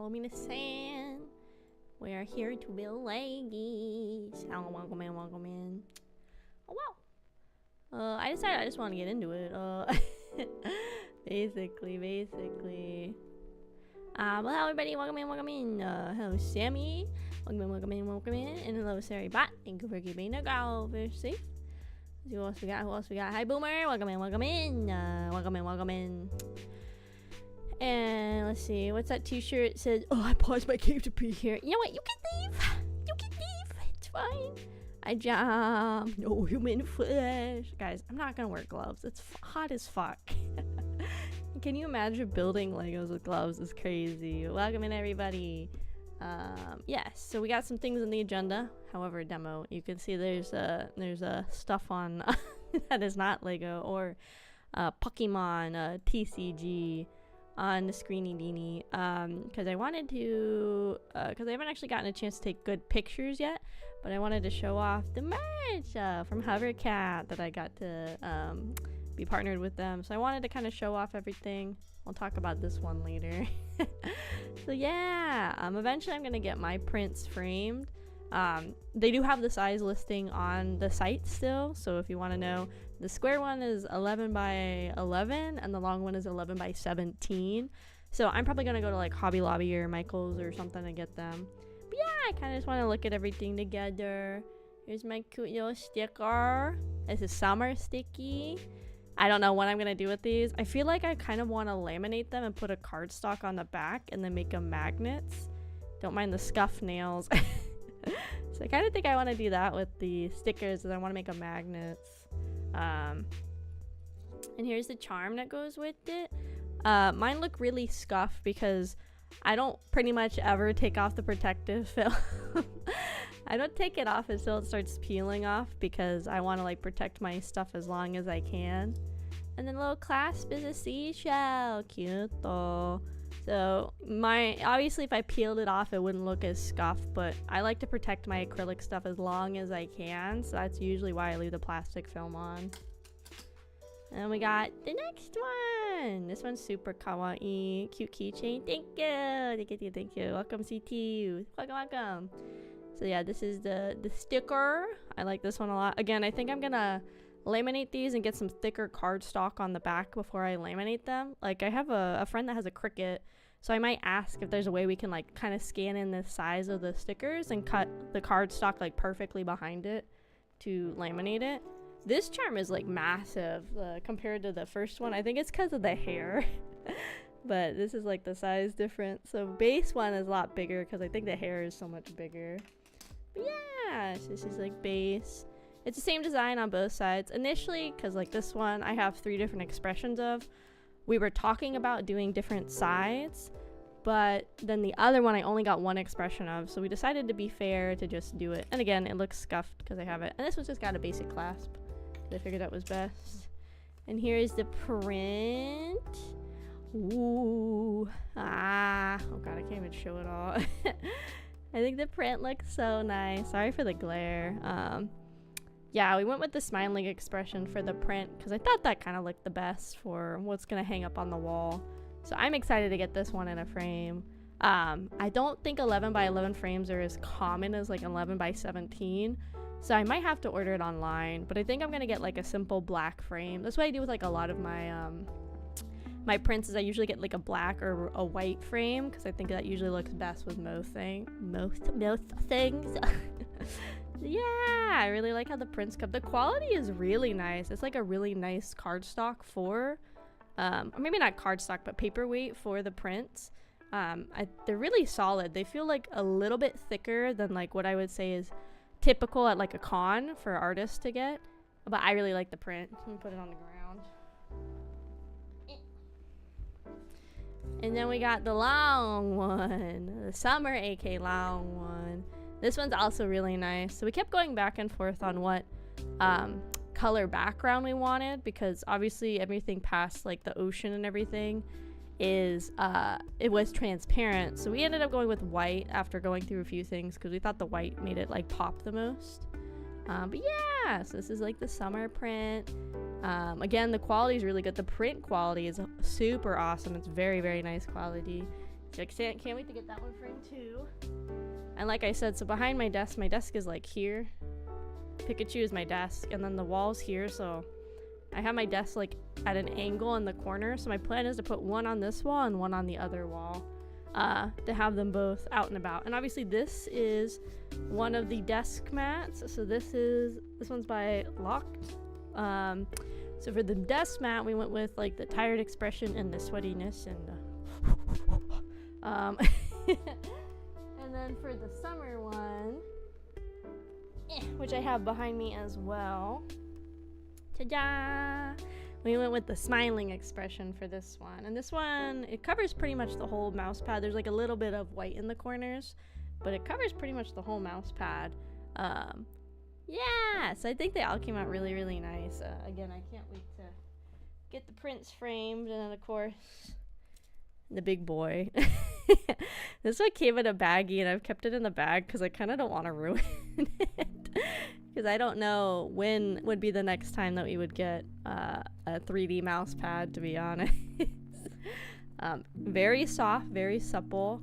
Hello, Mina-san. We are here to build Leggies. Hello, welcome in. Oh, wow. I decided I just want to get into it. Basically. Well, hello, everybody. Welcome in. Hello, Sammy. Welcome in. And hello, Sari Bot. Thank you for keeping the Kraufish safe. Who else we got? Hi, Boomer. Welcome in. Welcome in. And let's see. What's that t-shirt? It says, oh, I paused my game to be here. You know what? You can leave. It's fine. I jump. No human flesh. Guys, I'm not gonna wear gloves. It's hot as fuck. Can you imagine building Legos with gloves? It's crazy. Welcome in, everybody. Yes, so we got some things in the agenda. However, demo, you can see there's stuff on that is not Lego, or Pokemon, TCG on the screeny beanie, because I wanted to, because I haven't actually gotten a chance to take good pictures yet, but I wanted to show off the merch from Hovercat that I got to be partnered with them. So I wanted to kind of show off everything. I'll talk about this one later. So yeah, eventually I'm gonna get my prints framed. They do have the size listing on the site still, so if you want to know, the square one is 11 by 11 and the long one is 11 by 17. So I'm probably gonna go to like Hobby Lobby or Michael's or something to get them. But yeah, I kind of just want to look at everything together. Here's my cute little sticker. This is summer sticky. I don't know what I'm gonna do with these. I feel like I kind of want to laminate them and put a cardstock on the back and then make them magnets. Don't mind the scuff nails. So I kind of think I want to do that with the stickers, and I want to make them magnets. And here's the charm that goes with it. Mine look really scuffed because I don't pretty much ever take off the protective film. I don't take it off until it starts peeling off because I want to like protect my stuff as long as I can. And then the little clasp is a seashell. Cute though. So obviously if I peeled it off it wouldn't look as scuffed, but I like to protect my acrylic stuff as long as I can, so that's usually why I leave the plastic film on. And we got the next one. This one's super kawaii. Cute keychain. Thank you. Welcome, CT. Welcome. So yeah, this is the sticker. I like this one a lot. Again, I think I'm gonna laminate these and get some thicker cardstock on the back before I laminate them. Like, I have a friend that has a Cricut, so I might ask if there's a way we can like kind of scan in the size of the stickers and cut the cardstock like perfectly behind it to laminate it. This charm is like massive compared to the first one. I think it's because of the hair. But this is like the size difference. So base one is a lot bigger because I think the hair is so much bigger. But yeah, so this is like base. It's the same design on both sides. Initially, because like this one I have 3 different expressions of, we were talking about doing different sides, but then the other one I only got 1 expression of, so we decided to be fair to just do it. And again, it looks scuffed because I have it. And this one's just got a basic clasp. I figured that was best. And here is the print. Ooh. Oh god, I can't even show it all. I think the print looks so nice. Sorry for the glare. Yeah, we went with the smiling expression for the print because I thought that kind of looked the best for what's gonna hang up on the wall. So I'm excited to get this one in a frame. I don't think 11 by 11 frames are as common as like 11 by 17. So I might have to order it online, but I think I'm gonna get like a simple black frame. That's what I do with like a lot of my my prints, is I usually get like a black or a white frame because I think that usually looks best with most things. Yeah, I really like how the prints come. The quality is really nice. It's like a really nice cardstock for, or maybe not cardstock, but paperweight for the prints. They're really solid. They feel like a little bit thicker than like what I would say is typical at like a con for artists to get. But I really like the print. Let me put it on the ground. And then we got the long one, the summer AK long one. This one's also really nice. So we kept going back and forth on what color background we wanted, because obviously everything past like the ocean and everything is it was transparent. So we ended up going with white after going through a few things because we thought the white made it like pop the most. But yeah, so this is like the summer print. Again, the quality is really good. The print quality is super awesome. It's very, very nice quality. So I can't wait to get that one framed too. And like I said, so behind my desk is like here. Pikachu is my desk, and then the wall's here, so I have my desk like at an angle in the corner. So my plan is to put one on this wall and one on the other wall, to have them both out and about. And obviously this is one of the desk mats. So this one's by Locked. So for the desk mat, we went with like the tired expression and the sweatiness and and then for the summer one, which I have behind me as well, ta-da! We went with the smiling expression for this one. And this one, it covers pretty much the whole mouse pad. There's like a little bit of white in the corners, but it covers pretty much the whole mouse pad. Yeah, so I think they all came out really, really nice. Again, I can't wait to get the prints framed, and then of course, the big boy. This one came in a baggie, and I've kept it in the bag because I kind of don't want to ruin it. Because I don't know when would be the next time that we would get a 3D mouse pad, to be honest. Very soft, very supple,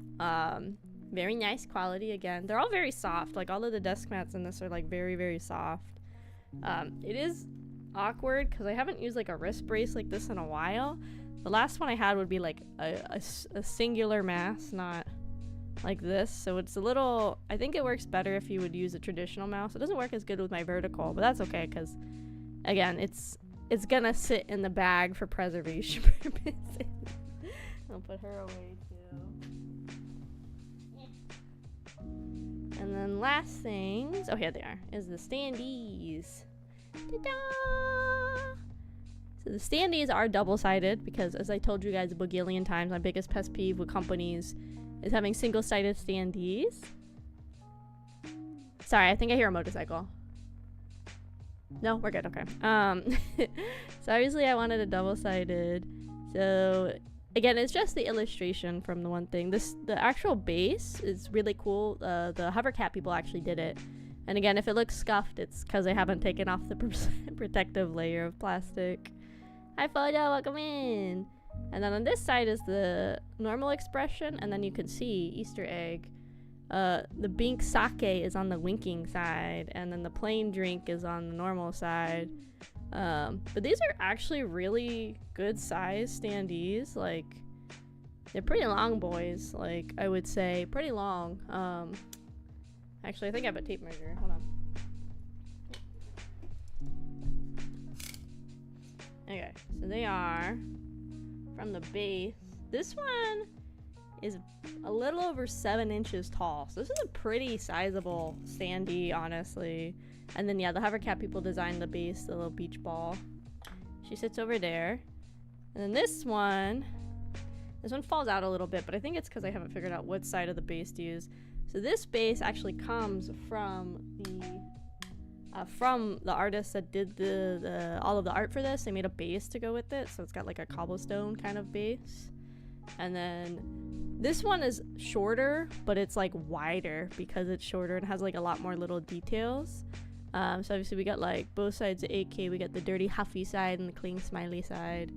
very nice quality. Again, they're all very soft. Like all of the desk mats in this are like very, very soft. It is awkward because I haven't used like a wrist brace like this in a while. The last one I had would be like a singular mass, not like this. So it's a little, I think it works better if you would use a traditional mouse. It doesn't work as good with my vertical, but that's okay because again, it's gonna sit in the bag for preservation purposes. I'll put her away too. And then last things, oh here they are, is the standees. Ta-da! So the standees are double-sided because, as I told you guys a bagillion times, my biggest pet peeve with companies is having single-sided standees. Sorry, I think I hear a motorcycle. No, we're good, okay. So obviously I wanted a double-sided. So again, it's just the illustration from the one thing. The actual base is really cool. The hovercat people actually did it. And again, if it looks scuffed, it's because I haven't taken off the protective layer of plastic. Hi, Photo, welcome in. And then on this side is the normal expression, and then you can see Easter egg. The Bink Sake is on the winking side, and then the plain drink is on the normal side. But these are actually really good size standees. Like, they're pretty long boys, like I would say, pretty long. Actually, I think I have a tape measure. Hold on. Okay, so they are from the base. This one is a little over 7 inches tall. So this is a pretty sizable standee, honestly. And then yeah, the hovercat people designed the base, the little beach ball. She sits over there. And then this one falls out a little bit, but I think it's because I haven't figured out what side of the base to use. So this base actually comes from the artist that did all of the art for this. They made a base to go with it, so it's got like a cobblestone kind of base. And then this one is shorter, but it's like wider because it's shorter and has like a lot more little details. So obviously we got like both sides of AK. We got the dirty huffy side and the clean smiley side.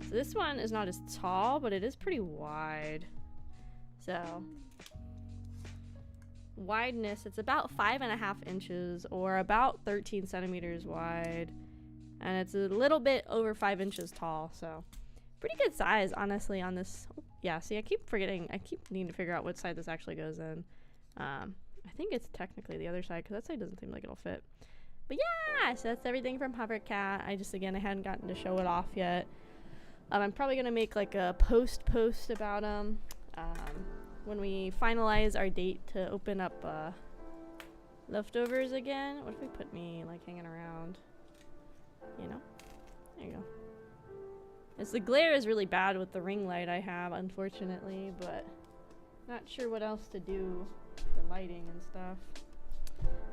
So this one is not as tall, but it is pretty wide. So wideness, it's about 5.5 inches or about 13 centimeters wide, and it's a little bit over 5 inches tall, so pretty good size, honestly, on this. Yeah, see, I keep needing to figure out what side this actually goes in. I think it's technically the other side because that side doesn't seem like it'll fit. But yeah, so that's everything from hovercat. I hadn't gotten to show it off yet. I'm probably gonna make like a post about them when we finalize our date to open up leftovers again. What if we put me like hanging around, you know? There you go. The glare is really bad with the ring light I have, unfortunately, but not sure what else to do with the lighting and stuff.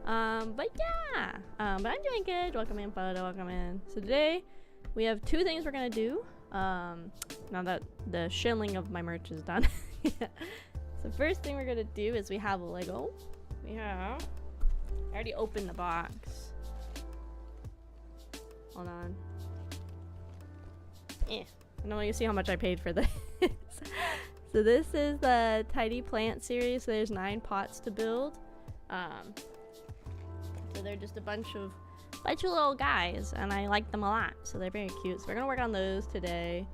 But yeah, but I'm doing good. Welcome in, Photo, welcome in. So today we have 2 things we're gonna do now that the shilling of my merch is done. So first thing we're gonna do is we have Lego. I already opened the box. Hold on. I don't want you to see how much I paid for this. So this is the Tidy Plant series. So there's 9 pots to build. So they're just a bunch of little guys, and I like them a lot. So they're very cute. So we're gonna work on those today.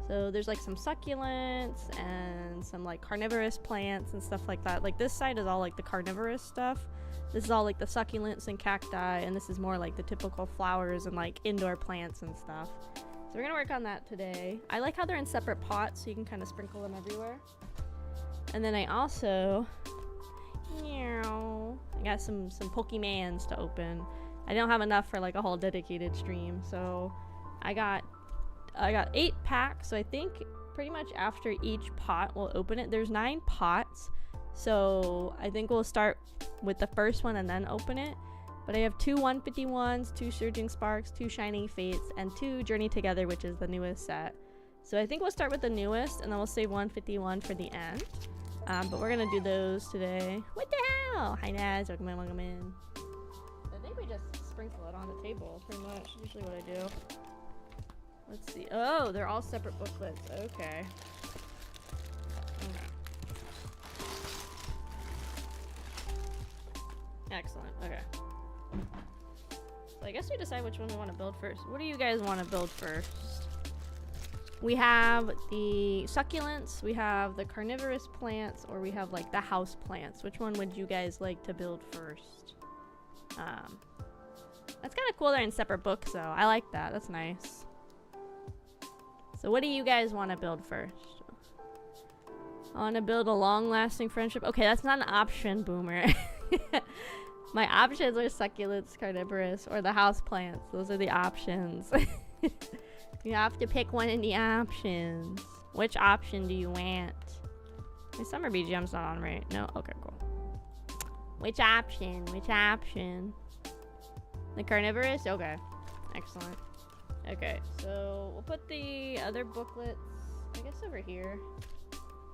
So there's like some succulents and some like carnivorous plants and stuff like that. Like this side is all like the carnivorous stuff. This is all like the succulents and cacti, and this is more like the typical flowers and like indoor plants and stuff. So we're gonna work on that today. I like how they're in separate pots so you can kind of sprinkle them everywhere. And then I also, I got some Pokemans to open. I don't have enough for like a whole dedicated stream, so I got 8 packs. So I think pretty much after each pot we'll open it. There's 9 pots, so I think we'll start with the first one and then open it. But I have 2 151s, 2 Surging Sparks, 2 Shining Fates, and 2 Journey Together, which is the newest set. So I think we'll start with the newest, and then we'll save 151 for the end. But we're gonna do those today. What the hell? Hi Naz, welcome in, welcome in. I think we just sprinkle it on the table, pretty much. Usually what I do. Let's see. Oh, they're all separate booklets. Okay. Excellent. Okay. So I guess we decide which one we want to build first. What do you guys want to build first? We have the succulents, we have the carnivorous plants, or we have like the house plants. Which one would you guys like to build first? That's kind of cool they're in separate books though. I like that. That's nice. So what do you guys want to build first? I want to build a long-lasting friendship. Okay, that's not an option, Boomer. My options are succulents, carnivorous, or the house plants. Those are the options. You have to pick one of the options. Which option do you want? My summer BGM's not on, right? No? Okay, cool. Which option? Which option? The carnivorous? Okay. Excellent. Okay, so we'll put the other booklets, I guess, over here.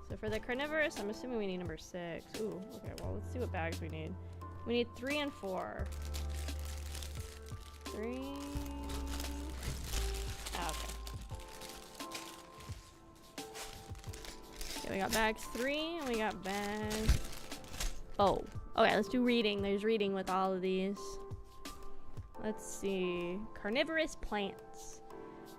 So for the carnivorous, I'm assuming we need number 6. Ooh, okay, well, let's see what bags we need. We need 3 and 4. 3. Okay. Okay, we got bags 3, and we got bags... Oh. Okay, let's do reading. There's reading with all of these. Let's see. Carnivorous plants.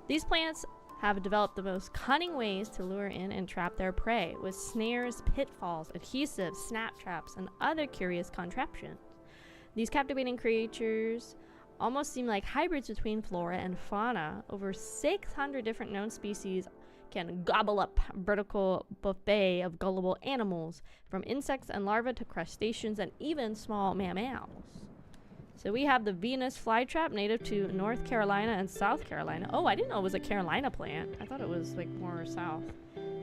These plants have developed the most cunning ways to lure in and trap their prey, with snares, pitfalls, adhesives, snap traps, and other curious contraptions. These captivating creatures almost seem like hybrids between flora and fauna. Over 600 different known species can gobble up a vertical buffet of gullible animals, from insects and larvae to crustaceans and even small mammals. So we have the Venus flytrap, native to North Carolina and South Carolina. Oh, I didn't know it was a Carolina plant. I thought it was like more south.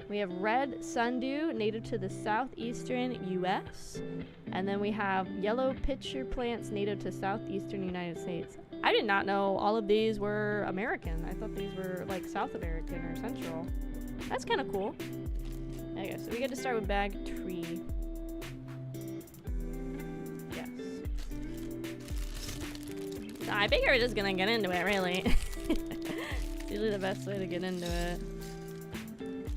We have red sundew, native to the southeastern U.S. And then we have yellow pitcher plants, native to southeastern United States. I did not know all of these were American. I thought these were like South American or Central. That's kind of cool. Okay, so we get to start with bag 3. Yes. I figure we're just gonna get into it, really. It's usually the best way to get into it.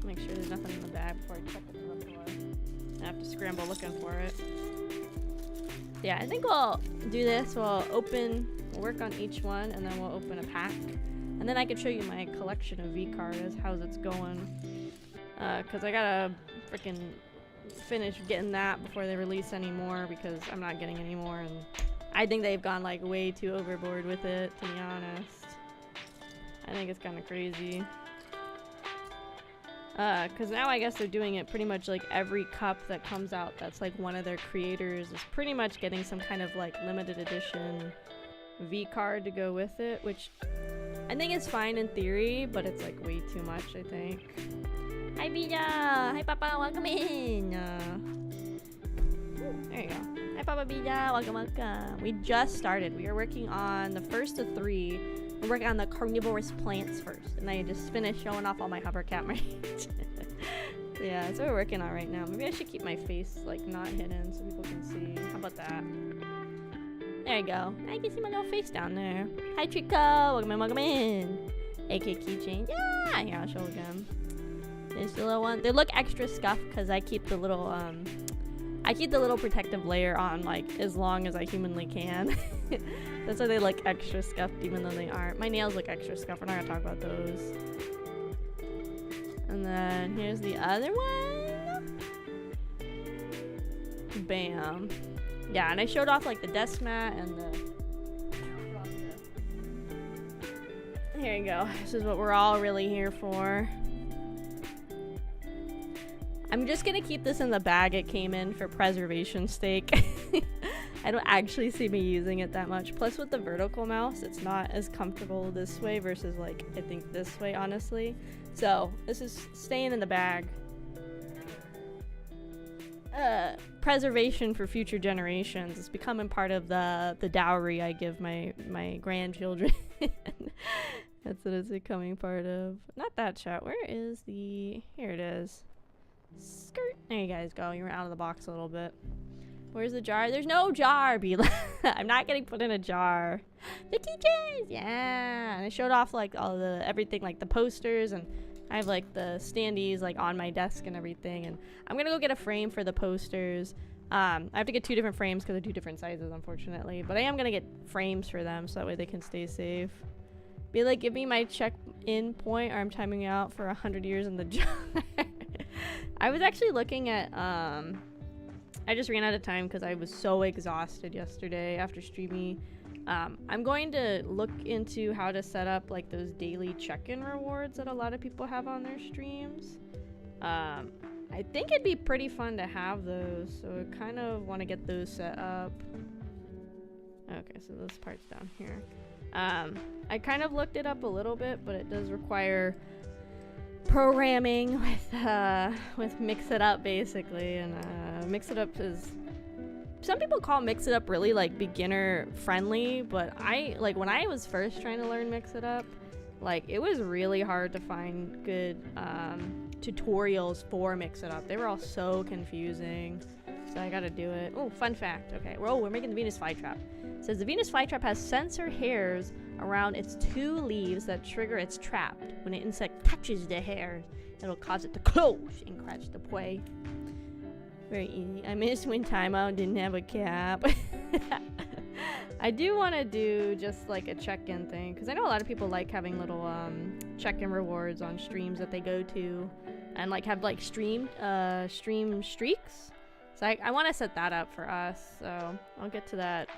Make sure there's nothing in the bag before I check it from the floor. I have to scramble looking for it. Yeah, I think we'll do this. We'll work on each one, and then we'll open a pack. And then I can show you my collection of V-cards, how's it's going. Because I gotta freaking finish getting that before they release any more, because I'm not getting any more, and I think they've gone like way too overboard with it, to be honest. I think it's kind of crazy. Because now I guess they're doing it pretty much like every cup that comes out that's like one of their creators is pretty much getting some kind of like limited edition V-card to go with it, which I think is fine in theory, but it's like way too much, I think. Hi Vija! Hi Papa, welcome in! There you go. Hi Papa Vija, welcome, welcome. We just started. We are working on the first of 3. We're working on the carnivorous plants first, and I just finished showing off all my hovercat merch. Yeah, that's what we're working on right now. Maybe I should keep my face like not hidden so people can see. How about that? There you go. I can see my little face down there. Hi Trico, welcome in, welcome in. AK keychain. Yeah, here I'll show again. There's the little one. They look extra scuffed because I keep the little protective layer on like as long as I humanly can. That's why they look extra scuffed even though they aren't. My nails look extra scuffed. We're not gonna talk about those. And then here's the other one. Bam. Yeah, and I showed off like the desk mat and the... Here you go. This is what we're all really here for. I'm just gonna keep this in the bag it came in for preservation's sake. I don't actually see me using it that much. Plus with the vertical mouse, it's not as comfortable this way versus like, I think this way, honestly. So this is staying in the bag. Preservation for future generations. It's becoming part of the dowry I give my grandchildren. That's what it's becoming part of. Not that shot. Where is the... Here it is. Skirt. There you guys go. You were out of the box a little bit. Where's the jar? There's no jar, Bila. I'm not getting put in a jar. The teachers! Yeah! And I showed off like all the... Everything, like the posters, and I have like the standees like on my desk and everything. And I'm gonna go get a frame for the posters. I have to get 2 different frames because they're 2 different sizes, unfortunately. But I am gonna get frames for them so that way they can stay safe. Be like, give me my check-in point or I'm timing out for 100 years in the jar. I was actually looking at, I just ran out of time because I was so exhausted yesterday after streaming. I'm going to look into how to set up like those daily check-in rewards that a lot of people have on their streams. I think it'd be pretty fun to have those, so I kind of want to get those set up. Okay, so this part's down here. I kind of looked it up a little bit, but it does require programming with Mix It Up basically, and Mix It Up is, some people call Mix It Up really like beginner friendly, but I like when I was first trying to learn Mix It Up, like it was really hard to find good tutorials for Mix It Up. They were all so confusing, so I gotta do it. Oh, fun fact. Okay, we're making the Venus flytrap. It says the Venus flytrap has sensor hairs around its 2 leaves that trigger its trap. When an insect touches the hairs, it'll cause it to close and catch the prey. Very easy. I missed when timeout didn't have a cap. I do want to do just like a check-in thing because I know a lot of people like having little check-in rewards on streams that they go to, and like have like stream streaks. So I want to set that up for us. So I'll get to that.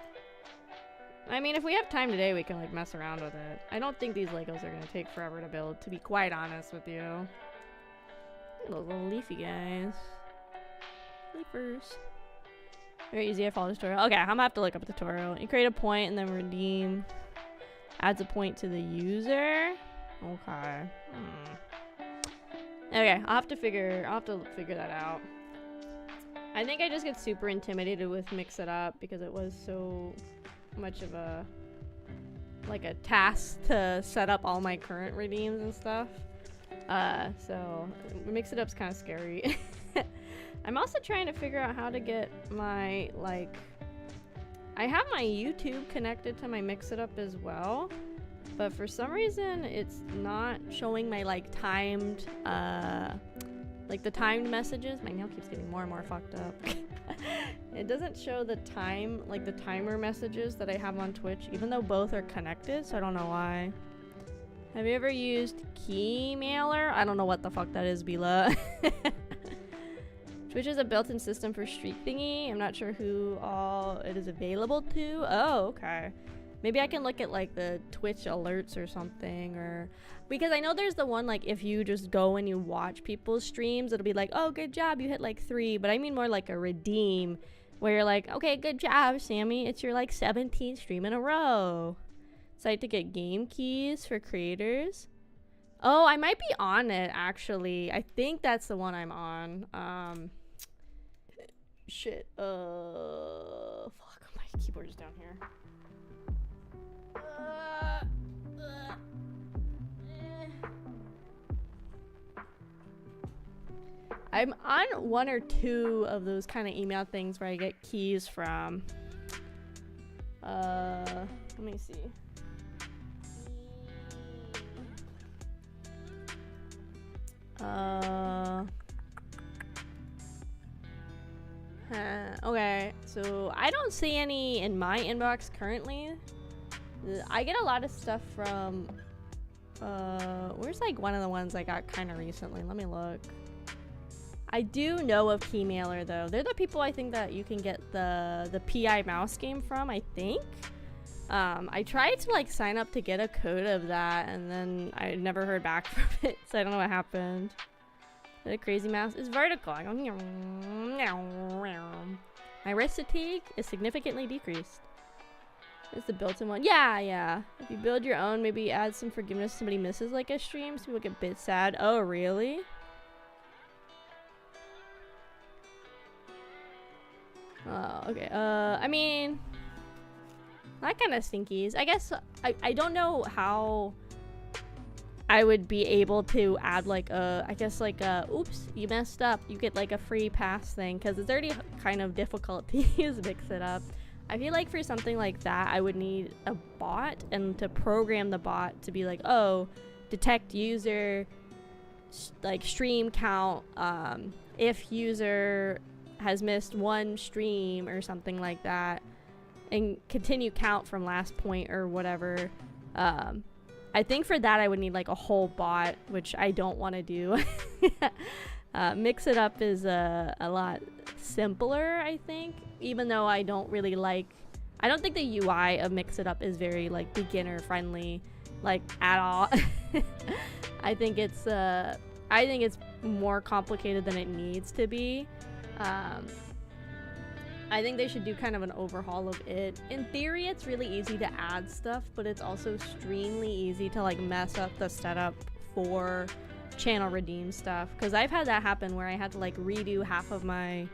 I mean, if we have time today, we can like mess around with it. I don't think these Legos are gonna take forever to build, to be quite honest with you. Those little leafy guys. Leafers. Very easy, I follow the tutorial. Okay, I'm gonna have to look up a tutorial. You create a point and then redeem. Adds a point to the user. Okay. Okay, I'll have to figure that out. I think I just get super intimidated with Mix It Up because it was so much of a task to set up all my current redeems and stuff. So Mix It Up's kind of scary. I'm also trying to figure out how to get my I have my YouTube connected to my Mix It Up as well, but for some reason it's not showing my timed the timed messages. My nail keeps getting more and more fucked up. It doesn't show the time, the timer messages that I have on Twitch, even though both are connected, so I don't know why. Have you ever used Keymailer? I don't know what the fuck that is, Bila. Twitch is a built-in system for streak thingy. I'm not sure who all it is available to. Oh, okay. Maybe I can look at the Twitch alerts or something, or because I know there's the one if you just go and you watch people's streams, it'll be like, oh, good job, you hit 3, but I mean more like a redeem where you're like, okay, good job, Sammy, it's your 17th stream in a row. Site to get game keys for creators. Oh, I might be on it actually. I think that's the one I'm on. Shit. Fuck, my keyboard is down here. I'm on 1 or 2 of those kind of email things where I get keys from. Let me see. Okay, so I don't see any in my inbox currently. I get a lot of stuff from where's like one of the ones I got kind of recently. Let me look. I do know of Keymailer though. They're the people I think that you can get the PI mouse game from, I think. I tried to like sign up to get a code of that and then I never heard back from it, so I don't know what happened. The crazy mouse is vertical. I go, my wrist fatigue is significantly decreased. It's the built-in one. Yeah. If you build your own, maybe add some forgiveness if somebody misses like a stream, so people get a bit sad. Oh, really? Oh, okay. I mean, that kind of stinkies. I guess I don't know how I would be able to add like I guess like oops, you messed up, you get like a free pass thing, because it's already kind of difficult to use Mix It Up. I feel like for something like that I would need a bot, and to program the bot to be like, oh, detect user like stream count if user has missed one stream or something like that, and continue count from last point or whatever. I think for that I would need like a whole bot, which I don't want to do. Mix It Up is a lot simpler, I think, even though I don't really like, I don't think the UI of Mix It Up is very like beginner friendly, like at all. I think it's more complicated than it needs to be. I think they should do kind of an overhaul of it. In theory, it's really easy to add stuff, but it's also extremely easy to like mess up the setup for channel redeem stuff. Because I've had that happen where I had to like redo half of my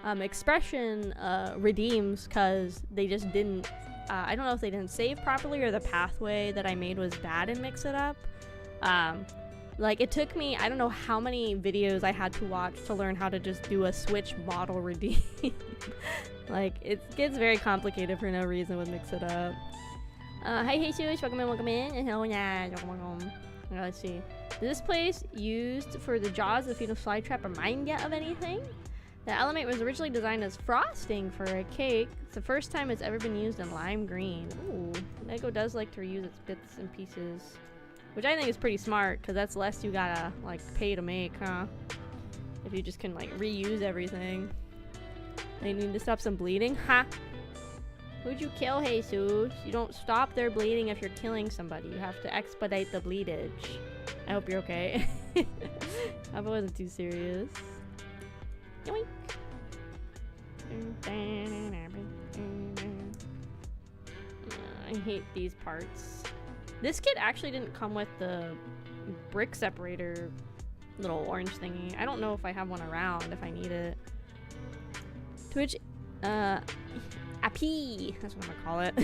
expression redeems because they just didn't, I don't know if they didn't save properly or the pathway that I made was bad in Mix It Up. Like it took me, I don't know how many videos I had to watch to learn how to just do a switch model redeem. Like it gets very complicated for no reason with Mix It Up. Hi Jesus, welcome in, and hello, yeah, welcome. Let's see. Is this place used for the jaws of the Phoenix flytrap remind you of anything? The element was originally designed as frosting for a cake. It's the first time it's ever been used in lime green. Ooh, Lego does like to reuse its bits and pieces, which I think is pretty smart, because that's less you gotta like pay to make, huh? If you just can like reuse everything. They need to stop some bleeding, huh? Who'd you kill, Jesus? You don't stop their bleeding if you're killing somebody. You have to expedite the bleedage. I hope you're okay. I hope it wasn't too serious. Yoink. I hate these parts. This kit actually didn't come with the brick separator little orange thingy. I don't know if I have one around if I need it. Twitch, API, that's what I'm gonna call it.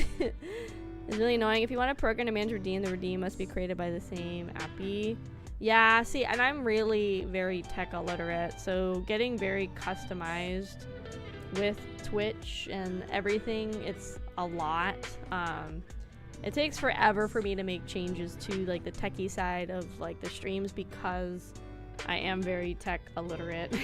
It's really annoying. If you want a program to manage redeem, the redeem must be created by the same API. Yeah, see, and I'm really very tech illiterate, so getting very customized with Twitch and everything, it's a lot. It takes forever for me to make changes to like the techie side of like the streams, because I am very tech illiterate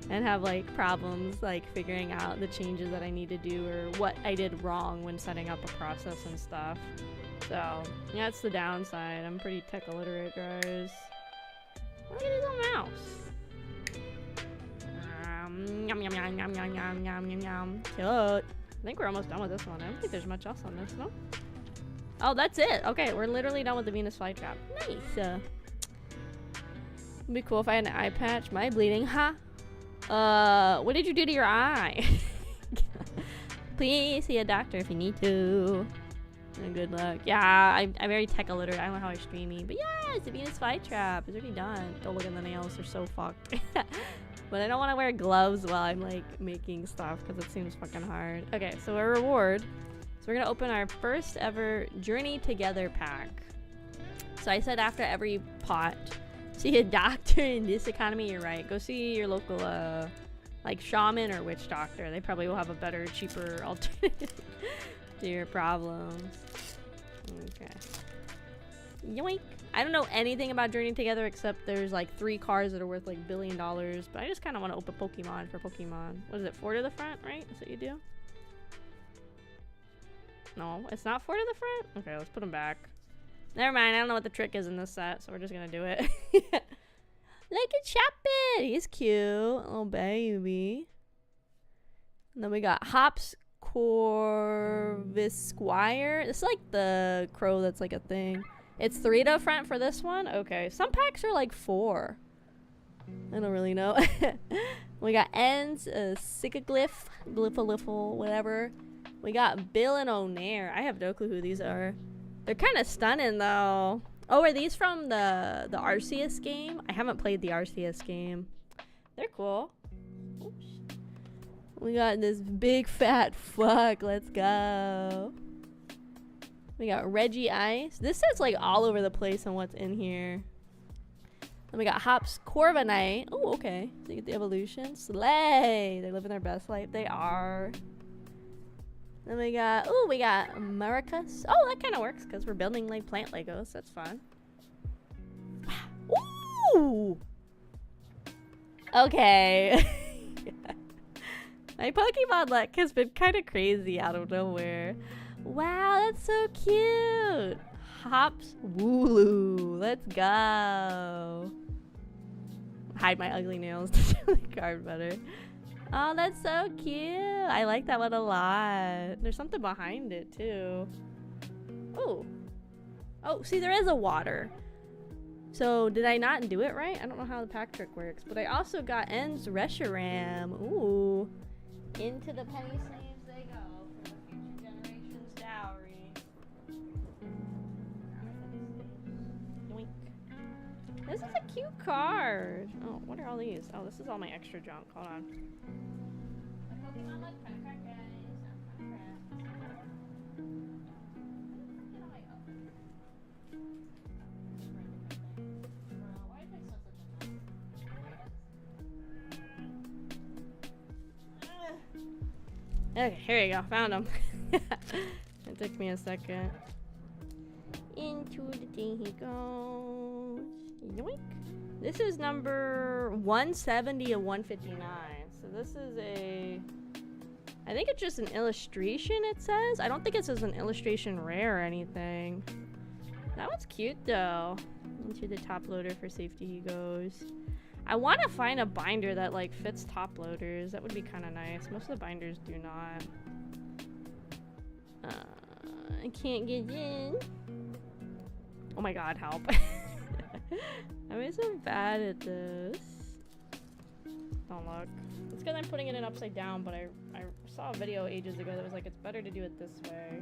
and have like problems like figuring out the changes that I need to do or what I did wrong when setting up a process and stuff. So yeah, that's the downside. I'm pretty tech illiterate, guys. Look at his little mouse. Yum yum yum yum yum yum yum yum yum. Cute. I think we're almost done with this one. I don't think there's much else on this, no? Oh, that's it. Okay, we're literally done with the Venus flytrap. Nice. It'd be cool if I had an eye patch. My bleeding, huh? What did you do to your eye? Please see a doctor if you need to. And good luck. Yeah, I'm very tech illiterate. I don't know how I streamy, but yeah, it's the Venus flytrap. It's already done. Don't look at the nails; they're so fucked. But I don't want to wear gloves while I'm like making stuff because it seems fucking hard. Okay, so our reward. So we're gonna open our first ever Journey Together pack. So I said after every pot, see a doctor in this economy. You're right. Go see your local like shaman or witch doctor. They probably will have a better, cheaper alternative to your problems. Okay. Yoink. I don't know anything about Journey Together except there's like 3 cars that are worth like $1 billion, but I just kind of want to open Pokemon for Pokemon. What is it, 4 to the front, right? That's what you do? No, it's not 4 to the front? Okay, let's put them back. Never mind, I don't know what the trick is in this set, so we're just gonna do it. Look at Chapit! He's cute. Little baby. And then we got Hops Corvisquire. This is like the crow that's like a thing. It's 3 to the front for this one? Okay. Some packs are like 4. I don't really know. We got Ends, Sycaglyph, Bliffaliffle, whatever. We got Bill and O'Nair. I have no clue who these are. They're kind of stunning though. Oh, are these from the Arceus game? I haven't played the Arceus game. They're cool. Oops. We got this big fat fuck. Let's go. We got Reggie Ice. This is like all over the place on what's in here. Then we got Hops Corviknight. Oh, okay. So you get the evolution. Slay. They're living their best life. They are. Then we got, oh, we got Maracus. Oh, that kind of works because we're building like plant Legos. That's fun. Ooh. Okay. My Pokemon luck has been kind of crazy out of nowhere. Wow, that's so cute. Hops Wooloo. Let's go. Hide my ugly nails to show the card better. Oh, that's so cute. I like that one a lot. There's something behind it, too. Oh. Oh, see, there is a water. So, did I not do it right? I don't know how the pack trick works. But I also got Ends Reshiram. Ooh. Into the penny sleeves they go for the future generation's dowry. Yoink. This is a cute card. Oh, what are all these? Oh, this is all my extra junk. Hold on. Pokemon look kind of crack, guys. Okay, here you go. Found them. It took me a second. Into the thing he goes. Yoink. This is number 170 of 159. So this is a... I think it's just an illustration, it says. I don't think it says an illustration rare or anything. That one's cute, though. Into the top loader for safety he goes. I want to find a binder that like fits top loaders. That would be kind of nice. Most of the binders do not. I can't get in. Oh my god, help. I'm so bad at this. Don't look. It's because I'm putting it in upside down, but I saw a video ages ago that was like, it's better to do it this way.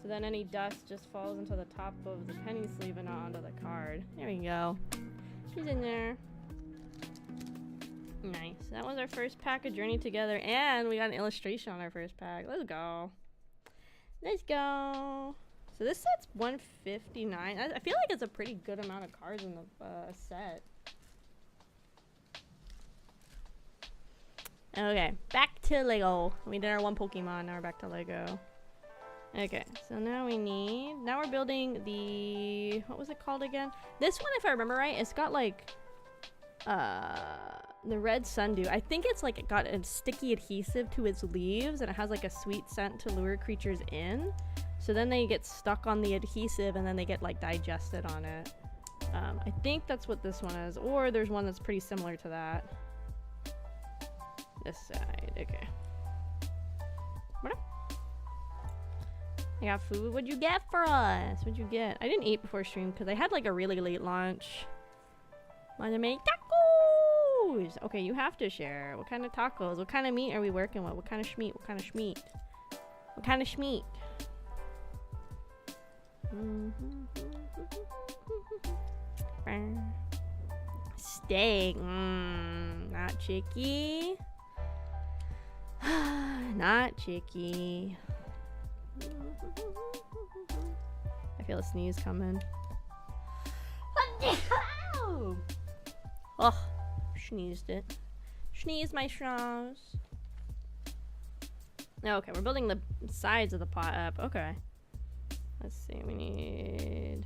So then any dust just falls into the top of the penny sleeve and not onto the card. There we go. He's in there. Nice. That was our first pack of Journey Together, and we got an illustration on our first pack. Let's go. Let's go. So this set's 159. I feel like it's a pretty good amount of cards in the set. Okay, back to Lego. We did our one Pokemon, now we're back to Lego. Okay, so now we're building the, what was it called again? This one, if I remember right, it's got like, the red sundew. I think it's like it got a sticky adhesive to its leaves and it has like a sweet scent to lure creatures in. So then they get stuck on the adhesive and then they get like digested on it. I think that's what this one is. Or there's one that's pretty similar to that. This side, okay. What? I got food. What'd you get for us? What'd you get? I didn't eat before stream because I had like a really late lunch. Wanted to make tacos. Okay, you have to share. What kind of tacos? What kind of meat are we working with? What kind of schmeat? What kind of schmeat? What kind of schmeat? Steak. Not chicky. Not chicky. I feel a sneeze coming. Oh, sneezed it. Sneeze my schnoz. Okay, we're building the sides of the pot up. Okay. Let's see, we need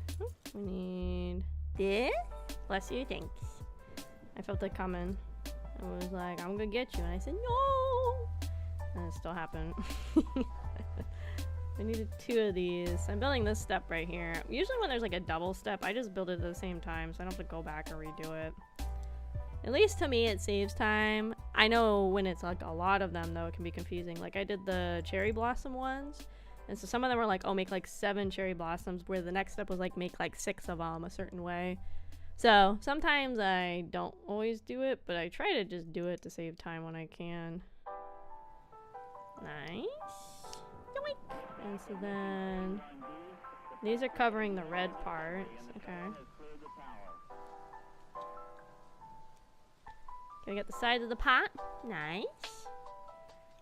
this. Bless you, thanks. I felt it coming. It was like, I'm gonna get you, and I said no, and it still happened. I needed 2 of these. I'm building this step right here. Usually when there's like a double step, I just build it at the same time, so I don't have to go back or redo it. At least to me, it saves time. I know when it's like a lot of them, though, it can be confusing. Like I did the cherry blossom ones, and so some of them were like, oh, make like 7 cherry blossoms, where the next step was like make like 6 of them a certain way. So sometimes I don't always do it, but I try to just do it to save time when I can. Nice. And so then these are covering the red parts. Okay. Can I get the sides of the pot? Nice.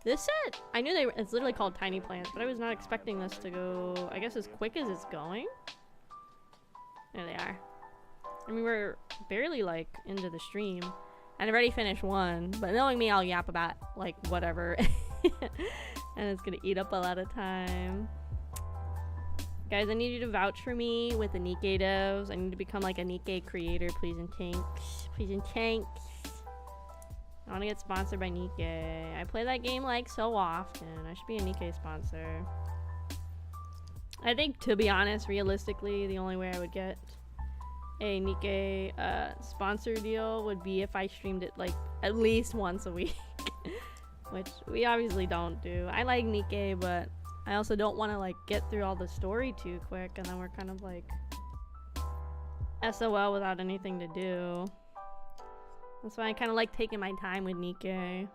This set, I knew it's literally called tiny plants, but I was not expecting this to go, I guess, as quick as it's going. There they are. I mean, we're barely like into the stream, and I've already finished one, but knowing me, I'll yap about like whatever. And it's gonna eat up a lot of time. Guys, I need you to vouch for me with the Nikkei devs. I need to become like a Nikkei creator, please and tanks. Please and tanks. I want to get sponsored by Nikkei. I play that game like so often. I should be a Nikkei sponsor. I think, to be honest, realistically, the only way I would get a Nikkei sponsor deal would be if I streamed it like at least once a week. Which we obviously don't do. I like Nikkei, but I also don't want to like get through all the story too quick, and then we're kind of like SOL without anything to do. That's why I kind of like taking my time with Nikkei.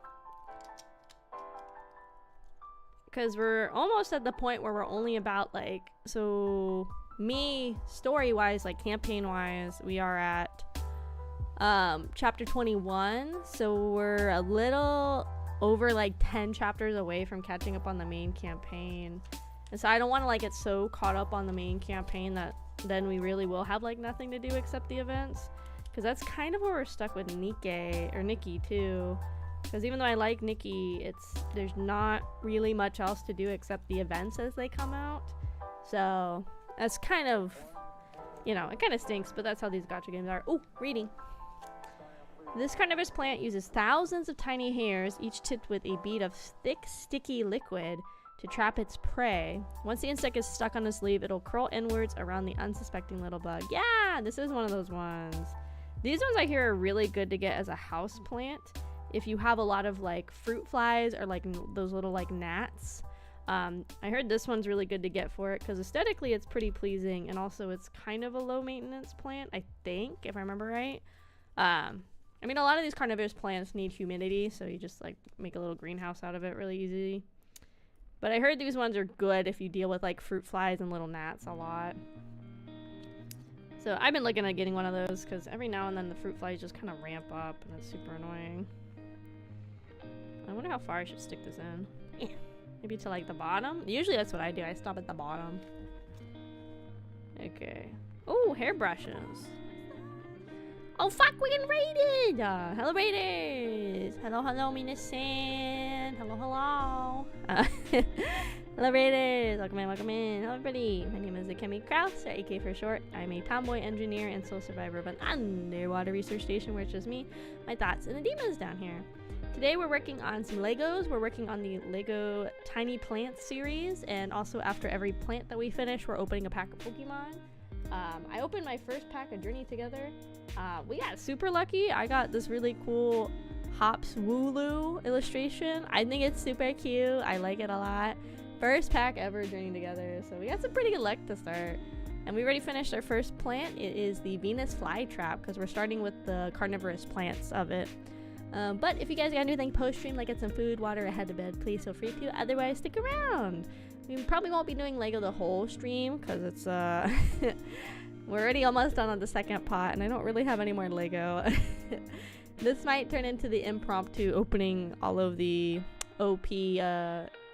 Because we're almost at the point where we're only about like, so me, story-wise, like campaign-wise, we are at chapter 21. So we're a little over like 10 chapters away from catching up on the main campaign. And so I don't want to like get so caught up on the main campaign that then we really will have like nothing to do except the events. Because that's kind of where we're stuck with Nikkei, or Nikki too. Because even though I like Nikki, there's not really much else to do except the events as they come out. So that's kind of, you know, it kind of stinks, but that's how these gacha games are. Oh, reading. This carnivorous plant uses thousands of tiny hairs, each tipped with a bead of thick, sticky liquid to trap its prey. Once the insect is stuck on its leaf, it'll curl inwards around the unsuspecting little bug. Yeah, this is one of those ones. These ones I hear are really good to get as a house plant if you have a lot of like fruit flies or like those little like gnats. I heard this one's really good to get for it because aesthetically it's pretty pleasing, and also it's kind of a low maintenance plant, I think, if I remember right. I mean, a lot of these carnivorous plants need humidity, so you just like make a little greenhouse out of it really easy. But I heard these ones are good if you deal with like fruit flies and little gnats a lot. So I've been looking at getting one of those because every now and then the fruit flies just kind of ramp up and it's super annoying. I wonder how far I should stick this in. Maybe to like the bottom? Usually that's what I do. I stop at the bottom. Okay. Oh, hairbrushes. Oh fuck, we getting raided! Hello raiders! Hello, hello, minasan! Hello, hello! Hello raiders! Welcome in, welcome in! Hello everybody! My name is Akemi Kraus, or AK for short. I'm a tomboy engineer and sole survivor of an underwater research station where it's just me, my thoughts, and the demons down here. Today we're working on some Legos. We're working on the Lego Tiny Plants series, and also after every plant that we finish, we're opening a pack of Pokemon. I opened my first pack of Journey Together. We got super lucky. I got this really cool Hops Wooloo illustration. I think it's super cute. I like it a lot. First pack ever Journey Together, so we got some pretty good luck to start. And we already finished our first plant. It is the Venus flytrap because we're starting with the carnivorous plants of it. But if you guys got anything post-stream, like get some food, water, or head to bed, please feel free to. Otherwise, stick around. We probably won't be doing Lego the whole stream because it's we're already almost done on the second pot, and I don't really have any more Lego. This might turn into the impromptu opening all of the OP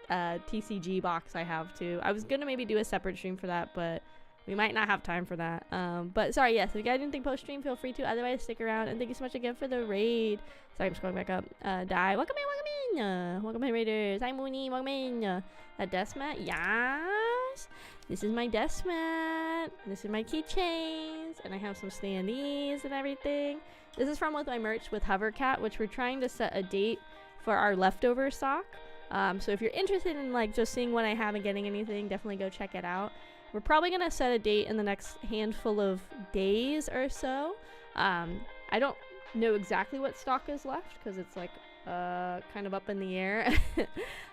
TCG box I have too. I was gonna maybe do a separate stream for that, but we might not have time for that. But sorry, yes, if you guys didn't think post-stream, feel free to. Otherwise, stick around. And thank you so much again for the raid. Sorry, I'm just going back up. Die. Welcome in, welcome in. Welcome in, Raiders. Hi, Mooney. Welcome in. That desk mat? Yes. This is my desk mat. This is my keychains. And I have some standees and everything. This is from with my merch with Hovercat, which we're trying to set a date for our leftover sock. So if you're interested in like just seeing when I have and getting anything, definitely go check it out. We're probably gonna set a date in the next handful of days or so. I don't know exactly what stock is left because it's like kind of up in the air.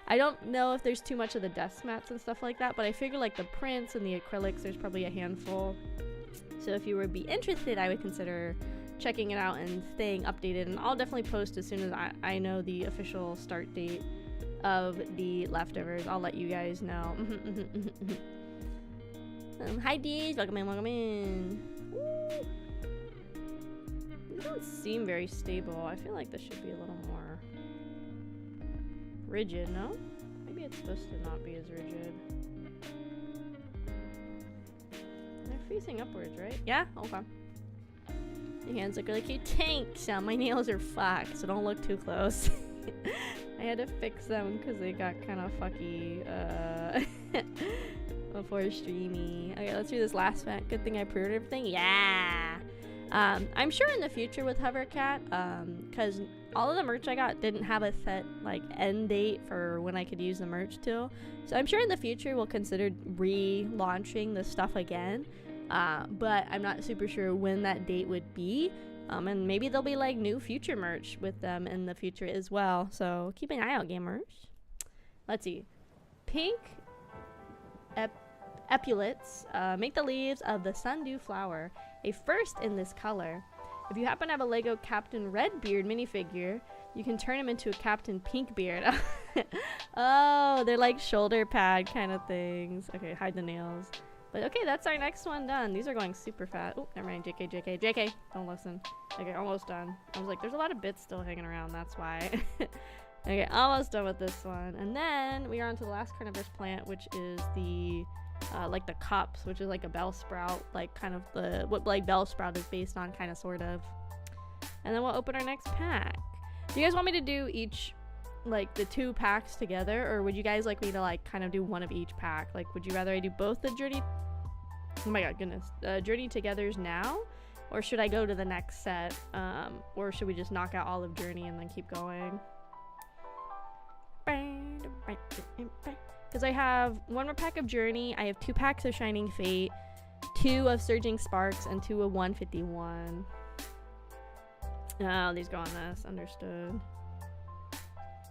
I don't know if there's too much of the desk mats and stuff like that, but I figure like the prints and the acrylics, there's probably a handful. So if you would be interested, I would consider checking it out and staying updated, and I'll definitely post as soon as I know the official start date of the leftovers. I'll let you guys know. Hi Dees, welcome in, welcome in. Ooh. These don't seem very stable. I feel like this should be a little more rigid, no? Maybe it's supposed to not be as rigid. They're facing upwards, right? Yeah? Okay. My hands look really cute. Tanks! My nails are fucked, so don't look too close. I had to fix them because they got kind of fucky before streamy. Okay, let's do this last fact. Good thing I pre-ordered everything. Yeah! I'm sure in the future with Hovercat, because all of the merch I got didn't have a set like end date for when I could use the merch till. So I'm sure in the future we'll consider relaunching the stuff again. But I'm not super sure when that date would be. And maybe there'll be like new future merch with them in the future as well. So keep an eye out, gamers. Let's see. Pink epaulets make the leaves of the sundew flower a first in this color. If you happen to have a Lego Captain Redbeard minifigure, you can turn him into a Captain Pinkbeard. Oh, they're like shoulder pad kind of things. Okay, hide the nails. But okay, that's our next one done. These are going super fast. Oh, never mind. JK. Don't listen. Okay, almost done. I was like, there's a lot of bits still hanging around. That's why. Okay, almost done with this one. And then we are on to the last carnivorous plant, which is the like the cups, which is like a bell sprout, like kind of the what like bell sprout is based on, kind of sort of. And then we'll open our next pack. Do you guys want me to do each like the 2 packs together, or would you guys like me to like kind of do one of each pack? Like, would you rather I do both the Journey, oh my god, goodness, Journey Togethers now, or should I go to the next set, or should we just knock out all of Journey and then keep going? Because I have 1 more pack of Journey, I have 2 packs of Shining Fate, 2 of Surging Sparks, and 2 of 151. Oh, these go on this. Understood.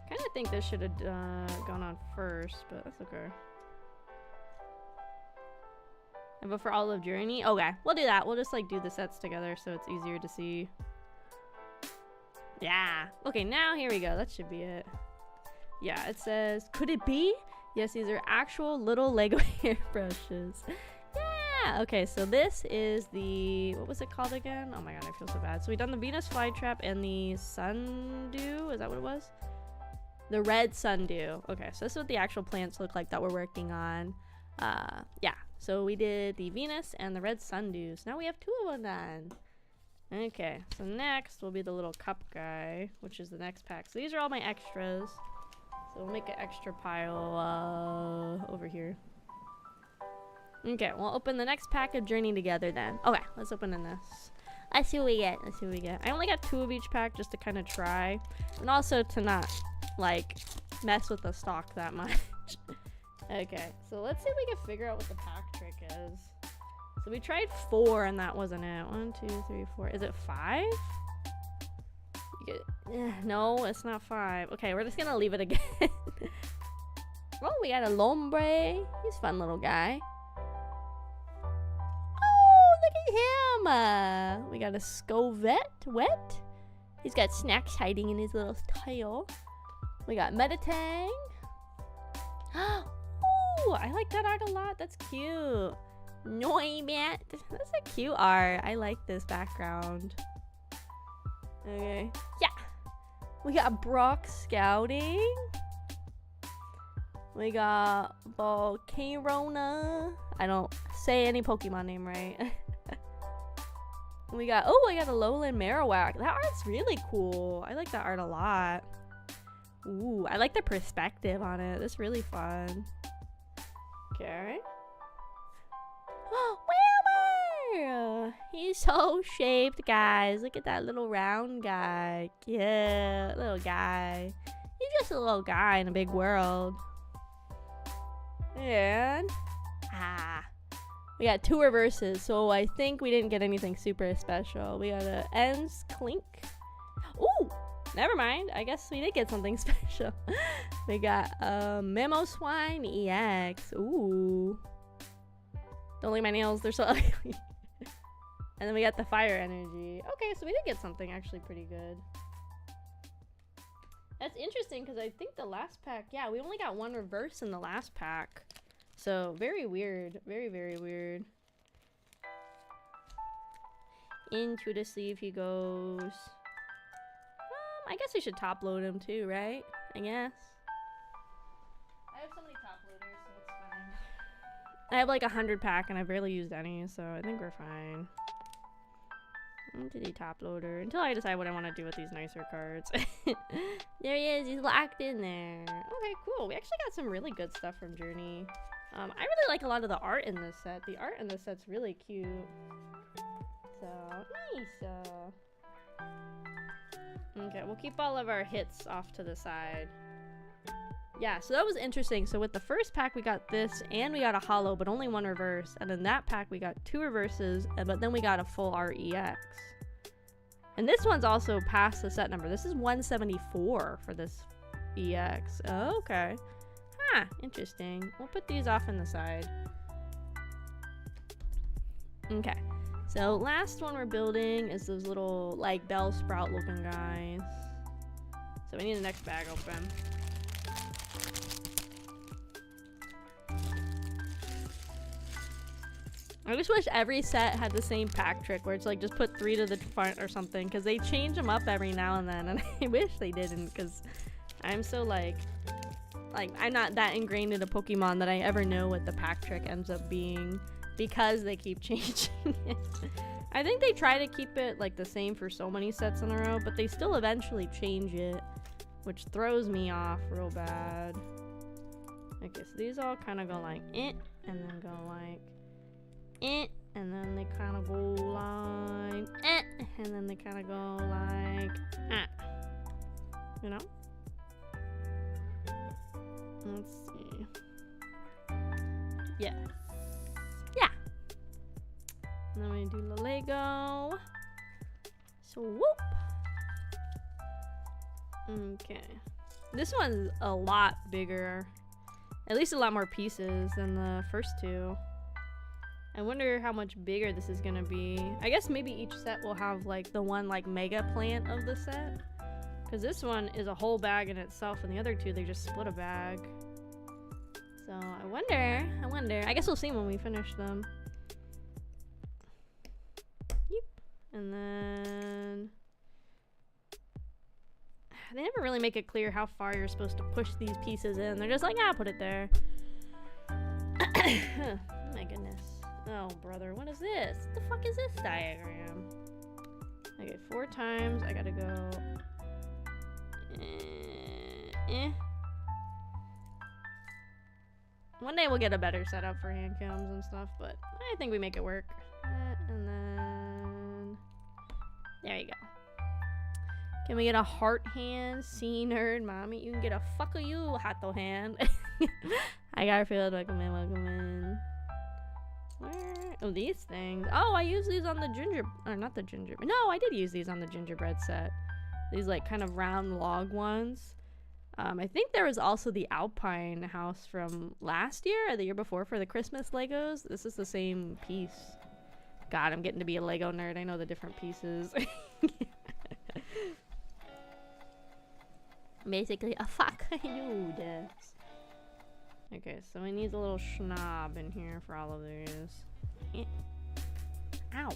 Kind of think this should have gone on first, but that's okay. And but for all of Journey, okay, we'll do that. We'll just like do the sets together so it's easier to see. Yeah. Okay, now here we go. That should be it. Yeah, it says, could it be? Yes, these are actual little Lego hairbrushes. Yeah. Okay, so this is the, what was it called again? Oh my god, I feel so bad. So we've done the Venus flytrap and the sundew. Is that what it was? The red sundew. Okay, so this is what the actual plants look like that we're working on. Yeah, so we did the Venus and the red sundews. Now we have 2 of them done. Okay, so next will be the little cup guy, which is the next pack. So these are all my extras. So we'll make an extra pile over here. Okay, we'll open the next pack of Journey together then. Okay, let's open in this. Let's see what we get. Let's see what we get. I only got 2 of each pack just to kind of try. And also to not, like, mess with the stock that much. Okay, so let's see if we can figure out what the pack trick is. So we tried 4 and that wasn't it. 1, 2, 3, 4. Is it 5? No, it's not 5. Okay, we're just gonna leave it again. Oh, we got a Lombre. He's a fun little guy. Oh, look at him. We got a Scovette. Wet. He's got snacks hiding in his little tail. We got Metatang. Oh, I like that art a lot. That's cute. Noimat. That's a cute art. I like this background. Okay. Yeah. We got Brock Scouting. We got Volcarona. I don't say any Pokemon name right. We got, oh, I got a Lowland Marowak. That art's really cool. I like that art a lot. Ooh, I like the perspective on it. That's really fun. Okay. Oh, Wilbur! He's so shaped, guys. Look at that little round guy. Yeah, little guy. He's just a little guy in a big world. And we got 2 reverses, so I think we didn't get anything super special. We got a ends clink. Ooh, never mind. I guess we did get something special. We got Memo Swine EX. Ooh. Don't look at my nails, they're so ugly. And then we got the Fire Energy. Okay, so we did get something actually pretty good. That's interesting because I think the last pack, yeah, we only got 1 reverse in the last pack. So very weird. Very, very weird. Into the sleeve he goes. I guess we should top load him too, right? I guess. I have so many top loaders, so it's fine. I have like 100 pack and I barely used any, so I think we're fine. Into the top loader until I decide what I want to do with these nicer cards. There he is, he's locked in there. Okay, cool. We actually got some really good stuff from Journey. I really like a lot of the art in this set. The art in this set's really cute. So, nice. Okay, we'll keep all of our hits off to the side. Yeah, so that was interesting. So with the first pack, we got this, and we got a holo, but only 1 reverse. And in that pack, we got 2 reverses, but then we got a full REX. And this one's also past the set number. This is 174 for this EX. Oh, okay. Huh, interesting. We'll put these off in the side. Okay. So last one we're building is those little like bell sprout looking guys. So we need the next bag open. I just wish every set had the same pack trick where it's like just put 3 to the front or something, because they change them up every now and then, and I wish they didn't, because I'm so like I'm not that ingrained in a Pokemon that I ever know what the pack trick ends up being, because they keep changing it. I think they try to keep it like the same for so many sets in a row, but they still eventually change it, which throws me off real bad. Okay, so these all kind of go like and then go like and then they kind of go like and then they kind of go like you know. Let's see. Yeah. And then we do the Lego. So whoop. Okay. This one's a lot bigger. At least a lot more pieces than the first 2. I wonder how much bigger this is gonna be. I guess maybe each set will have like the one like mega plant of the set. Because this one is a whole bag in itself, and the other 2 they just split a bag. So I wonder. I guess we'll see when we finish them. And then they never really make it clear how far you're supposed to push these pieces in. They're just like, put it there. Oh my goodness. Oh, brother, what is this? What the fuck is this diagram? Okay, 4 times. I gotta go. One day we'll get a better setup for hand cams and stuff, but I think we make it work. And then there you go. Can we get a heart hand? C nerd, mommy. You can get a fuck of you, Hato hand. I Garfield, welcome in, welcome in. Where? Oh, these things. Oh, I use these on the not the ginger. No, I did use these on the gingerbread set. These like kind of round log ones. I think there was also the Alpine house from last year or the year before for the Christmas Legos. This is the same piece. God, I'm getting to be a Lego nerd. I know the different pieces. Basically, a fuck you this. Okay, so we need a little schnob in here for all of these. Ow.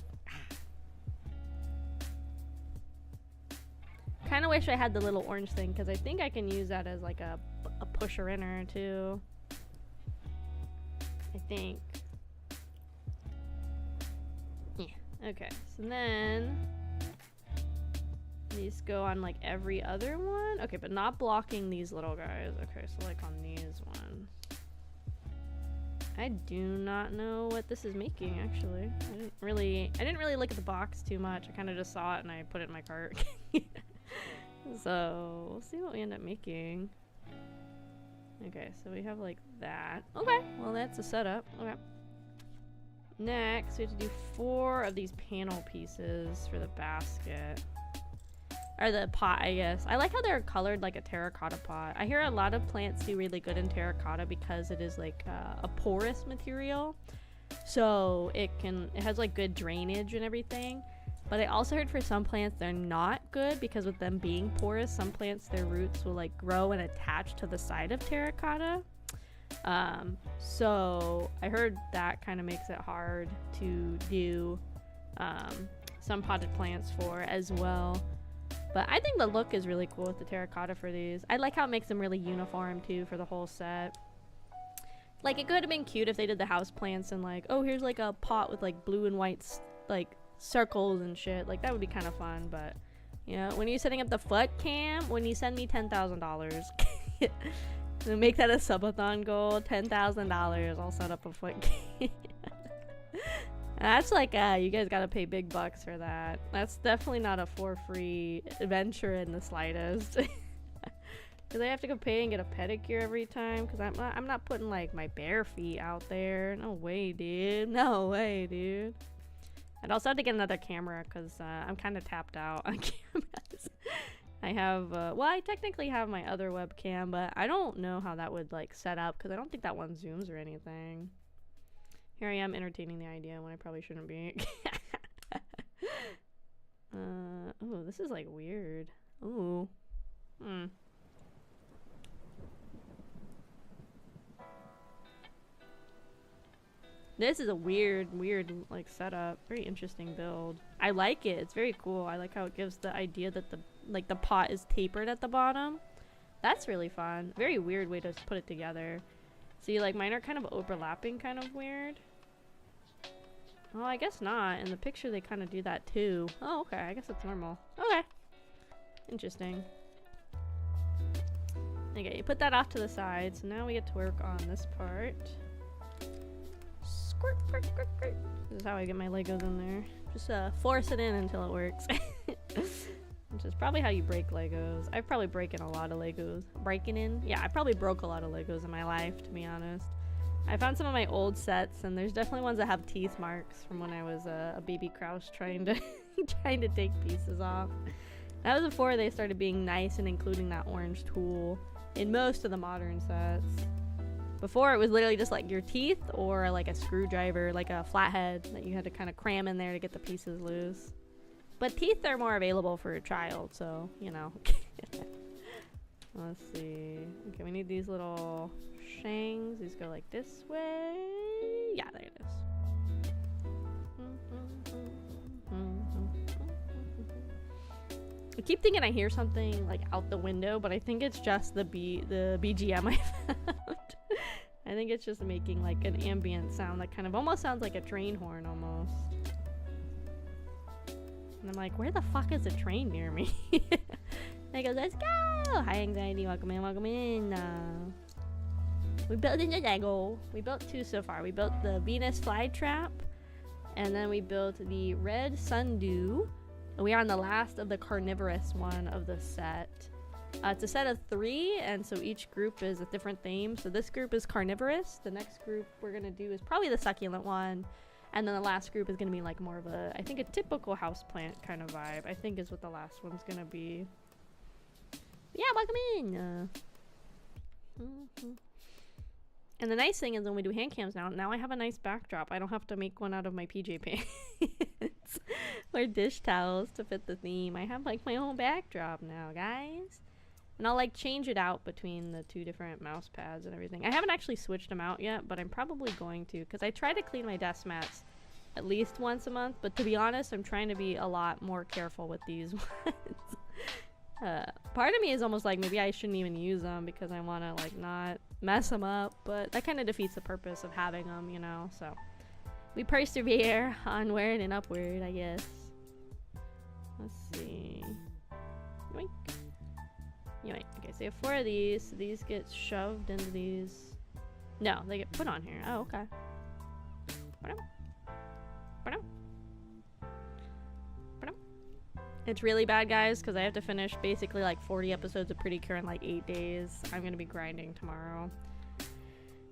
Kind of wish I had the little orange thing, because I think I can use that as like a pusher inner too. I think. Yeah, okay. So then These go on like every other one. Okay, but not blocking these little guys. Okay, so like on these ones. I do not know what this is making, actually. I didn't really look at the box too much. I kind of just saw it and I put it in my cart. So we'll see what we end up making. Okay, so we have like that. Okay, well that's a setup. Okay. Next, we have to do 4 of these panel pieces for the basket. Or the pot, I guess. I like how they're colored like a terracotta pot. I hear a lot of plants do really good in terracotta because it is like a porous material. So it has like good drainage and everything. But I also heard for some plants they're not good because with them being porous, some plants, their roots will like grow and attach to the side of terracotta. So I heard that kind of makes it hard to do some potted plants for as well. But I think the look is really cool with the terracotta for these. I like how it makes them really uniform too for the whole set. Like it could have been cute if they did the house plants and like, oh, here's like a pot with like blue and white like circles and shit. Like that would be kind of fun. But you know, when you're setting up the foot cam, when you send me $10,000 to make that a subathon goal, $10,000, I'll set up a foot cam. That's like, you guys gotta pay big bucks for that. That's definitely not a for free adventure in the slightest. Cause I have to go pay and get a pedicure every time. Cause I'm not putting like my bare feet out there. No way, dude. No way, dude. I'd also have to get another camera cause I'm kind of tapped out on cameras. I have, well, I technically have my other webcam, but I don't know how that would like set up cause I don't think that one zooms or anything. Here I am entertaining the idea when I probably shouldn't be. Oh, this is like weird. Ooh. This is a weird like setup. Very interesting build. I like it. It's very cool. I like how it gives the idea that the pot is tapered at the bottom. That's really fun. Very weird way to put it together. See, like mine are kind of overlapping, kind of weird. Well, I guess not. In the picture, they kind of do that too. Oh, okay. I guess it's normal. Okay. Interesting. Okay, you put that off to the side. So now we get to work on this part. Squirt, squirt, squirt, squirt. This is how I get my Legos in there. Just force it in until it works. Which is probably how you break Legos. I've probably broken a lot of Legos. Breaking in? Yeah, I probably broke a lot of Legos in my life, to be honest. I found some of my old sets, and there's definitely ones that have teeth marks from when I was a baby Kraus trying to take pieces off. That was before they started being nice and including that orange tool in most of the modern sets. Before, it was literally just like your teeth or like a screwdriver, like a flathead that you had to kind of cram in there to get the pieces loose. But teeth are more available for a child, so, you know. Let's see. Okay, we need these little shangs. These go like this way. Yeah, there it is. I keep thinking I hear something like out the window, but I think it's just the BGM I found. I think it's just making like an ambient sound that kind of almost sounds like a train horn almost. And I'm like, where the fuck is a train near me? And I go, let's go! Hi, anxiety, welcome in, welcome in. We built a Lego. We built 2 so far. We built the Venus flytrap, and then we built the red sundew. We are on the last of the carnivorous one of the set. It's a set of 3, and so each group is a different theme. So this group is carnivorous. The next group we're gonna do is probably the succulent one. And then the last group is going to be like more of a, I think a typical houseplant kind of vibe, I think is what the last one's going to be. Yeah, welcome in. And the nice thing is when we do hand cams now I have a nice backdrop. I don't have to make one out of my PJ pants or dish towels to fit the theme. I have like my own backdrop now, guys. And I'll like change it out between the 2 different mouse pads and everything. I haven't actually switched them out yet, but I'm probably going to, because I try to clean my desk mats at least once a month. But to be honest, I'm trying to be a lot more careful with these ones. Part of me is almost like maybe I shouldn't even use them because I want to like not mess them up. But that kind of defeats the purpose of having them, you know. So we persevere onward and upward, I guess. Let's see. Yoink. Yoink. Okay, so you have 4 of these. So these get shoved into these. No, they get put on here. Oh, okay. It's really bad, guys, because I have to finish basically like 40 episodes of Pretty Cure in like 8 days. I'm going to be grinding tomorrow.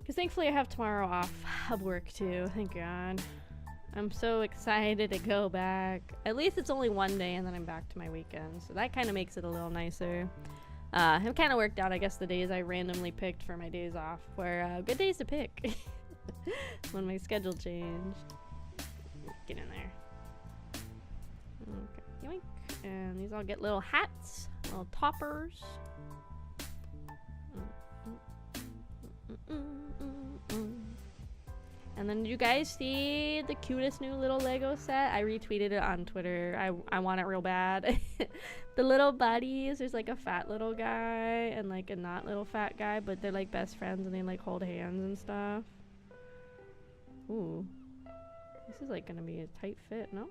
Because thankfully I have tomorrow off of work too. Thank God. I'm so excited to go back. At least it's only 1 day and then I'm back to my weekend. So that kind of makes it a little nicer. It kind of worked out, I guess, the days I randomly picked for my days off were good days to pick. When my schedule changed. Get in there. Okay. Yoink. And these all get little hats, little toppers. And then did you guys see the cutest new little Lego set? I retweeted it on Twitter. I want it real bad. The little buddies, there's like a fat little guy and like a not little fat guy, but they're like best friends and they like hold hands and stuff. Ooh. This is like gonna be a tight fit, no?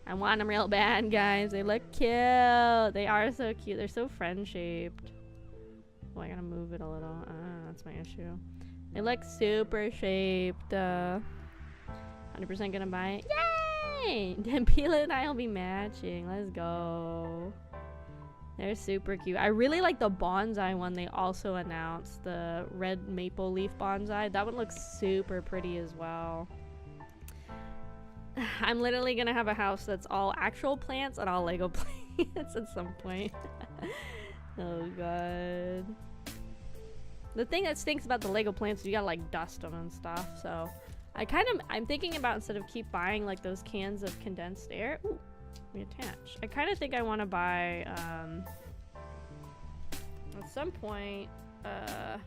I want them real bad, guys. They look cute. They are so cute. They're so friend-shaped. Oh, I gotta move it a little. Ah, that's my issue. They look super shaped. 100% gonna buy it. Yay! Then Pila and I will be matching. Let's go. They're super cute. I really like the bonsai one they also announced. The red maple leaf bonsai. That one looks super pretty as well. I'm literally gonna have a house that's all actual plants and all Lego plants at some point. Oh god. The thing that stinks about the Lego plants is you gotta like dust them and stuff. So I'm thinking about, instead of keep buying like those cans of condensed air. Ooh, we attach. I kind of think I want to buy at some point. There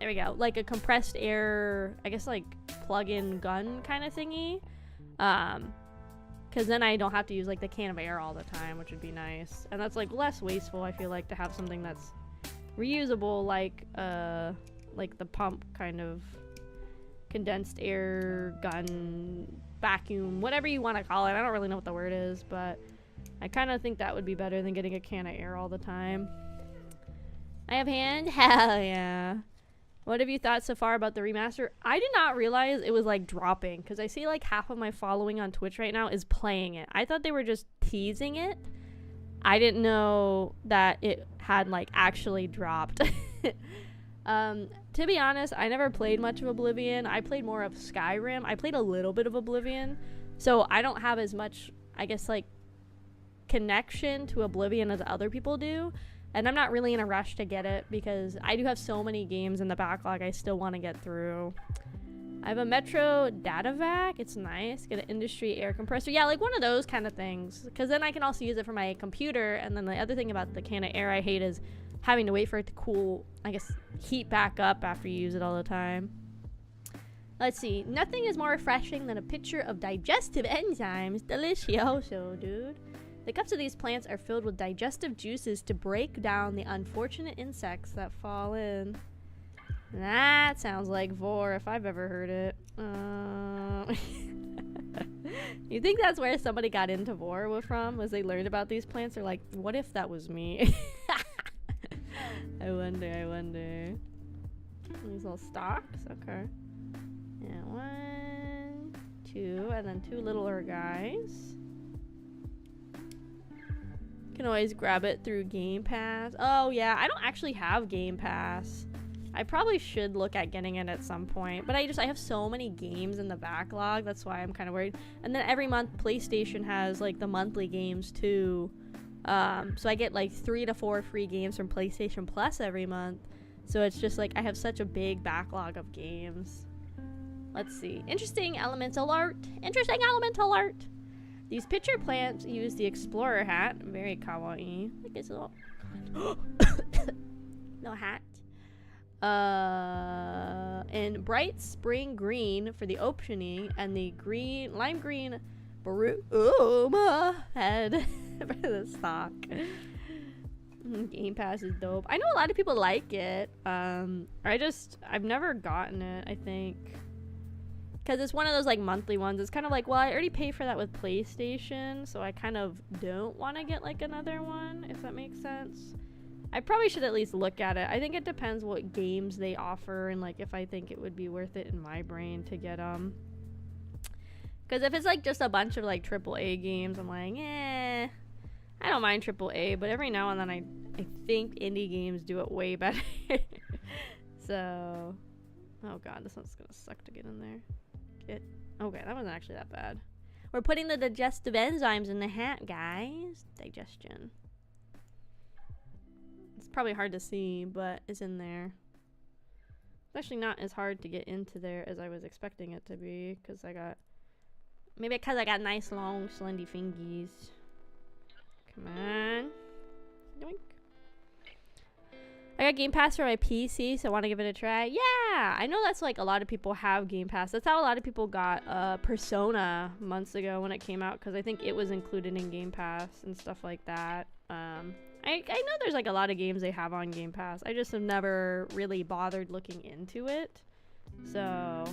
we go. Like a compressed air, I guess like plug-in gun kind of thingy. Because then I don't have to use like the can of air all the time, which would be nice. And that's like less wasteful, I feel like, to have something that's reusable, like the pump kind of condensed air gun vacuum, whatever you want to call it. I don't really know what the word is, but I kind of think that would be better than getting a can of air all the time. I have hand. Hell yeah. What have you thought so far about the remaster? I did not realize it was like dropping, because I see like half of my following on Twitch right now is playing it. I thought they were just teasing it. I didn't know that it had like actually dropped. To be honest, I never played much of Oblivion. I played more of Skyrim. I played a little bit of Oblivion, so I don't have as much, I guess, like connection to Oblivion as other people do. And I'm not really in a rush to get it because I do have so many games in the backlog I still want to get through. I have a Metro Datavac. It's nice. Get an industry air compressor. Yeah, like one of those kind of things. Because then I can also use it for my computer. And then the other thing about the can of air I hate is having to wait for it to cool, I guess, heat back up after you use it all the time. Let's see. Nothing is more refreshing than a picture of digestive enzymes. Delicioso, dude. The cups of these plants are filled with digestive juices to break down the unfortunate insects that fall in. That sounds like vor if I've ever heard it. You think that's where somebody got into vor from? Was they learned about these plants? Or like, what if that was me? I wonder. These little stalks? Okay. Yeah, 1, 2, and then 2 littler guys. Can always grab it through Game Pass. Oh yeah, I don't actually have Game Pass. I probably should look at getting it at some point, but I have so many games in the backlog. That's why I'm kind of worried. And then every month PlayStation has like the monthly games too. So I get like 3 to 4 free games from PlayStation Plus every month. So it's just like I have such a big backlog of games. Let's see. Interesting elemental art. These pitcher plants use the explorer hat. Very kawaii. Look, it's a little no hat. And bright spring green for the opening, and the lime green Baruma head for the stock. Game Pass is dope. I know a lot of people like it. I've never gotten it, I think. Because it's one of those like monthly ones. It's kind of like, well, I already pay for that with PlayStation, so I kind of don't want to get like another one, if that makes sense. I probably should at least look at it. I think it depends what games they offer and like if I think it would be worth it in my brain to get them. Because if it's like just a bunch of like AAA games, I'm like, I don't mind AAA, but every now and then I think indie games do it way better. So, oh god, this one's gonna suck to get in there. Okay, that wasn't actually that bad. We're putting the digestive enzymes in the hat, guys. Digestion. It's probably hard to see, but it's in there. It's actually not as hard to get into there as I was expecting it to be, because I got... Maybe because I got nice, long, slendy fingies. Come on. Doink. I got Game Pass for my PC, so I want to give it a try. Yeah! I know that's like a lot of people have Game Pass. That's how a lot of people got Persona months ago when it came out, because I think it was included in Game Pass and stuff like that. I know there's like a lot of games they have on Game Pass. I just have never really bothered looking into it. So,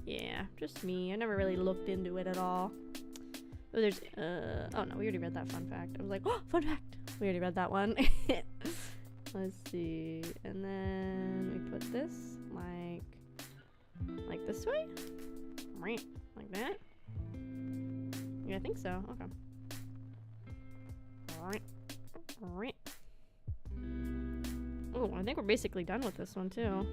yeah, just me. I never really looked into it at all. Oh, there's, oh no, we already read that fun fact. I was like, oh, fun fact! We already read that one. Let's see. And then we put this like this way? Like that? Yeah, I think so. Okay. Oh, I think we're basically done with this one too.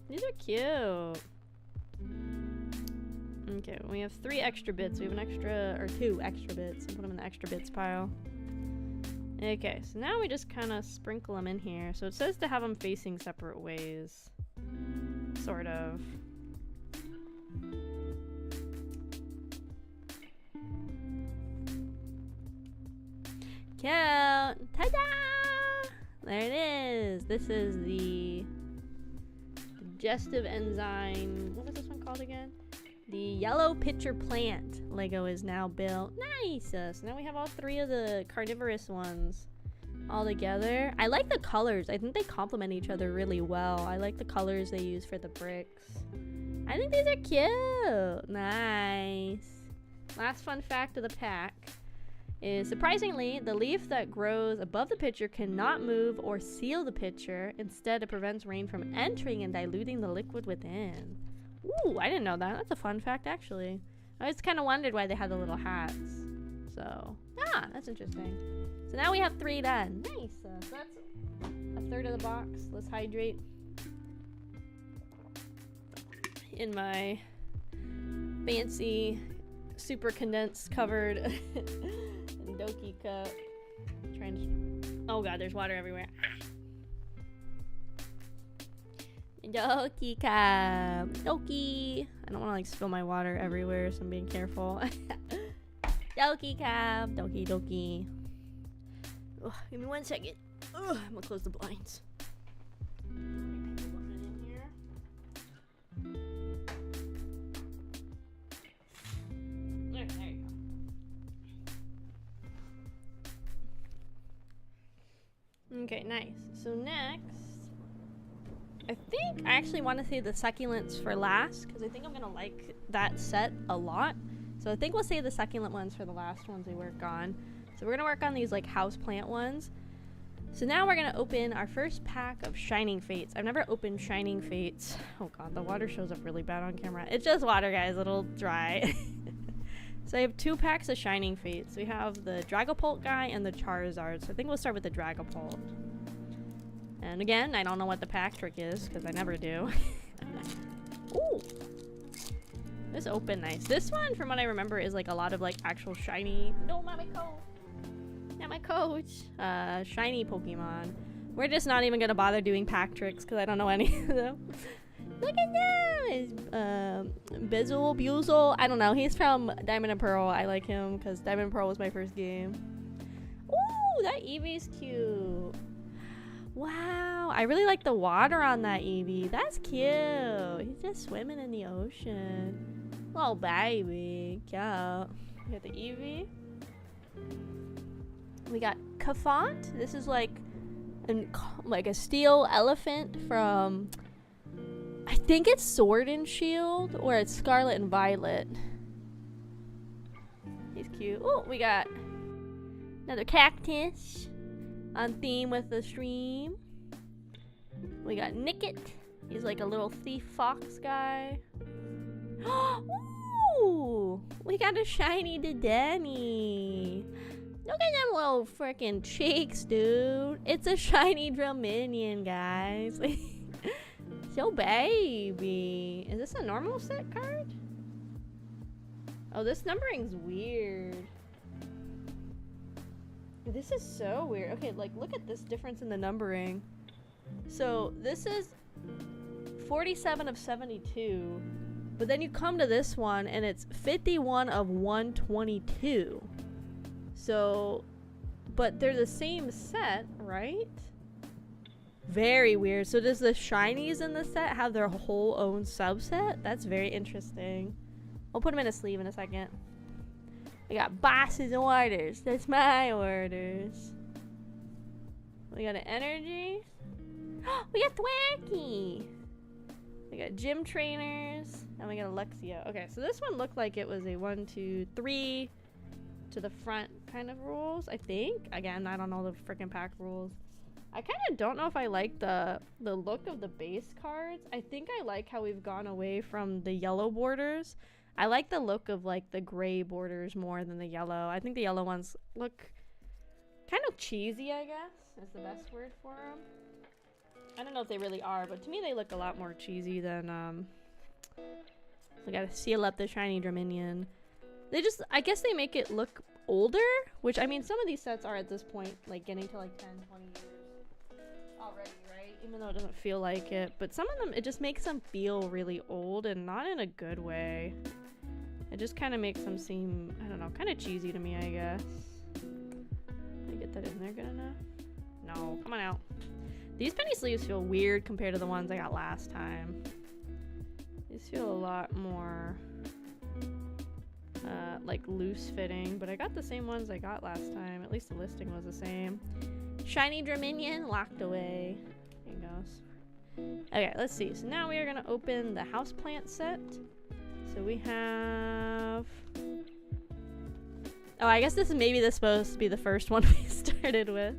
These are cute. Okay, we have 3 extra bits. We have an extra, or 2 extra bits. I'll put them in the extra bits pile. Okay, so now we just kind of sprinkle them in here. So it says to have them facing separate ways. Sort of. Cute! Ta-da! There it is. This is the digestive enzyme. What was this one called again? The yellow pitcher plant Lego is now built. Nice! So now we have all 3 of the carnivorous ones all together. I like the colors. I think they complement each other really well. I like the colors they use for the bricks. I think these are cute. Nice. Last fun fact of the pack is, surprisingly, the leaf that grows above the pitcher cannot move or seal the pitcher. Instead, it prevents rain from entering and diluting the liquid within. Ooh, I didn't know that. That's a fun fact, actually. I just kind of wondered why they had the little hats. So, that's interesting. So now we have 3 done. Nice. So that's a third of the box. Let's hydrate in my fancy, super condensed covered Doki cup. Oh god, there's water everywhere. Doki cup. Doki. I don't want to like spill my water everywhere, so I'm being careful. Doki cup. Doki doki. Ugh, give me 1 second. Ugh, I'm gonna close the blinds. There you go. Okay, nice. So next, I think I actually want to save the succulents for last, because I think I'm gonna like that set a lot. So I think we'll save the succulent ones for the last ones we work on. So we're gonna work on these like house plant ones. So now we're gonna open our first pack of Shining Fates. I've never opened Shining Fates. Oh god, the water shows up really bad on camera. It's just water, guys. It'll dry. So I have 2 packs of Shining Fates. We have the Dragapult guy and the Charizard. So I think we'll start with the Dragapult. And again, I don't know what the pack trick is, because I never do. Ooh! This opened nice. This one, from what I remember, is like a lot of like actual shiny... No, not my coach! Not my coach! Shiny Pokemon. We're just not even gonna bother doing pack tricks, because I don't know any of them. Look at them! Bizzle, Buzzle. I don't know. He's from Diamond and Pearl. I like him because Diamond and Pearl was my first game. Ooh, that Eevee's cute. Wow. I really like the water on that Eevee. That's cute. He's just swimming in the ocean. Little baby. Cute. We got the Eevee. We got Cafant. This is like like a steel elephant from, I think it's Sword and Shield, or it's Scarlet and Violet. He's cute. Oh, we got another cactus on theme with the stream. We got Nicket. He's like a little thief fox guy. Ooh, we got a shiny Dedenne. Look at them little freaking cheeks, dude. It's a shiny Draminion, guys. So baby. Is this a normal set card? Oh, this numbering's weird. This is so weird. Okay, like, look at this difference in the numbering. So, this is 47 of 72. But then you come to this one, and it's 51 of 122. So, but they're the same set, right? Very weird. So does the shinies in the set have their whole own subset? That's very interesting. I'll put them in a sleeve in a second. We got boss's orders. That's my orders. We got an energy. We got Thwacky. We got gym trainers. And we got Alexia. Okay, so this one looked like it was a 1, 2, 3 to the front kind of rules, I think. Again, I don't know the freaking pack rules. I kind of don't know if I like the look of the base cards. I think I like how we've gone away from the yellow borders. I like the look of like the gray borders more than the yellow. I think the yellow ones look kind of cheesy, I guess, is the best word for them. I don't know if they really are, but to me they look a lot more cheesy than, we gotta seal up the shiny Draminion. They just, I guess they make it look older, which, I mean, some of these sets are at this point, like, getting to, like, 10, 20 years already, right? Even though it doesn't feel like it. But some of them, it just makes them feel really old, and not in a good way. It just kind of makes them seem, I don't know, kind of cheesy to me, I guess. Did I get that in there good enough? No, come on out. These penny sleeves feel weird compared to the ones I got last time. These feel a lot more like loose fitting, but I got the same ones I got last time. At least the listing was the same. Shiny Draminion locked away. Here it goes. Okay, let's see. So now we are gonna open the houseplant set. So we have, oh, I guess this is maybe supposed to be the first one we started with.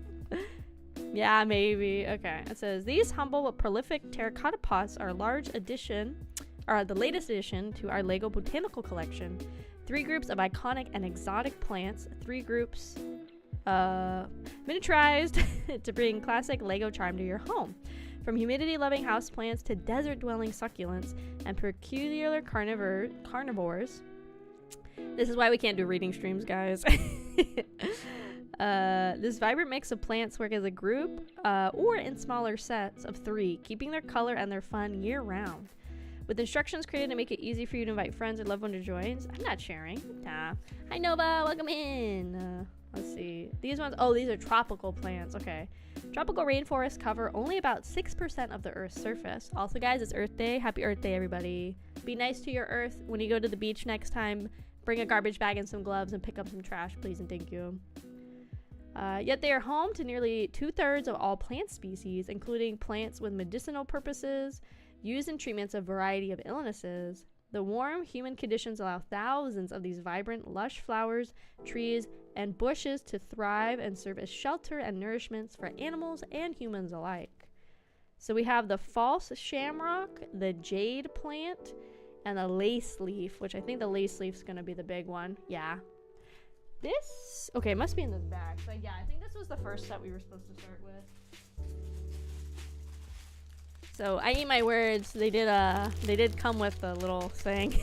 Yeah, maybe. Okay, it says these humble but prolific terracotta pots are the latest addition to our Lego botanical collection. 3 groups of iconic and exotic plants, 3 groups miniaturized to bring classic Lego charm to your home. From humidity-loving houseplants to desert-dwelling succulents and peculiar carnivores. This is why we can't do reading streams, guys. This vibrant mix of plants work as a group or in smaller sets of 3, keeping their color and their fun year-round. With instructions created to make it easy for you to invite friends or loved one to join. I'm not sharing. Nah. Hi, Nova. Welcome in. Let's see. These ones. Oh, these are tropical plants. Okay. Tropical rainforests cover only about 6% of the Earth's surface. Also, guys, it's Earth Day. Happy Earth Day, everybody. Be nice to your Earth. When you go to the beach next time, bring a garbage bag and some gloves and pick up some trash, please and thank you. Yet they are home to nearly 2/3 of all plant species, including plants with medicinal purposes, used in treatments of a variety of illnesses. The warm, humid conditions allow thousands of these vibrant, lush flowers, trees, and bushes to thrive and serve as shelter and nourishments for animals and humans alike. So we have the false shamrock, the jade plant, and the lace leaf, which I think the lace leaf is going to be the big one. Yeah. This, okay, it must be in this bag. So yeah, I think this was the first set we were supposed to start with. So I eat my words. They did come with a little thing,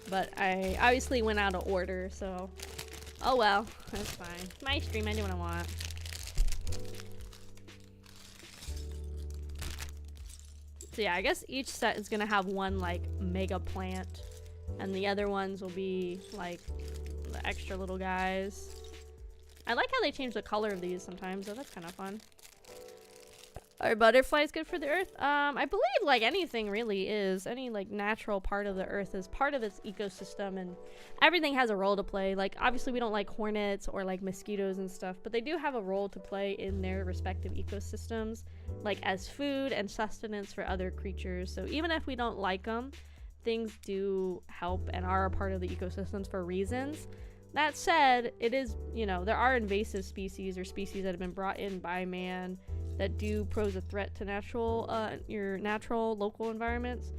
but I obviously went out of order. So, oh well, that's fine. My stream. I do what I want. So yeah, I guess each set is gonna have one like mega plant, and the other ones will be like the extra little guys. I like how they change the color of these sometimes, so that's kind of fun. Are butterflies good for the earth? I believe like anything really is. Any like natural part of the earth is part of its ecosystem, and everything has a role to play. Like obviously we don't like hornets or like mosquitoes and stuff, but they do have a role to play in their respective ecosystems, like as food and sustenance for other creatures. So even if we don't like them, things do help and are a part of the ecosystems for reasons. That said, it is, you know, there are invasive species or species that have been brought in by man that do pose a threat to your natural local environments.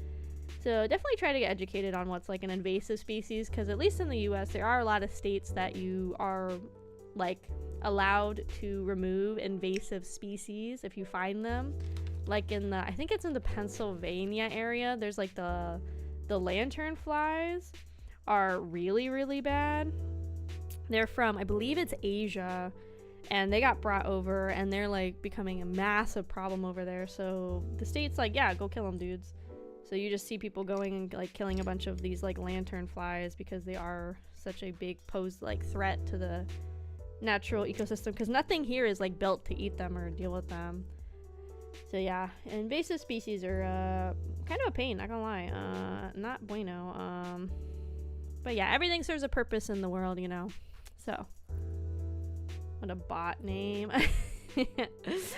So definitely try to get educated on what's like an invasive species, because at least in the US there are a lot of states that you are like allowed to remove invasive species if you find them. Like in the, I think it's in the Pennsylvania area, there's like the lantern flies are really, really bad. They're from, I believe it's Asia, and they got brought over and they're like becoming a massive problem over there. So the state's like, yeah, go kill them, dudes. So you just see people going and like killing a bunch of these like lantern flies because they are such a big posed like threat to the natural ecosystem, because nothing here is like built to eat them or deal with them. So yeah, invasive species are kind of a pain, not gonna lie. Not bueno. But yeah, everything serves a purpose in the world, you know. So what a bot name. Let's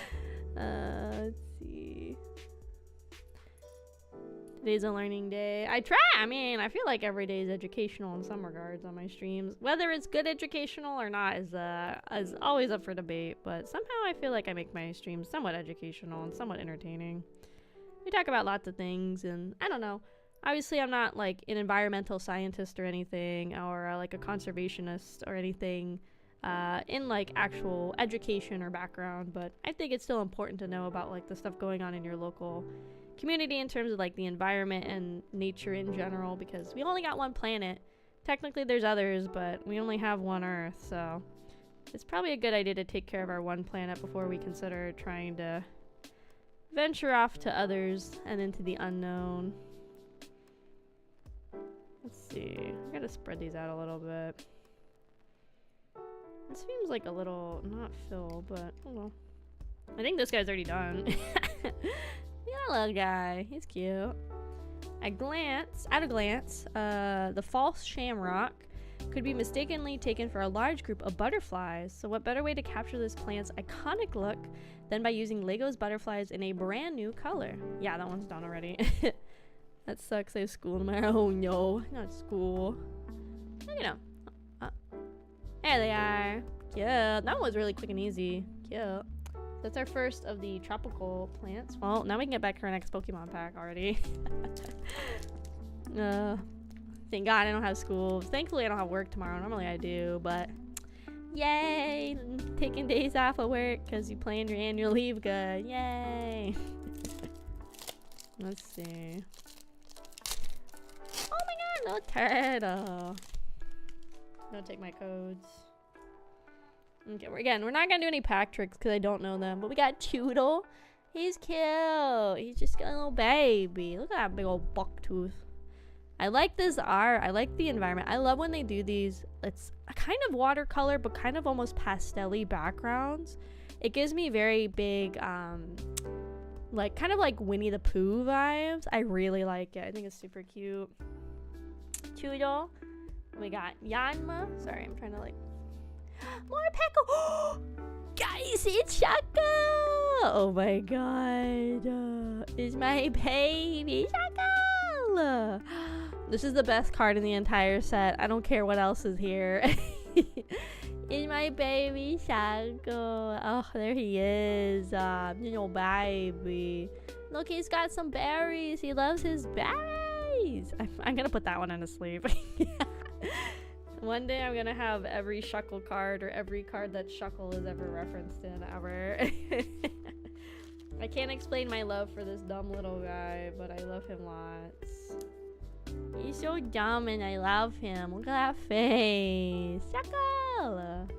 see. Today's a learning day. I try. I mean, I feel like every day is educational in some regards on my streams. Whether it's good educational or not is always up for debate. But somehow I feel like I make my streams somewhat educational and somewhat entertaining. We talk about lots of things, and I don't know. Obviously, I'm not like an environmental scientist or anything, or like a conservationist or anything in like actual education or background, but I think it's still important to know about like the stuff going on in your local community in terms of like the environment and nature in general, because we only got one planet. Technically there's others, but we only have one Earth, so it's probably a good idea to take care of our one planet before we consider trying to venture off to others and into the unknown. Let's see. I gotta spread these out a little bit. It seems like a little not fill, but oh well. I think this guy's already done. Yeah, little guy. He's cute. At a glance, the false shamrock could be mistakenly taken for a large group of butterflies. So what better way to capture this plant's iconic look than by using Lego's butterflies in a brand new color? Yeah, that one's done already. That sucks. I have school tomorrow. Oh no, not school. You know. There they are. Cute. That one was really quick and easy. Cute. That's our first of the tropical plants. Well, now we can get back to our next Pokemon pack already. Thank God I don't have school. Thankfully I don't have work tomorrow. Normally I do, but yay! Taking days off of work because you planned your annual leave good. Yay! Let's see. Oh my God, little turtle. Don't take my codes. Okay, we're not gonna do any pack tricks because I don't know them. But we got Choodle. He's cute. He's just a little baby. Look at that big old buck tooth. I like this art. I like the environment. I love when they do these. It's a kind of watercolor, but kind of almost pastel-y backgrounds. It gives me very big, like kind of like Winnie the Pooh vibes. I really like it. I think it's super cute. Choodle. We got Yanma. Sorry, I'm trying to like. More Pekko! Guys, it's Shaka! Oh my God. It's my baby Shaka! This is the best card in the entire set. I don't care what else is here. It's my baby Shaka. Oh, there he is. Little baby. Look, he's got some berries. He loves his berries. I'm gonna put that one in a sleep. One day I'm gonna have every Shuckle card, or every card that Shuckle is ever referenced in ever. I can't explain my love for this dumb little guy, but I love him lots. He's so dumb and I love him. Look at that face. Shuckle!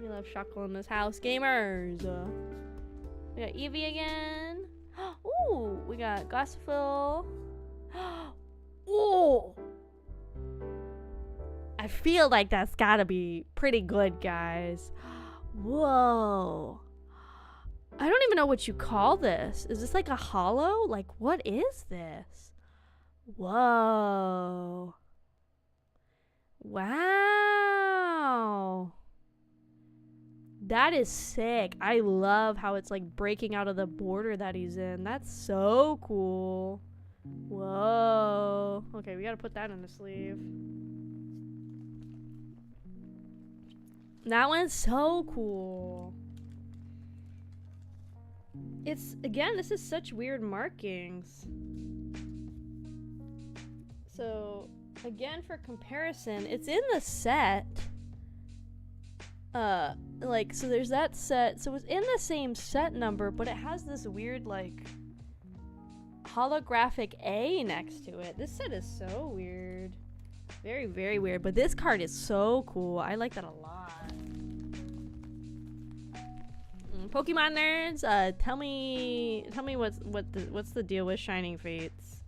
We love Shuckle in this house, gamers. We got Eevee again. Ooh, we got Gossifil. Ooh! I feel like that's gotta be pretty good, guys. Whoa. I don't even know what you call this. Is this like a hollow? Like, what is this? Whoa. Wow. That is sick. I love how it's like breaking out of the border that he's in. That's so cool. Whoa. Okay, we gotta put that in the sleeve. That one's so cool. It's, again, this is such weird markings. So, again, for comparison, it's in the set. Like, so there's that set. So it's in the same set number, but it has this weird, like, holographic A next to it. This set is so weird. Very, very weird. But this card is so cool. I like that a lot. Pokemon nerds, tell me what's the deal with Shining Fates?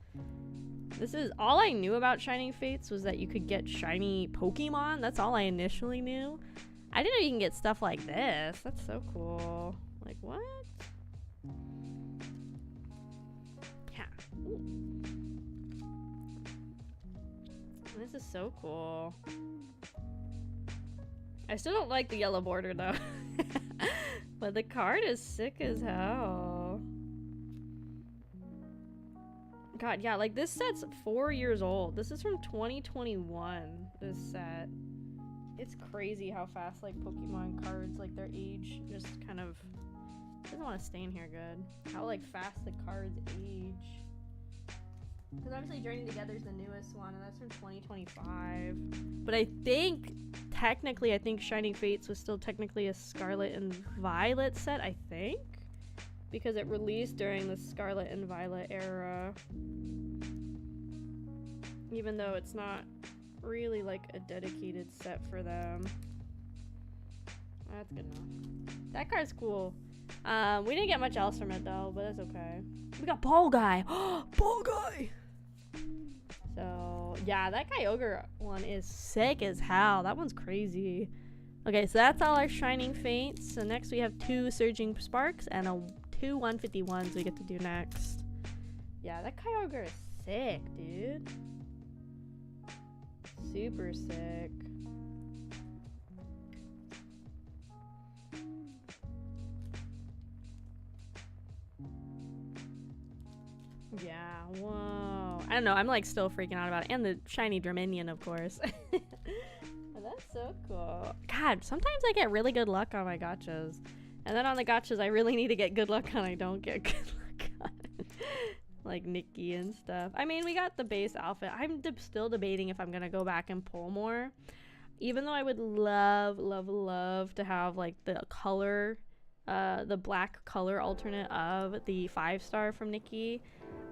This is all I knew about Shining Fates, was that you could get shiny Pokemon. That's all I initially knew. I didn't know you can get stuff like this. That's so cool. Like, what? Yeah. Ooh. This is so cool. I still don't like the yellow border though. But the card is sick as hell. God, yeah, like this set's 4 years old. This is from 2021, this set. It's crazy how fast like Pokemon cards, like their age just kind of doesn't want to stay in here good. How like fast the cards age. Because obviously Journey Together is the newest one, and that's from 2025. But I think, technically, I think Shining Fates was still technically a Scarlet and Violet set, I think. Because it released during the Scarlet and Violet era. Even though it's not really like a dedicated set for them. That's good enough. That card's cool. We didn't get much else from it though, but that's okay. We got Ball Guy. Ball Guy! So, yeah, that Kyogre one is sick as hell. That one's crazy. Okay, so that's all our Shining Fates. So next we have 2 Surging Sparks and 2 151s we get to do next. Yeah, that Kyogre is sick, dude. Super sick. Yeah, whoa. I don't know, I'm like still freaking out about it. And the shiny Draminian, of course. That's so cool. God, sometimes I get really good luck on my gachas. And then on the gachas I really need to get good luck on, I don't get good luck on. Like Nikki and stuff. I mean, we got the base outfit. I'm still debating if I'm gonna go back and pull more. Even though I would love, love, love to have like the color, the black color alternate of the 5-star from Nikki.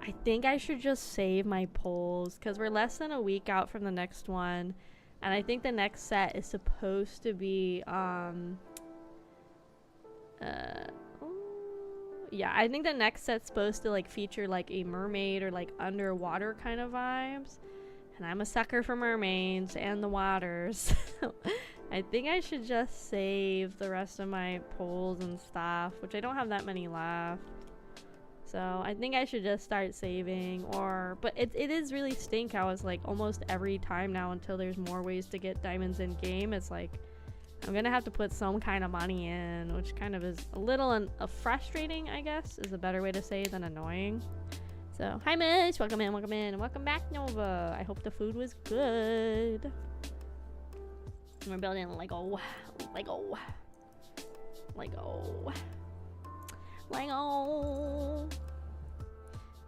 I think I should just save my pulls because we're less than a week out from the next one, and I think the next set is supposed to be yeah, I think the next set's supposed to like feature like a mermaid or like underwater kind of vibes, and I'm a sucker for mermaids and the waters. So I think I should just save the rest of my pulls and stuff, which I don't have that many left. So I think I should just start saving, but it is really stink how it's like almost every time now until there's more ways to get diamonds in game. It's like I'm gonna have to put some kind of money in, which kind of is a little frustrating, I guess, is a better way to say it than annoying. So hi Miss, welcome in, and welcome back Nova. I hope the food was good. We're building Lego.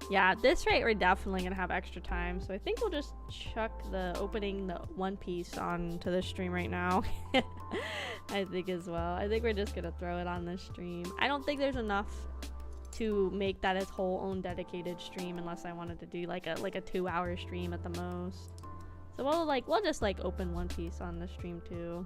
Yeah, at this rate we're definitely gonna have extra time, so I think we'll just chuck the opening the One Piece onto the stream right now. I think as well. I think we're just gonna throw it on the stream. I don't think there's enough to make that its whole own dedicated stream unless I wanted to do like a 2-hour stream at the most. So we'll just like open One Piece on the stream too.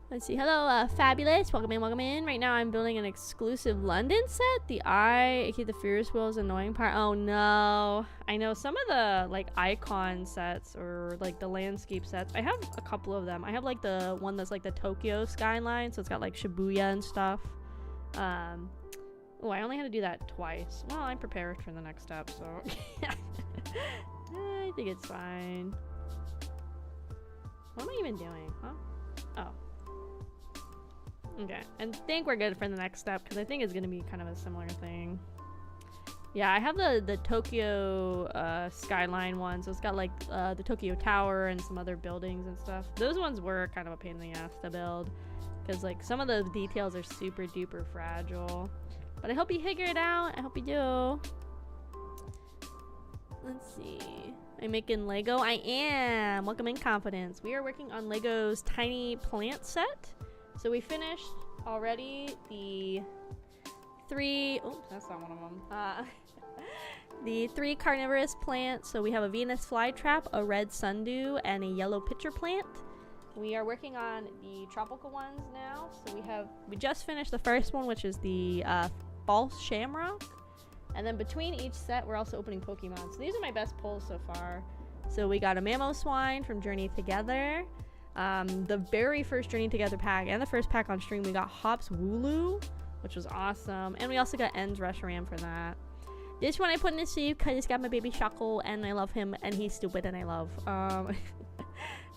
Let's see. Hello, Fabulous. Welcome in, welcome in. Right now I'm building an exclusive London set. The Eye, aka the Fierce Will's annoying part. Oh no. I know some of the like icon sets or like the landscape sets. I have a couple of them. I have like the one that's like the Tokyo skyline, so it's got like Shibuya and stuff. Oh, I only had to do that twice. Well, I'm prepared for the next step, so I think it's fine. What am I even doing? Huh? Oh. Okay, I think we're good for the next step because I think it's gonna be kind of a similar thing. Yeah, I have the Tokyo skyline one, so it's got like the Tokyo Tower and some other buildings and stuff. Those ones were kind of a pain in the ass to build because like some of those details are super duper fragile. But I hope you figure it out. I hope you do. Let's see. I'm making Lego. I am. Welcome in, Confidence. We are working on Lego's tiny plant set. So we finished already the 3, oh, that's not one of them. The 3 carnivorous plants. So we have a Venus flytrap, a red sundew, and a yellow pitcher plant. We are working on the tropical ones now. So we just finished the first one, which is the false shamrock. And then between each set, we're also opening Pokemon. So these are my best pulls so far. So we got a Mamoswine from Journey Together. The very first Journey Together pack and the first pack on stream, we got Hops Wooloo, which was awesome. And we also got Ends Reshiram for that. This one I put in the sleeve because it's got my baby Shuckle and I love him and he's stupid and I love.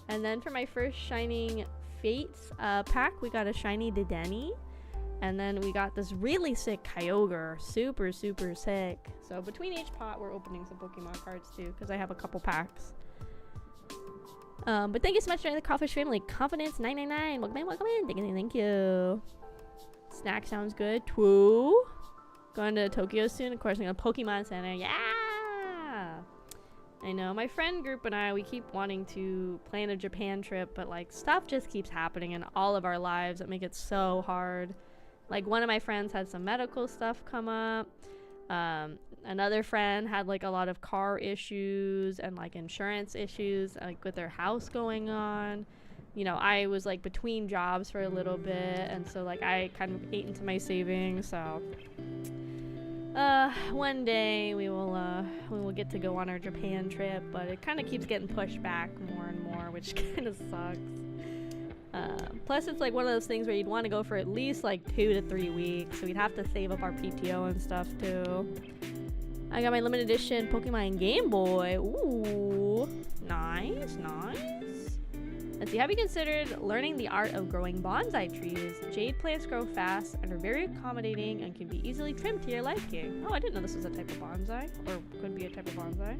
And then for my first Shining Fates pack, we got a Shiny Dedenne. And then we got this really sick Kyogre. Super, super sick. So between each pot, we're opening some Pokemon cards too because I have a couple packs. But thank you so much for the Kraufish family. Confidence 999. Welcome in, welcome in. Thank you. Snack sounds good. Twoo. Going to Tokyo soon. Of course, I'm going to Pokemon Center. Yeah. I know. My friend group and I, we keep wanting to plan a Japan trip, but like stuff just keeps happening in all of our lives that make it so hard. Like one of my friends had some medical stuff come up. Another friend had like a lot of car issues and like insurance issues like with their house going on. You know, I was like between jobs for a little bit and so like I kind of ate into my savings. So one day we will get to go on our Japan trip, but it kind of keeps getting pushed back more and more, which kind of sucks. Plus it's like one of those things where you'd want to go for at least like 2 to 3 weeks, so we'd have to save up our PTO and stuff too. I got my limited edition Pokemon Game Boy. Ooh, nice, nice. Let's see, have you considered learning the art of growing bonsai trees? Jade plants grow fast and are very accommodating and can be easily trimmed to your liking. Oh, I didn't know this was a type of bonsai, or could be a type of bonsai.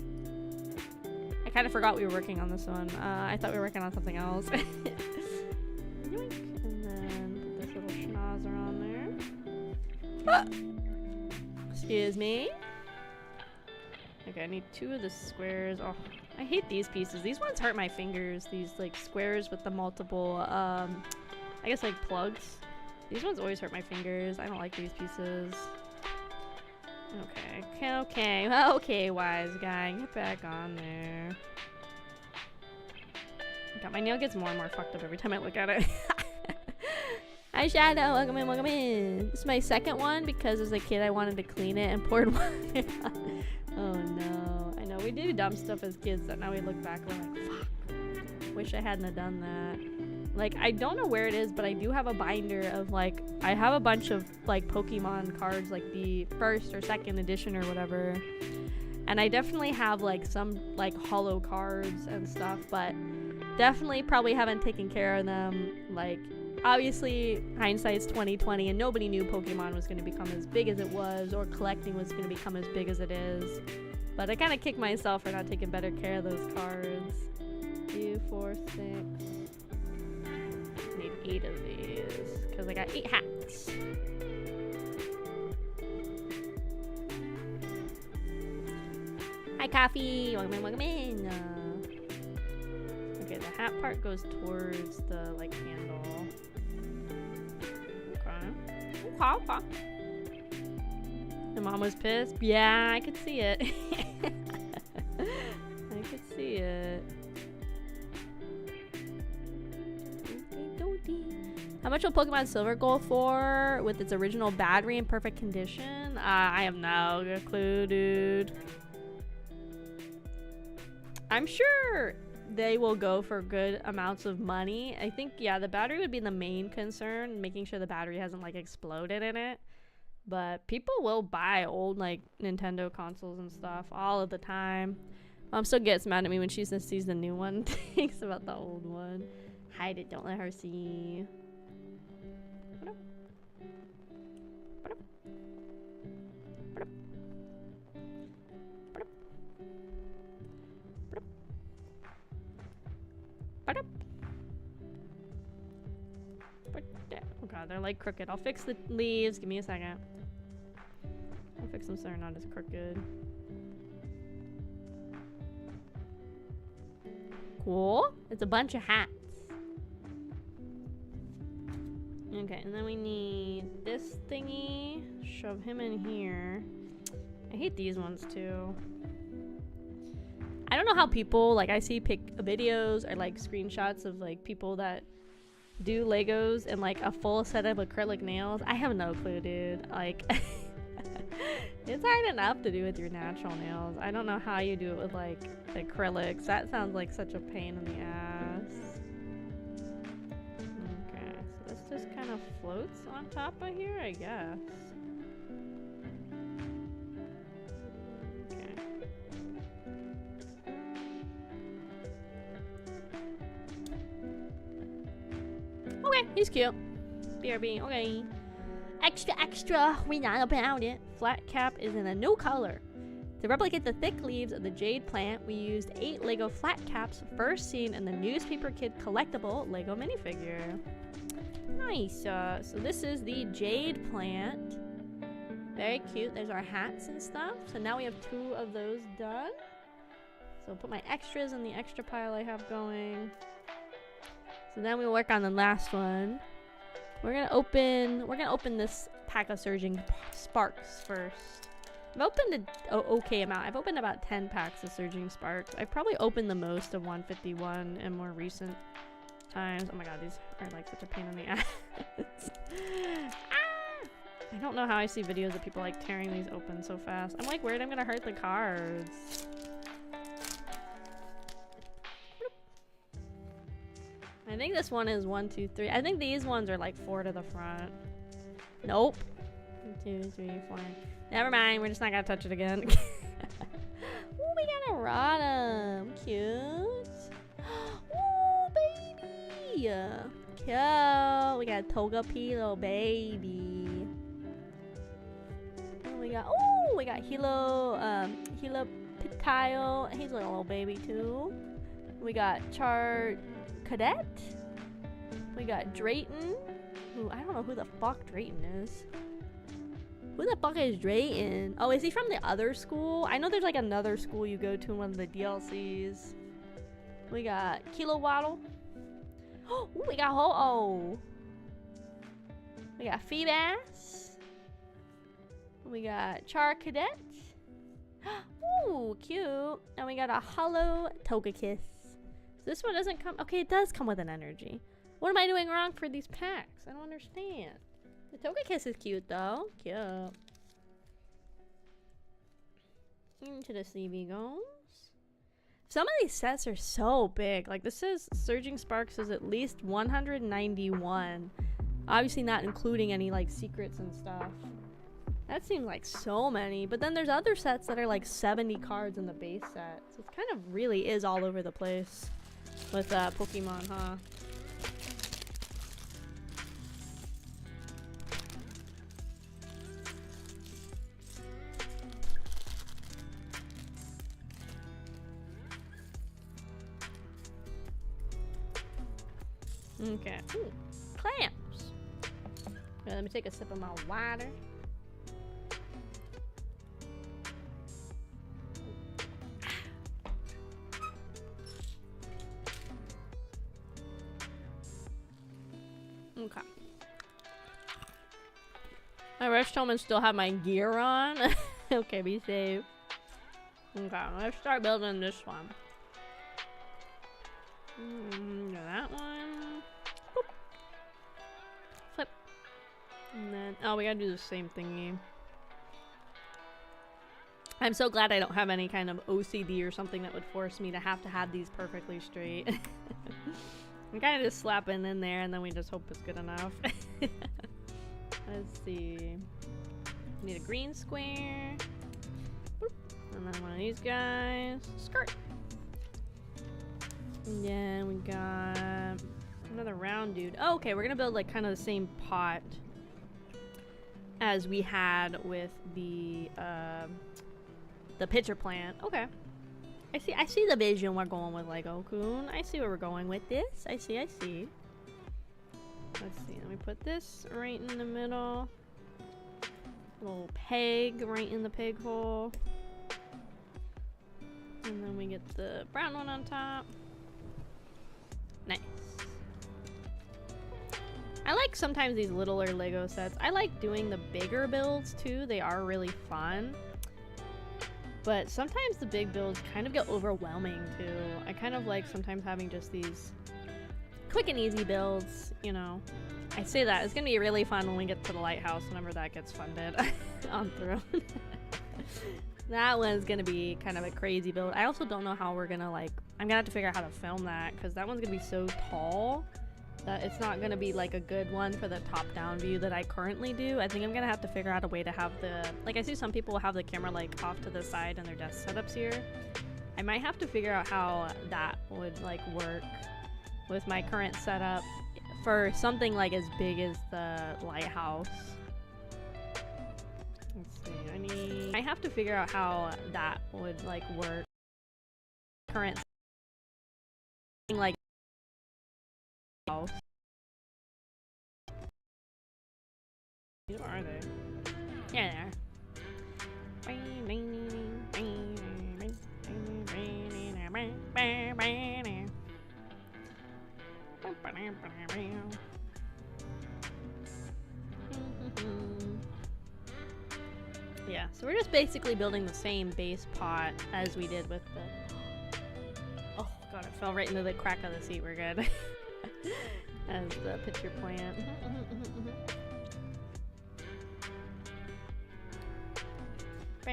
I kind of forgot we were working on this one. I thought we were working on something else. Yoink. And then put this little schnauzer on there. Ah! Excuse me. Okay, I need 2 of the squares. Oh, I hate these pieces. These ones hurt my fingers. These like squares with the multiple, I guess like plugs. These ones always hurt my fingers. I don't like these pieces. Okay, wise guy. Get back on there. God, my nail gets more and more fucked up every time I look at it. Hi Shadow, welcome in, welcome in. This is my second one because as a kid I wanted to clean it and poured water on. Oh no. I know, we do dumb stuff as kids that now we look back and we're like, fuck. Wish I hadn't have done that. Like, I don't know where it is, but I do have a binder of like, I have a bunch of like Pokemon cards, like the 1st or 2nd edition or whatever. And I definitely have like some like holo cards and stuff, but definitely probably haven't taken care of them. Like, obviously hindsight's 2020 and nobody knew Pokemon was going to become as big as it was or collecting was going to become as big as it is. But I kind of kick myself for not taking better care of those cards. 2, 4, 6. I need 8 of these because I got 8 hats. Hi Coffee, welcome in, welcome in. Okay, the hat part goes towards the like handle. Okay. The mom was pissed. Yeah, I could see it. I could see it. How much will Pokemon Silver go for with its original battery in perfect condition? I have no clue, dude. I'm sure they will go for good amounts of money. I think, yeah, the battery would be the main concern, making sure the battery hasn't like exploded in it. But people will buy old like Nintendo consoles and stuff all of the time. Mom still gets mad at me when she sees the new one. Thinks about the old one. Hide it, don't let her see. Oh god, they're like crooked. I'll fix the leaves. Give me a second. I'll fix them so they're not as crooked. Cool. It's a bunch of hats. Okay, and then we need this thingy. Shove him in here. I hate these ones too. I don't know how people, like, I see videos or like screenshots of like people that do Legos and like a full set of acrylic nails. I have no clue, dude. Like, it's hard enough to do with your natural nails. I don't know how you do it with like acrylics. That sounds like such a pain in the ass. Okay, so this just kind of floats on top of here, I guess. Okay, he's cute. BRB, okay. Extra, extra, we not about it. Flat cap is in a new color. To replicate the thick leaves of the jade plant, we used 8 Lego flat caps first seen in the Newspaper Kid collectible Lego minifigure. Nice. So this is the jade plant. Very cute. There's our hats and stuff. So now we have 2 of those done. So I'll put my extras in the extra pile I have going. So then we'll work on the last one. We're gonna open this pack of surging sparks first. I've opened an okay amount. I've opened about 10 packs of surging sparks. I've probably opened the most of 151 in more recent times. Oh my god, these are like such a pain in the ass. Ah! I don't know how I see videos of people like tearing these open so fast. I'm like worried I'm gonna hurt the cards. I think this one is 1, 2, 3. I think these ones are like 4 to the front. Nope. 1, 2, 3, 4. Never mind. We're just not gonna touch it again. Ooh, we got a Rotom. Cute. Ooh, baby. Cute. We got Togepi, baby. And we got Hilo Pitile. He's a little baby too. We got Cadet. We got Drayton. Who I don't know who the fuck Drayton is. Who the fuck is Drayton? Oh, is he from the other school? I know there's like another school you go to in one of the DLCs. We got Kilowaddle. Oh, we got Ho-Oh. We got Feebas. We got Cadet. Ooh, cute. And we got a Hollow Togekiss. This one doesn't come. Okay, it does come with an energy. What am I doing wrong for these packs? I don't understand. The Togekiss is cute though. Cute. Into the CV goes. Some of these sets are so big. Like this is Surging Sparks is at least 191. Obviously not including any like secrets and stuff. That seems like so many. But then there's other sets that are like 70 cards in the base set. So it kind of really is all over the place. With Pokemon, huh? Okay. Ooh, clamps. Okay, let me take a sip of my water. Okay. I rushed home and still have my gear on. Okay, be safe. Okay, let's start building this one. That one. Boop. And then, oh, we gotta do the same thingy. I'm so glad I don't have any kind of OCD or something that would force me to have these perfectly straight. I'm kind of just slapping in there and then we just hope it's good enough. Let's see. Need a green square. Boop. And then one of these guys. Skirt. And then we got another round dude. Oh, okay, we're gonna build like kind of the same pot as we had with the pitcher plant. Okay. I see the vision we're going with, Lego-kun. I see where we're going with this. I see. Let's see. Let me put this right in the middle. Little peg right in the peg hole. And then we get the brown one on top. Nice. I like sometimes these littler Lego sets. I like doing the bigger builds too. They are really fun. But sometimes the big builds kind of get overwhelming too. I kind of like sometimes having just these quick and easy builds, you know. I say that. It's going to be really fun when we get to the lighthouse whenever that gets funded on Throne. That one's going to be kind of a crazy build. I also don't know how we're going to I'm going to have to figure out how to film that because that one's going to be so tall that it's not going to be like a good one for the top-down view that I currently do. I think I'm going to have to figure out a way to have the... I see some people have the camera off to the side and their desk setups here. I might have to figure out how that would work with my current setup for something as big as the lighthouse. Let's see, I have to figure out how that would work. Current house. Where are they? Yeah, there. Yeah, so we're just basically building the same base pot as we did with the... Oh god, it fell right into the crack of the seat. We're good. As the pitcher plant. I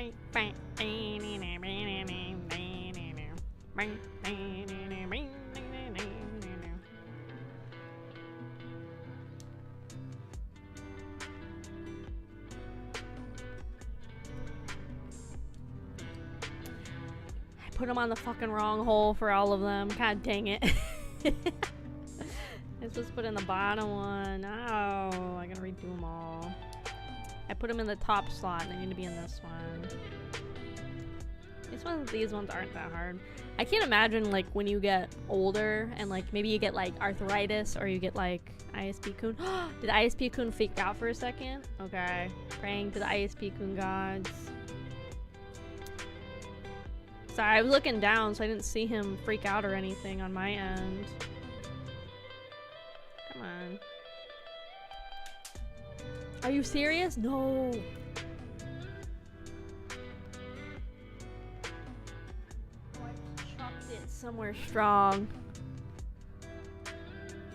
put them on the fucking wrong hole for all of them. God dang it. I'm supposed to put in the bottom one. Oh, I gotta redo them all. I put them in the top slot and they need to be in this one. These ones aren't that hard. I can't imagine when you get older and maybe you get arthritis or you get ISP-kun. Did ISP-kun freak out for a second? Okay. Praying to the ISP-kun gods. Sorry, I was looking down so I didn't see him freak out or anything on my end. Come on. Are you serious? No. Oh, I chopped it somewhere strong.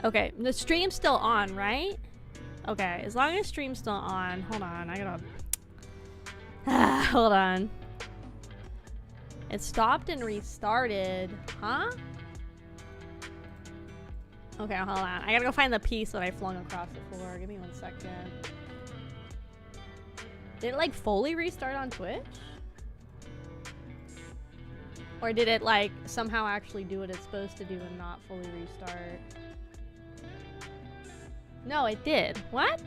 Okay, the stream's still on, right? Okay, as long as stream's still on. Hold on, I gotta... hold on. It stopped and restarted. Huh? Okay, hold on. I gotta go find the piece that I flung across the floor. Give me 1 second. Did it fully restart on Twitch? Or did it somehow actually do what it's supposed to do and not fully restart? No, it did. What?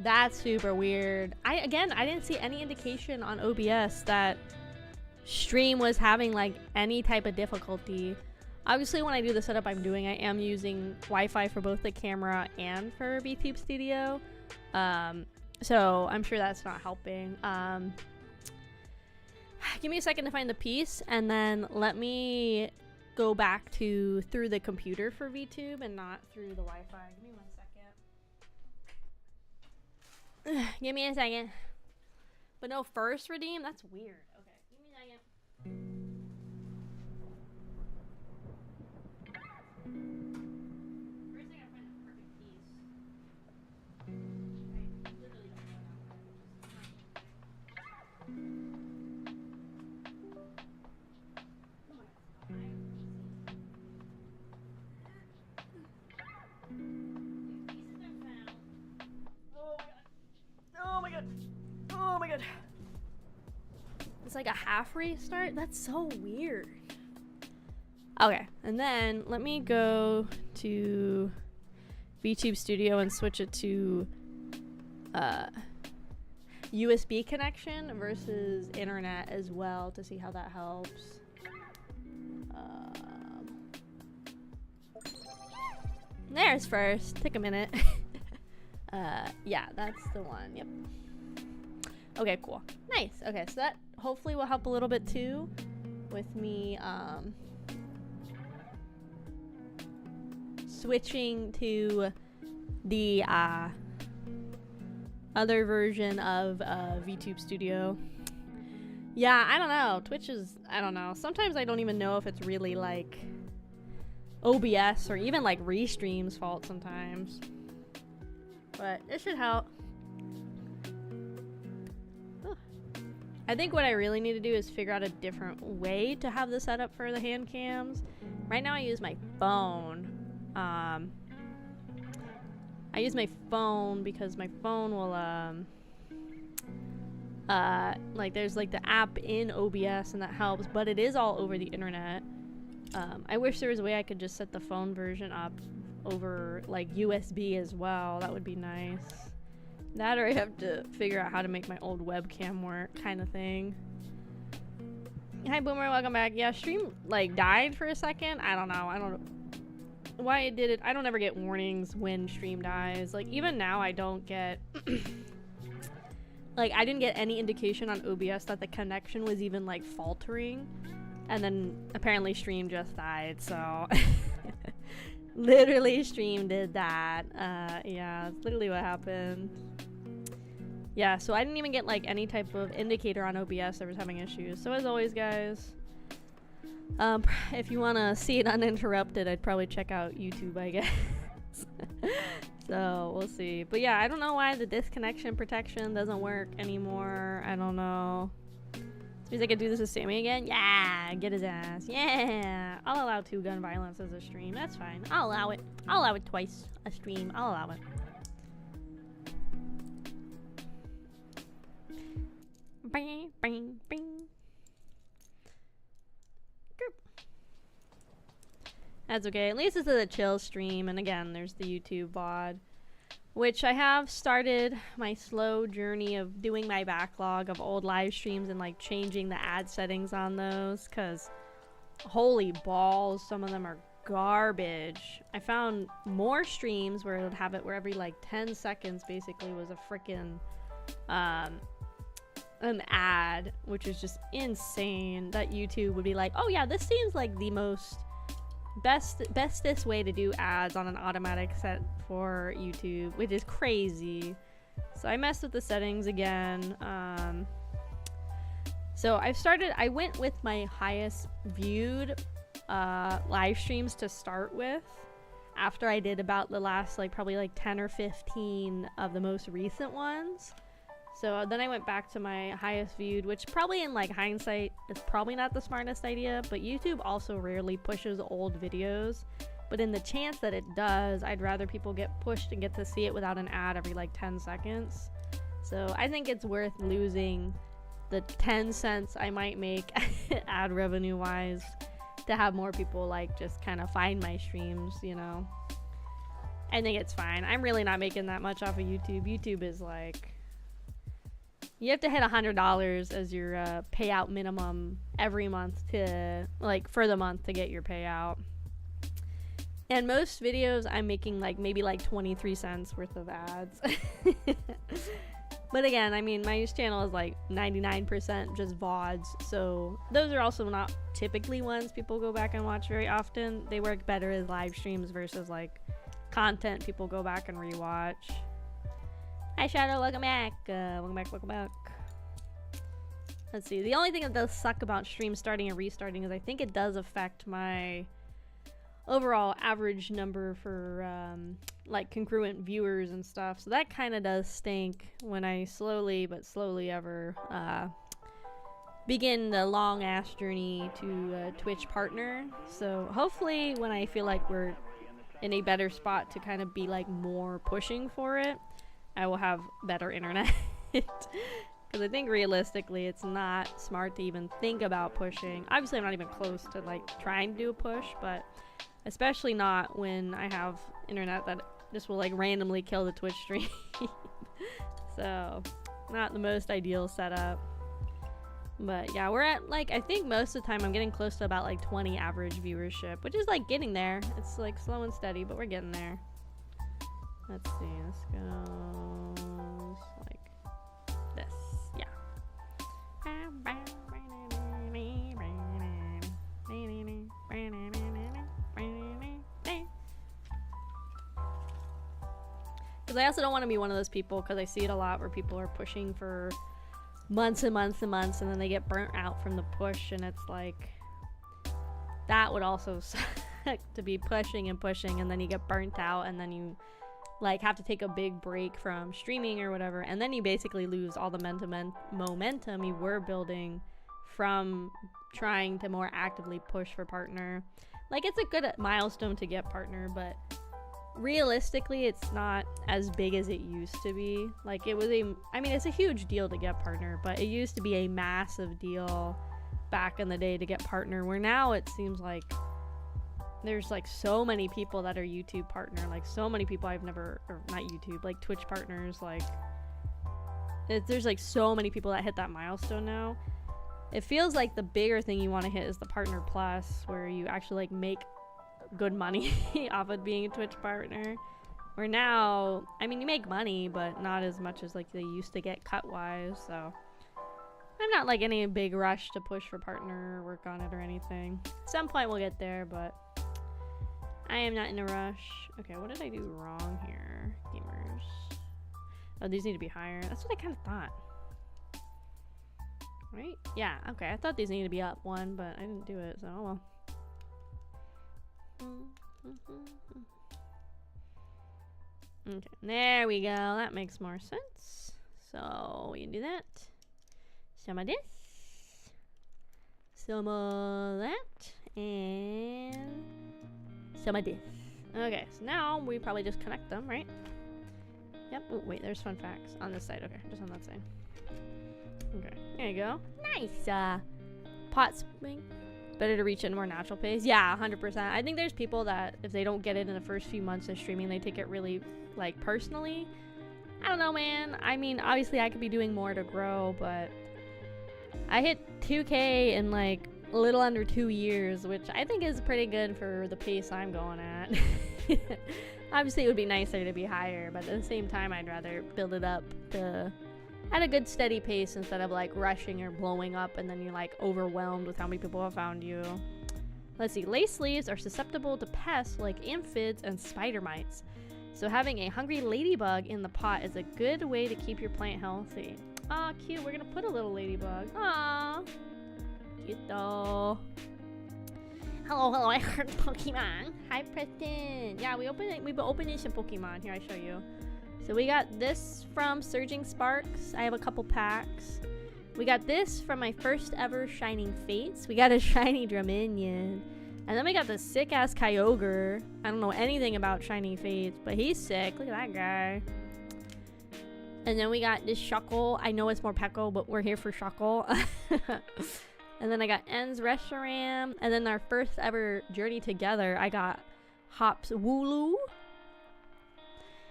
That's super weird. I didn't see any indication on OBS that stream was having any type of difficulty. Obviously, when I do the setup I'm doing, I am using Wi-Fi for both the camera and for VTube Studio. So I'm sure that's not helping. Give me a second to find the piece, and then let me go back to through the computer for VTube and not through the Wi-Fi. Give me 1 second. Give me a second. But no first redeem? That's weird. Okay, give me a second. First I gotta find the perfect piece. It's like a half restart? That's so weird. Okay, and then let me go to VTube Studio and switch it to USB connection versus internet as well to see how that helps. There's first. Take a minute. Yeah, that's the one. Yep. Okay, cool. Nice. Okay, so that hopefully will help a little bit too with me switching to the other version of VTube Studio. Yeah, I don't know. Twitch is, I don't know. Sometimes I don't even know if it's really like OBS or even like Restream's fault sometimes. But it should help. I think what I really need to do is figure out a different way to have the setup for the hand cams. Right now I use my phone. I use my phone because my phone will like there's like the app in OBS and that helps, but it is all over the internet. I wish there was a way I could just set the phone version up over like USB as well. That would be nice. That, or I have to figure out how to make my old webcam work, kind of thing. Hi Boomer, welcome back. Yeah, stream like died for a second. I don't know why it did it. I don't ever get warnings when stream dies. Like even now I don't get like I didn't get any indication on OBS that the connection was even like faltering, and then apparently stream just died, so literally stream did that. Yeah, that's literally what happened. Yeah, so I didn't even get like any type of indicator on OBS that was having issues. So as always, guys, if you want to see it uninterrupted, I'd probably check out YouTube, I guess. So we'll see. But yeah, I don't know why the disconnection protection doesn't work anymore. I don't know. This means I could do this with Sammy again? Yeah, get his ass. Yeah, I'll allow 2 gun violence as a stream. That's fine. I'll allow it. I'll allow it twice a stream. I'll allow it. Bing, bing, bing. That's okay. At least this is a chill stream. And again, there's the YouTube VOD, which I have started my slow journey of doing my backlog of old live streams and like changing the ad settings on those, because holy balls, some of them are garbage. I found more streams where it would have it where every like 10 seconds basically was a freaking an ad, which is just insane. That YouTube would be like, oh yeah, this seems like the most bestest way to do ads on an automatic set for YouTube, which is crazy. So I messed with the settings again. So I went with my highest viewed live streams to start with, after I did about the last like probably like 10 or 15 of the most recent ones. So then I went back to my highest viewed, which probably in like hindsight is probably not the smartest idea, but YouTube also rarely pushes old videos. But in the chance that it does, I'd rather people get pushed and get to see it without an ad every like 10 seconds. So I think it's worth losing the 10 cents I might make ad revenue wise to have more people like just kind of find my streams, you know. I think it's fine. I'm really not making that much off of YouTube. YouTube is like, you have to hit $100 as your payout minimum every month to, like, for the month to get your payout. And most videos I'm making like maybe like 23 cents worth of ads. But again, I mean, my channel is like 99% just VODs, so those are also not typically ones people go back and watch very often. They work better as live streams versus like content people go back and rewatch. Hi Shadow, welcome back. Welcome back. Let's see. The only thing that does suck about stream starting and restarting is I think it does affect my overall average number for like congruent viewers and stuff. So that kind of does stink when I slowly ever begin the long ass journey to Twitch partner. So hopefully when I feel like we're in a better spot to kind of be like more pushing for it, I will have better internet. Because I think realistically it's not smart to even think about pushing. Obviously I'm not even close to like trying to do a push, but especially not when I have internet that just will like randomly kill the Twitch stream. So not the most ideal setup. But yeah, we're at like, I think most of the time I'm getting close to about like 20 average viewership, which is like getting there. It's like slow and steady, but we're getting there. Let's see, this goes like this, yeah. Because I also don't want to be one of those people, because I see it a lot where people are pushing for months and months and months, and then they get burnt out from the push, and it's like, that would also suck to be pushing and pushing, and then you get burnt out, and then you like have to take a big break from streaming or whatever, and then you basically lose all the momentum you were building from trying to more actively push for partner. Like, it's a good milestone to get partner, but realistically it's not as big as it used to be. Like, it was I mean, it's a huge deal to get partner, but it used to be a massive deal back in the day to get partner, where now it seems like there's like so many people that are YouTube partner, like so many people I've never, or not YouTube, like Twitch partners, like there's like so many people that hit that milestone now. It feels like the bigger thing you want to hit is the partner plus, where you actually like make good money off of being a Twitch partner, where now, I mean, you make money, but not as much as like they used to get cut wise. So I'm not like any big rush to push for partner or work on it or anything. At some point we'll get there, but I am not in a rush. Okay, what did I do wrong here, gamers? Oh, these need to be higher. That's what I kind of thought. Right? Yeah, okay. I thought these needed to be up one, but I didn't do it, so oh well. Okay, there we go. That makes more sense. So we can do that. Some of this. Some of that. And some of this. Okay, so now we probably just connect them, right? Yep. Oh, wait, there's fun facts on this side. Okay, just on that side. Okay, there you go. Nice. Pot swing. Better to reach it in a more natural pace. Yeah, 100%. I think there's people that if they don't get it in the first few months of streaming, they take it really like personally. I don't know, man. I mean, obviously I could be doing more to grow, but I hit 2K in like a little under 2 years, which I think is pretty good for the pace I'm going at. Obviously it would be nicer to be higher, but at the same time I'd rather build it up to at a good steady pace instead of like rushing or blowing up and then you're like overwhelmed with how many people have found you. Let's see. Lace leaves are susceptible to pests like aphids and spider mites, so having a hungry ladybug in the pot is a good way to keep your plant healthy. Aw, cute. We're gonna put a little ladybug. Aw, cute though. Hello, I heard Pokemon. Hi, Preston. Yeah, we've been opening some Pokemon. Here, I show you. So we got this from Surging Sparks. I have a couple packs. We got this from my first ever Shining Fates. We got a shiny Draminion. And then we got this sick ass Kyogre. I don't know anything about Shining Fates, but he's sick. Look at that guy. And then we got this Shuckle. I know it's more Pekko, but we're here for Shuckle. And then I got En's Reshiram. And then our first ever Journey Together, I got Hops Wooloo.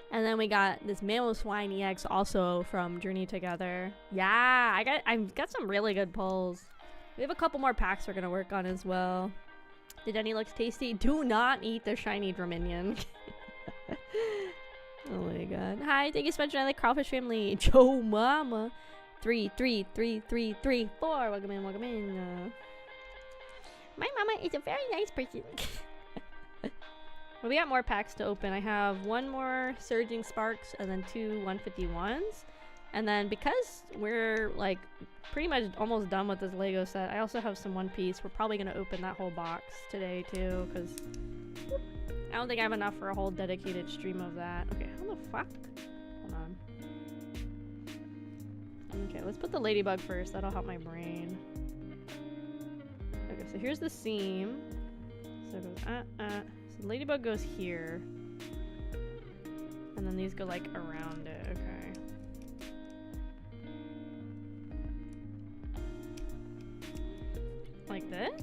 And then we got this Mamoswine EX also from Journey Together. Yeah, I've got some really good pulls. We have a couple more packs we're gonna work on as well. Did any looks tasty? Do not eat the shiny Draminion. Oh my god. Hi, thank you so much for the Kraufish family. Joe Mama. 3, 3, 3, 3, 3, 4. Welcome in, welcome in. My mama is a very nice person. Well, we got more packs to open. I have one more Surging Sparks and then 2 151s. And then because we're like pretty much almost done with this Lego set, I also have some One Piece. We're probably going to open that whole box today too, because I don't think I have enough for a whole dedicated stream of that. Okay, how the fuck? Hold on. Okay, let's put the ladybug first. That'll help my brain. Okay, so here's the seam. So it goes, So the ladybug goes here. And then these go like around it. Okay. this?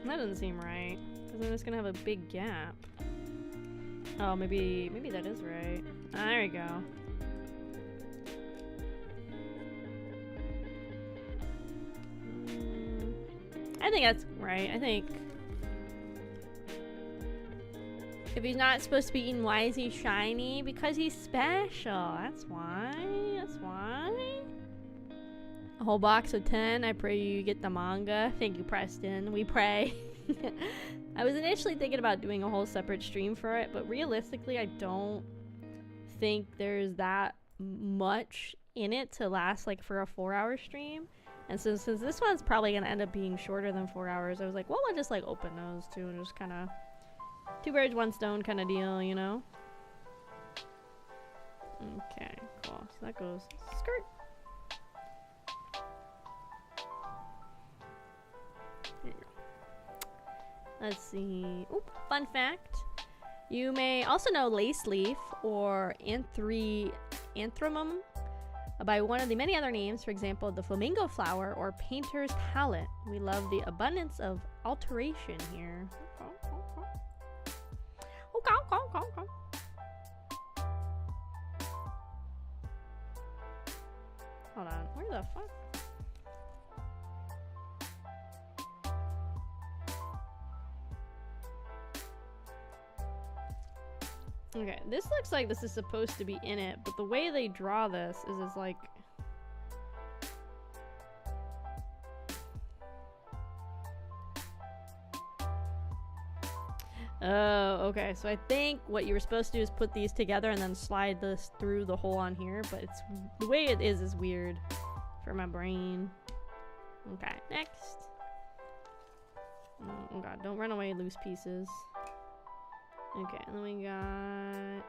That doesn't seem right. Because then it's gonna have a big gap. Oh, maybe that is right. Ah, there we go. I think that's right. I think if he's not supposed to be eaten, why is he shiny? Because he's special. That's why. That's why. A whole box of 10. I pray you get the manga. Thank you, Preston. We pray. I was initially thinking about doing a whole separate stream for it, but realistically, I don't think there's that much in it to last like for a 4-hour stream. And since this one's probably gonna end up being shorter than 4 hours, I was like, well, I'll just like open those two and just kind of 2 birds, 1 stone kind of deal, you know? Okay, cool. So that goes skirt. There you go. Let's see. Oop, fun fact. You may also know lace leaf or anthrumum by one of the many other names, for example, the flamingo flower or painter's palette. We love the abundance of alteration here. Hold on, where the fuck? Okay, this looks like this is supposed to be in it, but the way they draw this is like... Oh, okay, so I think what you were supposed to do is put these together and then slide this through the hole on here, but it's the way it is weird for my brain. Okay, next. Oh god, don't run away, loose pieces. Okay, and then we got...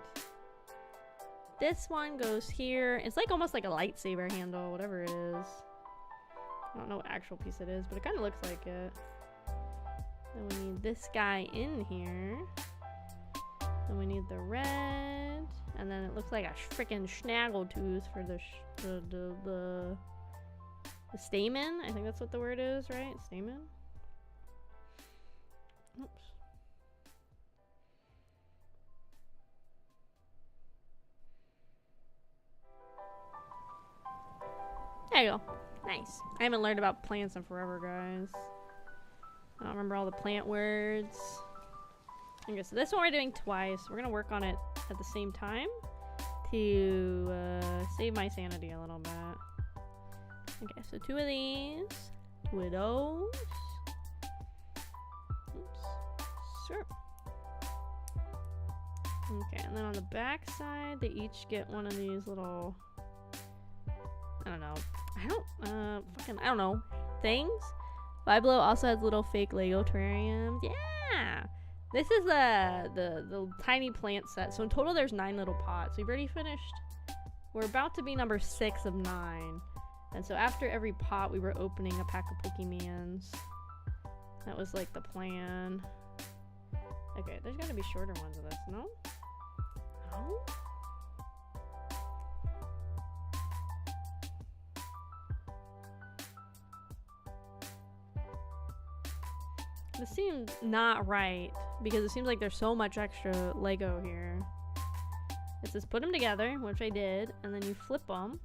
This one goes here. It's like almost like a lightsaber handle, whatever it is. I don't know what actual piece it is, but it kind of looks like it. Then we need this guy in here. Then we need the red. And then it looks like a freaking snaggletooth for the stamen. I think that's what the word is, right? Stamen? Oops. There you go. Nice. I haven't learned about plants in forever, guys. I don't remember all the plant words. Okay, so this one we're doing twice. We're gonna work on it at the same time to save my sanity a little bit. Okay, so 2 of these. 2 of those. Oops. Sure. Okay, and then on the back side, they each get one of these little... I don't know. I don't know. Things? Viblo also has little fake Lego terrariums. Yeah! This is the tiny plant set. So in total there's 9 little pots. We've already finished. We're about to be number 6 of 9. And so after every pot we were opening a pack of Pokemans. That was like the plan. Okay, there's gotta be shorter ones of this, no? No? This seems not right because it seems like there's so much extra Lego here. It says put them together, which I did, and then you flip them,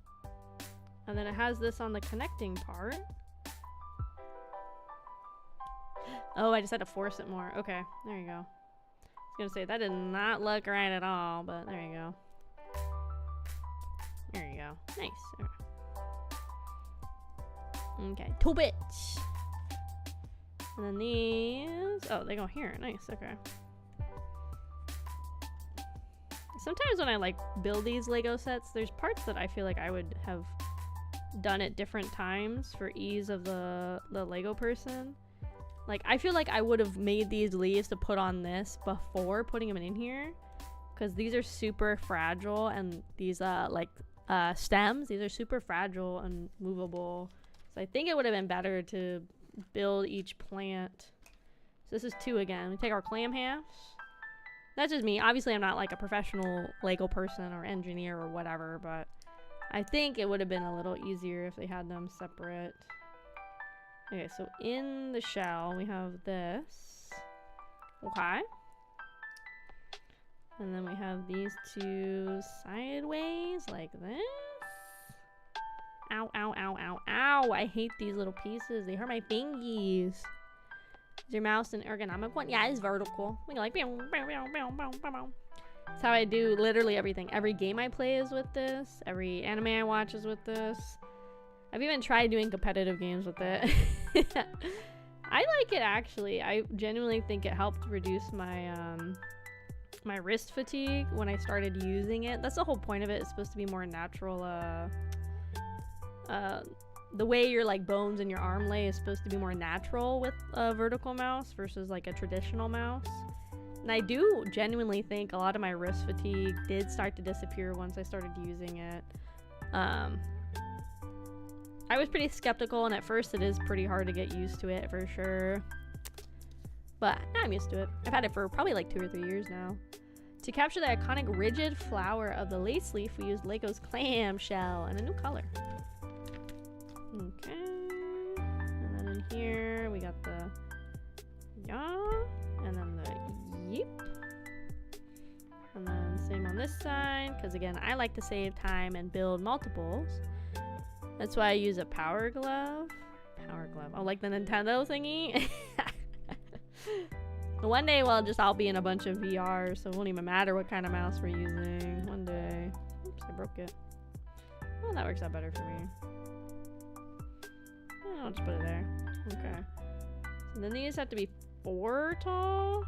and then it has this on the connecting part. Oh, I just had to force it more. Okay, there you go. I was gonna say that did not look right at all, but there you go. There you go. Nice. Okay, 2 bits. And then these, oh, they go here. Nice, okay. Sometimes when I like build these Lego sets, there's parts that I feel like I would have done at different times for ease of the Lego person. Like, I feel like I would have made these leaves to put on this before putting them in here, because these are super fragile, and these stems, these are super fragile and movable. So I think it would have been better to build each plant. So this is 2 again. We take our clam halves. That's just me. Obviously I'm not like a professional Lego person or engineer or whatever, but I think it would have been a little easier if they had them separate. Okay, so in the shell we have this. Okay. And then we have these two sideways like this. Ow, ow, ow, ow, ow. I hate these little pieces. They hurt my fingies. Is your mouse an ergonomic one? Yeah, it's vertical. We go like bow, bow, bow, bow, bow, bow, bow. That's how I do literally everything. Every game I play is with this. Every anime I watch is with this. I've even tried doing competitive games with it. I like it actually. I genuinely think it helped reduce my my wrist fatigue when I started using it. That's the whole point of it. It's supposed to be more natural. The way your like bones in your arm lay is supposed to be more natural with a vertical mouse versus like a traditional mouse. And I do genuinely think a lot of my wrist fatigue did start to disappear once I started using it. I was pretty skeptical, and at first it is pretty hard to get used to it for sure. But now I'm used to it. I've had it for probably like 2 or 3 years now. To capture the iconic rigid flower of the lace leaf, we used Lego's clamshell and a new color. Okay. And then in here we got the yaw, and then the yeep. And then same on this side, because again, I like to save time and build multiples. That's why I use a power glove. Power glove. Oh, like the Nintendo thingy? One day, well, I'll be in a bunch of VR, so it won't even matter what kind of mouse we're using. One day. Oops, I broke it. Well, that works out better for me. I'll just put it there. Okay. So then these have to be 4 tall.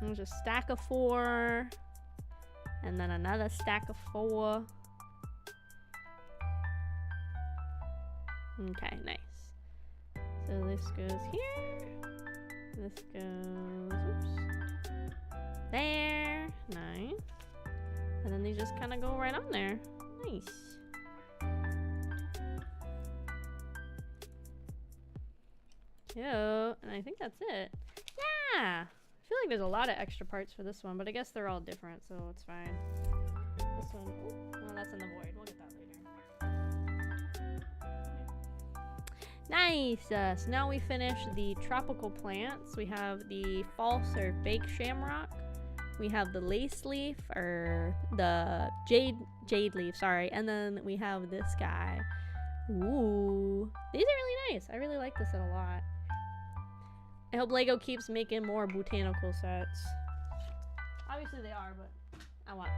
There's a stack of 4. And then another stack of 4. Okay, nice. So this goes here. This goes, oops, there. Nice. And then these just kind of go right on there. Nice. Cute. And I think that's it. Yeah. I feel like there's a lot of extra parts for this one, but I guess they're all different, so it's fine. This one, ooh, well, that's in the void. We'll get that later. Nice. So now we finish the tropical plants. We have the false or fake shamrock. We have the lace leaf, or the jade leaf, sorry. And then we have this guy. Ooh. These are really nice. I really like this set a lot. I hope Lego keeps making more botanical sets. Obviously they are, but I want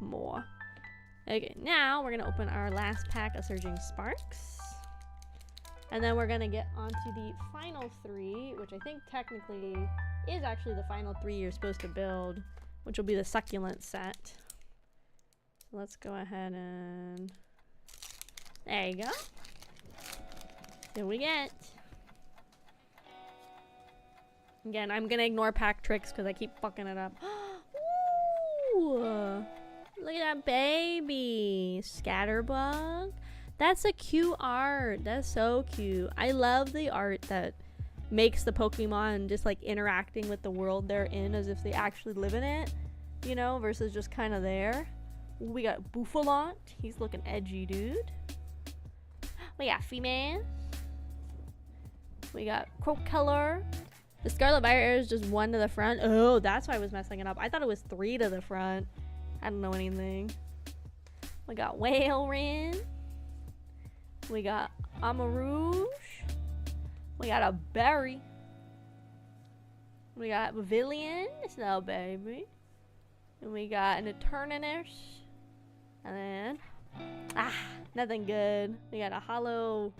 more. Okay, now we're gonna open our last pack of Surging Sparks. And then we're gonna get onto the final 3, which I think technically is actually the final 3 you're supposed to build, which will be the succulent set. So let's go ahead and... There you go. Here we get. Again, I'm gonna ignore pack tricks because I keep fucking it up. Ooh, look at that baby. Scatterbug. That's a cute art. That's so cute. I love the art that makes the Pokemon just like interacting with the world they're in as if they actually live in it, you know, versus just kind of there. We got Bouffalont. He's looking edgy, dude. We got Female. We got Crocolor. The Scarlet Violet is just 1 to the front. Oh, that's why I was messing it up. I thought it was 3 to the front. I don't know anything. We got Whale Wren. We got Amarouge. We got a Berry. We got Pavilion. It's no baby. And we got an Eternatus. And then... nothing good. We got a Hollow...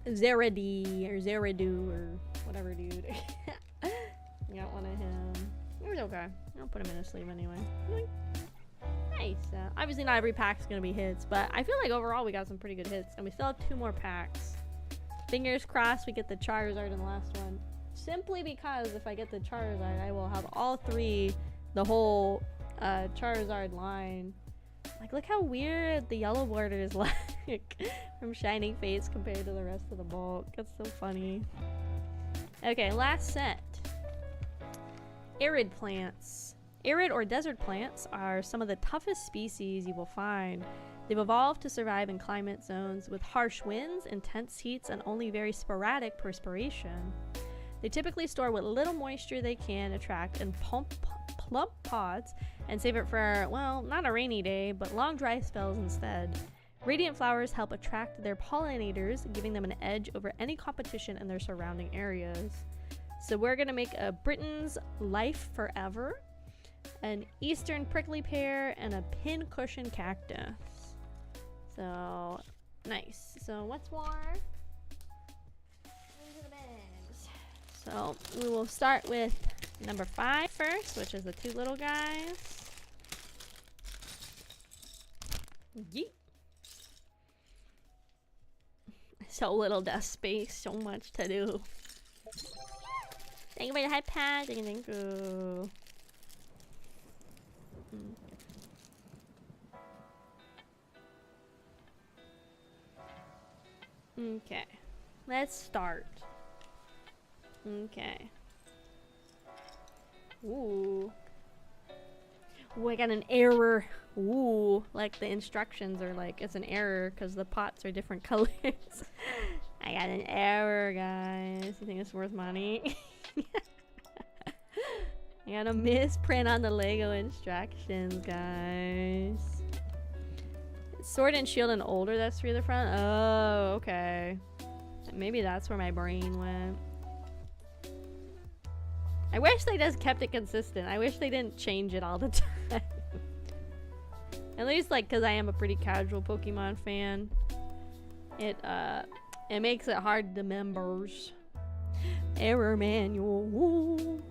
Zeredy or Zeridu or whatever, dude. Got one of him. It was okay. I'll put him in a sleeve anyway. Nice. Obviously not every pack's gonna be hits, but I feel like overall we got some pretty good hits, and we still have 2 more packs. Fingers crossed we get the Charizard in the last one. Simply because if I get the Charizard, I will have all 3, the whole Charizard line. Like, look how weird the yellow border is like from Shining Face compared to the rest of the bulk. That's so funny. Okay, last set. Arid plants. Arid or desert plants are some of the toughest species you will find. They've evolved to survive in climate zones with harsh winds, intense heats, and only very sporadic perspiration. They typically store what little moisture they can attract in plump pods and save it for, well, not a rainy day, but long dry spells instead. Radiant flowers help attract their pollinators, giving them an edge over any competition in their surrounding areas. So we're going to make a Britain's Life Forever, an Eastern prickly pear, and a pincushion cactus. So, nice. So what's more? Into the bags. So we will start with number 5 first, which is the 2 little guys. Yeet. So little desk space, so much to do. Thank you for the iPad. Thank you. Okay, let's start. Okay. Ooh. Ooh, I got an error. Ooh, like the instructions are like, it's an error because the pots are different colors. I got an error, guys. You think it's worth money? I got a misprint on the Lego instructions, guys. Sword and shield and older, that's 3 at the front. Oh, okay. Maybe that's where my brain went. I wish they just kept it consistent. I wish they didn't change it all the time. At least, like, because I am a pretty casual Pokemon fan. It makes it hard to members. Error manual. Woo.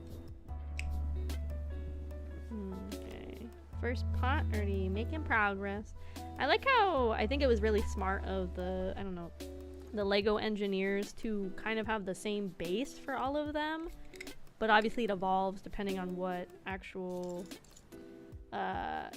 Okay. First pot, already making progress. I like how, I think it was really smart of the, I don't know, the Lego engineers to kind of have the same base for all of them. But obviously it evolves depending on what actual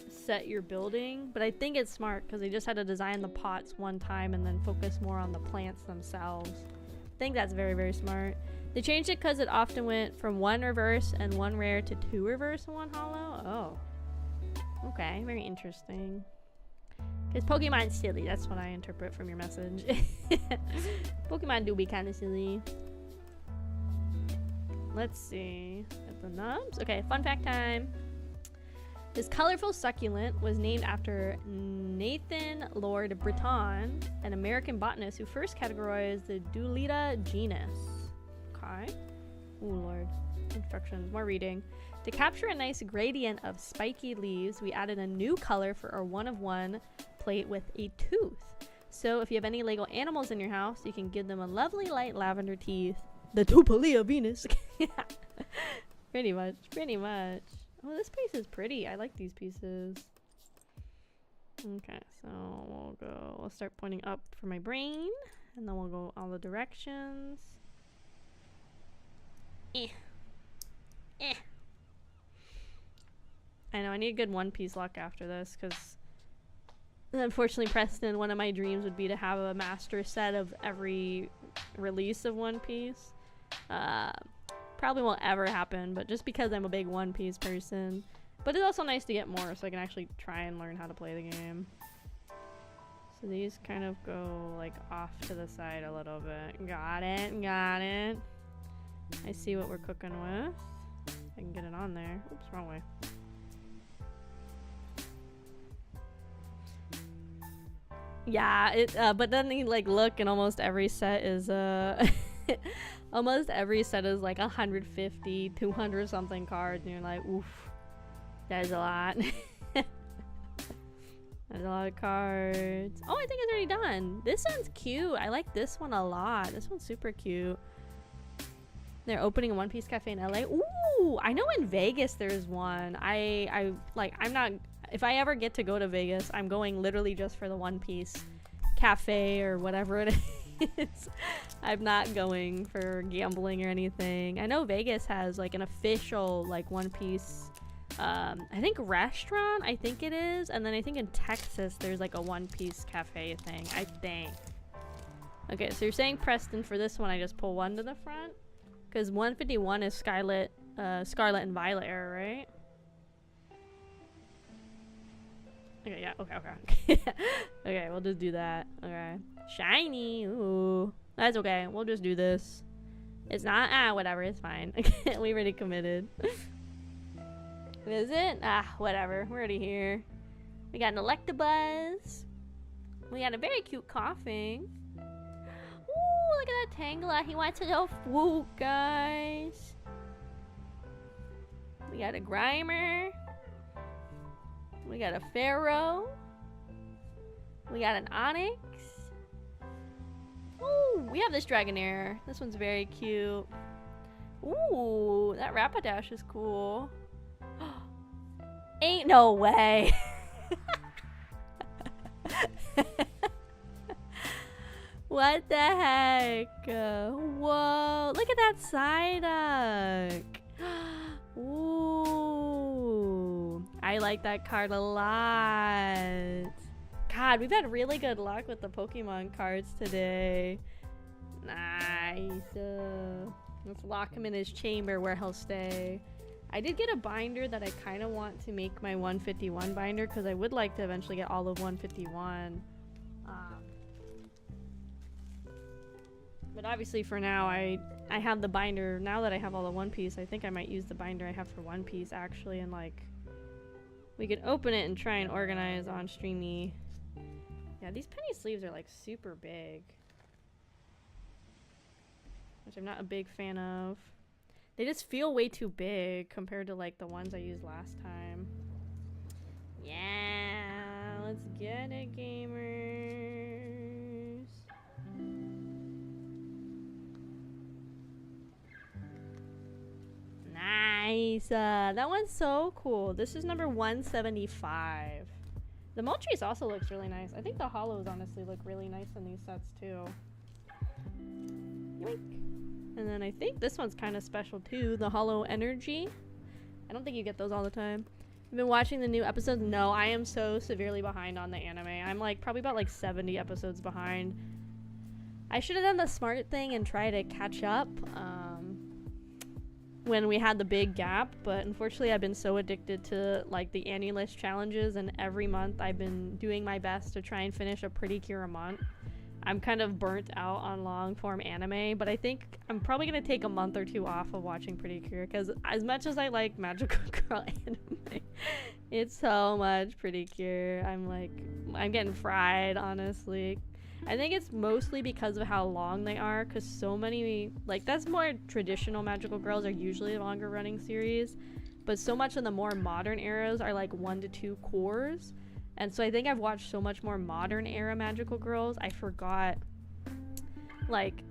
set you're building. But I think it's smart because they just had to design the pots one time and then focus more on the plants themselves. I think that's very, very smart. They changed it because it often went from 1 reverse and 1 rare to 2 reverse and 1 hollow. Oh. Okay, very interesting. Because Pokemon's silly, that's what I interpret from your message. Pokemon do be kind of silly. Let's see. At the nubs. Okay, fun fact time. This colorful succulent was named after Nathan Lord Breton, an American botanist who first categorized the Dulita genus. Okay. Ooh, Lord. Instructions. More reading. To capture a nice gradient of spiky leaves, we added a new color for our 1-of-1 plate with a tooth. So if you have any Lego animals in your house, you can give them a lovely light lavender teeth. The Tupalia Venus. Yeah. Pretty much. Oh, this piece is pretty. I like these pieces. Okay, so we'll start pointing up for my brain, and then we'll go all the directions. I know, I need a good One Piece luck after this, because unfortunately, Preston, one of my dreams would be to have a master set of every release of One Piece. Probably won't ever happen, but just because I'm a big One Piece person. But it's also nice to get more, so I can actually try and learn how to play the game. So these kind of go, like, off to the side a little bit. Got it. I see what we're cooking with. I can get it on there. Oops, wrong way. Yeah, but then you like look and almost every set is almost every set is like 150, 200 something cards, and you're like, oof, that is a lot. That's a lot of cards. Oh, I think it's already done. This one's cute. I like this one a lot. This one's super cute. They're opening a One Piece cafe in LA. Ooh, I know in Vegas there's one. I'm not, if I ever get to go to Vegas, I'm going literally just for the One Piece cafe or whatever it is. I'm not going for gambling or anything. I know Vegas has like an official like One Piece, I think restaurant, I think it is. And then I think in Texas there's like a One Piece cafe thing, I think. Okay, so you're saying, Preston, for this one I just pull 1 to the front? Because 151 is Scarlet and Violet era, right? Okay, yeah, okay. Okay, we'll just do that. Okay. Shiny, ooh. That's okay, we'll just do this. It's not, whatever, it's fine. We already committed. Is it? Whatever, we're already here. We got an Electabuzz. We got a very cute coughing. Ooh, look at that Tangela. He wants a little swoop, guys. We got a Grimer. We got a Pharaoh. We got an Onyx. Ooh, we have this Dragonair. This one's very cute. Ooh, that Rapidash is cool. Ain't no way. What the heck? Whoa, look at that Psyduck. Ooh, I like that card a lot. God, we've had really good luck with the Pokemon cards today. Nice. Let's lock him in his chamber where he'll stay. I did get a binder that I kind of want to make my 151 binder because I would like to eventually get all of 151. But obviously for now, I have the binder. Now that I have all the One Piece, I think I might use the binder I have for One Piece actually, and like we could open it and try and organize on Streamy. Yeah, these penny sleeves are like super big, which I'm not a big fan of. They just feel way too big compared to like the ones I used last time. Yeah, let's get it, gamers. Nice. That one's so cool. This is number 175. The Moltres also looks really nice. I think the hollows honestly look really nice in these sets too. Yoink. And then I think this one's kind of special too, the Hollow Energy. I don't think you get those all the time. I've been watching the new episodes. No, I am so severely behind on the anime. I'm like probably about like 70 episodes behind. I should have done the smart thing and try to catch up when we had the big gap, but unfortunately I've been so addicted to like the Annie List challenges, and every month I've been doing my best to try and finish a Pretty Cure a month. I'm kind of burnt out on long form anime, but I think I'm probably gonna take a month or two off of watching Pretty Cure because as much as I like magical girl anime, it's so much Pretty Cure. I'm getting fried, honestly. I think it's mostly because of how long they are, because so many, like, that's more traditional magical girls are usually longer running series, but so much of the more modern eras are like 1 to 2 cores. And so I think I've watched so much more modern era magical girls, I forgot like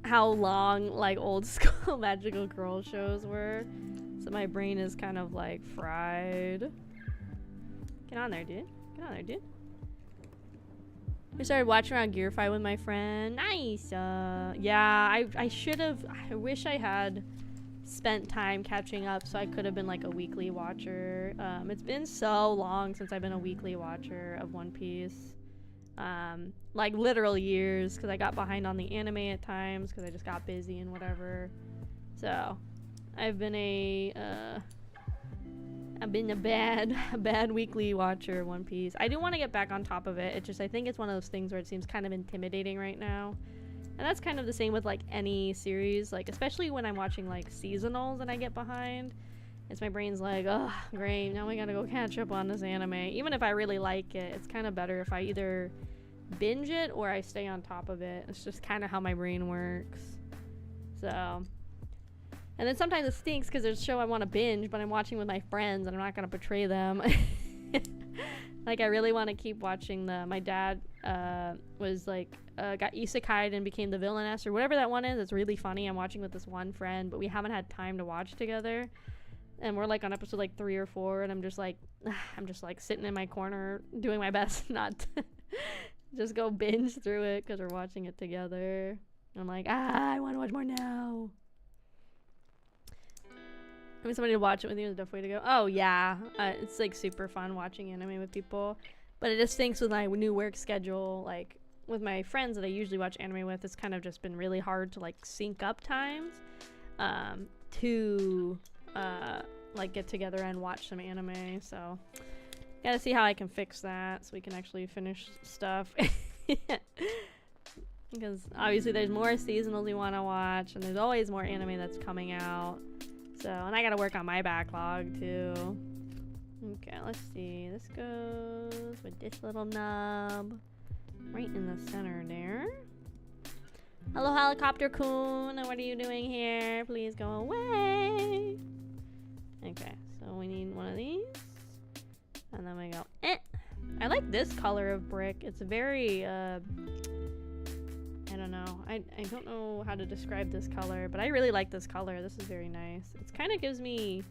how long like old school magical girl shows were. So my brain is kind of like fried. Get on there, dude. Get on there, dude. I started watching around Gear Fight with my friend. Nice. Yeah, I should have. I wish I had spent time catching up so I could have been like a weekly watcher. It's been so long since I've been a weekly watcher of One Piece. Like literal years, because I got behind on the anime at times because I just got busy and whatever. So I've been a bad weekly watcher of One Piece. I do want to get back on top of it. It's just I think it's one of those things where it seems kind of intimidating right now. And that's kind of the same with like any series, like especially when I'm watching like seasonals and I get behind. It's my brain's like, oh, great, now I gotta go catch up on this anime. Even if I really like it, it's kind of better if I either binge it or I stay on top of it. It's just kind of how my brain works. So... And then sometimes it stinks because there's a show I want to binge, but I'm watching with my friends and I'm not going to betray them. Like, I really want to keep watching my dad was like, got isekai'd and became the villainess or whatever that one is. It's really funny. I'm watching with this one friend, but we haven't had time to watch together. And we're like on episode like 3 or 4, and I'm just like sitting in my corner doing my best not to just go binge through it because we're watching it together. I'm like, I want to watch more now. I mean, somebody to watch it with you is a tough way to go. Oh, yeah. It's, like, super fun watching anime with people. But it just stinks with my new work schedule. Like, with my friends that I usually watch anime with, it's kind of just been really hard to, like, sync up times to, like, get together and watch some anime. So, Gotta see how I can fix that so we can actually finish stuff. Because obviously there's more seasonals we want to watch, and there's always more anime that's coming out. So, and I gotta work on my backlog too. Okay, let's see. This goes with this little nub right in the center there. Hello, Helicopter Coon. What are you doing here? Please go away. Okay, so we need one of these. And then we go, eh. I like this color of brick. It's very, I don't know. I don't know how to describe this color, but I really like this color. This is very nice. It kind of gives me,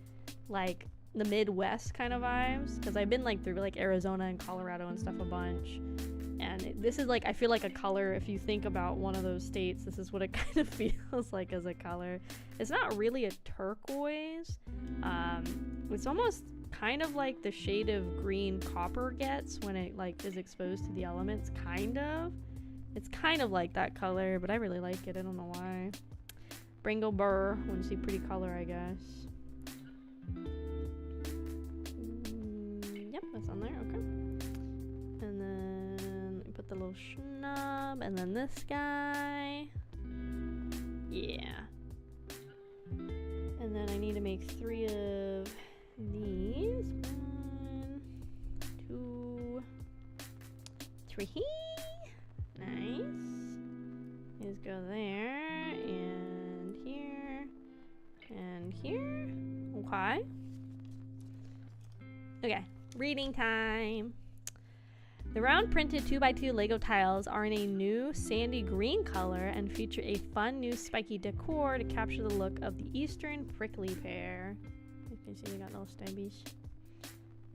like, the Midwest kind of vibes. Because I've been, like, through, like, Arizona and Colorado and stuff a bunch. And this is, like, I feel like a color, if you think about one of those states, this is what it kind of feels like as a color. It's not really a turquoise. It's almost kind of like the shade of green copper gets when it, like, is exposed to the elements, kind of. It's kind of like that color, but I really like it. I don't know why. Bringle Burr. Want to see pretty color, I guess. Yep, that's on there. Okay. And then put the little schnub, and then this guy. Yeah. And then I need to make 3 of these. 1, 2, 3. Nice. These go there, and here, and here. Okay. Okay, reading time. The round printed 2x2 Lego tiles are in a new sandy green color and feature a fun new spiky decor to capture the look of the eastern prickly pear. You can see they got little stubbies.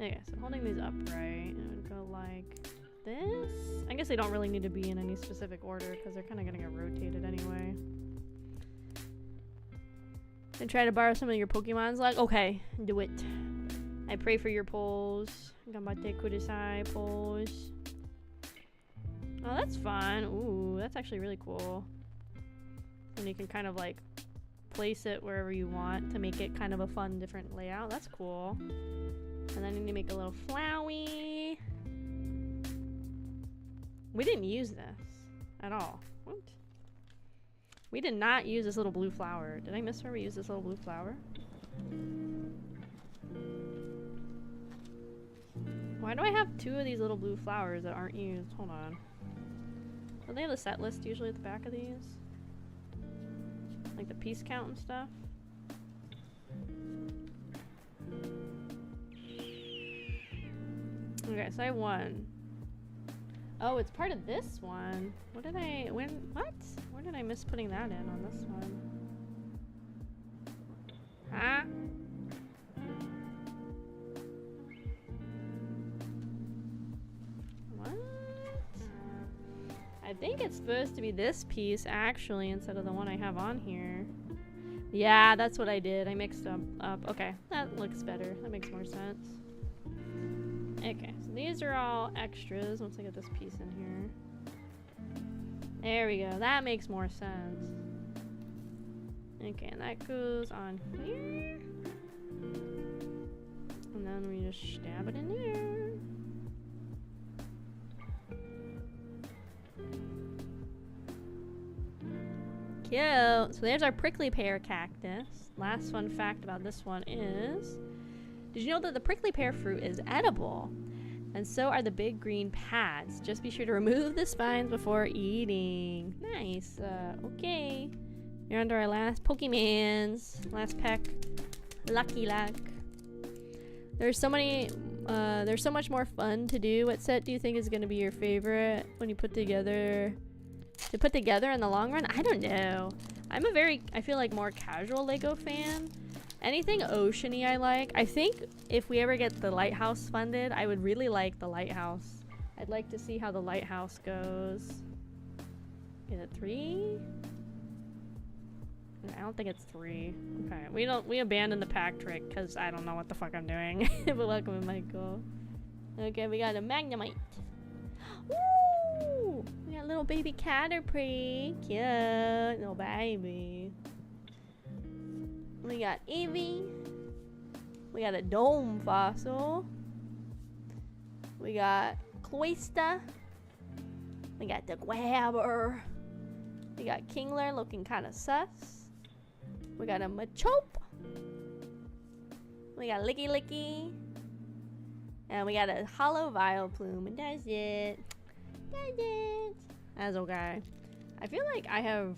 Okay, so I'm holding these upright, and it would go like this. I guess they don't really need to be in any specific order because they're kind of gonna get rotated anyway. And try to borrow some of your Pokemon's luck. Okay, do it. I pray for your polls. Gambatte kudasai polls. Oh, that's fun. Ooh, that's actually really cool. And you can kind of like place it wherever you want to make it kind of a fun, different layout. That's cool. And then I need to make a little flowy. We didn't use this at all. What? We did not use this little blue flower. Did I miss where we used this little blue flower? Why do I have 2 of these little blue flowers that aren't used? Hold on. Do they have the set list usually at the back of these? Like the piece count and stuff? Okay, so I have 1. Oh, it's part of this one. What? Where did I miss putting that in on this one? Huh? What? I think it's supposed to be this piece, actually, instead of the one I have on here. Yeah, that's what I did. I mixed them up. Okay, that looks better. That makes more sense. Okay, so these are all extras once I get this piece in here. There we go. That makes more sense. Okay, and that goes on here. And then we just stab it in there. Cute. So there's our prickly pear cactus. Last fun fact about this one is, did you know that the prickly pear fruit is edible? And so are the big green pads. Just be sure to remove the spines before eating. Nice. Okay. You're under our last Pokemans. Last pack. Lucky luck. There's so much more fun to do. What set do you think is going to be your favorite when you put together in the long run? I don't know. I feel like more casual Lego fan. Anything ocean-y I like. I think if we ever get the lighthouse funded, I would really like the lighthouse. I'd like to see how the lighthouse goes. Is it 3? I don't think it's 3. Okay, we abandoned the pack trick because I don't know what the fuck I'm doing. But welcome, Michael. Okay, we got a Magnemite. Woo! We got a little baby Caterpie. Cute. Little baby. We got Eevee. We got a dome fossil. We got Cloyster. We got the Grabber. We got Kingler looking kind of sus. We got a Machop. We got Licky Licky. And we got a Hollow Vileplume. And that's it. That's it. That's okay. I feel like I have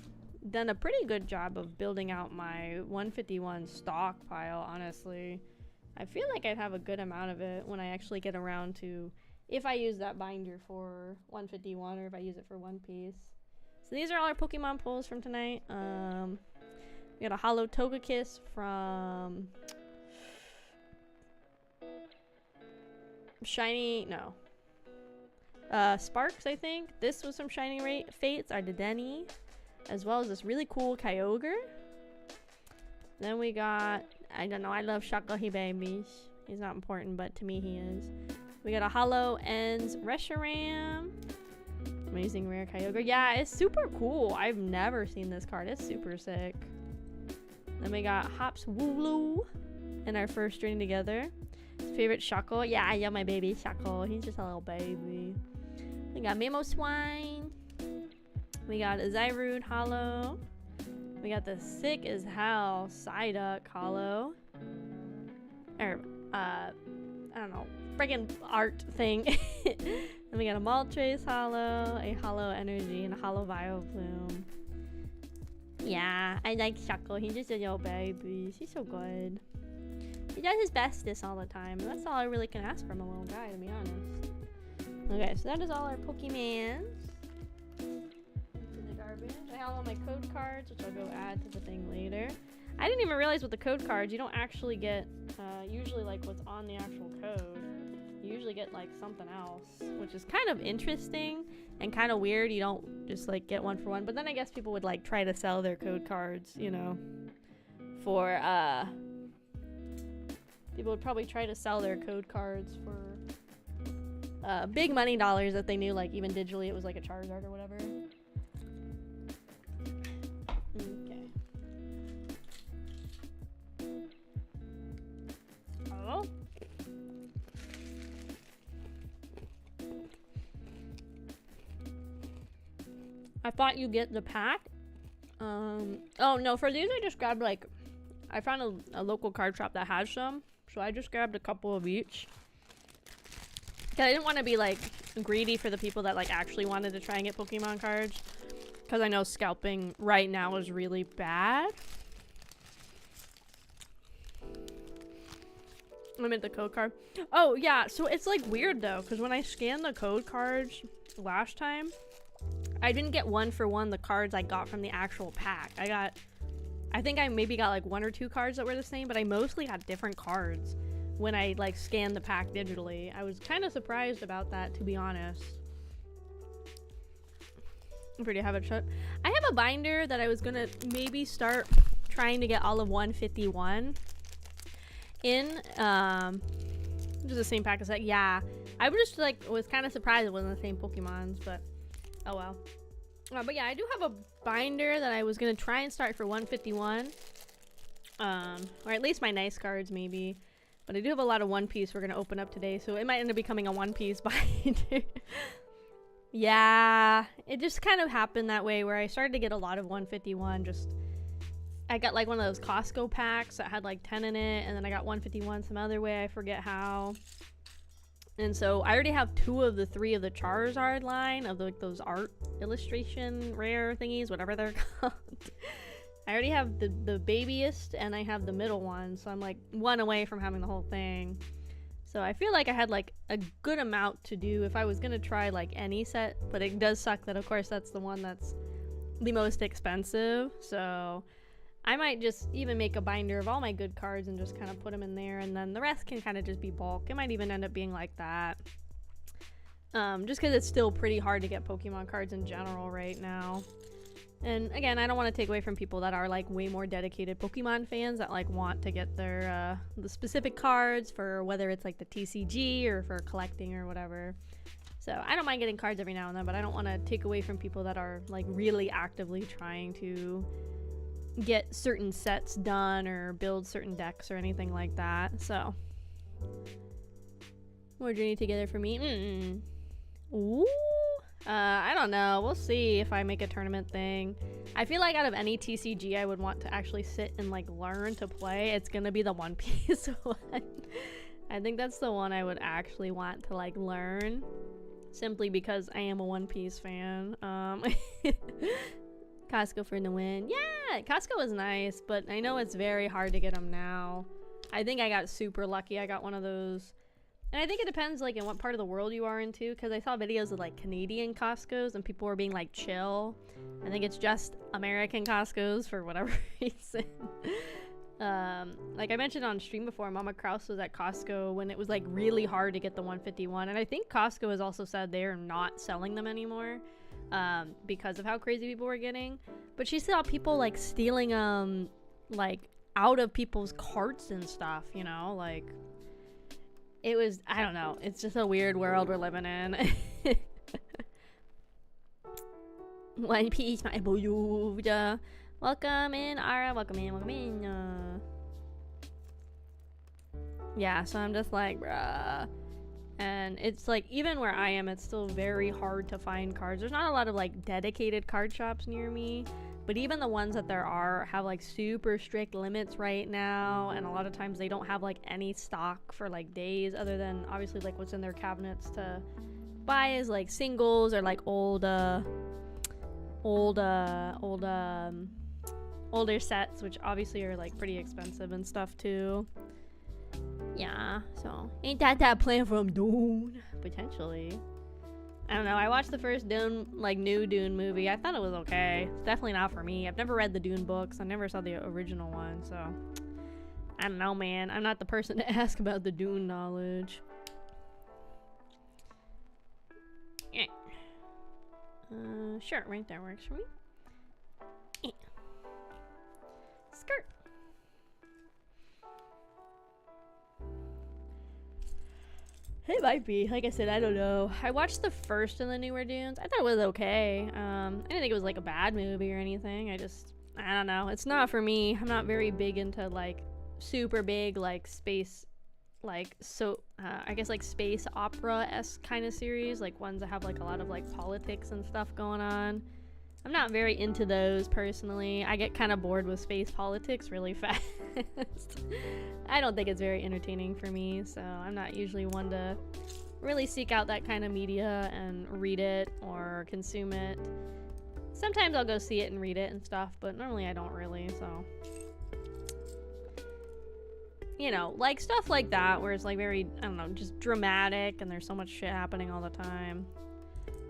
done a pretty good job of building out my 151 stockpile, honestly. I feel like I'd have a good amount of it when I actually get around to, if I use that binder for 151 or if I use it for One Piece. So these are all our Pokemon pulls from tonight. We got a Hollow Togekiss from Sparks, I think. This was from Shining Fates, our Dedenne, as well as this really cool Kyogre. Then we got, I don't know, I love Shakuhi babies. He's not important, but to me he is. We got a Hollow Ends Reshiram. Amazing rare Kyogre. Yeah, it's super cool. I've never seen this card. It's super sick. Then we got Hops Wooloo in our first string together. His favorite Shuckle. Yeah, I love my baby Shuckle. He's just a little baby. We got Mamoswine. We got a Zyrude Hollow. We got the sick as hell Psyduck Hollow. Or, I don't know, friggin' art thing. Then we got a Moltres Hollow, a Hollow Energy, and a Hollow Vileplume. Yeah, I like Shuckle. He's just a little baby. He's so good. He does his bestest all the time. And that's all I really can ask from a little guy, to be honest. Okay, so that is all our Pokemans. In the garbage. I have all my code cards, which I'll go add to the thing later. I didn't even realize with the code cards, you don't actually get usually like what's on the actual code. You usually get like something else, which is kind of interesting and kind of weird. You don't just like get one for one, but then I guess people would like try to sell their code cards, you know, for people would probably try to sell their code cards for big money dollars if they knew like even digitally it was like a Charizard or whatever. Okay. Oh. I thought you get the pack. Oh no, for these I just grabbed like, I found a local card shop that has some, so I just grabbed a couple of each. Cause I didn't want to be like greedy for the people that like actually wanted to try and get Pokemon cards, cause I know scalping right now is really bad. I meant the code card. Oh yeah, so it's like weird though, cause when I scanned the code cards last time, I didn't get one for one the cards I got from the actual pack. I think I maybe got like 1 or 2 cards that were the same, but I mostly got different cards when I like scanned the pack digitally. I was kind of surprised about that, to be honest. I'm pretty to have it shut. I have a binder that I was gonna maybe start trying to get all of 151 in. Just the same pack as that. Yeah, I was just like was kind of surprised it wasn't the same Pokemons, but oh well. But yeah, I do have a binder that I was gonna try and start for 151, or at least my nice cards maybe. But I do have a lot of One Piece we're gonna open up today, so it might end up becoming a One Piece binder. Yeah, it just kind of happened that way where I started to get a lot of 151. Just I got like one of those Costco packs that had like 10 in it, and then I got 151 some other way, I forget how. And so I already have 2 of the 3 of the Charizard line of like those art illustration rare thingies, whatever they're called. I already have the babiest and I have the middle one, so I'm like 1 away from having the whole thing. So I feel like I had like a good amount to do if I was gonna try like any set, but it does suck that of course that's the one that's the most expensive. So I might just even make a binder of all my good cards and just kind of put them in there, and then the rest can kind of just be bulk. It might even end up being like that. Just because it's still pretty hard to get Pokemon cards in general right now. And again, I don't want to take away from people that are like way more dedicated Pokemon fans that like want to get their the specific cards for whether it's like the TCG or for collecting or whatever. So I don't mind getting cards every now and then, but I don't want to take away from people that are like really actively trying to get certain sets done or build certain decks or anything like that. So More journey together for me. Ooh. I don't know. We'll see if I make a tournament thing. I feel like out of any TCG I would want to actually sit and like learn to play, it's gonna be the One Piece one. I think that's the one I would actually want to like learn, simply because I am a One Piece fan. Costco for the win. Yeah, Costco was nice, but I know it's very hard to get them now. I think I got super lucky. I got one of those. And I think it depends like in what part of the world you are into, because I saw videos of like Canadian Costcos and people were being like chill. I think it's just American Costcos for whatever reason. Like I mentioned on stream before, Mama Kraus was at Costco when it was like really hard to get the 151, and I think Costco has also said they're not selling them anymore because of how crazy people were getting. But she saw people like stealing like out of people's carts and stuff, you know, like it was, I don't know, it's just a weird world we're living in. One Piece, my boy. Welcome in, Ara. Welcome in. Yeah, so I'm just like, bruh. And it's like, even where I am, it's still very hard to find cards. There's not a lot of like dedicated card shops near me. But even the ones that there are have like super strict limits right now, and a lot of times they don't have like any stock for like days, other than obviously like what's in their cabinets to buy is like singles or like older sets, which obviously are like pretty expensive and stuff too. Yeah, so ain't that plan from Dune? Potentially. I don't know, I watched the first Dune, like new Dune movie. I thought it was okay. It's definitely not for me. I've never read the Dune books. I never saw the original one, so I don't know, man. I'm not the person to ask about the Dune knowledge. Yeah. Sure, right there works for me. Yeah. Skirt. It might be. Like I said, I don't know. I watched the first of the newer Dunes. I thought it was okay. I didn't think it was like a bad movie or anything. I don't know. It's not for me. I'm not very big into like super big like space, like I guess like space opera-esque kind of series, like ones that have like a lot of like politics and stuff going on. I'm not very into those personally. I get kind of bored with space politics really fast. I don't think it's very entertaining for me, so I'm not usually one to really seek out that kind of media and read it or consume it. Sometimes I'll go see it and read it and stuff, but normally I don't really, so. You know, like stuff like that where it's like very, I don't know, just dramatic and there's so much shit happening all the time.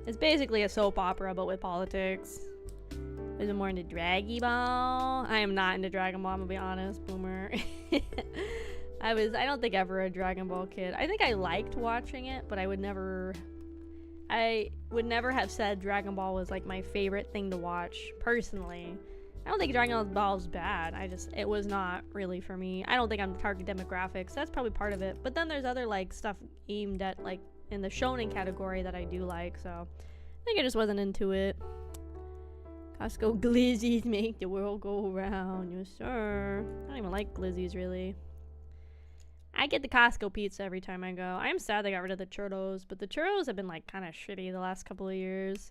It's basically a soap opera, but with politics. Is it more into Dragon Ball? I am not into Dragon Ball, I'm gonna be honest, boomer. I don't think ever a Dragon Ball kid. I think I liked watching it, but I would never have said Dragon Ball was like my favorite thing to watch, personally. I don't think Dragon Ball is bad. It was not really for me. I don't think I'm the target demographic, so that's probably part of it. But then there's other like stuff aimed at like in the shonen category that I do like, so I think I just wasn't into it. Costco glizzies make the world go round, yes sir. I don't even like glizzies really. I get the Costco pizza every time I go. I am sad they got rid of the churros, but the churros have been like kind of shitty the last couple of years.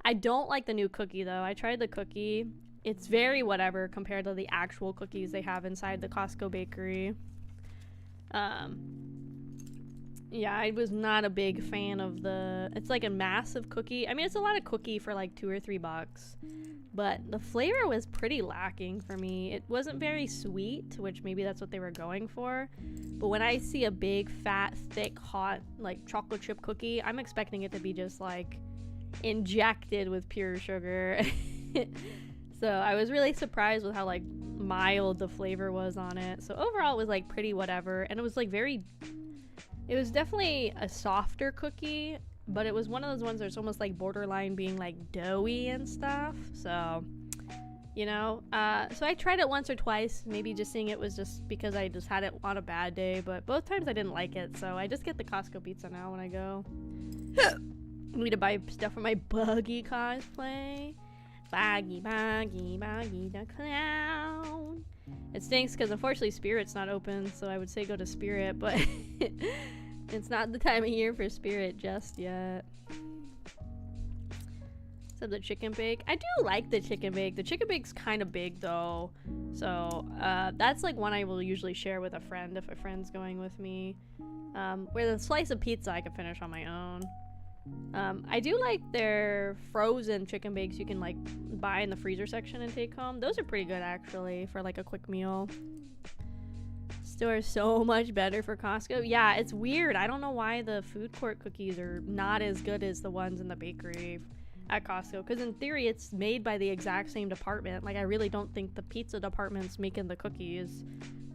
I don't like the new cookie though. I tried the cookie. It's very whatever compared to the actual cookies they have inside the Costco bakery. Yeah, I was not a big fan of it's like a massive cookie. I mean, it's a lot of cookie for like $2 or $3, but the flavor was pretty lacking for me. It wasn't very sweet, which maybe that's what they were going for. But when I see a big, fat, thick, hot, like chocolate chip cookie, I'm expecting it to be just like injected with pure sugar. So I was really surprised with how like mild the flavor was on it. So overall it was like pretty whatever, and it was like it was definitely a softer cookie, but it was one of those ones that's almost like borderline being like doughy and stuff. So, you know, so I tried it once or twice. Maybe just seeing it was just because I just had it on a bad day, but both times I didn't like it. So I just get the Costco pizza now when I go. I need to buy stuff for my Buggy cosplay. Buggy the clown. It stinks because unfortunately Spirit's not open, so I would say go to Spirit, but It's not the time of year for spirit just yet. So the chicken bake. I do like the chicken bake. The chicken bake's kind of big though. So that's like one I will usually share with a friend if a friend's going with me. Where the slice of pizza I can finish on my own. I do like their frozen chicken bakes you can like buy in the freezer section and take home. Those are pretty good actually for like a quick meal. Store is so much better for Costco. Yeah, it's weird. I don't know why the food court cookies are not as good as the ones in the bakery at Costco, because in theory it's made by the exact same department. Like I really don't think the pizza department's making the cookies,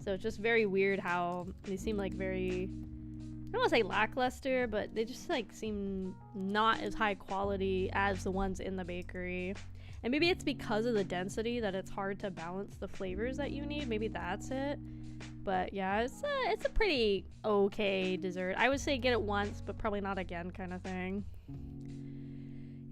so it's just very weird how they seem like very, I don't want to say lackluster, but they just like seem not as high quality as the ones in the bakery. And maybe it's because of the density that it's hard to balance the flavors that you need. Maybe that's it. But yeah, it's a pretty okay dessert. I would say get it once, but probably not again kind of thing.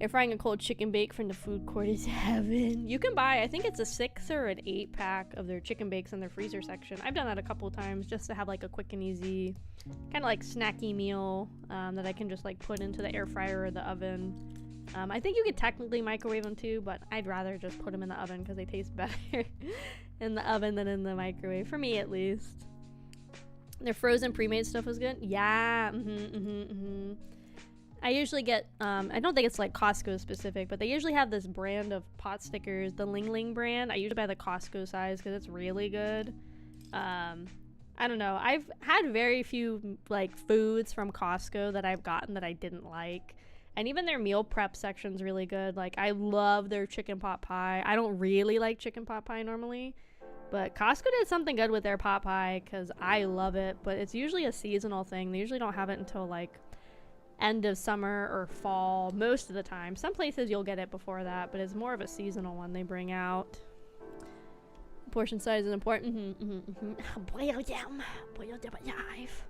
Air frying a cold chicken bake from the food court is heaven. You can buy, I think it's a 6 or an 8 pack of their chicken bakes in their freezer section. I've done that a couple times just to have like a quick and easy kind of like snacky meal that I can just like put into the air fryer or the oven. I think you could technically microwave them too, but I'd rather just put them in the oven because they taste better in the oven than in the microwave, for me at least. Their frozen pre-made stuff was good. Yeah, I usually get, I don't think it's like Costco specific, but they usually have this brand of pot stickers, the Ling Ling brand. I usually buy the Costco size because it's really good. I don't know. I've had very few like foods from Costco that I've gotten that I didn't like. And even their meal prep section's really good. Like, I love their chicken pot pie. I don't really like chicken pot pie normally, but Costco did something good with their pot pie because I love it. But it's usually a seasonal thing. They usually don't have it until like end of summer or fall most of the time. Some places you'll get it before that, but it's more of a seasonal one they bring out. Portion size is important. Boil them alive.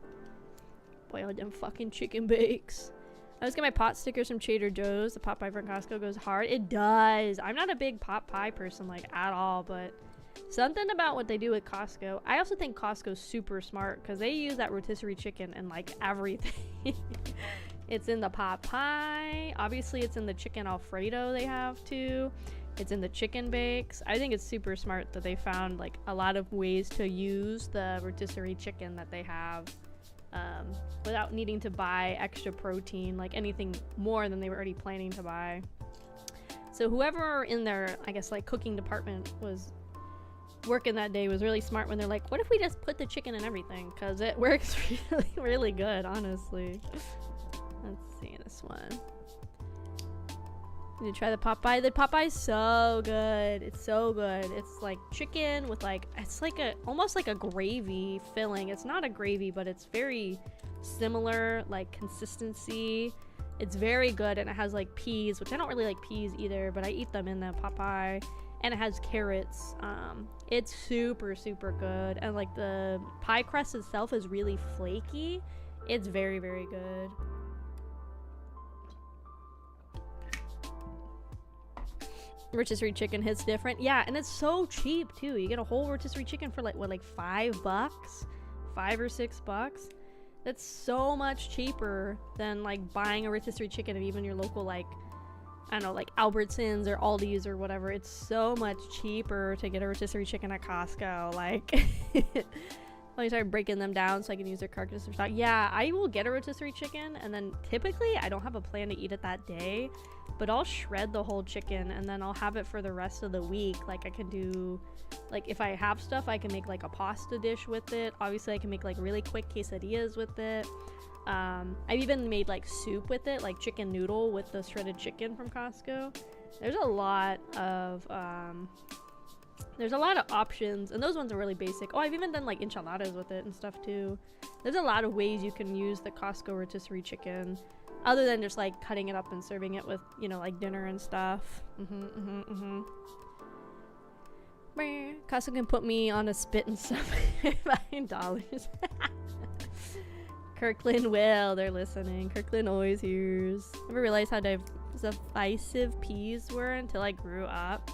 Boil them fucking chicken bakes. I always get my pot stickers from Trader Joe's. The pot pie from Costco goes hard. It does. I'm not a big pot pie person like at all, but something about what they do with Costco. I also think Costco's super smart because they use that rotisserie chicken in like everything. It's in the pot pie. Obviously, it's in the chicken Alfredo they have too. It's in the chicken bakes. I think it's super smart that they found like a lot of ways to use the rotisserie chicken that they have without needing to buy extra protein, like anything more than they were already planning to buy. So whoever in their, I guess, like cooking department was working that day was really smart when they're like, what if we just put the chicken in everything? Because it works really, really good, honestly. Let's see this one. You try the pot pie. The pot pie is so good. It's so good. It's like chicken with like, it's like a almost like a gravy filling. It's not a gravy, but it's very similar like consistency. It's very good, and it has like peas, which I don't really like peas either, but I eat them in the pot pie. And it has carrots. It's super good, and like the pie crust itself is really flaky. It's very good. Rotisserie chicken hits different. Yeah, and it's so cheap too. You get a whole rotisserie chicken for like what, like $5, $5 or $6. That's so much cheaper than like buying a rotisserie chicken at even your local, like, I don't know, like Albertsons or Aldi's or whatever. It's so much cheaper to get a rotisserie chicken at Costco. Like, let me start breaking them down so I can use their carcass for stock. Yeah, I will get a rotisserie chicken, and then typically I don't have a plan to eat it that day, but I'll shred the whole chicken and then I'll have it for the rest of the week. Like, I can do, like, if I have stuff, I can make like a pasta dish with it. Obviously I can make like really quick quesadillas with it. I've even made like soup with it, like chicken noodle with the shredded chicken from Costco. There's a lot of options, and those ones are really basic. Oh, I've even done like enchiladas with it and stuff too. There's a lot of ways you can use the Costco rotisserie chicken other than just like cutting it up and serving it with, you know, like dinner and stuff. Costco can put me on a spit and stuff $5. Kirkland will, they're listening. Kirkland always hears. Never realized how divisive peas were until I grew up.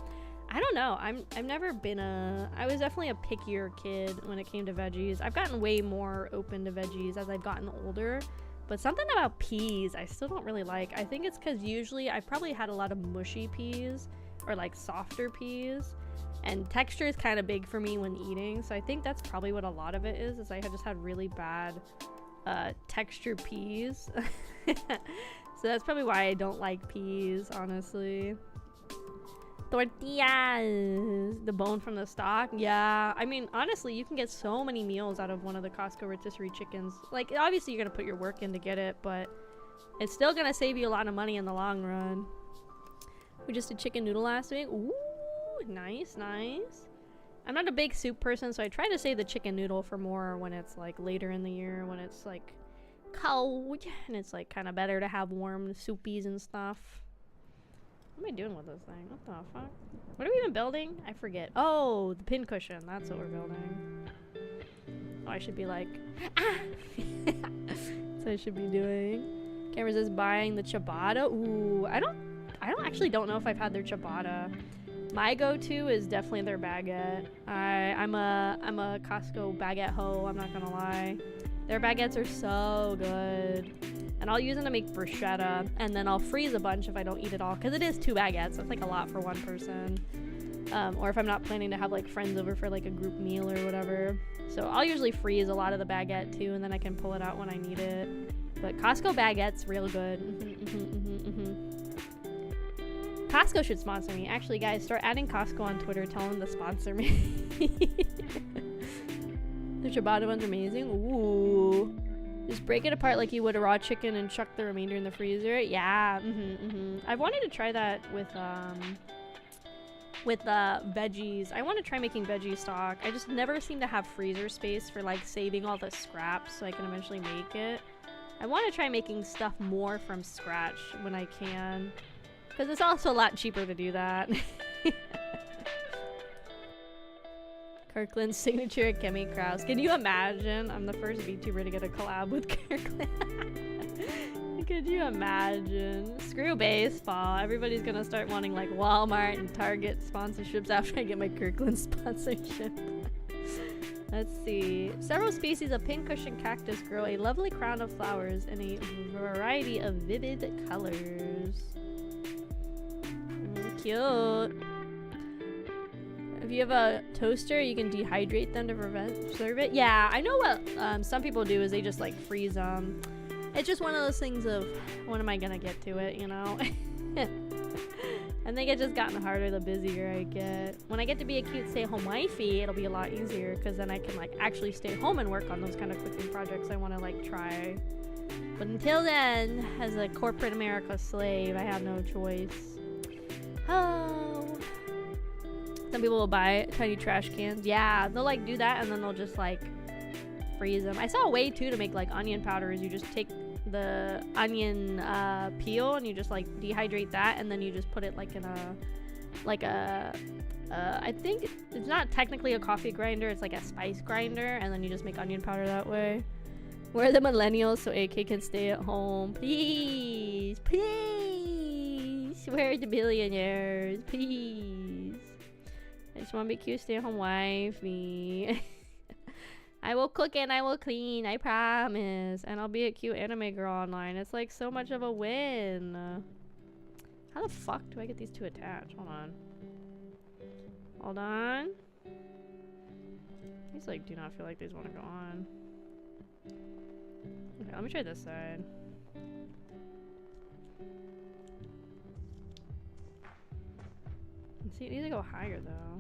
I don't know. I've never been I was definitely a pickier kid when it came to veggies. I've gotten way more open to veggies as I've gotten older, but something about peas I still don't really like. I think it's because usually I've probably had a lot of mushy peas or like softer peas, and texture is kind of big for me when eating, so I think that's probably what a lot of it is I have just had really bad texture peas. So that's probably why I don't like peas, honestly. Tortillas, the bone from the stock. Yeah, I mean, honestly, you can get so many meals out of one of the Costco rotisserie chickens. Like, obviously you're gonna put your work in to get it, but it's still gonna save you a lot of money in the long run. We just did chicken noodle last week. Ooh, nice, nice. I'm not a big soup person, so I try to save the chicken noodle for more when it's like later in the year, when it's like cold and it's like kind of better to have warm soupies and stuff. What am I doing with this thing? What the fuck? What are we even building? I forget. Oh, the pin cushion. That's what we're building. Oh, I should be like, ah! That's what I should be doing. Camera says buying the ciabatta. Ooh, I don't actually don't know if I've had their ciabatta. My go-to is definitely their baguette. I'm a Costco baguette hoe, I'm not gonna lie. Their baguettes are so good. And I'll use them to make bruschetta, and then I'll freeze a bunch if I don't eat it all, because it is 2 baguettes, so it's like a lot for one person. Or if I'm not planning to have like friends over for like a group meal or whatever. So I'll usually freeze a lot of the baguette too, and then I can pull it out when I need it. But Costco baguette's real good. Costco should sponsor me. Actually, guys, start adding Costco on Twitter. Tell them to sponsor me. The ciabatta one's amazing. Ooh. Just break it apart like you would a raw chicken and chuck the remainder in the freezer. Yeah. I've wanted to try that with veggies. I want to try making veggie stock. I just never seem to have freezer space for like saving all the scraps so I can eventually make it. I want to try making stuff more from scratch when I can, because it's also a lot cheaper to do that. Kirkland's signature Akemi Kraus. Can you imagine? I'm the first VTuber to get a collab with Kirkland. Could you imagine? Screw baseball. Everybody's gonna start wanting like Walmart and Target sponsorships after I get my Kirkland sponsorship. Let's see. Several species of pincushion cactus grow a lovely crown of flowers in a variety of vivid colors. Cute. If you have a toaster, you can dehydrate them to serve it. Yeah, I know what some people do is they just like freeze them. It's just one of those things of, when am I gonna get to it, you know? I think it's just gotten harder the busier I get. When I get to be a cute stay-at-home wifey, it'll be a lot easier, because then I can like actually stay home and work on those kind of cooking projects I want to like try. But until then, as a corporate America slave, I have no choice. Oh. Some people will buy tiny trash cans. Yeah, they'll like do that and then they'll just like freeze them. I saw a way too to make like onion powder is you just take the onion peel and you just like dehydrate that, and then you just put it like in a I think it's not technically a coffee grinder, it's like a spice grinder, and then you just make onion powder that way. We're the millennials so AK can stay at home. Please, please. We're the billionaires. Please. I just want to be cute stay-at-home wifey. I will cook and I will clean, I promise. And I'll be a cute anime girl online. It's like so much of a win. How the fuck do I get these two attached? Hold on. Hold on. These like do not feel like these want to go on. Okay, let me try this side. See, it needs to go higher though.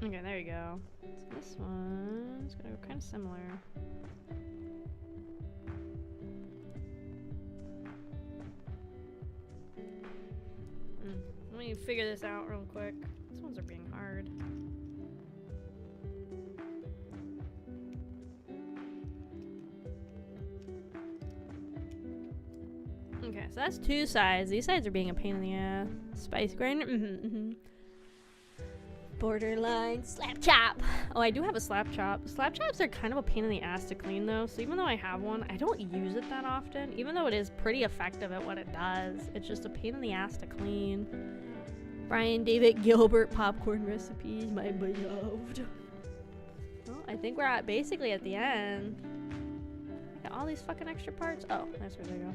Okay, there you go. So this one's gonna go kind of similar. Let me figure this out real quick. These ones are being hard. Okay, so that's 2 sides. These sides are being a pain in the ass. Spice grinder. Borderline slap chop. Oh, I do have a slap chop. Slap chops are kind of a pain in the ass to clean though, so even though I have one, I don't use it that often. Even though it is pretty effective at what it does, it's just a pain in the ass to clean. Brian David Gilbert popcorn recipes, my beloved. Well, I think we're at basically at the end. Got all these fucking extra parts. Oh, that's where they go.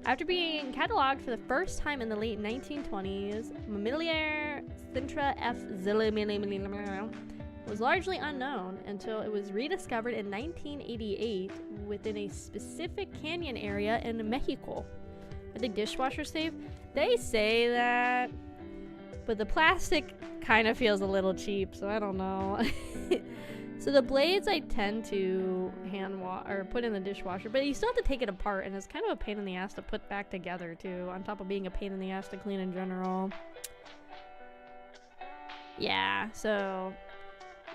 After being cataloged for the first time in the late 1920s, Mammillaria Sintra F. Zillimillimillimillim was largely unknown until it was rediscovered in 1988 within a specific canyon area in Mexico. Are they dishwasher safe? They say that, but the plastic kind of feels a little cheap, so I don't know. So the blades I tend to hand wash or put in the dishwasher, but you still have to take it apart, and it's kind of a pain in the ass to put back together too, on top of being a pain in the ass to clean in general. Yeah, so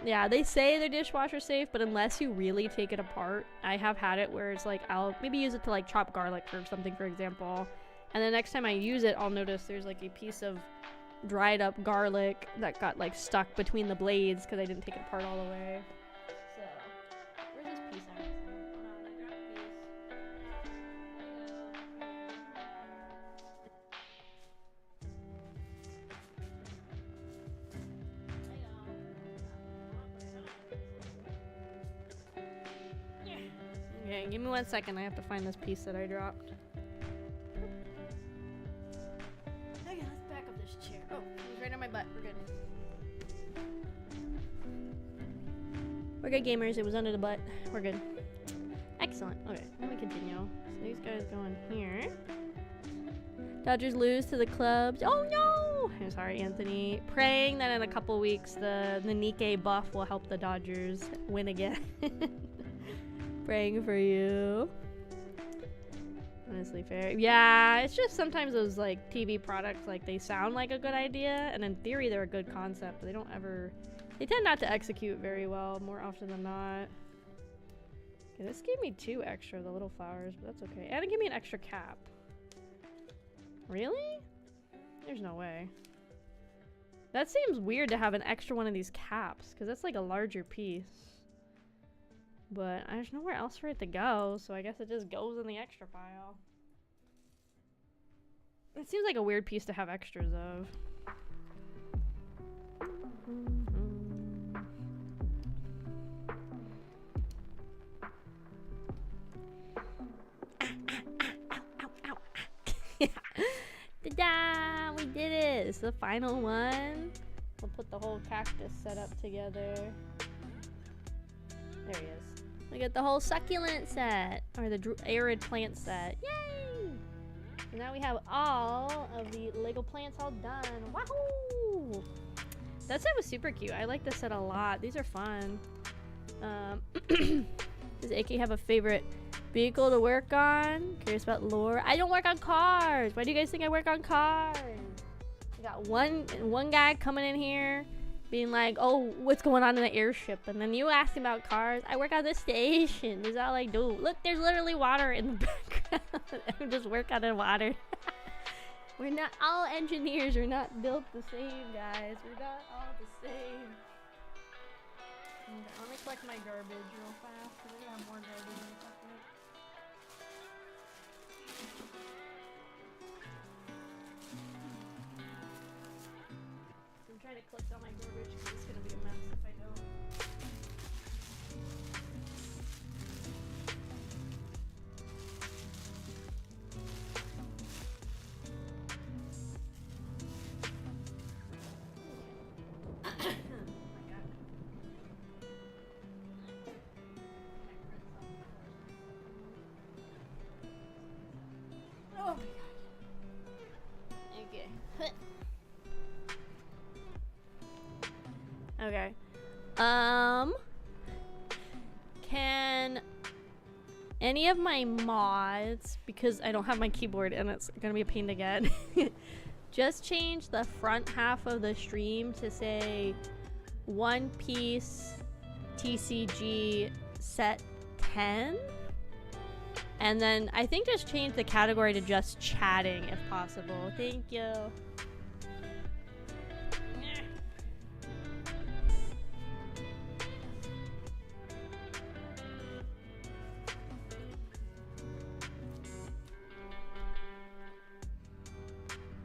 yeah, they say they're dishwasher safe, but unless you really take it apart, I have had it where it's like I'll maybe use it to like chop garlic or something, for example, and the next time I use it, I'll notice there's like a piece of dried up garlic that got like stuck between the blades because I didn't take it apart all the way. So, where's this piece at? Oh no, I grabbed a piece. Okay, give me 1 second. I have to find this piece that I dropped. Okay, let's back up this chair. Oh, it was right on my butt. We're good. We're good, gamers. It was under the butt. We're good. Excellent. Okay, let me continue. So these guys go in here. Dodgers lose to the Cubs. Oh no! I'm sorry, Anthony. Praying that in a couple weeks the Nikkei buff will help the Dodgers win again. Praying for you. Honestly fair. Yeah, it's just sometimes those like TV products, like they sound like a good idea, and in theory they're a good concept, but they don't ever, they tend not to execute very well more often than not. Okay, this gave me 2 extra of the little flowers, but that's okay. And it gave me an extra cap. Really? There's no way. That seems weird to have an extra one of these caps, because that's like a larger piece. But there's nowhere else for it to go, so I guess it just goes in the extra pile. It seems like a weird piece to have extras of. Ta-da! We did it! It's the final one. We'll put the whole cactus setup together. There he is. We got the whole succulent set, or the arid plant set. Yay! So now we have all of the Lego plants all done. Wahoo! That set was super cute. I like this set a lot. These are fun. Does AK have a favorite vehicle to work on? Curious about lore. I don't work on cars. Why do you guys think I work on cars? We got one guy coming in here being like, oh, what's going on in the airship? And then you asking about cars. I work on the station. That's all I do. Look, there's literally water in the background. I just work on the water. We're not all engineers. We're not built the same, guys. We're not all the same. Okay, let me collect my garbage real fast, because I have more garbage in a second. I'm trying to collect all my garbage because it's gonna be a mess if I don't. Oh my god. Okay. Okay. Can any of my mods, because I don't have my keyboard and it's gonna be a pain to get, just change the front half of the stream to say One Piece TCG set 10? And then I think just change the category to just chatting if possible. Thank you.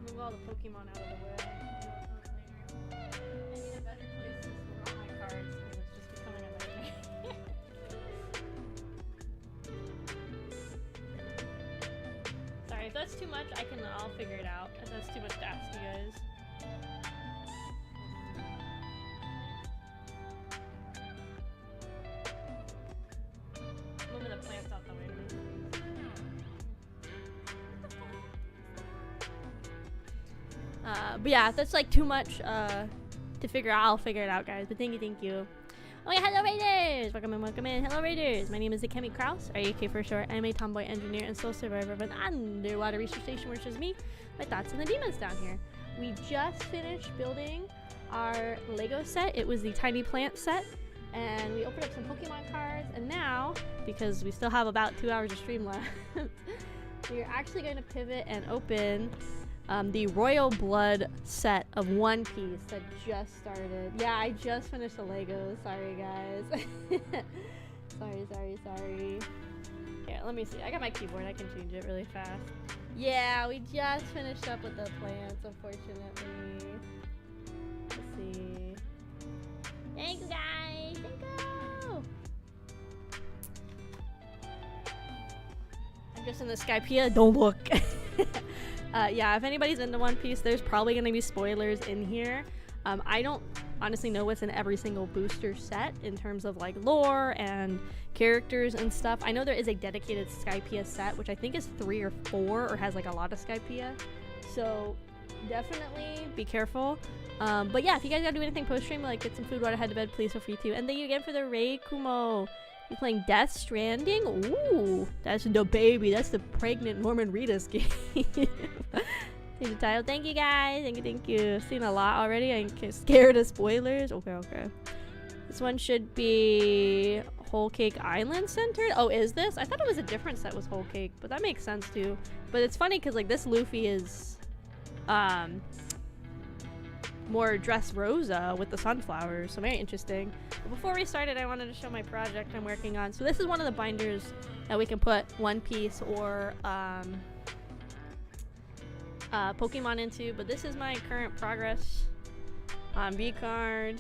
Move all the Pokemon out of the way. that's too much, I'll figure it out. If that's too much to ask you guys. Moving the plants out the way. But yeah, if that's like too much to figure out, I'll figure it out, guys. But thank you. Oh yeah, hello Raiders! Welcome in. Hello Raiders! My name is Akemi Kraus, or AK for short. I'm a tomboy engineer and sole survivor of an underwater research station, which is me, my thoughts, and the demons down here. We just finished building our Lego set. It was the tiny plant set, and we opened up some Pokemon cards, and now, because we still have about 2 hours of stream left, we're actually going to pivot and open the Royal Blood set of One Piece that just started. Yeah, I just finished the Legos. Sorry, guys. sorry. Yeah, let me see. I got my keyboard. I can change it really fast. Yeah, we just finished up with the plants, unfortunately. Let's see. Thank you, guys. Thank you. I'm just in the Skypea. Don't look. Yeah, if anybody's into One Piece, there's probably going to be spoilers in here. I don't honestly know what's in every single booster set in terms of like lore and characters and stuff. I know there is a dedicated Skypea set, which I think is 3 or 4 or has like a lot of Skypea. So definitely be careful. But yeah, if you guys gotta do anything post-stream, like get some food, water, head to bed, please feel free to. And thank you again for the raid, Kumo. You're playing Death Stranding? Ooh, that's the baby. That's the pregnant Norman Reedus game. See the title. Thank you, guys. Thank you. Seen a lot already. I'm scared of spoilers. Okay. This one should be Whole Cake Island centered. Oh, is this? I thought it was a different set was Whole Cake, but that makes sense too. But it's funny because like this Luffy is more Dressrosa with the sunflowers, so very interesting. But before we started, I wanted to show my project I'm working on. So this is one of the binders that we can put One Piece or Pokemon into, but this is my current progress on V-card.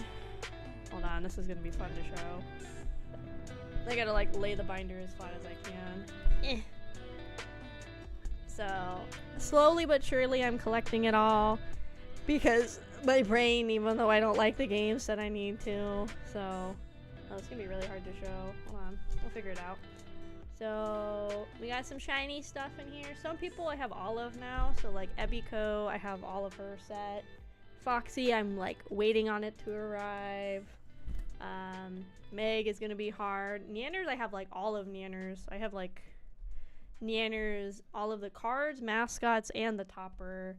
Hold on, this is gonna be fun to show. I gotta like lay the binder as flat as I can. So slowly but surely I'm collecting it all because my brain, even though I don't like the game, said I need to. So it's gonna be really hard to show. Hold on, we'll figure it out. So we got some shiny stuff in here. Some people I have all of now. So like Ebiko, I have all of her set. Foxy, I'm like waiting on it to arrive. Meg is gonna be hard. Neanners, I have like all of Neanners. I have like Neanners, all of the cards, mascots, and the topper.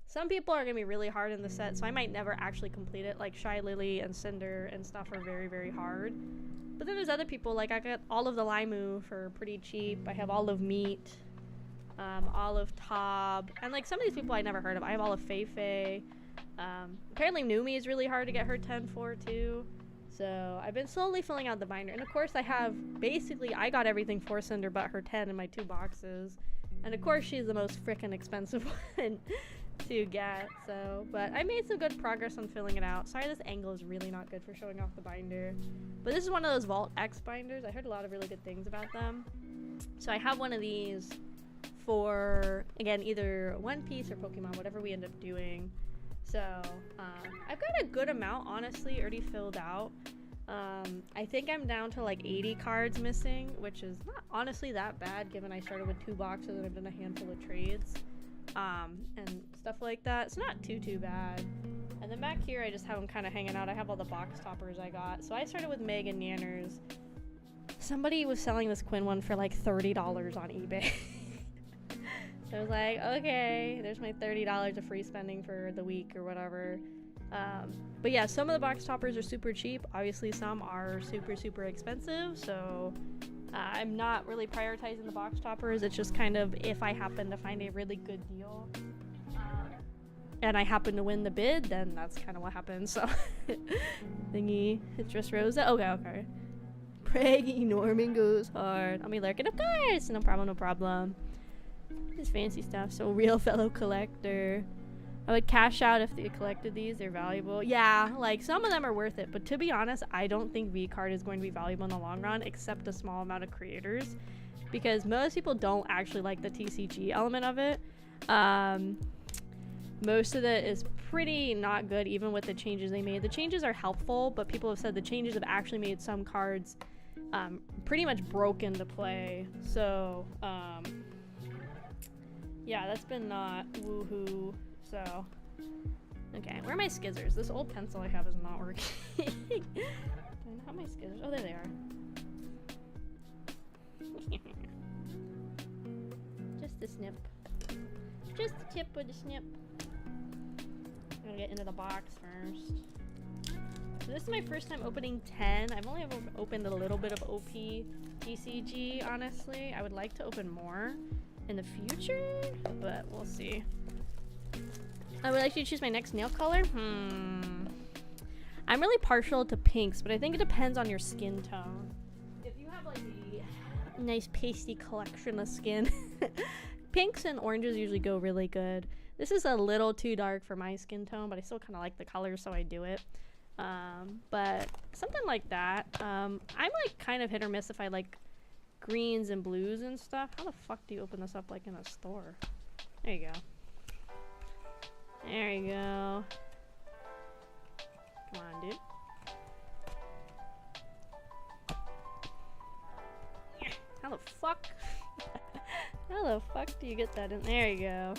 Some people are gonna be really hard in the set, so I might never actually complete it. Like Shy Lily and Cinder and stuff are very, very hard. But then there's other people, like I got all of the Limu for pretty cheap. I have all of Meat, all of Tob, and like some of these people I never heard of. I have all of Fei. Apparently Numi is really hard to get her 10-4 too. So I've been slowly filling out the binder. And of course I have, basically I got everything for Cinder but her 10 in my 2 boxes. And of course she's the most frickin' expensive one to get, so, but I made some good progress on filling it out. Sorry, this angle is really not good for showing off the binder, but this is one of those Vault X binders. I heard a lot of really good things about them, so I have one of these for, again, either One Piece or Pokemon, whatever we end up doing. So I've got a good amount, honestly, already filled out. I think I'm down to like 80 cards missing, which is not honestly that bad given I started with 2 boxes and I've done a handful of trades and stuff like that. It's not too bad. And then back here I just have them kind of hanging out. I have all the box toppers I got. So I started with Meg and Neanners. Somebody was selling this Quinn one for like $30 on eBay. So I was like, okay, there's my $30 of free spending for the week or whatever. But yeah, some of the box toppers are super cheap. Obviously some are super expensive, so I'm not really prioritizing the box toppers. It's just kind of if I happen to find a really good deal and I happen to win the bid, then that's kind of what happens. So thingy, it's just Rosa. Okay. Praggy Norman goes hard. I'll be lurking, of course. No problem. This fancy stuff. So real fellow collector. I would cash out if they collected these. They're valuable. Yeah, like some of them are worth it. But to be honest, I don't think V-Card is going to be valuable in the long run, except a small amount of creators. Because most people don't actually like the TCG element of it. Most of it is pretty not good, even with the changes they made. The changes are helpful, but people have said the changes have actually made some cards pretty much broken to play. So yeah, that's been not woohoo. So okay, where are my skizzers? This old pencil I have is not working. Do I have my skizzers? Oh, there they are. Just a snip. Just the tip of the snip. I'm gonna get into the box first. So this is my first time opening 10. I've only ever opened a little bit of OP TCG, honestly. I would like to open more in the future, but we'll see. I would like to choose my next nail color. I'm really partial to pinks, but I think it depends on your skin tone. If you have like a nice pasty collection of skin, pinks and oranges usually go really good. This is a little too dark for my skin tone, but I still kind of like the color, so I do it. But something like that. I'm like kind of hit or miss if I like greens and blues and stuff. How the fuck do you open this up like in a store? There you go. There you go. Come on, dude. How the fuck? How the fuck do you get that in? There you go.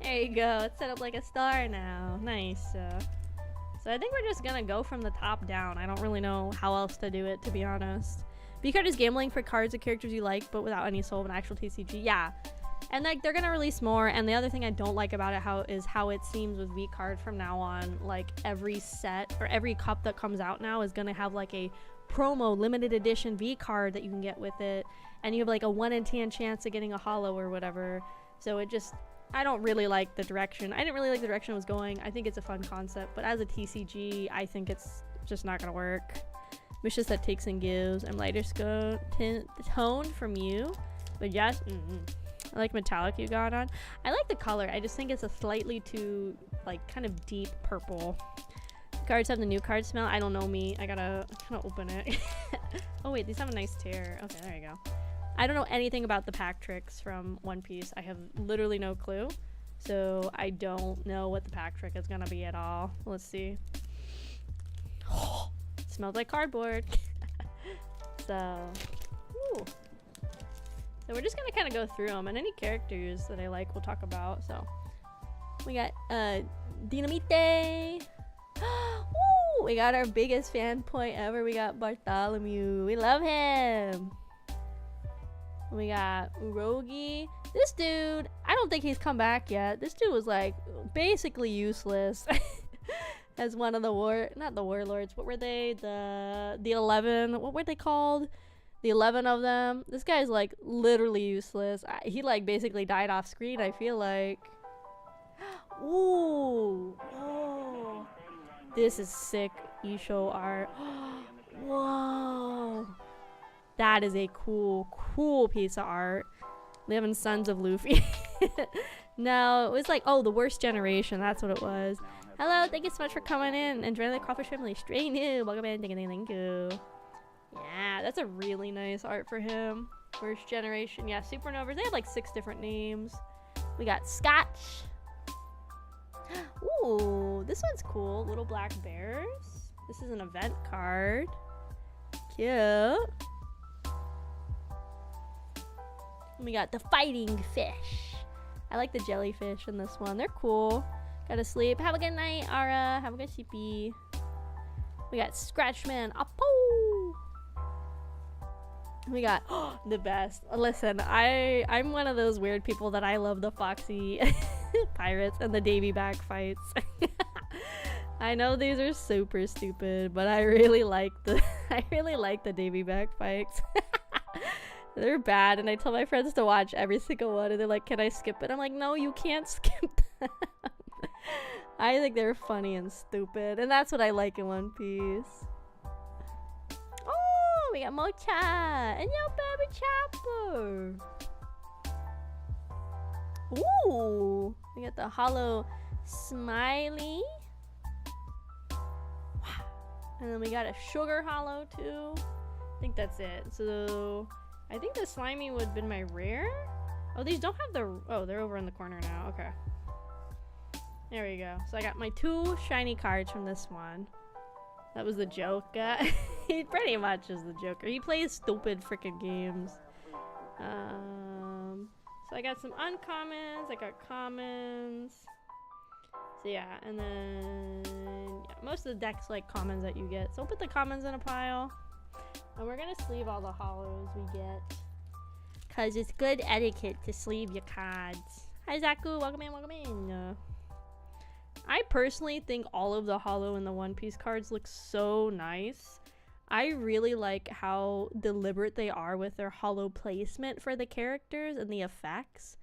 There you go. It's set up like a star now. Nice. So I think we're just gonna go from the top down. I don't really know how else to do it, to be honest. V-card is gambling for cards of characters you like, but without any soul of an actual TCG. Yeah. And like they're gonna release more. And the other thing I don't like about it is how it seems with V-card from now on. Like every set or every cup that comes out now is gonna have like a promo limited edition V-card that you can get with it. And you have like a 1 in 10 chance of getting a holo or whatever. So it just, I don't really like the direction. I didn't really like the direction it was going. I think it's a fun concept, but as a TCG, I think it's just not gonna work. Misha said takes and gives. I'm lighter tone from you, but yes, I like metallic you got on. I like the color. I just think it's a slightly too like kind of deep purple. Cards have the new card smell. I don't know me. I gotta kind of open it. Oh wait, these have a nice tear. Okay, there you go. I don't know anything about the pack tricks from One Piece. I have literally no clue. So I don't know what the pack trick is gonna be at all. Let's see. Oh, it smells like cardboard. So, ooh. So we're just gonna kind of go through them, and any characters that I like we'll talk about. So we got Dinamite. Ooh, we got our biggest fan point ever. We got Bartholomew. We love him. We got Urogi. This dude, I don't think he's come back yet. This dude was like basically useless as one of the not the warlords. What were they? The 11. What were they called? The 11 of them. This guy's like literally useless. He like basically died off screen, I feel like. Ooh. Oh. This is sick Isho art. Whoa. That is a cool piece of art. 11 Sons of Luffy. No, it was like, oh, the worst generation. That's what it was. Hello, thank you so much for coming in and joining the Kraufish family. Straight new. Welcome in. Thank you. Yeah, that's a really nice art for him. First generation. Yeah, Supernovas. They have like 6 different names. We got Scotch. Ooh, this one's cool. Little Black Bears. This is an event card. Cute. We got the Fighting Fish. I like the jellyfish in this one. They're cool. Gotta sleep. Have a good night, Ara. Have a good sleepy. We got Scratchman. Apo. We got the best. Listen, I'm one of those weird people that I love the Foxy pirates and the Davy back fights. I know these are super stupid, but I really like the Davy back fights. They're bad, and I tell my friends to watch every single one, and they're like, can I skip it? I'm like, no, you can't skip them. I think they're funny and stupid, and that's what I like in One Piece. Oh, we got Mocha and your baby Chopper. Ooh, we got the Hollow Smiley. Wow. And then we got a Sugar Hollow too. I think that's it. So I think the Slimy would have been my rare. Oh, these don't have the... Oh, they're over in the corner now. Okay. There we go. So I got my 2 shiny cards from this one. That was the joke. He pretty much is the Joker. He plays stupid freaking games. So I got some uncommons. I got commons. So yeah, and then yeah, most of the decks like commons that you get. So we'll put the commons in a pile. And we're gonna sleeve all the hollows we get. Cause it's good etiquette to sleeve your cards. Hi Zaku, welcome in, welcome in. I personally think all of the hollow and the One Piece cards look so nice. I really like how deliberate they are with their hollow placement for the characters and the effects.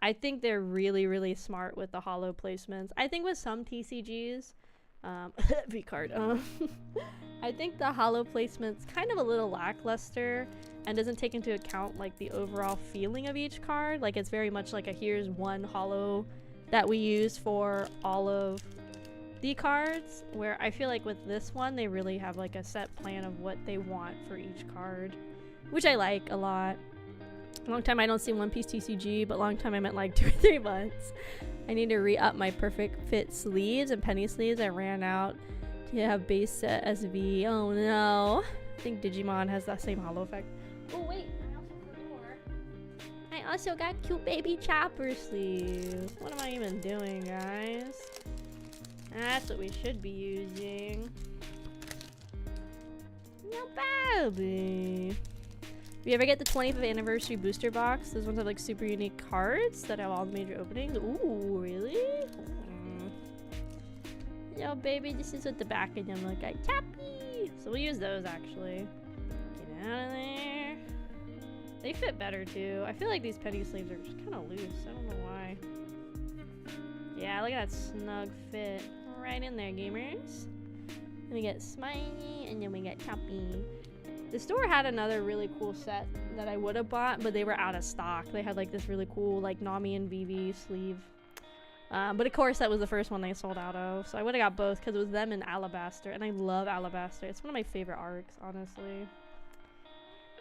I think they're really, really smart with the hollow placements. I think with some TCGs, V-card, I think the hollow placement's kind of a little lackluster and doesn't take into account like the overall feeling of each card. Like it's very much like a here's one hollow that we use for all of the cards, where I feel like with this one they really have like a set plan of what they want for each card, which I like a lot. Long time I don't see One Piece TCG, but long time I meant like 2 or 3 months. I need to re-up my perfect fit sleeves and penny sleeves. I ran out to have base set SV. Oh no. I think Digimon has that same hollow effect. Oh wait, I also got cute baby chopper sleeves. What am I even doing, guys? That's what we should be using. No baby. If you ever get the 25th anniversary booster box, those ones have like super unique cards that have all the major openings. Ooh, really? No baby, this is what the back of them look like. Chappy! So we'll use those actually. Get out of there. They fit better too. I feel like these penny sleeves are just kind of loose. I don't know why. Yeah, look at that snug fit. Right in there, gamers. Then we get Smiley, and then we get Choppy. The store had another really cool set that I would have bought, but they were out of stock. They had like this really cool like Nami and Vivi sleeve. But of course that was the first one they sold out of. So I would have got both because it was them and Alabaster. And I love Alabaster. It's one of my favorite arcs, honestly.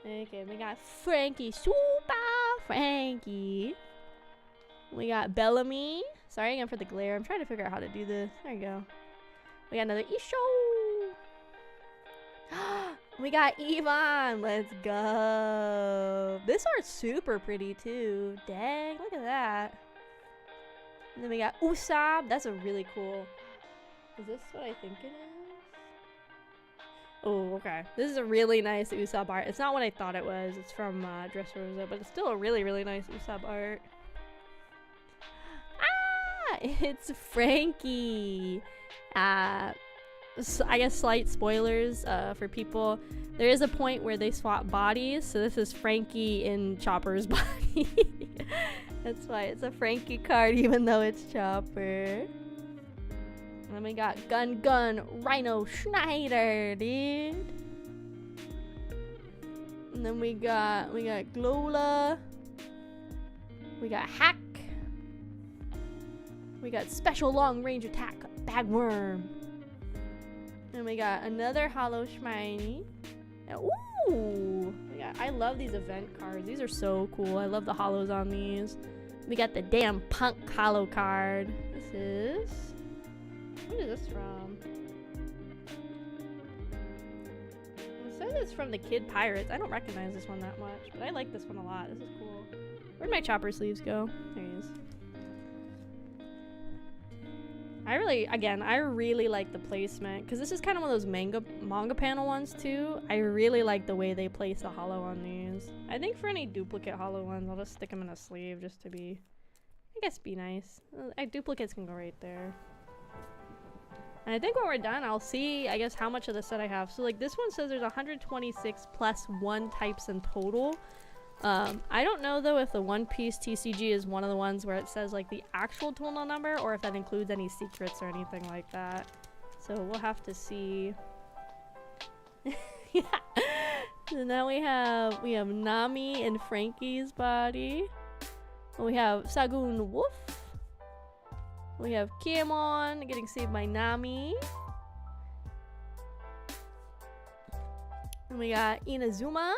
Okay, we got Frankie. Super Frankie. We got Bellamy. Sorry again for the glare. I'm trying to figure out how to do this. There you go. We got another Isho. We got Yvonne. Let's go. This art's super pretty too. Dang, look at that. And then we got Usopp. That's a really cool. Is this what I think it is? Oh, okay. This is a really nice Usopp art. It's not what I thought it was. It's from Dressrosa, but it's still a really, really nice Usopp art. It's Frankie. So I guess slight spoilers for people. There is a point where they swap bodies, so this is Frankie in Chopper's body. That's why it's a Frankie card, even though it's Chopper. And then we got Gun Rhino Schneider, dude. And then we got Glola. We got Hack. We got Special Long Range Attack Bagworm. And we got another Hollow Shiny. Ooh! I love these event cards. These are so cool. I love the hollows on these. We got the damn Punk Hollow card. This is... What is this from? It says it's from the Kid Pirates. I don't recognize this one that much, but I like this one a lot. This is cool. Where'd my Chopper sleeves go? There he is. I really like the placement because this is kind of one of those manga panel ones too. I really like the way they place the hollow on these. I think for any duplicate hollow ones, I'll just stick them in a sleeve just to be, I guess, be nice. Duplicates can go right there. And I think when we're done, I'll see, I guess, how much of the set I have. So like this one says there's 126 plus 1 types in total. I don't know though if the One Piece TCG is one of the ones where it says like the actual total number or if that includes any secrets or anything like that. So we'll have to see. Yeah. So now we have Nami in Frankie's body. We have Sagun Wolf. We have Kiemon getting saved by Nami. And we got Inazuma.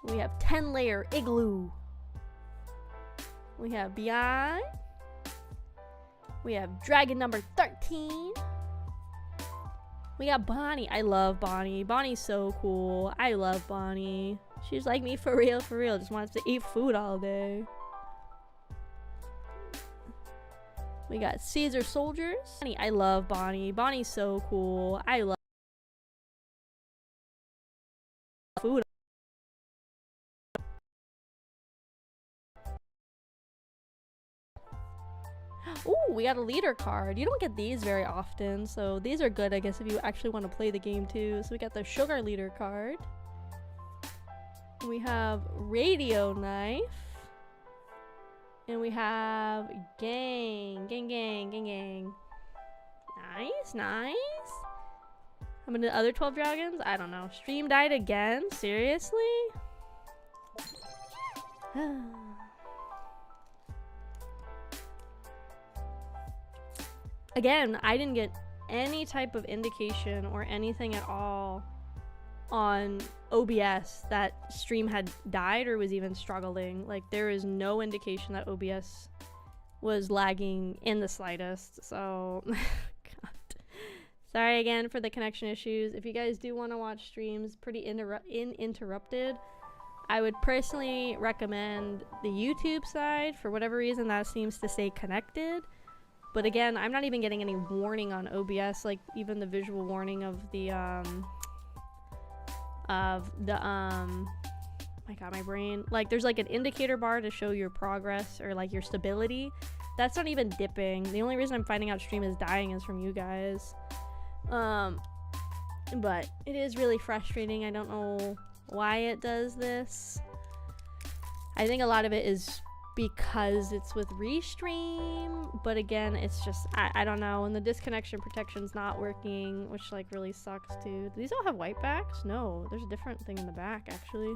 We have 10-layer Igloo. We have Beyond. We have Dragon number 13. We got Bonnie. I love Bonnie. Bonnie's so cool. I love Bonnie. She's like me for real, for real. Just wants to eat food all day. We got Caesar Soldiers. I love Bonnie. Bonnie's so cool. I love food. Ooh, we got a leader card. You don't get these very often, so these are good, I guess, if you actually want to play the game too. So we got the Sugar leader card. We have Radio Knife. And we have Gang. Nice, nice. How many other 12 dragons? I don't know. Stream died again? Seriously? Again, I didn't get any type of indication or anything at all on OBS that stream had died or was even struggling. Like, there is no indication that OBS was lagging in the slightest. So, God. Sorry again for the connection issues. If you guys do want to watch streams pretty uninterrupted, I would personally recommend the YouTube side. For whatever reason, that seems to stay connected. But again, I'm not even getting any warning on OBS, like even the visual warning of the my god, my brain, like there's like an indicator bar to show your progress or like your stability. That's not even dipping. The only reason I'm finding out stream is dying is from you guys. But it is really frustrating. I don't know why it does this. I think a lot of it is because it's with Restream, but again, it's just I don't know, and the disconnection protection's not working, which like really sucks too. Do these all have white backs? No, there's a different thing in the back actually.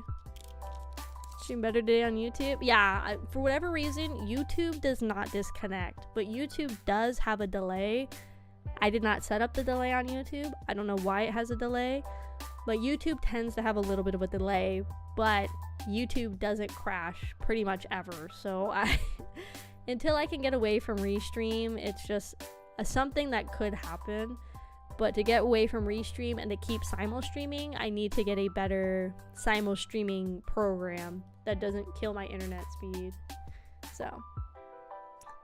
Stream better today on YouTube. Yeah, for whatever reason YouTube does not disconnect, but YouTube does have a delay. I did not set up the delay on YouTube. I don't know why it has a delay, but YouTube tends to have a little bit of a delay, but YouTube doesn't crash pretty much ever. So until I can get away from Restream, it's just something that could happen. But to get away from Restream and to keep simul streaming, I need to get a better simul streaming program that doesn't kill my internet speed. So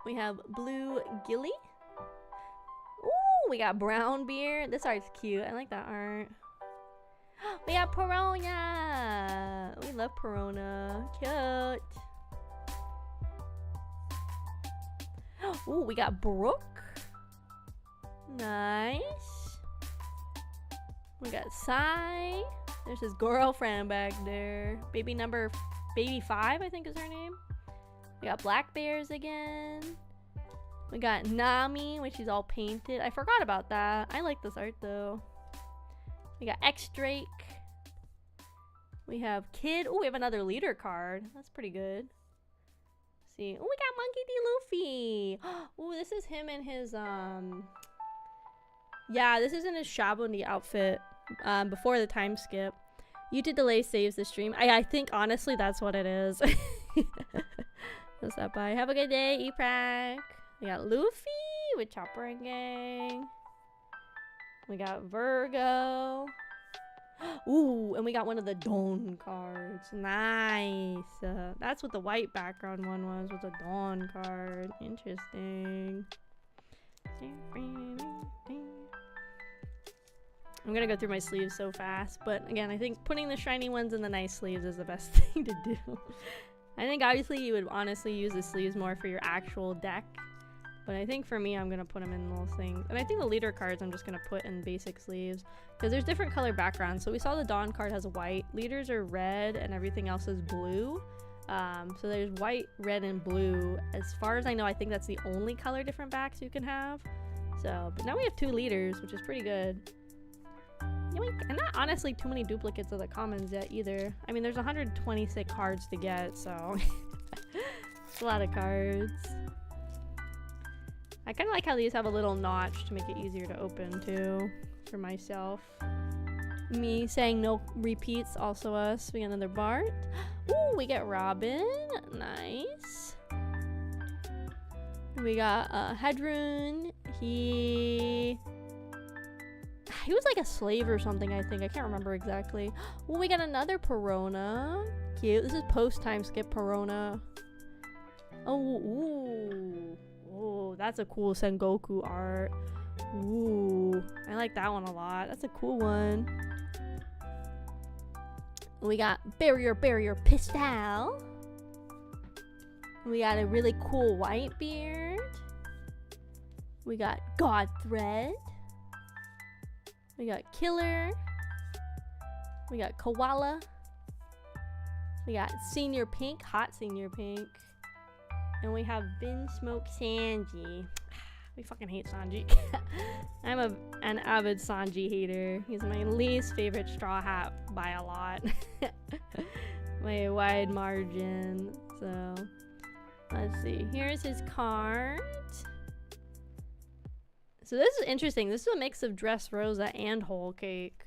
we have Blue Gilly. Ooh, we got Brown Beard. This art's cute. I like that art. We got Perona. We love Perona. Cute. Ooh, we got Brooke. Nice. We got Sai. There's his girlfriend back there. Baby 5, I think is her name. We got Black Bears again. We got Nami, which is all painted. I forgot about that. I like this art though. We got X-Drake. We have Kid. Oh, we have another leader card. That's pretty good. Let's see. Oh, we got Monkey D. Luffy. Oh, this is him in his, yeah, this is in his Shabundi outfit before the time skip. YouTube delay saves the stream. I think, honestly, that's what it is. What's up, bye? Have a good day, E-Prack. We got Luffy with Chopper and Gang. We got Virgo. Ooh, and we got one of the Dawn cards. Nice. That's what the white background one was, with the Dawn card. Interesting. I'm gonna go through my sleeves so fast, but again, I think putting the shiny ones in the nice sleeves is the best thing to do. I think obviously you would honestly use the sleeves more for your actual deck. But I think for me, I'm going to put them in little things. And I think the leader cards I'm just going to put in basic sleeves. Because there's different color backgrounds. So we saw the Dawn card has a white. Leaders are red and everything else is blue. So there's white, red, and blue. As far as I know, I think that's the only color different backs you can have. So, but now we have 2 leaders, which is pretty good. And not honestly too many duplicates of the commons yet either. I mean, there's 126 cards to get, so it's a lot of cards. I kind of like how these have a little notch to make it easier to open too, for myself. Me saying no repeats, also us. We got another Bart. Ooh, we get Robin. Nice. We got Hedrun. He was like a slave or something, I think. I can't remember exactly. Oh, we got another Perona. Cute. This is post-time skip Perona. Oh, ooh. Oh, that's a cool Sengoku art. Ooh, I like that one a lot. That's a cool one. We got Barrier Pistol. We got a really cool white beard. We got God Thread. We got Killer. We got Koala. We got Senior Pink, hot Senior Pink. And we have Bin Smoke Sanji. We fucking hate Sanji. I'm an avid Sanji hater. He's my least favorite Straw Hat by a lot. My wide margin. So, let's see. Here's his card. So this is interesting. This is a mix of Dressrosa and Whole Cake.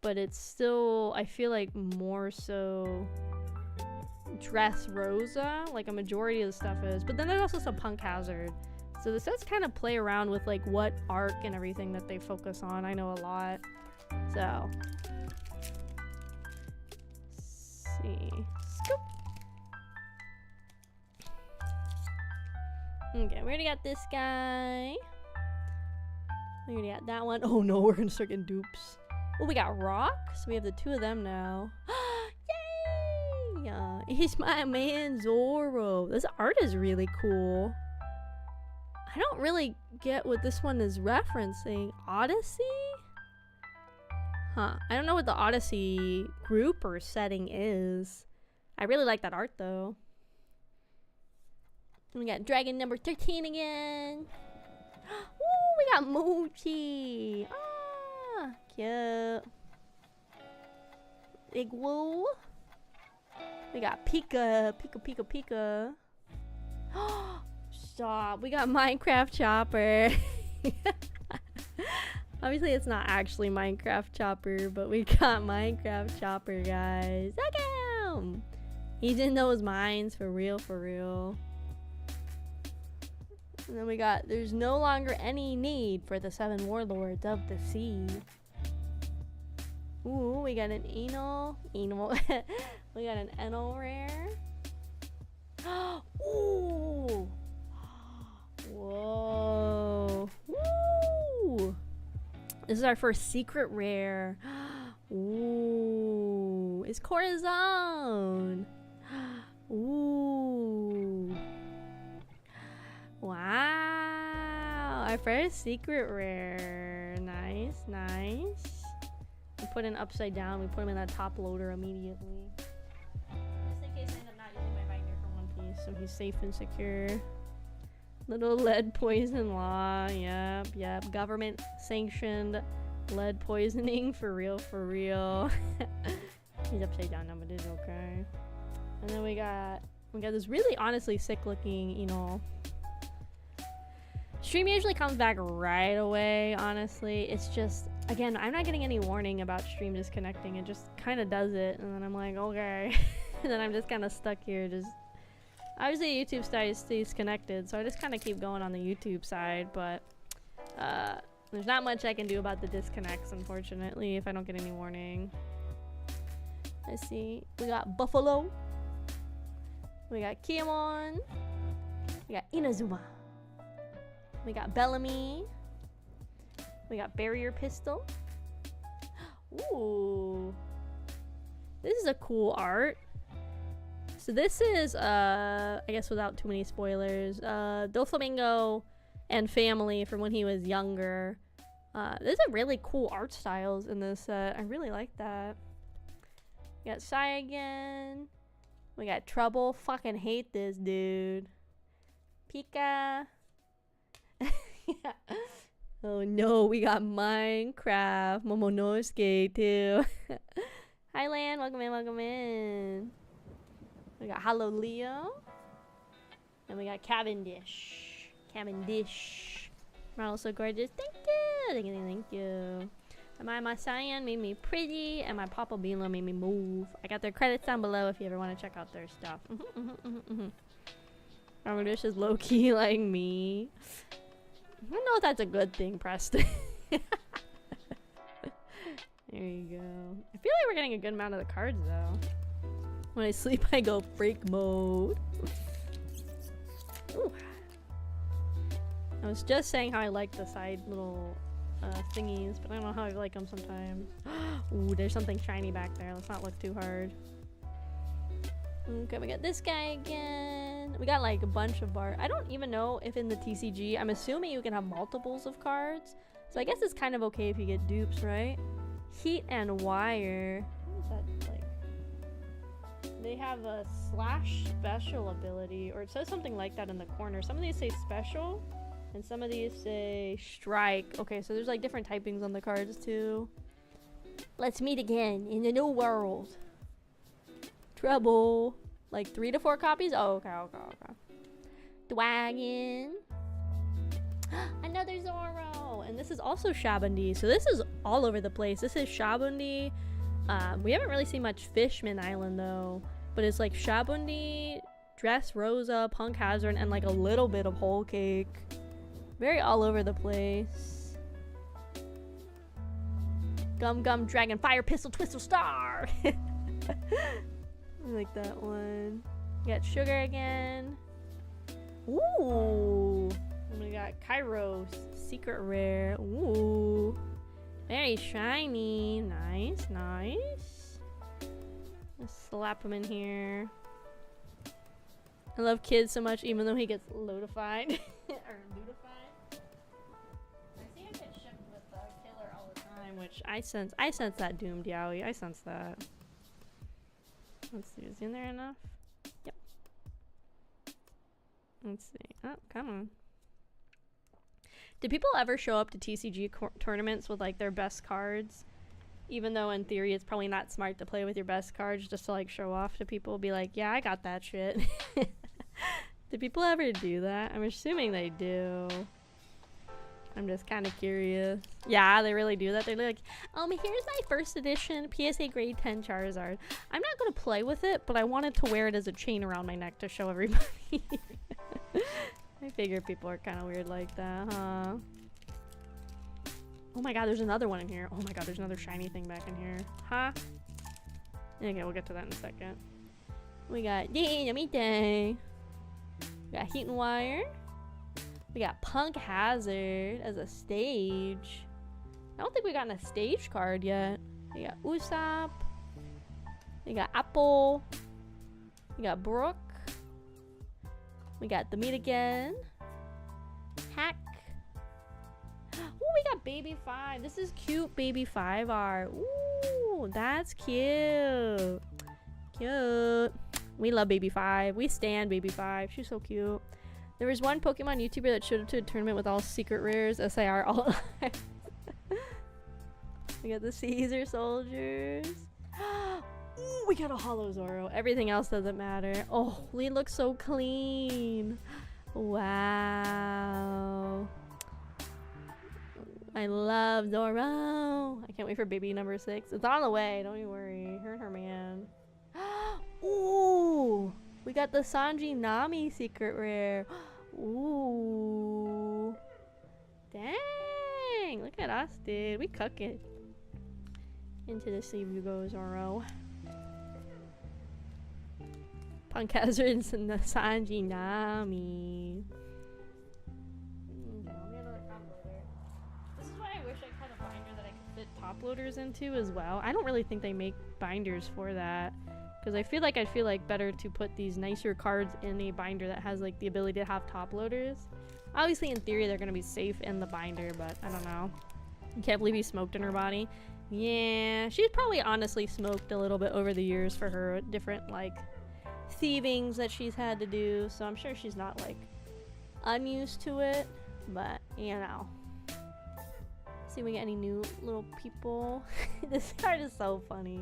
But it's still, I feel like, more so Dressrosa. Like a majority of the stuff is. But then there's also some Punk Hazard. So the sets kind of play around with like what arc and everything that they focus on. I know a lot. So, let's see. Scoop. Okay, we already got this guy. We already got that one. Oh no, we're gonna start getting dupes. Oh, we got Rock. So we have the two of them now. Yay! He's my man Zoro. This art is really cool. I don't really get what this one is referencing. Odyssey? Huh. I don't know what the Odyssey group or setting is. I really like that art though. We got Dragon number 13 again. Ooh, we got Mochi. Ah, cute. Igloo. We got Pika. Pika. Stop. We got Minecraft Chopper. Obviously, it's not actually Minecraft Chopper, but we got Minecraft Chopper, guys. Look at him. He's in those mines for real. And then we got, there's no longer any need for the 7 warlords of the sea. Ooh, we got an Eno. We got an Eno rare. Ooh. Whoa. Woo. This is our first secret rare. Ooh. It's Corazon. Ooh. Wow. Our first secret rare. Nice. We put him upside down. We put him in that top loader immediately. Just in case I end up not using my binder for One Piece, so he's safe and secure. Little lead poison law. Yep. Government sanctioned lead poisoning for real. He's upside down now, but it's okay. And then we got this really honestly sick looking, stream usually comes back right away, honestly. It's just, again, I'm not getting any warning about stream disconnecting. It just kind of does it, and then I'm like, okay. And then I'm just kind of stuck here, just obviously YouTube stays connected, so I just kind of keep going on the YouTube side, but there's not much I can do about the disconnects, unfortunately, if I don't get any warning. Let's see. We got Buffalo. We got Kiamon. We got Inazuma. We got Bellamy. We got Barrier Pistol. Ooh. This is a cool art. So this is, I guess without too many spoilers, Doflamingo and family from when he was younger. There's a really cool art styles in this set. I really like that. We got Sai again. We got Trouble. Fucking hate this dude. Pika. Yeah. Oh no, we got Minecraft. Momonosuke too. Hi Lan, welcome in. We got Hollow Leo. And we got Cavendish. Model so gorgeous. Thank you. And my Cyan made me pretty, and my Papa Bilo made me move. I got their credits down below if you ever want to check out their stuff. Kraufish is low-key like me. I don't know if that's a good thing, Preston. There you go. I feel like we're getting a good amount of the cards, though. When I sleep, I go freak mode. Ooh. I was just saying how I like the side little thingies, but I don't know how I like them sometimes. Ooh, there's something shiny back there. Let's not look too hard. Okay, we got this guy again. We got like a bunch of bar. I don't even know if in the TCG, I'm assuming you can have multiples of cards. So I guess it's kind of okay if you get dupes, right? Heat and Wire. What is that like? They have a slash special ability, or it says something like that in the corner. Some of these say special, and some of these say strike. Okay, so there's like different typings on the cards too. Let's meet again in the new world. Trouble. Like 3 to 4 copies? Oh, okay. Dwagon. Another Zoro. And this is also Shabundi. So this is all over the place. This is Shabundi. We haven't really seen much Fishman Island though. But it's like Shabundi, Dressrosa, Punk Hazard, and like a little bit of Whole Cake. Very all over the place. Gum Gum Dragon Fire Pistol Twistle Star. I like that one. We got Sugar again. Ooh. And we got Kairos. Secret Rare. Ooh. Very shiny. Nice, nice. Let's slap him in here. I love Kid so much, even though he gets loadified. Or lootified. I see him get shipped with Killer all the time, which I sense that doomed Yaoi. I sense that. Let's see, is he in there enough? Yep. Let's see. Oh, come on. Did people ever show up to TCG tournaments with like their best cards? Even though in theory it's probably not smart to play with your best cards just to like show off to people. Be like, yeah, I got that shit. Did people ever do that? I'm assuming they do. I'm just kind of curious. Yeah, they really do that. They're like, here's my first edition PSA grade 10 Charizard. I'm not going to play with it, but I wanted to wear it as a chain around my neck to show everybody. I figure people are kind of weird like that, huh? Oh my god, there's another one in here. Oh my god, there's another shiny thing back in here. Huh? Okay, we'll get to that in a second. We got Dynamite. We got Heat and Wire. We got Punk Hazard as a stage. I don't think we got a stage card yet. We got Usopp. We got Apple. We got Brooke. We got The Meet Again. Hack. Oh, we got Baby 5. This is cute Baby 5 art. Ooh, that's cute. Cute. We love Baby 5. We stan Baby 5. She's so cute. There was one Pokemon YouTuber that showed up to a tournament with all secret rares, SIR, all alive. We got the Caesar soldiers. Ooh, we got a Holo Zoro. Everything else doesn't matter. Oh, Lee looks so clean. Wow. I love Zoro. I can't wait for baby number 6. It's on the way. Don't you worry. Her and her man. Ooh. We got the Sanji Nami secret rare. Ooh. Dang. Look at us, dude. We cook it. Into the sleeve you go, Zoro. Punk Hazards and the Sanji Nami. This is why I wish I had a binder that I could fit top loaders into as well. I don't really think they make binders for that. Because I feel like better to put these nicer cards in a binder that has like the ability to have top loaders. Obviously in theory they're going to be safe in the binder, but I don't know. I can't believe he smoked in her body. Yeah, she's probably honestly smoked a little bit over the years for her different like thievings that she's had to do. So I'm sure she's not like unused to it, but you know. See if we get any new little people. This card is so funny.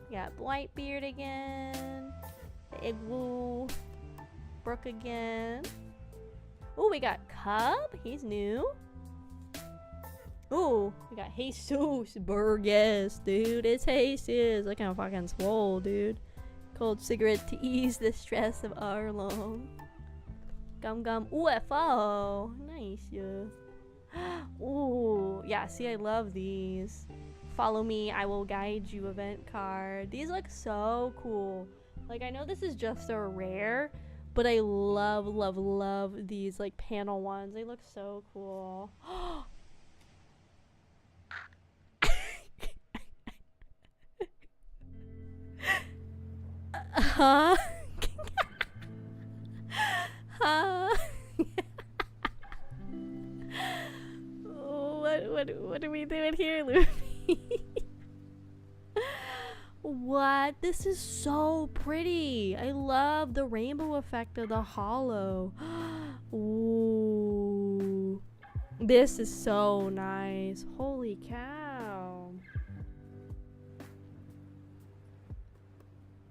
We got Whitebeard again. The Igloo. Brooke again. Oh, we got Cub. He's new. Oh, we got Jesus Burgess, dude. It's Jesus. Look how fucking swole, dude. Cold cigarette to ease the stress of our long. Gum Gum UFO. Nice, yeah. Ooh, yeah, see, I love these. Follow me, I will guide you event card. These look so cool. Like, I know this is just a rare, but I love, love, love these, like, panel ones. They look so cool. Huh? Huh? What are we doing here, Luffy? What? This is so pretty. I love the rainbow effect of the hollow. Ooh. This is so nice. Holy cow.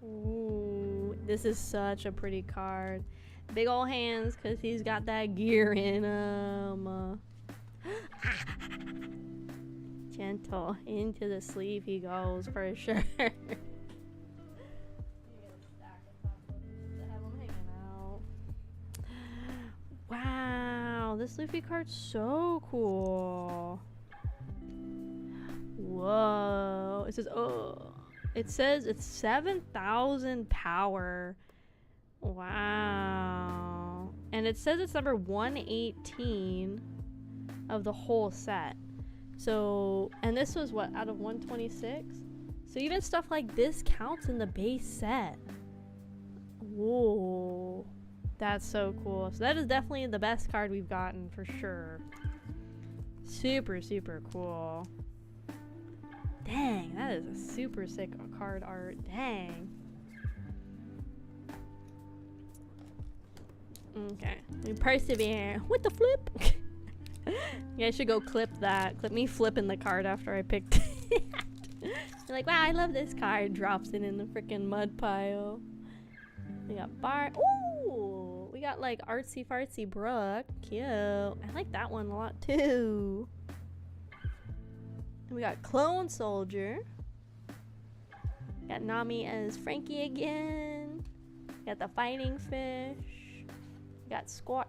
Ooh. This is such a pretty card. Big ol' hands because he's got that gear in him. Gentle into the sleeve he goes for sure. Wow, this Luffy card's so cool. Whoa. It says it's 7,000 power. Wow. And it says it's number 118 of the whole set. So, and this was what, out of 126? So even stuff like this counts in the base set. Whoa. That's so cool. So that is definitely the best card we've gotten for sure. Super, super cool. Dang, that is a super sick card art. Dang. Okay, we persevere. What the flip? Yeah, I should go clip that. Clip me flipping the card after I picked it. You're like, wow, I love this card. Drops it in the freaking mud pile. We got bar. Ooh, we got like artsy fartsy Brooke. Cute. I like that one a lot too. And we got Clone Soldier. Got Nami as Frankie again. Got the Fighting Fish. We got Squatch.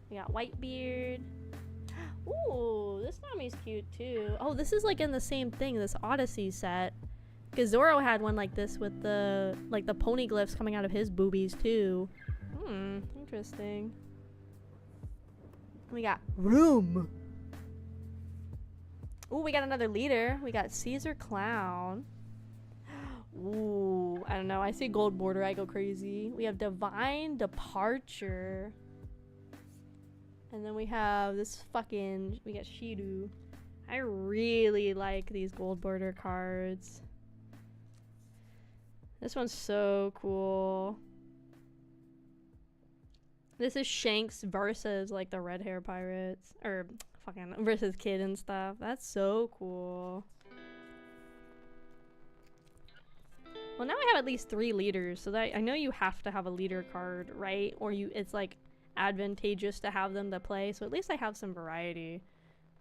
We got Whitebeard. Ooh, this Nami's cute too. Oh, this is like in the same thing, this Odyssey set. Because Zoro had one like this with the like the pony glyphs coming out of his boobies too. Interesting. We got Room. Ooh, we got another leader. We got Caesar Clown. Ooh, I don't know. I see gold border, I go crazy. We have Divine Departure. And then we have this fucking, we got Shiru. I really like these gold border cards. This one's so cool. This is Shanks versus like the red hair pirates. Or fucking versus Kid and stuff. That's so cool. Well, now I have at least 3 leaders, so that I know you have to have a leader card, right? Or it's like advantageous to have them to play, so at least I have some variety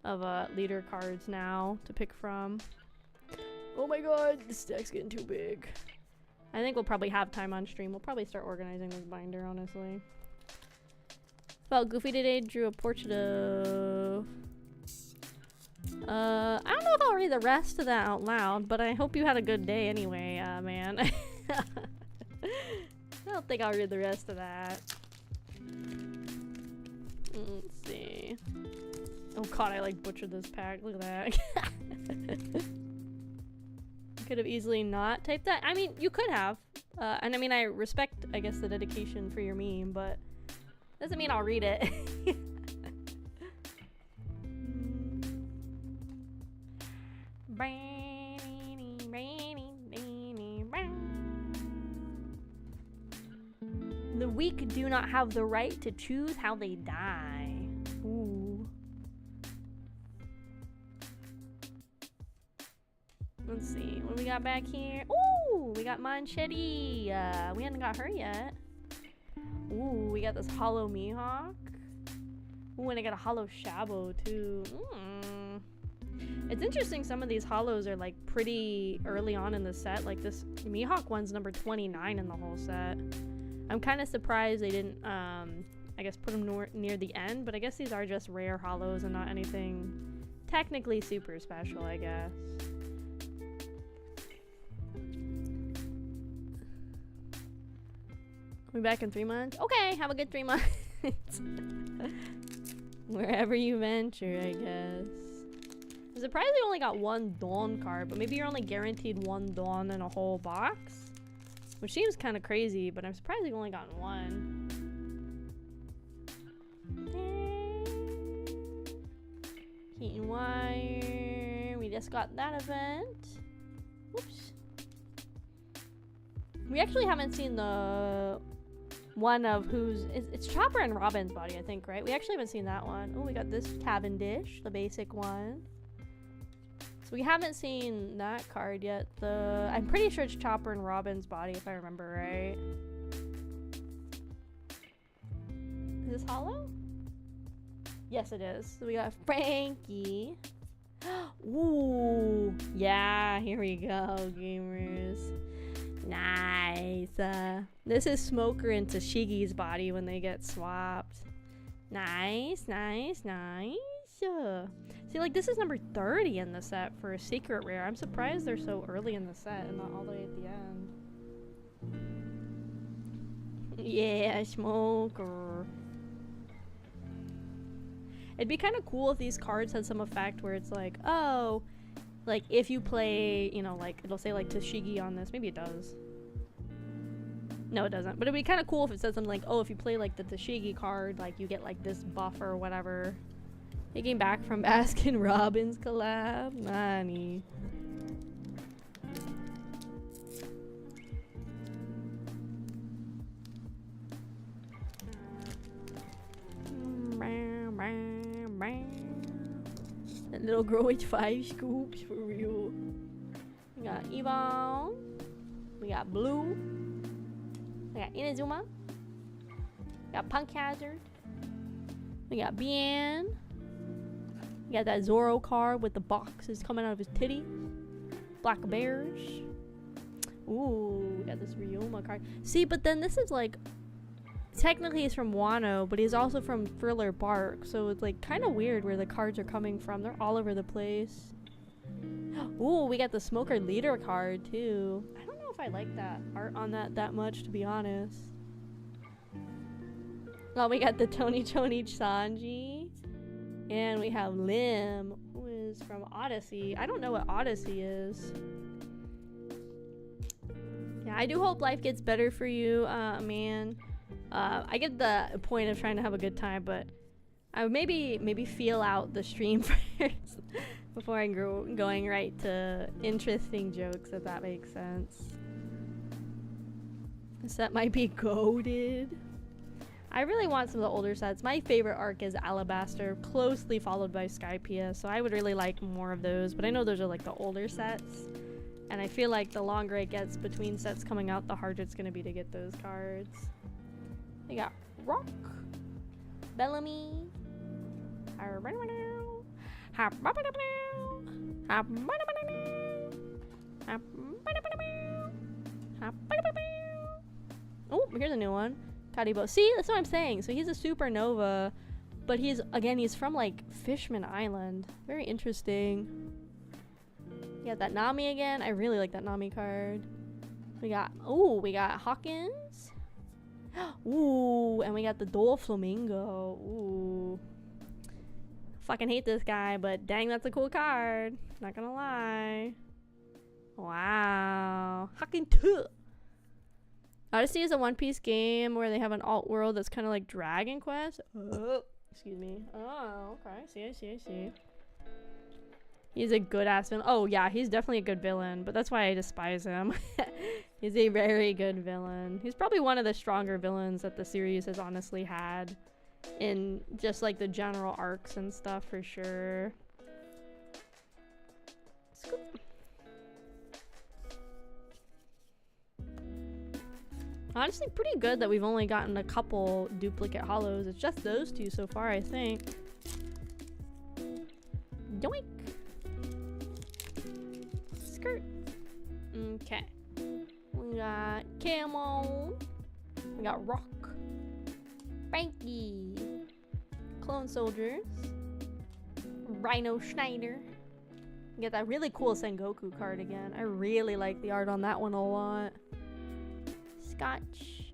of leader cards now to pick from. Oh my god, this deck's getting too big. I think we'll probably have time on stream. We'll probably start organizing this binder, honestly. Felt goofy today, drew a portrait of... I don't know if I'll read the rest of that out loud, but I hope you had a good day anyway, man. I don't think I'll read the rest of that. Let's see. Oh god, I like butchered this pack. Look at that. Could have easily not typed that. I mean, you could have. And I mean, I respect, I guess, the dedication for your meme, but doesn't mean I'll read it. The weak do not have the right to choose how they die. Ooh. Let's see what we got back here. Ooh, we got Manchetti. We haven't got her yet. Ooh, we got this hollow Mihawk. Ooh, and I got a hollow Shabo too. It's interesting, some of these hollows are like pretty early on in the set. Like this Mihawk one's number 29 in the whole set. I'm kind of surprised they didn't, I guess, put them near the end, but I guess these are just rare holos and not anything technically super special, I guess. We'll be back in 3 months? Okay, have a good 3 months. Wherever you venture, I guess. I'm surprised we only got one Dawn card, but maybe you're only guaranteed one Dawn in a whole box. Which seems kind of crazy, but I'm surprised we've only gotten one. Heat and Wire. We just got that event. Whoops. We actually haven't seen the one of who's... It's Chopper and Robin's body, I think, right? We actually haven't seen that one. Oh, we got this Cavendish, the basic one. So we haven't seen that card yet. I'm pretty sure it's Chopper and Robin's body, if I remember right. Is this hollow? Yes, it is. So we got Frankie. Ooh. Yeah, here we go, gamers. Nice. This is Smoker into Shigi's body when they get swapped. Nice, nice, nice. See, like, this is number 30 in the set for a secret rare. I'm surprised they're so early in the set and not all the way at the end. Yeah, Smoker. It'd be kind of cool if these cards had some effect where it's like, oh, like, if you play, you know, like, it'll say, like, Tashigi on this. Maybe it does. No, it doesn't. But it'd be kind of cool if it said something like, oh, if you play, like, the Tashigi card, like, you get, like, this buff or whatever. He came back from Baskin Robbins collab. Nani. That little girl with 5 scoops for real. We got Evolve. We got Blue. We got Inazuma. We got Punk Hazard. We got Bien. We got that Zoro card with the boxes coming out of his titty. Black Bears. Ooh, we got this Ryoma card. See, but then this is like, technically he's from Wano, but he's also from Thriller Bark, so it's like kind of weird where the cards are coming from. They're all over the place. Ooh, we got the Smoker Leader card too. I don't know if I like that art on that much, to be honest. Oh, we got the Tony Sanji. And we have Lim, who is from Odyssey. I don't know what Odyssey is. Yeah, I do hope life gets better for you, man. I get the point of trying to have a good time, but I would maybe feel out the stream first before I go going right to interesting jokes, if that makes sense. This set might be goated. I really want some of the older sets. My favorite arc is Alabaster, closely followed by Skypiea, so I would really like more of those, but I know those are like the older sets, and I feel like the longer it gets between sets coming out, the harder it's going to be to get those cards. We got Rock, Bellamy, oh, here's a new one. Karibo. See, that's what I'm saying. So he's a supernova, but he's from like Fishman Island. Very interesting. We got that Nami again. I really like that Nami card. We got Hawkins. Ooh, and we got the Doflamingo. Ooh. Fucking hate this guy, but dang, that's a cool card. Not gonna lie. Wow. Hawkins 2. Odyssey is a One Piece game where they have an alt world that's kind of like Dragon Quest. Oh, excuse me. Oh, okay. I see. He's a good ass villain. Oh yeah, he's definitely a good villain, but that's why I despise him. He's a very good villain. He's probably one of the stronger villains that the series has honestly had in just like the general arcs and stuff, for sure. Scoop. Honestly, pretty good that we've only gotten a couple duplicate holos. It's just those two so far, I think. Yoink! Skirt. Okay. We got Camo. We got Rock, Frankie, Clone Soldiers, Rhino Schneider. We get that really cool Sengoku card again. I really like the art on that one a lot. Scotch.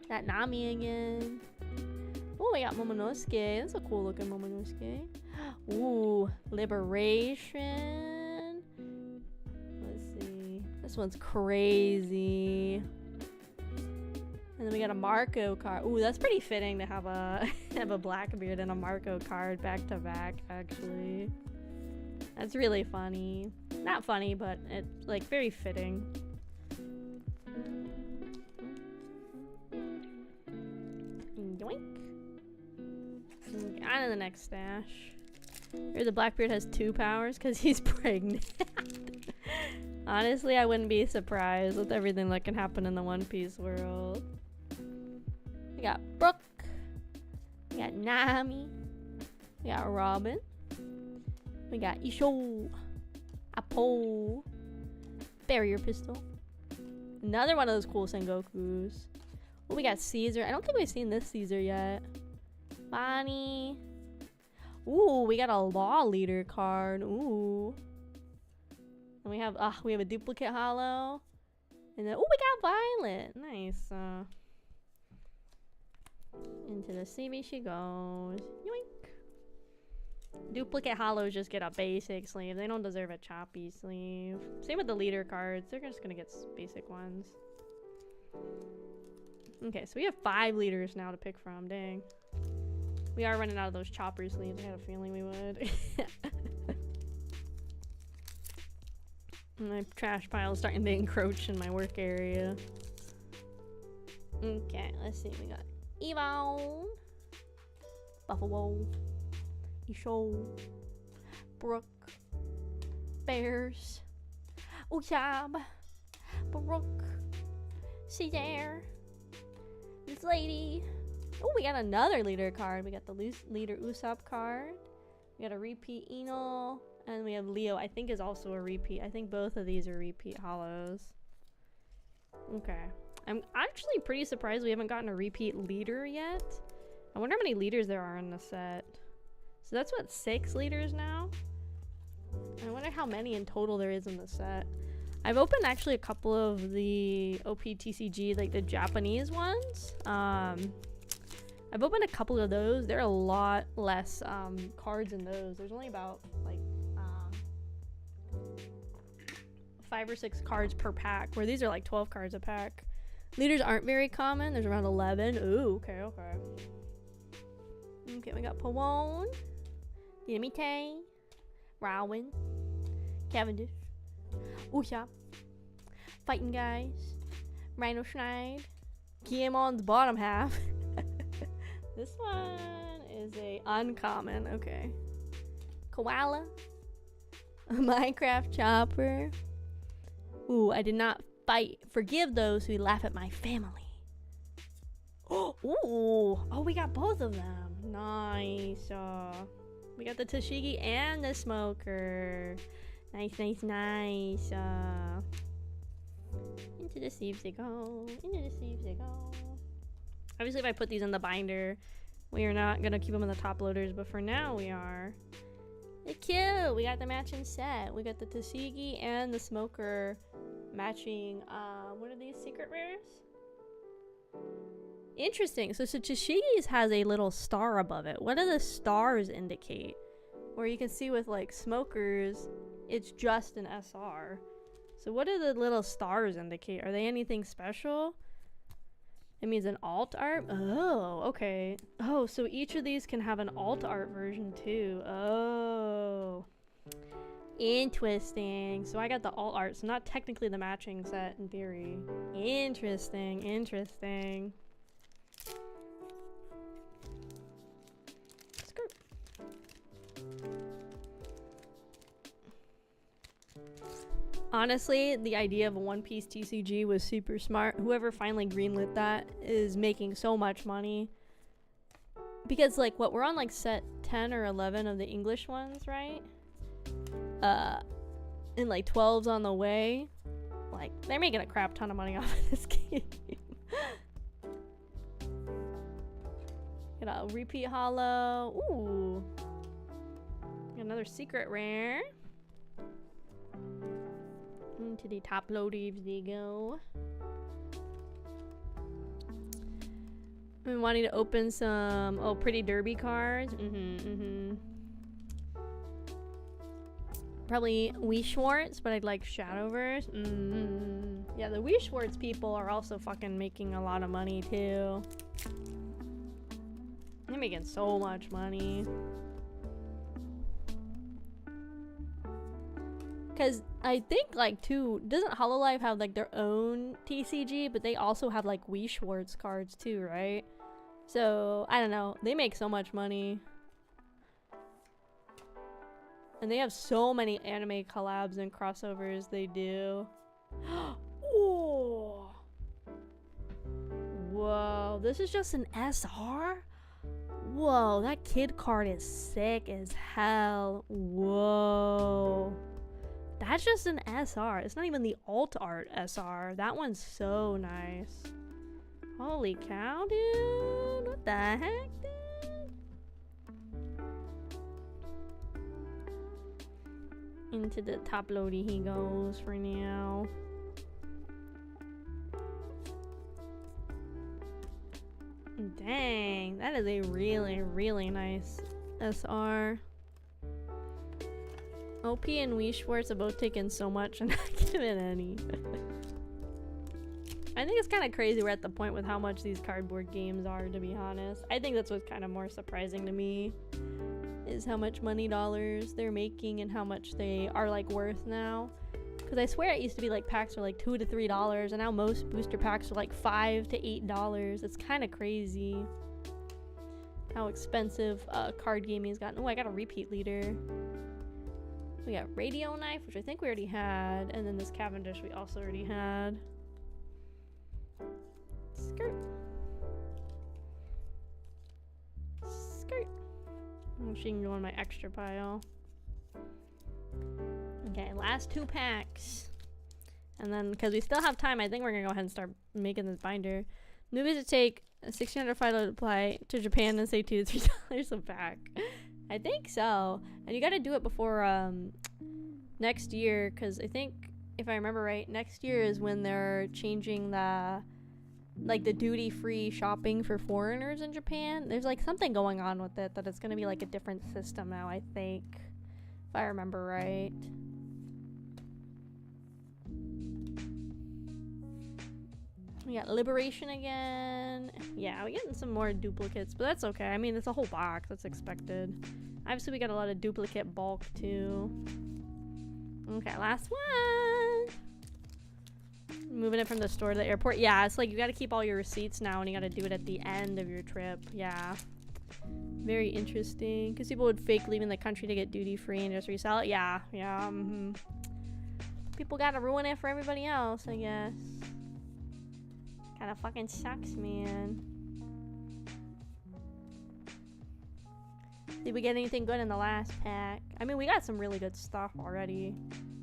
That Nami again. Oh, we got Momonosuke. That's a cool looking Momonosuke. Ooh, Liberation. Let's see. This one's crazy. And then we got a Marco card. Ooh, that's pretty fitting to have a have a Blackbeard and a Marco card back to back, actually. That's really funny. Not funny, but it's like very fitting. Yoink. On to the next stash. Here the Blackbeard has 2 powers because he's pregnant. Honestly, I wouldn't be surprised with everything that can happen in the One Piece world. We got Brooke. We got Nami. We got Robin. We got Isho. Apo. Barrier Pistol. Another one of those cool Sengokus. Oh, we got Caesar. I don't think we've seen this Caesar yet. Bonnie. Ooh, we got a Law Leader card. Ooh. And we have a duplicate holo. And then we got Violet. Nice. Into the CB she goes. Yoink. Duplicate holos just get a basic sleeve. They don't deserve a choppy sleeve. Same with the leader cards. They're just gonna get basic ones. Okay, so we have 5 leaders now to pick from. Dang. We are running out of those chopper sleeves. I had a feeling we would. My trash pile is starting to encroach in my work area. Okay, let's see. We got Yvonne, Buffalo, Isho, Brooke, Bears, Uchab, Brooke, Caesar, this lady. Oh, we got another leader card. We got the leader Usopp card. We got a repeat Eno. And we have Leo, I think is also a repeat. I think both of these are repeat holos. Okay. I'm actually pretty surprised we haven't gotten a repeat leader yet. I wonder how many leaders there are in the set. So that's what, 6 leaders now? I wonder how many in total there is in the set. I've opened actually a couple of the OPTCG, like the Japanese ones. I've opened a couple of those. There are a lot less cards in those. There's only about like 5 or 6 cards per pack, where these are like 12 cards a pack. Leaders aren't very common. There's around 11. Ooh, okay. Okay, we got Pawon, Yamite, Rowan, Cavendish, Usopp, Fighting Guys, Rhino Schneid, Guillemon's bottom half. This one is a uncommon. Okay. Koala, a Minecraft Chopper. Ooh, I did not fight. Forgive those who laugh at my family. Ooh. Oh, we got both of them. Nice. We got the Toshigi and the Smoker. Nice. Into the sieves they go. Obviously, if I put these in the binder, we are not going to keep them in the top loaders, but for now, we are. They're cute. We got the matching set. We got the Toshigi and the Smoker matching, what are these, secret rares? Interesting. So Toshigi's has a little star above it. What do the stars indicate? Where you can see with, like, Smokers, it's just an SR. So what do the little stars indicate? Are they anything special? It means an alt art? Oh, okay. Oh, so each of these can have an alt art version too. Oh. Interesting. So I got the alt art, so not technically the matching set in theory. Interesting. Let's go. Honestly, the idea of a One Piece TCG was super smart. Whoever finally greenlit that is making so much money. Because, like, what, we're on, like, set 10 or 11 of the English ones, right? And, like, 12's on the way. Like, they're making a crap ton of money off of this game. Got a repeat holo. Ooh. Another secret rare. Into the top loaders they go. I've been wanting to open some pretty derby cards. Probably Wii Schwartz, but I'd like Shadowverse. Yeah, the Wii Schwartz people are also fucking making a lot of money too. They're making so much money. Cause I think like too, doesn't Hololive have like their own TCG, but they also have like Wii Schwartz cards too, right? So I don't know. They make so much money. And they have so many anime collabs and crossovers they do. Oh. Whoa, this is just an SR? Whoa, that kid card is sick as hell. Whoa. That's just an SR. It's not even the alt art SR. That one's so nice. Holy cow, dude. What the heck, dude? Into the top loady he goes for now. Dang, that is a really, really nice SR. OP and Wii Schwartz have both taken so much and not given any. I think it's kind of crazy we're at the point with how much these cardboard games are, to be honest. I think that's what's kind of more surprising to me, is how much money dollars they're making and how much they are like worth now. Because I swear it used to be like packs were like $2 to $3, and now most booster packs are like $5 to $8. It's kind of crazy how expensive card gaming has gotten. Oh, I got a repeat leader. We got Radio Knife, which I think we already had, and then this Cavendish we also already had. Skirt. Skirt. She can go on my extra pile. Okay, last 2 packs. And then, because we still have time, I think we're gonna go ahead and start making this binder. Movies to take $1,605 to apply to Japan and say $2 to $3 a pack. I think so. And you gotta do it before next year, because I think, if I remember right, next year is when they're changing the duty-free shopping for foreigners in Japan. There's like something going on with it, that it's gonna be like a different system now, I think, if I remember right. We got Liberation again. Yeah, we're getting some more duplicates, but that's okay. I mean, it's a whole box. That's expected. Obviously, we got a lot of duplicate bulk, too. Okay, last one. Moving it from the store to the airport. Yeah, it's like you got to keep all your receipts now, and you got to do it at the end of your trip. Yeah. Very interesting. Because people would fake leaving the country to get duty-free and just resell it. Yeah, yeah. People got to ruin it for everybody else, I guess. Kind of fucking sucks, man. Did we get anything good in the last pack? I mean, we got some really good stuff already.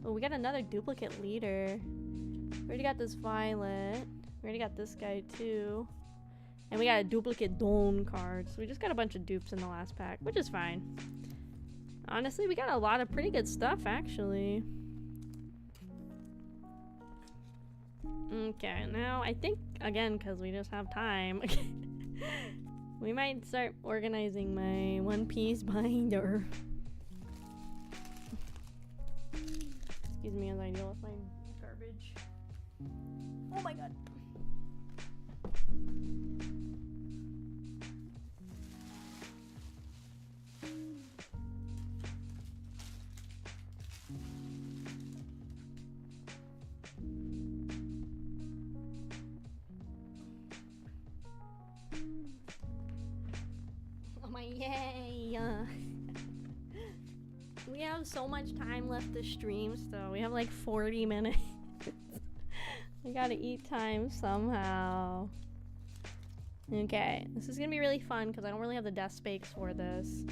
Oh, we got another duplicate leader. We already got this Violet. We already got this guy, too. And we got a duplicate Dawn card. So we just got a bunch of dupes in the last pack, which is fine. Honestly, we got a lot of pretty good stuff, actually. Okay, now I think, again, because we just have time, we might start organizing my One Piece binder. Excuse me as I deal with my garbage. Oh my god. Yay! We have so much time left to stream still. We have like 40 minutes. We gotta eat time somehow. Okay, this is gonna be really fun because I don't really have the desk space for this.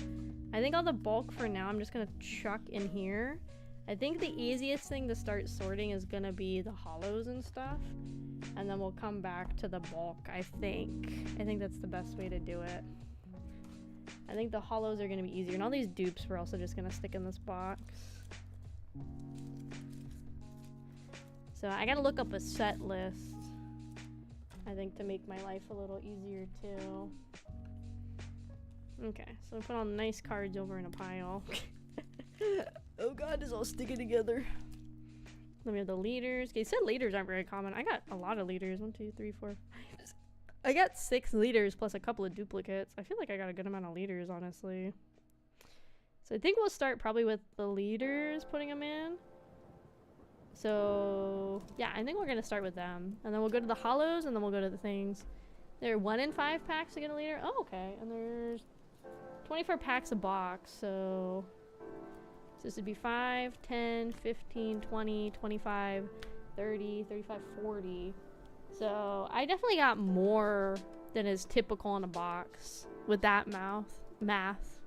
I think all the bulk for now I'm just gonna chuck in here. I think the easiest thing to start sorting is gonna be the hollows and stuff. And then we'll come back to the bulk, I think. I think that's the best way to do it. I think the hollows are gonna be easier. And all these dupes we're also just gonna stick in this box. So I gotta look up a set list, I think, to make my life a little easier too. Okay, so I put all the nice cards over in a pile. Oh god, it's all sticking together. Then we have the leaders. Okay, you said leaders aren't very common. I got a lot of leaders. 1, 2, 3, 4, 5. I got 6 leaders plus a couple of duplicates. I feel like I got a good amount of leaders, honestly. So I think we'll start probably with the leaders, putting them in. So yeah, I think we're gonna start with them, and then we'll go to the hollows, and then we'll go to the things. There are 1 in 5 packs to get a leader. Oh, okay. And there's 24 packs a box, so this would be 5, 10, 15, 20, 25, 30, 35, 40. So I definitely got more than is typical in a box with that math.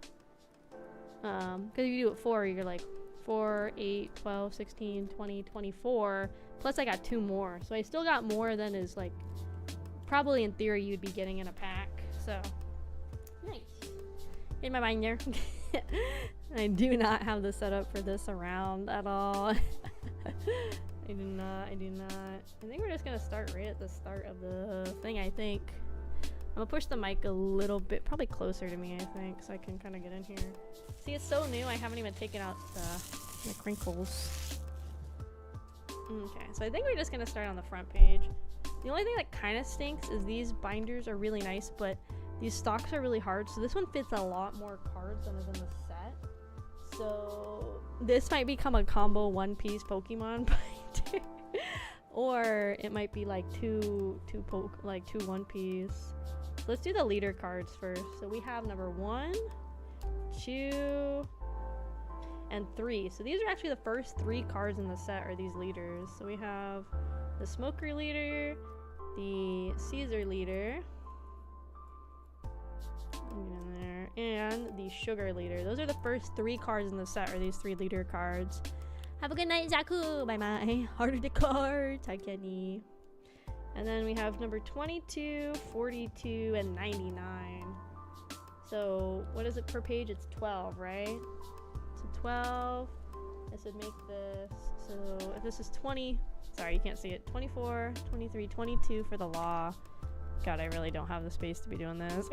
Because if you do it 4, you're like 4, 8, 12, 16, 20, 24. Plus I got 2 more. So I still got more than is like probably in theory you'd be getting in a pack. So nice. In my binder. I do not have the setup for this around at all. I do not. I think we're just gonna start right at the start of the thing, I think. I'm gonna push the mic a little bit, probably closer to me, I think, so I can kind of get in here. See, it's so new, I haven't even taken out the crinkles. Okay, so I think we're just gonna start on the front page. The only thing that kind of stinks is these binders are really nice, but these stocks are really hard, so this one fits a lot more cards than is in the set. So this might become a combo one-piece Pokemon binder. Or it might be like two one piece. So let's do the leader cards first. So we have number 1, 2, and 3. So these are actually the first 3 cards in the set are these leaders. So we have the Smoker leader, the Caesar leader, in there, and the Sugar leader. Those are the first 3 cards in the set are these 3 leader cards. Have a good night, Zaku. Bye bye. Heart of the cards. Hi, Kenny. And then we have number 22, 42, and 99. So what is it per page? It's 12, right? So 12. This would make this. So if this is 20, sorry, you can't see it. 24, 23, 22 for the law. God, I really don't have the space to be doing this.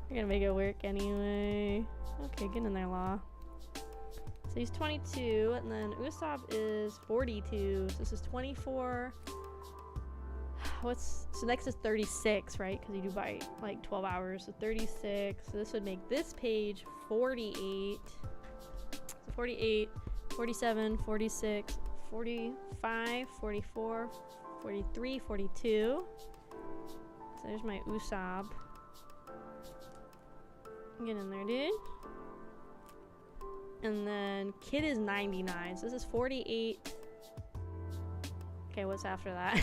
We're gonna make it work anyway. Okay, get in there, law. So he's 22, and then Usopp is 42. So this is 24. So next is 36, right? Because you do by like 12 hours. So 36. So this would make this page 48. So 48, 47, 46, 45, 44, 43, 42. So there's my Usopp. Get in there, dude. And then Kid is 99. So this is 48. Okay, what's after that?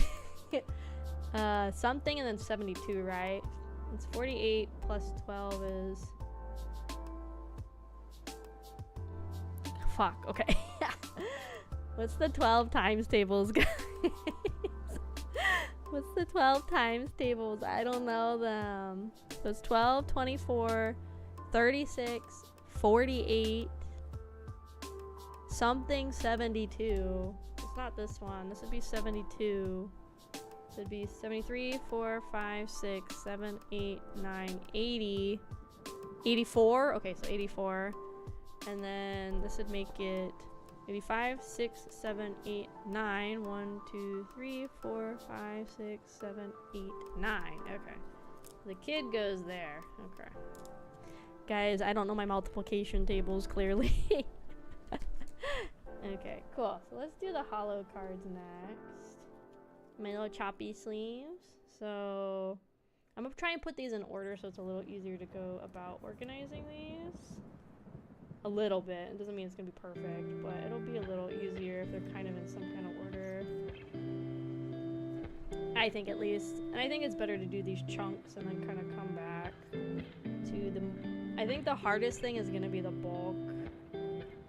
Something and then 72, right? It's 48 plus 12 is... Fuck, okay. What's the 12 times tables, guys? What's the 12 times tables? I don't know them. So it's 12, 24, 36, 48, something 72. It's not this one. This would be 72. This would be 73, 4, 5, 6, 7, 8, 9, 80. 84. Okay, so 84. And then this would make it 85, 6, 7, 8, 9. 1, 2, 3, 4, 5, 6, 7, 8, 9. Okay. The Kid goes there. Okay. Guys, I don't know my multiplication tables clearly. Okay, cool. So let's do the hollow cards next. My little choppy sleeves. So I'm gonna try and put these in order so it's a little easier to go about organizing these. A little bit. It doesn't mean it's gonna be perfect, but it'll be a little easier if they're kind of in some kind of order. I think, at least. And I think it's better to do these chunks and then kind of come back to the... I think the hardest thing is gonna be the bulk.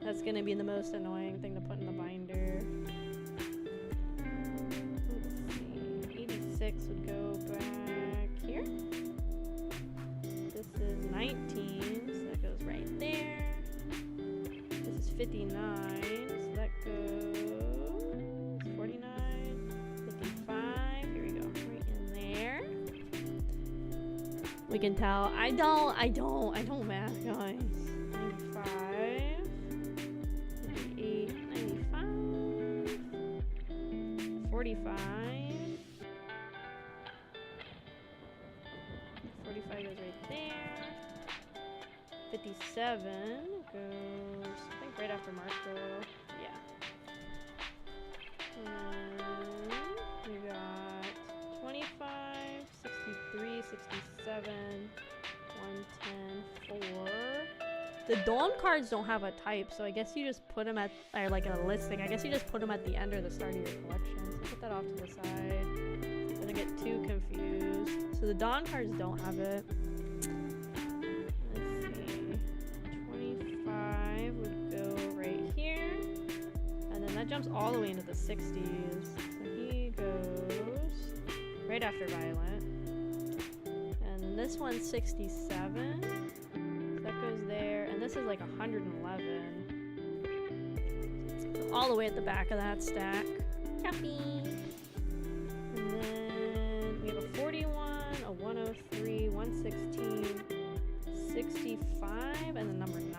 That's gonna be the most annoying thing to put in the binder. Let's see. 86 would go back here. This is 19. 59, so that goes 49, 55. Here we go, right in there. We can tell. I don't math, guys. 95, 58, 95, 45. 45 goes right there. 57 goes, I think, right after Marco. Yeah. And then we got 25, 63, 67, 110, 4. The Dawn cards don't have a type, so I guess you just put them at, or like a listing, I guess you just put them at the end or the start of your collection. So put that off to the side. Don't get too confused. So the Dawn cards don't have it. Let's see. 25 would go right here. And then that jumps all the way into the 60s. So he goes right after Violet. And this one's 67. So that goes there. And this is like 111. All the way at the back of that stack. Copy. And then we have a 41, a 103, 116, 65, and then number 9.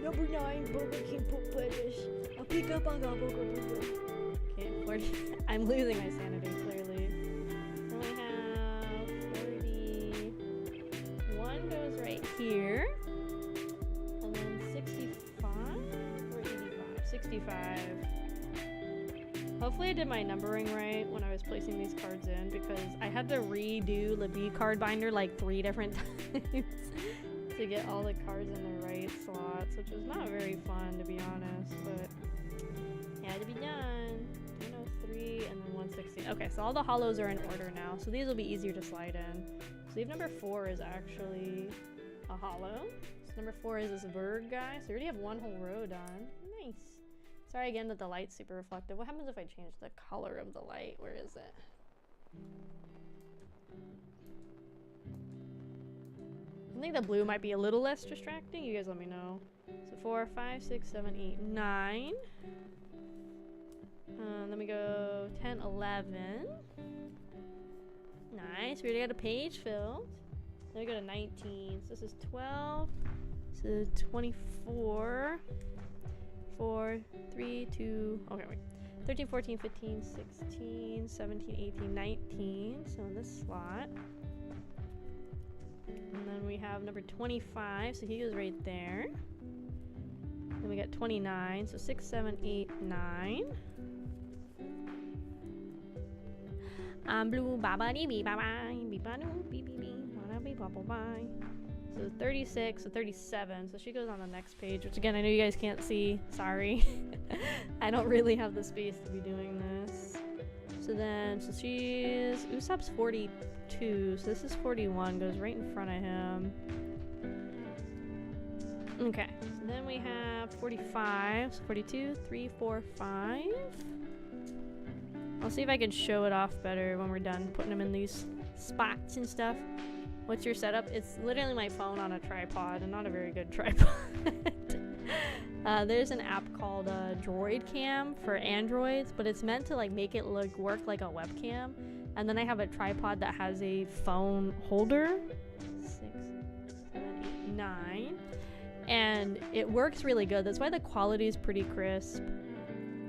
Number 9, Burger King put lettuce. I'll pick up on that burger. Okay, 40. I'm losing my sanity, clearly. Then we have 41 goes right here. And then 65 or 85? 65. Hopefully I did my numbering right when I was placing these cards in, because I had to redo the B card binder like 3 different times to get all the cards in the right slots, which was not very fun, to be honest, but it had to be done. 103 and then 116. Okay, so all the hollows are in order now, so these will be easier to slide in. Sleeve number 4 is actually a hollow. So number 4 is this bird guy, so we already have one whole row done. Nice. Sorry again that the light's super reflective. What happens if I change the color of the light? Where is it? I think the blue might be a little less distracting. You guys let me know. So 4, 5, 6, 7, 8, 9. Then we go 10, 11. Nice. We already got a page filled. Then we go to 19. So this is 12. So 24. 4, 3, 2, okay, wait. 13, 14, 15, 16, 17, 18, 19. So in this slot. And then we have number 25. So he goes right there. Then we got 29. So 6, 7, 8, 9. I'm blue, baba dee bee baba bee ba doo bee bee bee baba bee baba bye. So 36, so 37. So she goes on the next page, which again, I know you guys can't see. Sorry. I don't really have the space to be doing this. So then, so she's, Usopp's 42. So this is 41, goes right in front of him. Okay. So then we have 45. So 42, 3, 4, 5. I'll see if I can show it off better when we're done putting them in these spots and stuff. What's your setup? It's literally my phone on a tripod, and not a very good tripod. There's an app called Droid Cam for Androids, but it's meant to like make it work like a webcam. And then I have a tripod that has a phone holder. 6, 7, 8, 9. And it works really good. That's why the quality is pretty crisp.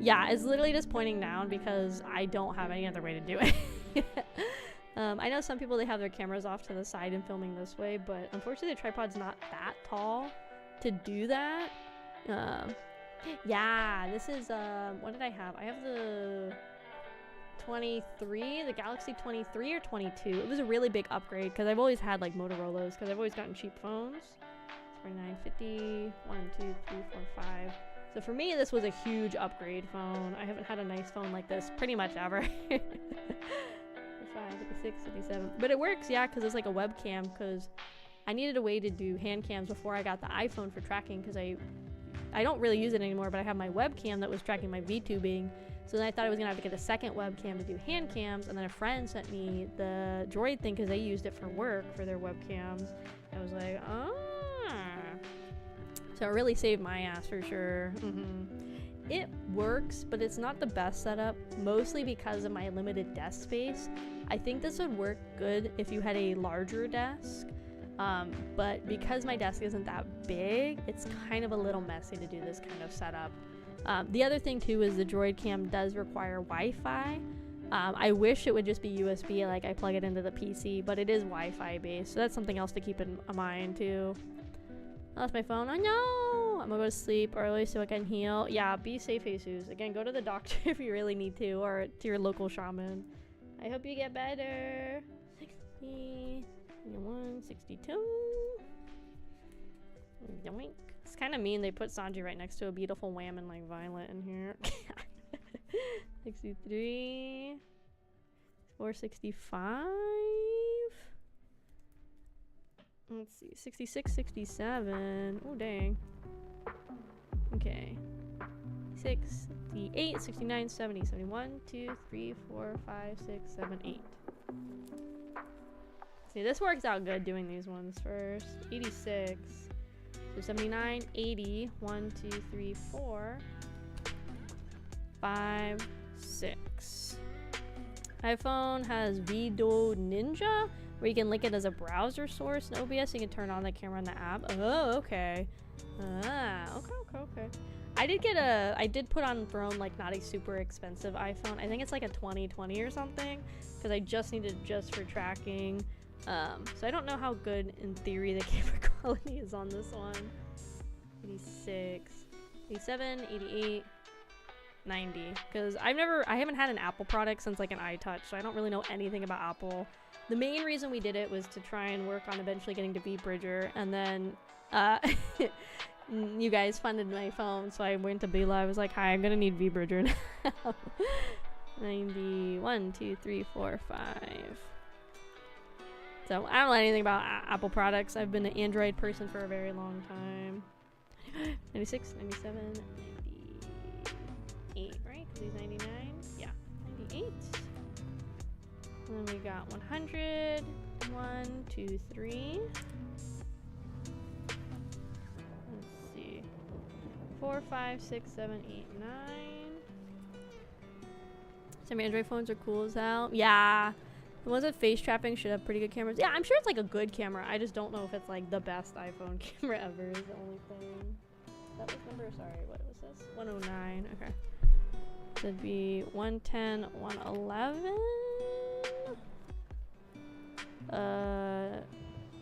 Yeah, it's literally just pointing down because I don't have any other way to do it. I know some people, they have their cameras off to the side and filming this way, but unfortunately the tripod's not that tall to do that. Yeah, this is, what did I have? I have the 23, the Galaxy 23 or 22. It was a really big upgrade because I've always had like Motorola's because I've always gotten cheap phones. 49, 50, 1, 2, 3, 4, 5. So for me, this was a huge upgrade phone. I haven't had a nice phone like this pretty much ever. 55, 56, 57. But it works, yeah, because it's like a webcam, because I needed a way to do hand cams before I got the iPhone for tracking, because I don't really use it anymore, but I have my webcam that was tracking my VTubing. So then I thought I was going to have to get a second webcam to do hand cams, and then a friend sent me the Droid thing because they used it for work for their webcams. I was like, ah. So So it really saved my ass for sure. It works, but it's not the best setup, mostly because of my limited desk space. I think this would work good if you had a larger desk, but because my desk isn't that big, it's kind of a little messy to do this kind of setup. The other thing too is the Droid Cam does require Wi-Fi. I wish it would just be USB, like I plug it into the PC, but it is Wi-Fi based, so that's something else to keep in mind too. I lost my phone. Oh no! I'm gonna go to sleep early so I can heal. Yeah, be safe, Jesus. Again, go to the doctor if you really need to, or to your local shaman. I hope you get better. 60, 61, 62. Yoink. It's kind of mean they put Sanji right next to a beautiful wham and like Violet in here. 63. 465. Let's see. 66, 67. Oh, dang. Okay. 68, 69, 70, 71, 2, 3, 4, 5, 6, 7, 8. See, this works out good doing these ones first. 86. So 79, 80, 1, 2, 3, 4, 5, 6. iPhone has Vido Ninja, where you can link it as a browser source in OBS. You can turn on the camera in the app. Oh, okay. Okay. I did put on Throne, like, not a super expensive iPhone. I think it's like a 2020 or something, because I just needed just for tracking. So I don't know how good, in theory, the camera quality is on this one. 86, 87, 88, 90. Because I haven't had an Apple product since like an iTouch, so I don't really know anything about Apple. The main reason we did it was to try and work on eventually getting to vBridger, and then you guys funded my phone, so I went to Bela. I was like, hi, I'm gonna need vBridger now. 90, 1, 2, 3, 4, 5. So I don't know anything about Apple products. I've been an Android person for a very long time. 96, 97, 98, right? Because he's 99. Yeah, 98. And then we got 100. 1, 2, 3. Let's see. 4, 5, 6, 7, 8, 9. Some Android phones are cool as hell. Yeah. The ones with face trapping should have pretty good cameras. Yeah, I'm sure it's like a good camera. I just don't know if it's like the best iPhone camera ever is the only thing. That was number, sorry, what was this? 109, okay. So it'd be 110, 111.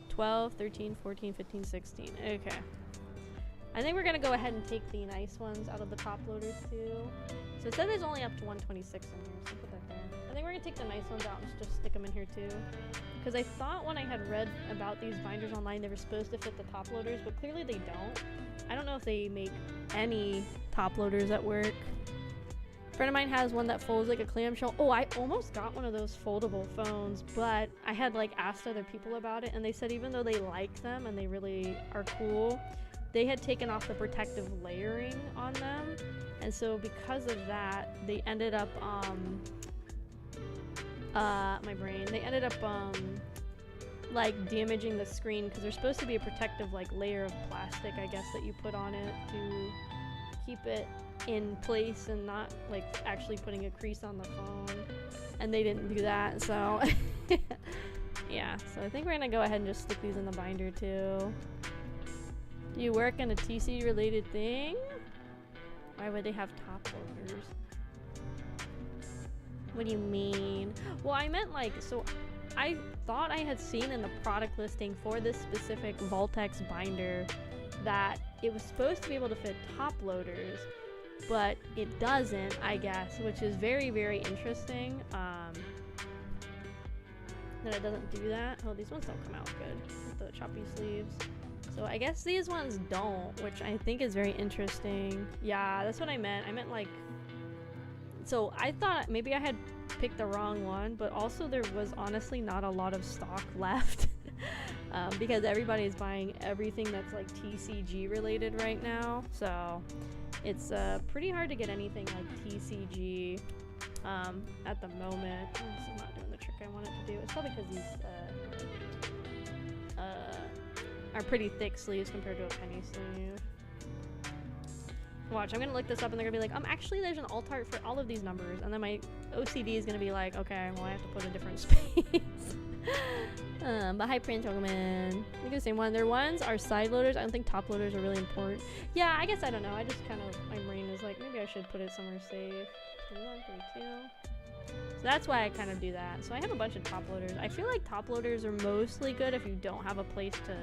12, 13, 14, 15, 16. Okay. I think we're gonna go ahead and take the nice ones out of the top loaders too. So it said there's only up to 126 in here, so put that there. I think we're gonna take the nice ones out and just stick them in here too. Because I thought when I had read about these binders online, they were supposed to fit the top loaders, but clearly they don't. I don't know if they make any top loaders at work. A friend of mine has one that folds like a clamshell. Oh, I almost got one of those foldable phones, but I had like asked other people about it, and they said even though they like them and they really are cool, they had taken off the protective layering on them. And so because of that, they ended up, they ended up, like damaging the screen, because there's supposed to be a protective like layer of plastic, I guess, that you put on it to keep it in place and not like actually putting a crease on the phone. And they didn't do that, so yeah. So I think we're gonna go ahead and just stick these in the binder too. Do you work in a TC related thing? Why would they have top loaders? What do you mean? Well, I meant like, so I thought I had seen in the product listing for this specific Voltex binder that it was supposed to be able to fit top loaders, but it doesn't, I guess, which is very, very interesting, that it doesn't do that. Oh, these ones don't come out good with the choppy sleeves. So I guess these ones don't, which I think is very interesting. Yeah, that's what I meant. I meant like, so I thought maybe I had picked the wrong one, but also there was honestly not a lot of stock left because everybody is buying everything that's like TCG related right now. So it's pretty hard to get anything like TCG at the moment. Oh, this is not doing the trick I want it to do. It's probably because these are pretty thick sleeves compared to a penny sleeve. Watch, I'm gonna look this up and they're gonna be like, actually there's an alt art for all of these numbers. And then my OCD is gonna be like, okay, well I have to put a different space. But hi Prince Pokemon. Look at the same one. Their ones are side loaders. I don't think top loaders are really important. Yeah, I guess I don't know. I just kind of, my brain is like, maybe I should put it somewhere safe. 31, 32. So that's why I kind of do that. So I have a bunch of top loaders. I feel like top loaders are mostly good if you don't have a place to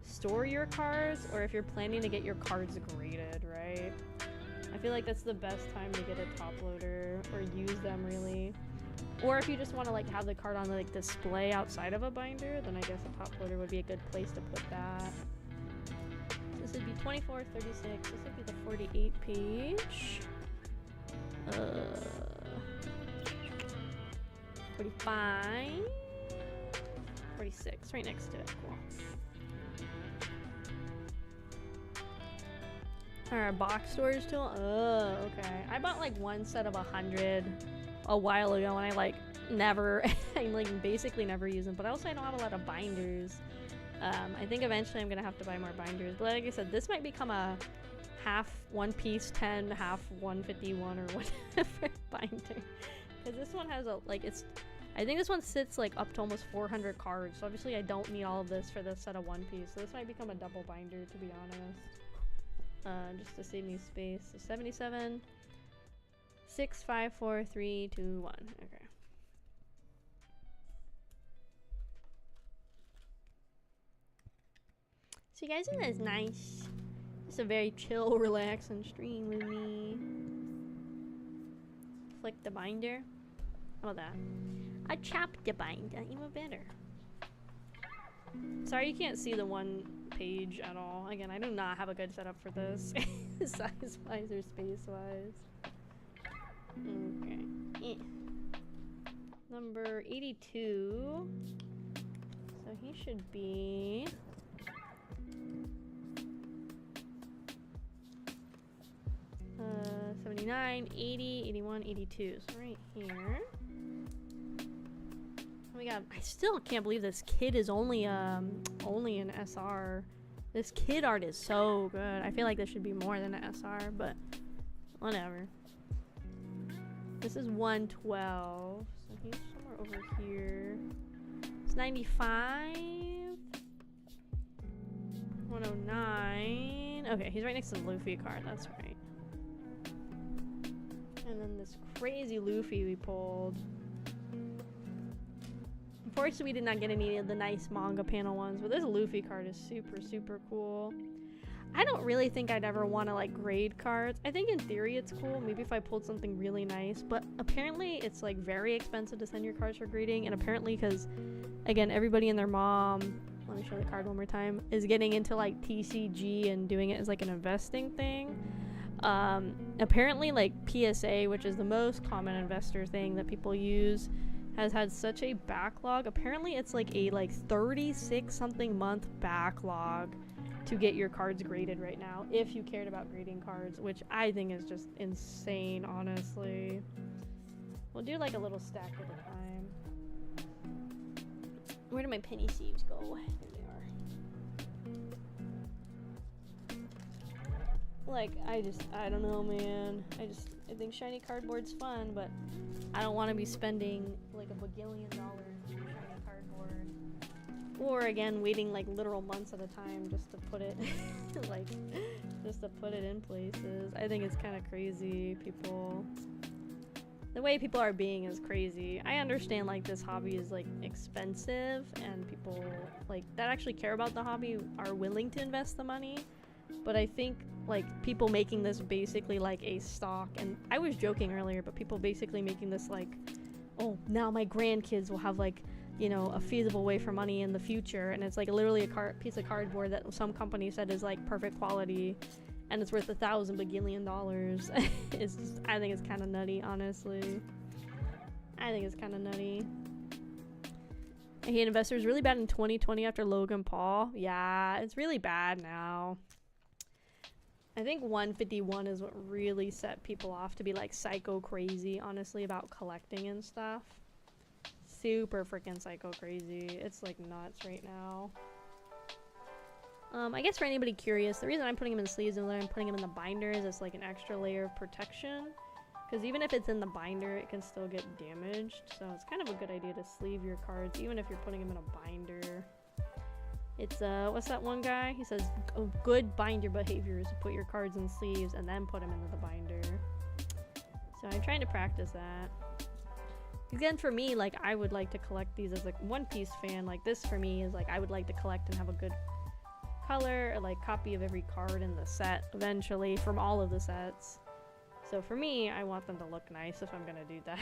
store your cards, or if you're planning to get your cards graded, right? I feel like that's the best time to get a top loader or use them, really. Or if you just want to like have the card on like display outside of a binder, then I guess a top loader would be a good place to put that. This would be 24, 36. This would be the 48 page. 45, 46, right next to it. Cool. Our box storage tool. Oh, okay. I bought like one set of 100 a while ago, and I like never, I like basically never use them. But also I don't have a lot of binders. I think eventually I'm gonna have to buy more binders. But like I said, this might become a half One Piece 10, half 151 or whatever binder. Because this one has a like I think this one sits like up to almost 400 cards. So obviously I don't need all of this for this set of One Piece. So this might become a double binder, to be honest. Just to save me space. So 77, 6, 5, 4, 3, 2, 1. Okay. So you guys think that's nice? It's a very chill, relaxing stream with me. Flick the binder. How about that? I chopped the binder even better. Sorry you can't see the one page at all. Again, I do not have a good setup for this. Size-wise or space-wise. Okay. Number 82. So he should be... 79, 80, 81, 82. So right here. Oh my god, I still can't believe this kid is only an SR. This kid art is so good. I feel like this should be more than an SR, but whatever. This is 112. So he's somewhere over here. It's 95. 109. Okay, he's right next to the Luffy card, that's right. And then this crazy Luffy we pulled. Unfortunately, we did not get any of the nice manga panel ones, but this Luffy card is super, super cool. I don't really think I'd ever want to like grade cards. I think in theory it's cool, maybe if I pulled something really nice, but apparently it's like very expensive to send your cards for grading, and apparently because, again, everybody and their mom, let me show the card one more time, is getting into like TCG and doing it as like an investing thing. Apparently like PSA, which is the most common investor thing that people use, has had such a backlog. Apparently it's like a 36 something month backlog to get your cards graded right now, if you cared about grading cards, which I think is just insane, honestly. We'll do like a little stack at a time. Where do my penny sieves go? There they are. Like, I don't know, man. I think shiny cardboard's fun, but I don't want to be spending like $1 bagillion on shiny cardboard. Or again, waiting like literal months at a time just to put it, just to put it in places. I think it's kind of crazy, the way people are being is crazy. I understand like this hobby is like expensive, and people like that actually care about the hobby are willing to invest the money. But I think like people making this basically like a stock, and I was joking earlier, but people basically making this like, oh, now my grandkids will have like, you know, a feasible way for money in the future, and it's like literally a piece of cardboard that some company said is like perfect quality, and it's worth $1,000 bagillion. It's just, I think it's kind of nutty, honestly. I think it's kind of nutty. I hate investors really bad in 2020 after Logan Paul. Yeah, it's really bad now. I think 151 is what really set people off to be like psycho crazy, honestly, about collecting and stuff. Super freaking psycho crazy. It's like nuts right now. I guess for anybody curious, the reason I'm putting them in sleeves and I'm putting them in the binder is it's like an extra layer of protection. Because even if it's in the binder, it can still get damaged. So it's kind of a good idea to sleeve your cards, even if you're putting them in a binder. It's, what's that one guy? He says, oh, good binder behavior is to put your cards in sleeves and then put them into the binder. So I'm trying to practice that. Again, for me, like, I would like to collect these as a One Piece fan. Like, this for me is like, I would like to collect and have a good color, or like copy of every card in the set eventually from all of the sets. So for me, I want them to look nice if I'm gonna do that.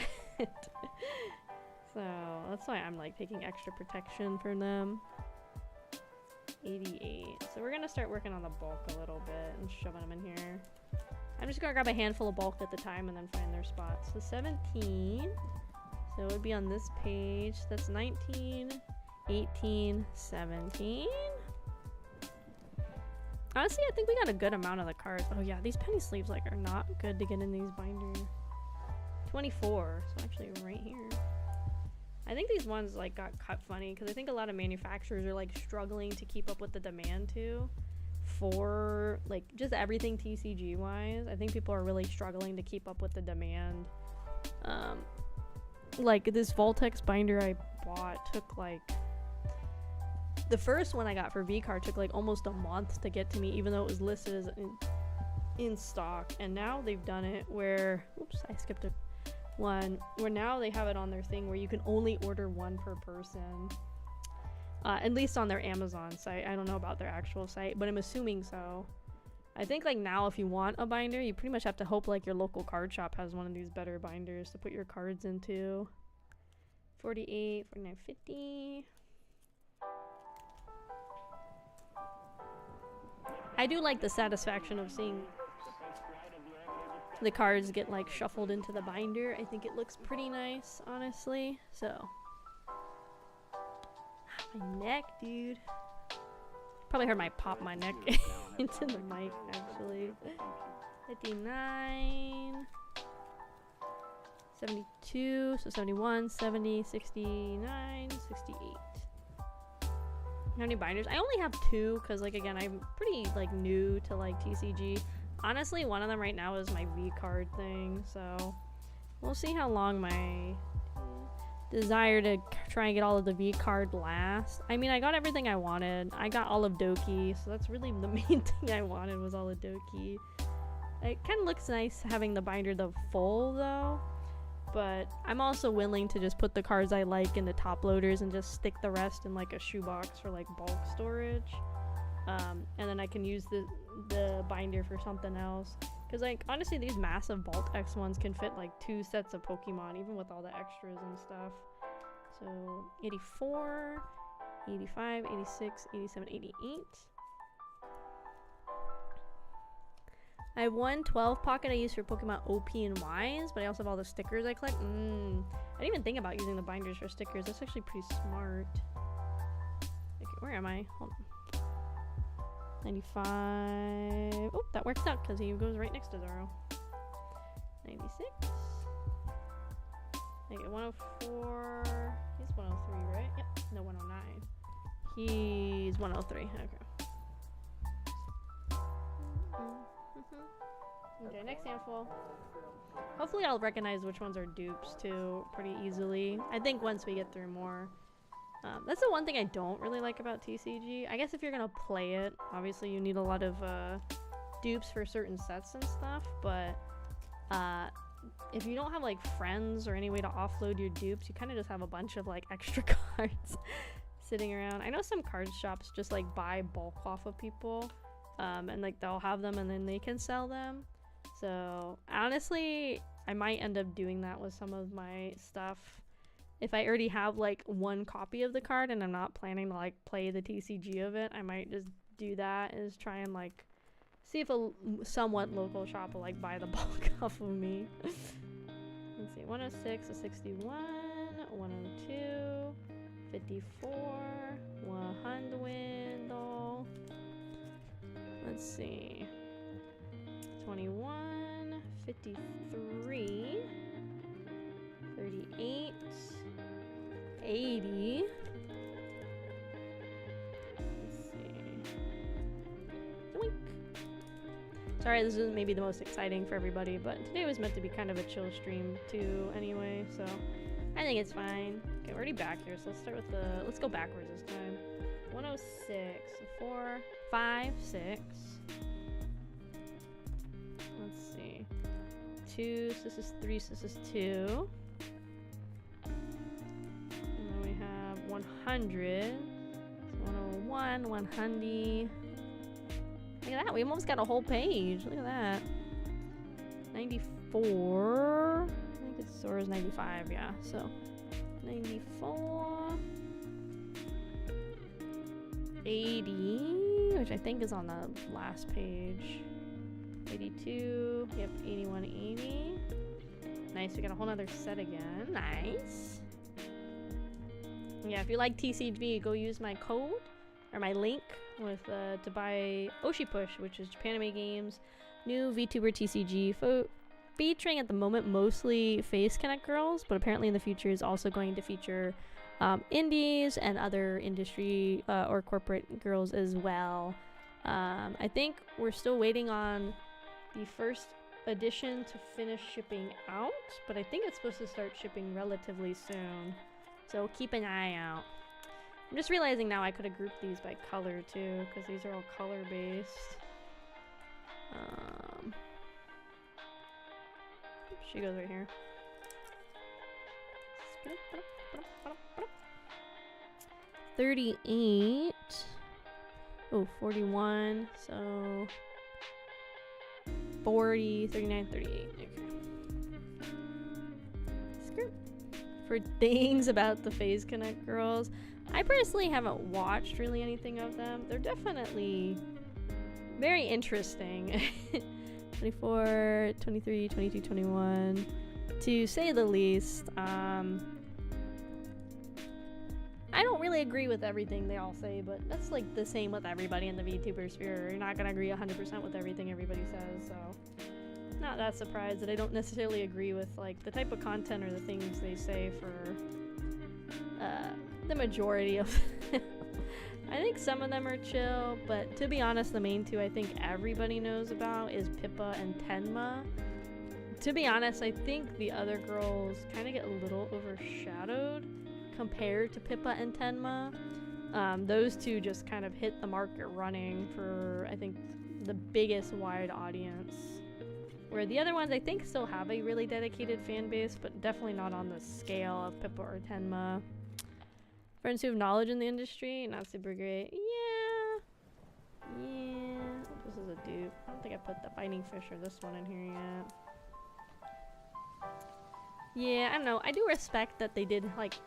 So that's why I'm like taking extra protection for them. 88. So we're gonna start working on the bulk a little bit and shoving them in here. I'm just gonna grab a handful of bulk at the time and then find their spots. So 17. So it would be on this page. That's 19, 18, 17. Honestly, I think we got a good amount of the cards. Oh yeah, these penny sleeves like are not good to get in these binders. 24, so actually right here. I think these ones like got cut funny because I think a lot of manufacturers are like struggling to keep up with the demand too for like just everything TCG wise. I think people are really struggling to keep up with the demand. Like this Voltex binder I bought took like, the first one I got for V-Card took like almost a month to get to me, even though it was listed as in stock. And now they've done it where, oops, I skipped one, where now they have it on their thing where you can only order one per person. At least on their Amazon site. I don't know about their actual site, but I'm assuming so. I think like now if you want a binder, you pretty much have to hope like your local card shop has one of these better binders to put your cards into. 48, 49, 50. I do like the satisfaction of seeing the cards get like shuffled into the binder. I think it looks pretty nice, honestly. So, my neck, dude. Probably heard my pop my neck into the mic, actually. 59, 72, so 71, 70, 69, 68. How many binders? I only have 2 because like again I'm pretty like new to like TCG. Honestly, one of them right now is my V-Card thing, so we'll see how long my desire to try and get all of the V-Card lasts. I mean, I got everything I wanted. I got all of Doki, so that's really the main thing I wanted was all of Doki. It kind of looks nice having the binder the full though. But I'm also willing to just put the cards I like in the top loaders and just stick the rest in like a shoebox for like bulk storage. And then I can use the binder for something else. Because like honestly these massive Vault X ones can fit like 2 sets of Pokemon even with all the extras and stuff. So 84, 85, 86, 87, 88. I have one 12 pocket I use for Pokemon OP and Ys, but I also have all the stickers I collect. I didn't even think about using the binders for stickers. That's actually pretty smart. Okay, where am I? Hold on. 95. Oh, that works out because he goes right next to Zoro. 96. Okay, 104. He's 103, right? Yep. No, 109. He's 103. Okay. Okay, next handful. Hopefully I'll recognize which ones are dupes too pretty easily. I think once we get through more. That's the one thing I don't really like about TCG. I guess if you're gonna play it, obviously you need a lot of dupes for certain sets and stuff, but if you don't have like friends or any way to offload your dupes, you kind of just have a bunch of like extra cards sitting around. I know some card shops just like buy bulk off of people. And like they'll have them and then they can sell them. So honestly, I might end up doing that with some of my stuff. If I already have like one copy of the card and I'm not planning to like play the TCG of it, I might just do that, is try and like see if a somewhat local shop will like buy the bulk off of me. Let's see, 106, a 61, 102, 54, 100. Let's see, 21, 53, 38, 80. Let's see, Sorry, this isn't maybe the most exciting for everybody, but today was meant to be kind of a chill stream too anyway, so I think it's fine. Okay, we're already back here, so let's start with the, let's go backwards this time. 106, 4, 5, 6. Let's see. 2, so this is 3, so this is 2. And then we have 100. So 101, 100. Look at that, we almost got a whole page. Look at that. 94. I think it's Sora's 95, yeah. So 94. 80, which I think is on the last page. 82. Yep, 81, 80. Nice, we got a whole nother set again. Nice. Yeah, if you like TCG, go use my code or my link with to buy Oshi Push, which is Japanime Games new VTuber TCG featuring at the moment mostly Face Connect girls, but apparently in the future is also going to feature indies and other industry or corporate girls as well. I think we're still waiting on the first edition to finish shipping out, but I think it's supposed to start shipping relatively soon, so keep an eye out. I'm just realizing now I could have grouped these by color too, because these are all color based. She goes right here. 38. Oh, 41. So 40, 39, 38. Okay. Screw. For things about the Phase Connect girls, I personally haven't watched really anything of them. They're definitely very interesting. 24, 23, 22, 21, to say the least. I don't really agree with everything they all say, but that's like the same with everybody in the VTuber sphere. You're not gonna agree 100% with everything everybody says, so not that surprised that I don't necessarily agree with like the type of content or the things they say for the majority of them. I think some of them are chill, but to be honest, the main two I think everybody knows about is Pippa and Tenma. To be honest, I think the other girls kind of get a little overshadowed compared to Pippa and Tenma. Those two just kind of hit the market running for, I think, the biggest wide audience. Where the other ones, I think, still have a really dedicated fan base, but definitely not on the scale of Pippa or Tenma. Friends who have knowledge in the industry, not super great. Yeah. This is a dupe. I don't think I put the Fighting Fish or this one in here yet. Yeah, I don't know. I do respect that they did, like,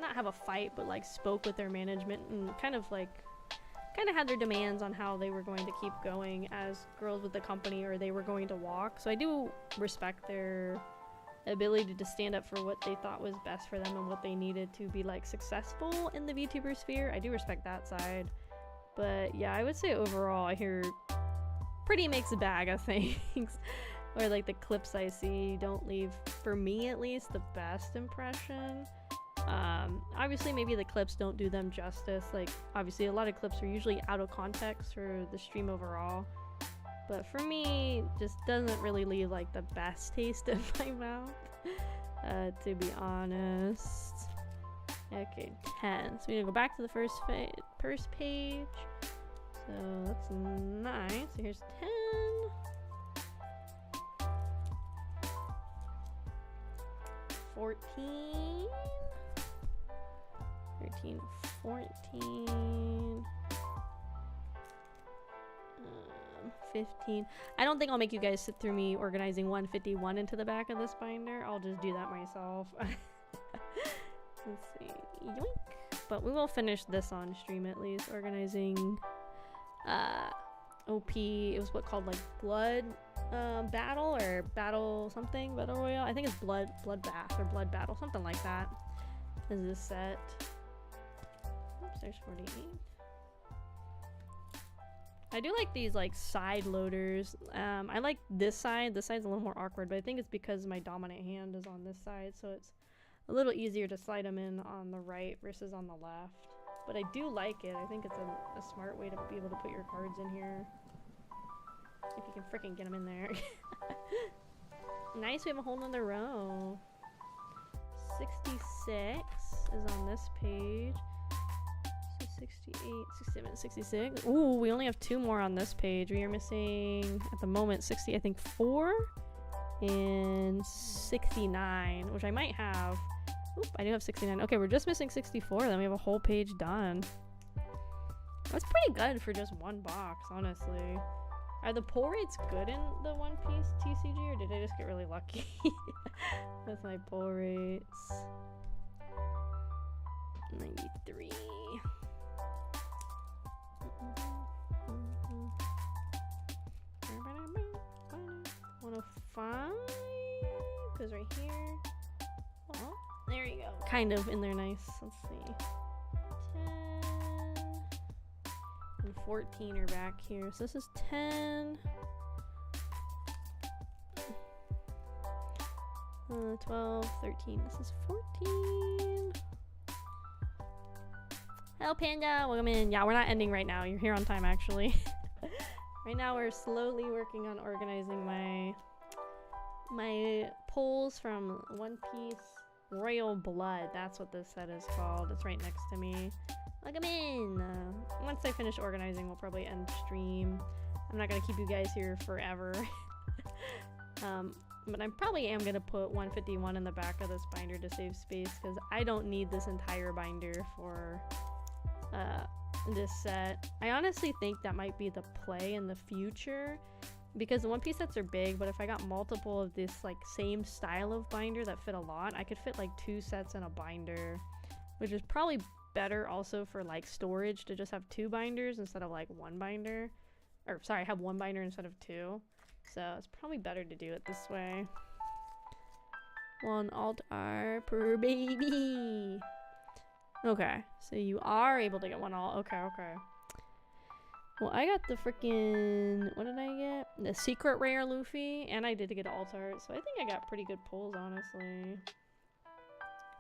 not have a fight, but like spoke with their management and kind of had their demands on how they were going to keep going as girls with the company, or they were going to walk. So I do respect their ability to stand up for what they thought was best for them and what they needed to be like successful in the VTuber sphere. I do respect that side, but yeah, I would say overall I hear pretty mixed bag of things. Or like the clips I see don't leave, for me at least, the best impression. Obviously maybe the clips don't do them justice. Like obviously a lot of clips are usually out of context for the stream overall, but for me just doesn't really leave like the best taste in my mouth, to be honest. Okay, 10. So we're gonna go back to the first page. So that's 9. So here's 10. 14. 13, 14, 15. I don't think I'll make you guys sit through me organizing 151 into the back of this binder. I'll just do that myself. Let's see. Yoink. But we will finish this on stream at least. Organizing OP. It was what called like Blood Battle or Battle something. Battle Royale. I think it's Bloodbath or Blood Battle. Something like that. Is this set. Oops, there's 48. I do like these like side loaders. I like this side. This side's a little more awkward, but I think it's because my dominant hand is on this side, so it's a little easier to slide them in on the right versus on the left. But I do like it. I think it's a smart way to be able to put your cards in here. If you can freaking get them in there. Nice, we have a whole nother row. 66 is on this page. So 68, 67, 66. Ooh, we only have 2 more on this page. We are missing, at the moment, 60, I think 4 and 69, which I might have. Oop, I do have 69. Okay, we're just missing 64, then we have a whole page done. That's pretty good for just one box, honestly. Are the pull rates good in the One Piece TCG, or did I just get really lucky with my pull rates? 93. 105 goes right here. Oh, there you go. Kind of in there nice. Let's see. 10 and 14 are back here. So this is 10. 12, 13. This is 14. Hello, Panda. Welcome in. Yeah, we're not ending right now. You're here on time, actually. Right now, we're slowly working on organizing my pulls from One Piece Royal Blood. That's what this set is called. It's right next to me. Welcome in. Once I finish organizing, we'll probably end stream. I'm not gonna keep you guys here forever. But I probably am gonna put 151 in the back of this binder to save space, because I don't need this entire binder for this set. I honestly think that might be the play in the future, because the One Piece sets are big, but if I got multiple of this like same style of binder that fit a lot, I could fit like 2 sets in a binder, which is probably better also for like storage, to just have 2 binders instead of like 1 binder, or sorry, have 1 binder instead of 2. So it's probably better to do it this way. 1 alt R per baby. Okay, so you are able to get 1 alt. Okay, okay. Well, I got the freaking, what did I get? The secret rare Luffy, and I did get alt art, so I think I got pretty good pulls, honestly.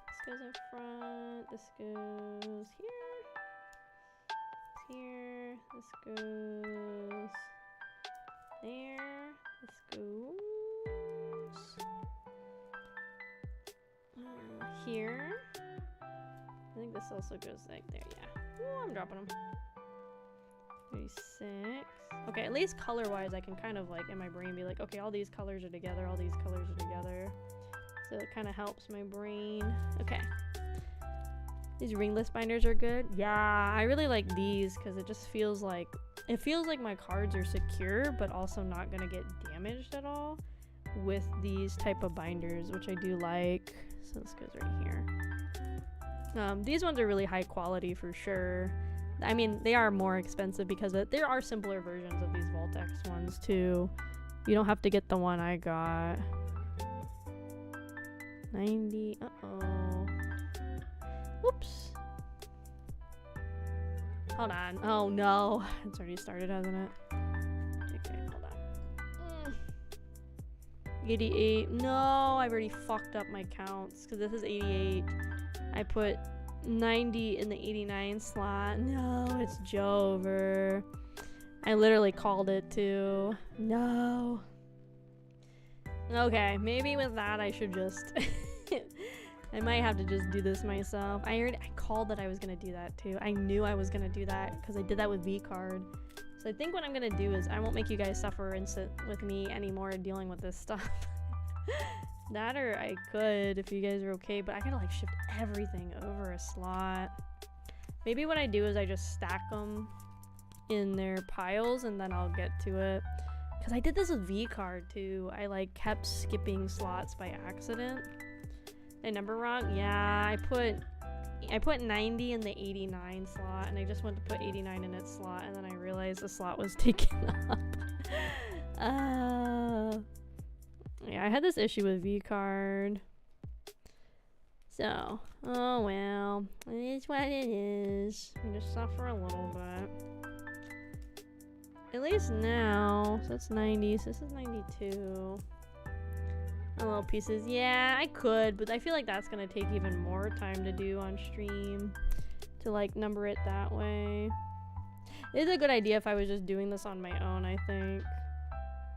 This goes in front, this goes here, here, this goes there, this goes here. I think this also goes like there, yeah. Ooh, I'm dropping them. 36. Okay, at least color-wise, I can kind of like in my brain be like, okay, all these colors are together, all these colors are together. So it kind of helps my brain. Okay. These ringless binders are good. Yeah, I really like these because it just feels like, my cards are secure, but also not gonna get damaged at all with these type of binders, which I do like. So this goes right here. These ones are really high quality for sure. I mean, they are more expensive because there are simpler versions of these Voltex ones too. You don't have to get the one I got. 90. Uh-oh. Whoops. Hold on. Oh no. It's already started, hasn't it? Okay, hold on. 88. No, I've already fucked up my counts because this is 88. I put 90 in the 89 slot. No, it's Jover. I literally called it too. No. Okay, maybe with that I should just I might have to just do this myself. I called that I was gonna do that too. I knew I was gonna do that because I did that with V-Card. So I think what I'm gonna do is I won't make you guys suffer and sit with me anymore dealing with this stuff. That, or I could if you guys are okay, but I gotta like shift everything over a slot. Maybe what I do is I just stack them in their piles and then I'll get to it. Because I did this with V-Card too. I like kept skipping slots by accident. Did I number wrong? Yeah, I put 90 in the 89 slot and I just went to put 89 in its slot and then I realized the slot was taken up. Yeah, I had this issue with V-Card. So, oh well. It is what it is. We just suffer a little bit. At least now. So that's 90. So this is 92. Little pieces. Yeah, I could, but I feel like that's gonna take even more time to do on stream. To like number it that way. It's a good idea if I was just doing this on my own, I think.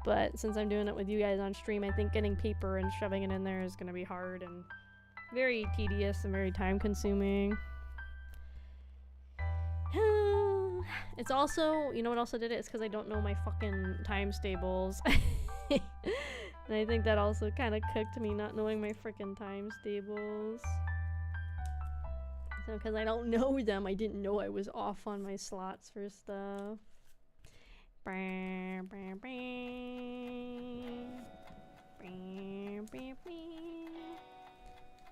But since I'm doing it with you guys on stream, I think getting paper and shoving it in there is gonna be hard and very tedious and very time consuming. It's also, you know what also did it? It's because I don't know my fucking times tables. And I think that also kind of cooked me not knowing my freaking times tables. So because I don't know them, I didn't know I was off on my slots for stuff.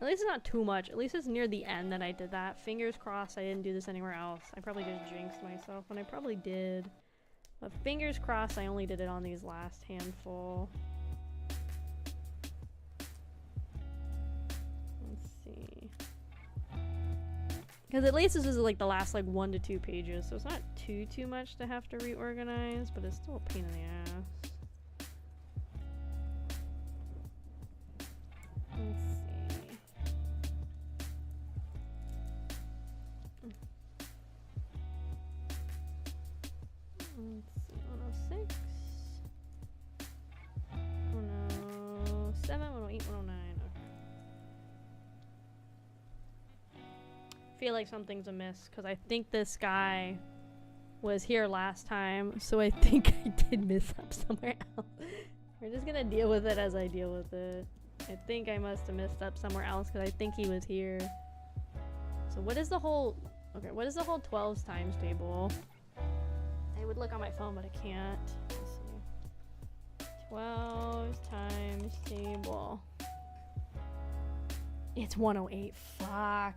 At least it's not too much. At least it's near the end that I did that. Fingers crossed I didn't do this anywhere else. I probably just jinxed myself, and I probably did. But fingers crossed I only did it on these last handful. Let's see. Because at least this is like the last like 1 to 2 pages, so it's not too much to have to reorganize, but it's still a pain in the ass. Let's see. Let's see, 106, 107, 108, 109. Okay. Feel like something's amiss because I think this guy was here last time, so I think I did miss up somewhere else. We're just gonna deal with it as I deal with it. I think I must have messed up somewhere else because I think he was here. So what is the whole, okay, what is the whole 12's times table? I would look on my phone, but I can't. Let's see. 12's times table. It's 108. Fuck.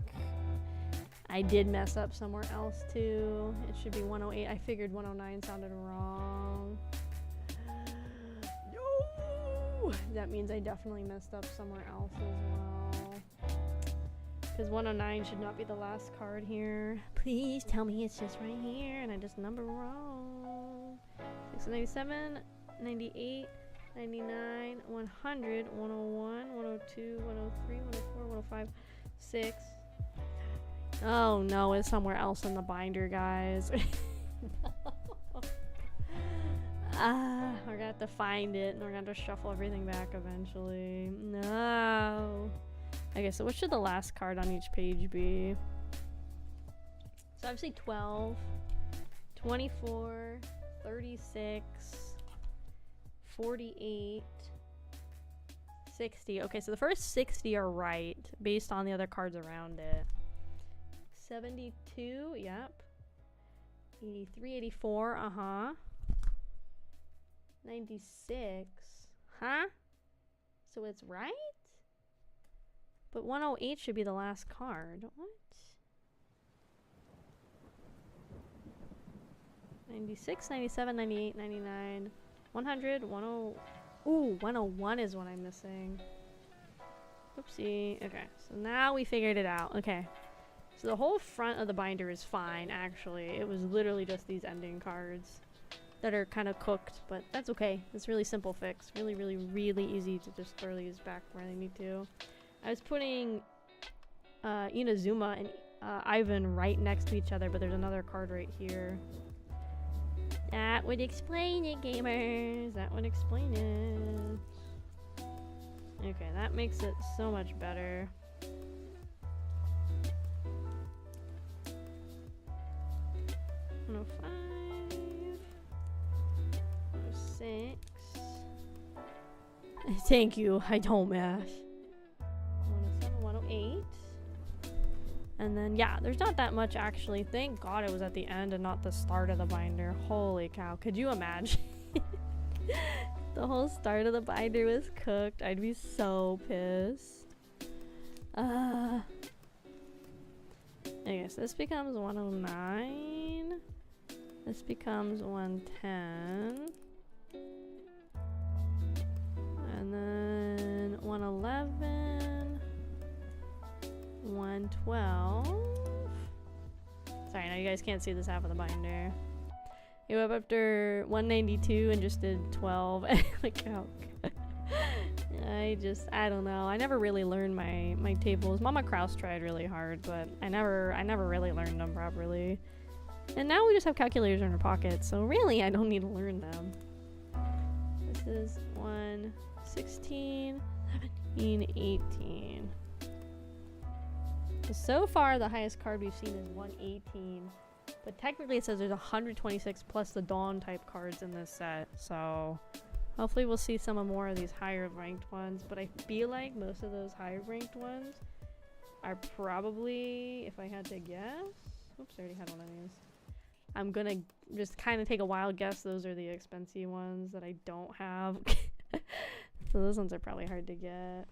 I did mess up somewhere else too. It should be 108. I figured 109 sounded wrong. No! That means I definitely messed up somewhere else as well. Because 109 should not be the last card here. Please tell me it's just right here and I just number wrong. 697, 98, 99, 100, 101, 102, 103, 104, 105, 6. Oh no, it's somewhere else in the binder, guys. We're gonna have to find it and we're gonna have to shuffle everything back eventually. No. Okay, so what should the last card on each page be? So obviously 12, 24, 36, 48, 60. Okay, so the first 60 are right based on the other cards around it. 72, yep. 83, 84, uh-huh. 96, huh? So it's right? But 108 should be the last card. What? 96, 97, 98, 99, 100, 10. Ooh, 101 is what I'm missing. Oopsie. Okay, so now we figured it out. Okay. So the whole front of the binder is fine, actually. It was literally just these ending cards that are kind of cooked, but that's okay. It's really simple fix. Really, really, really easy to just throw these back where they need to. I was putting Inazuma and Ivan right next to each other, but there's another card right here. That would explain it, gamers. That would explain it. Okay, that makes it so much better. $105, $106. Thank you. I don't mash. 107, 108. And then, yeah, there's not that much actually. Thank God it was at the end and not the start of the binder. Holy cow. Could you imagine? The whole start of the binder was cooked. I'd be so pissed. Okay, so this becomes 109. This becomes 110. And then 111. 112. Sorry, now you guys can't see this half of the binder. You went up after 192 and just did 12. Like, how? I don't know. I never really learned my tables. Mama Kraus tried really hard, but I never really learned them properly. And now we just have calculators in our pockets, so really I don't need to learn them. This This is 1, 16, 17, 18. So far, the highest card we've seen is 118. But technically it says there's 126 plus the Dawn type cards in this set. So hopefully we'll see some more of these higher ranked ones. But I feel like most of those higher ranked ones are probably, if I had to guess, oops, I already had one of these. I'm gonna just kind of take a wild guess. Those are the expensive ones that I don't have. So those ones are probably hard to get.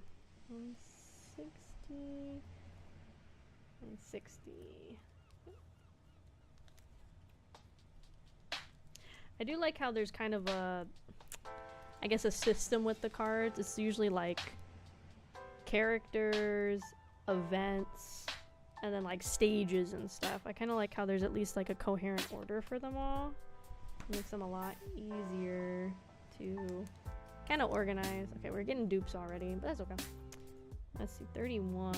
160 and 60. I do like how there's kind of a, I guess, a system with the cards. It's usually like characters, events, and then like stages and stuff. I kind of like how there's at least like a coherent order for them all. It makes them a lot easier to kind of organize. Okay, we're getting dupes already, but that's okay. Let's see, 31.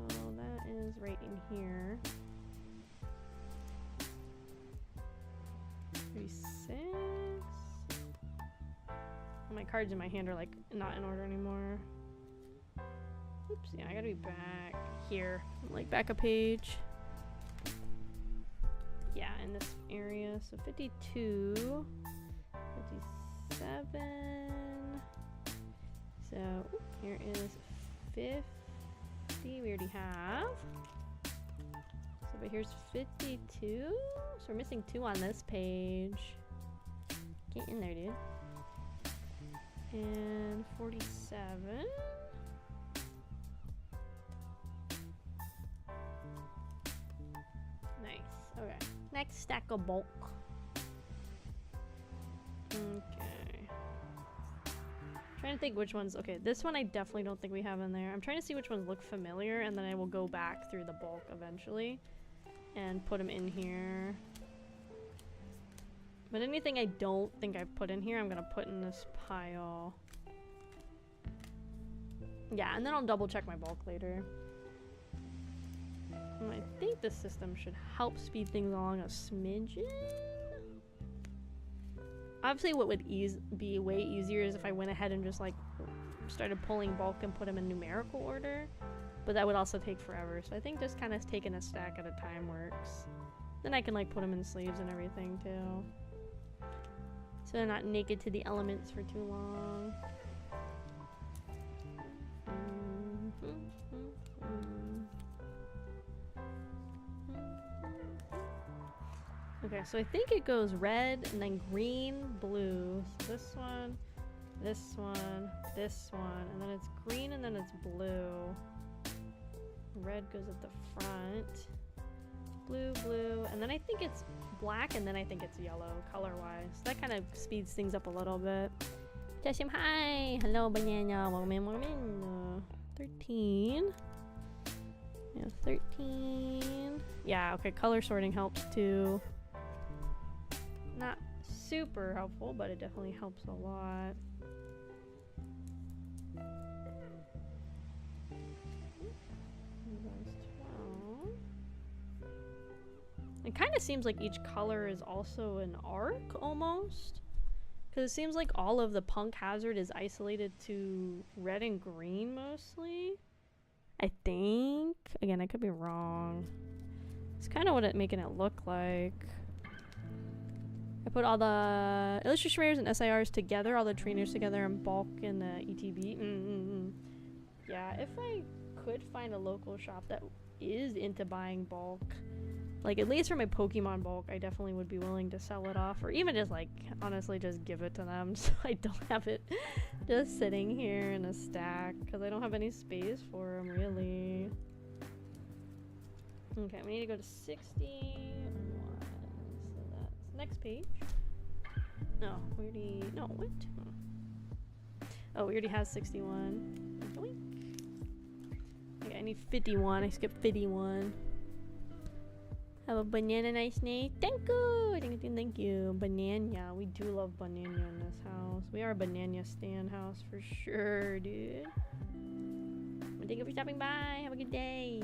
So that is right in here. 36. My cards in my hand are like not in order anymore. Oops, yeah, I gotta be back here. Like back a page. Yeah, in this area. So 52, 57. So here is 50. We already have. So, but here's 52. So we're missing 2 on this page. Get in there, dude. And 47. Nice. Okay. Next stack of bulk. Okay. Trying to think which ones. Okay, this one I definitely don't think we have in there. I'm trying to see which ones look familiar, and then I will go back through the bulk eventually and put them in here. But anything I don't think I've put in here, I'm gonna put in this pile. Yeah, and then I'll double check my bulk later. And I think this system should help speed things along a smidgen. Obviously, what would be way easier is if I went ahead and just like started pulling bulk and put them in numerical order. But that would also take forever. So I think just kind of taking a stack at a time works. Then I can like put them in sleeves and everything too. So they're not naked to the elements for too long. Okay, so I think it goes red and then green, blue. So this one, this one, this one, and then it's green and then it's blue. Red goes at the front. Blue, blue, and then I think it's black, and then I think it's yellow, color-wise. So that kind of speeds things up a little bit. Jashim, hi! Hello, banana. Welcome in, welcome in. 13. Yeah, 13. Yeah, okay, color sorting helps too. Not super helpful, but it definitely helps a lot. It kind of seems like each color is also an arc, almost. Because it seems like all of the punk hazard is isolated to red and green, mostly. I think. Again, I could be wrong. It's kind of what it's making it look like. I put all the illustration trainers and SIRs together, all the trainers together, and bulk in the ETB. Yeah, if I could find a local shop that is into buying bulk, like at least for my Pokemon bulk, I definitely would be willing to sell it off, or even just like honestly just give it to them so I don't have it just sitting here in a stack, because I don't have any space for them really. Okay, we need to go to 61. So that's next page. No, we already, no, what? Oh, we already have 61. Okay, I need 51. I skipped 51. Have a banana nice day. Thank you. Thank you. Banana. We do love banana in this house. We are a banana stand house for sure, dude. Thank you for stopping by. Have a good day.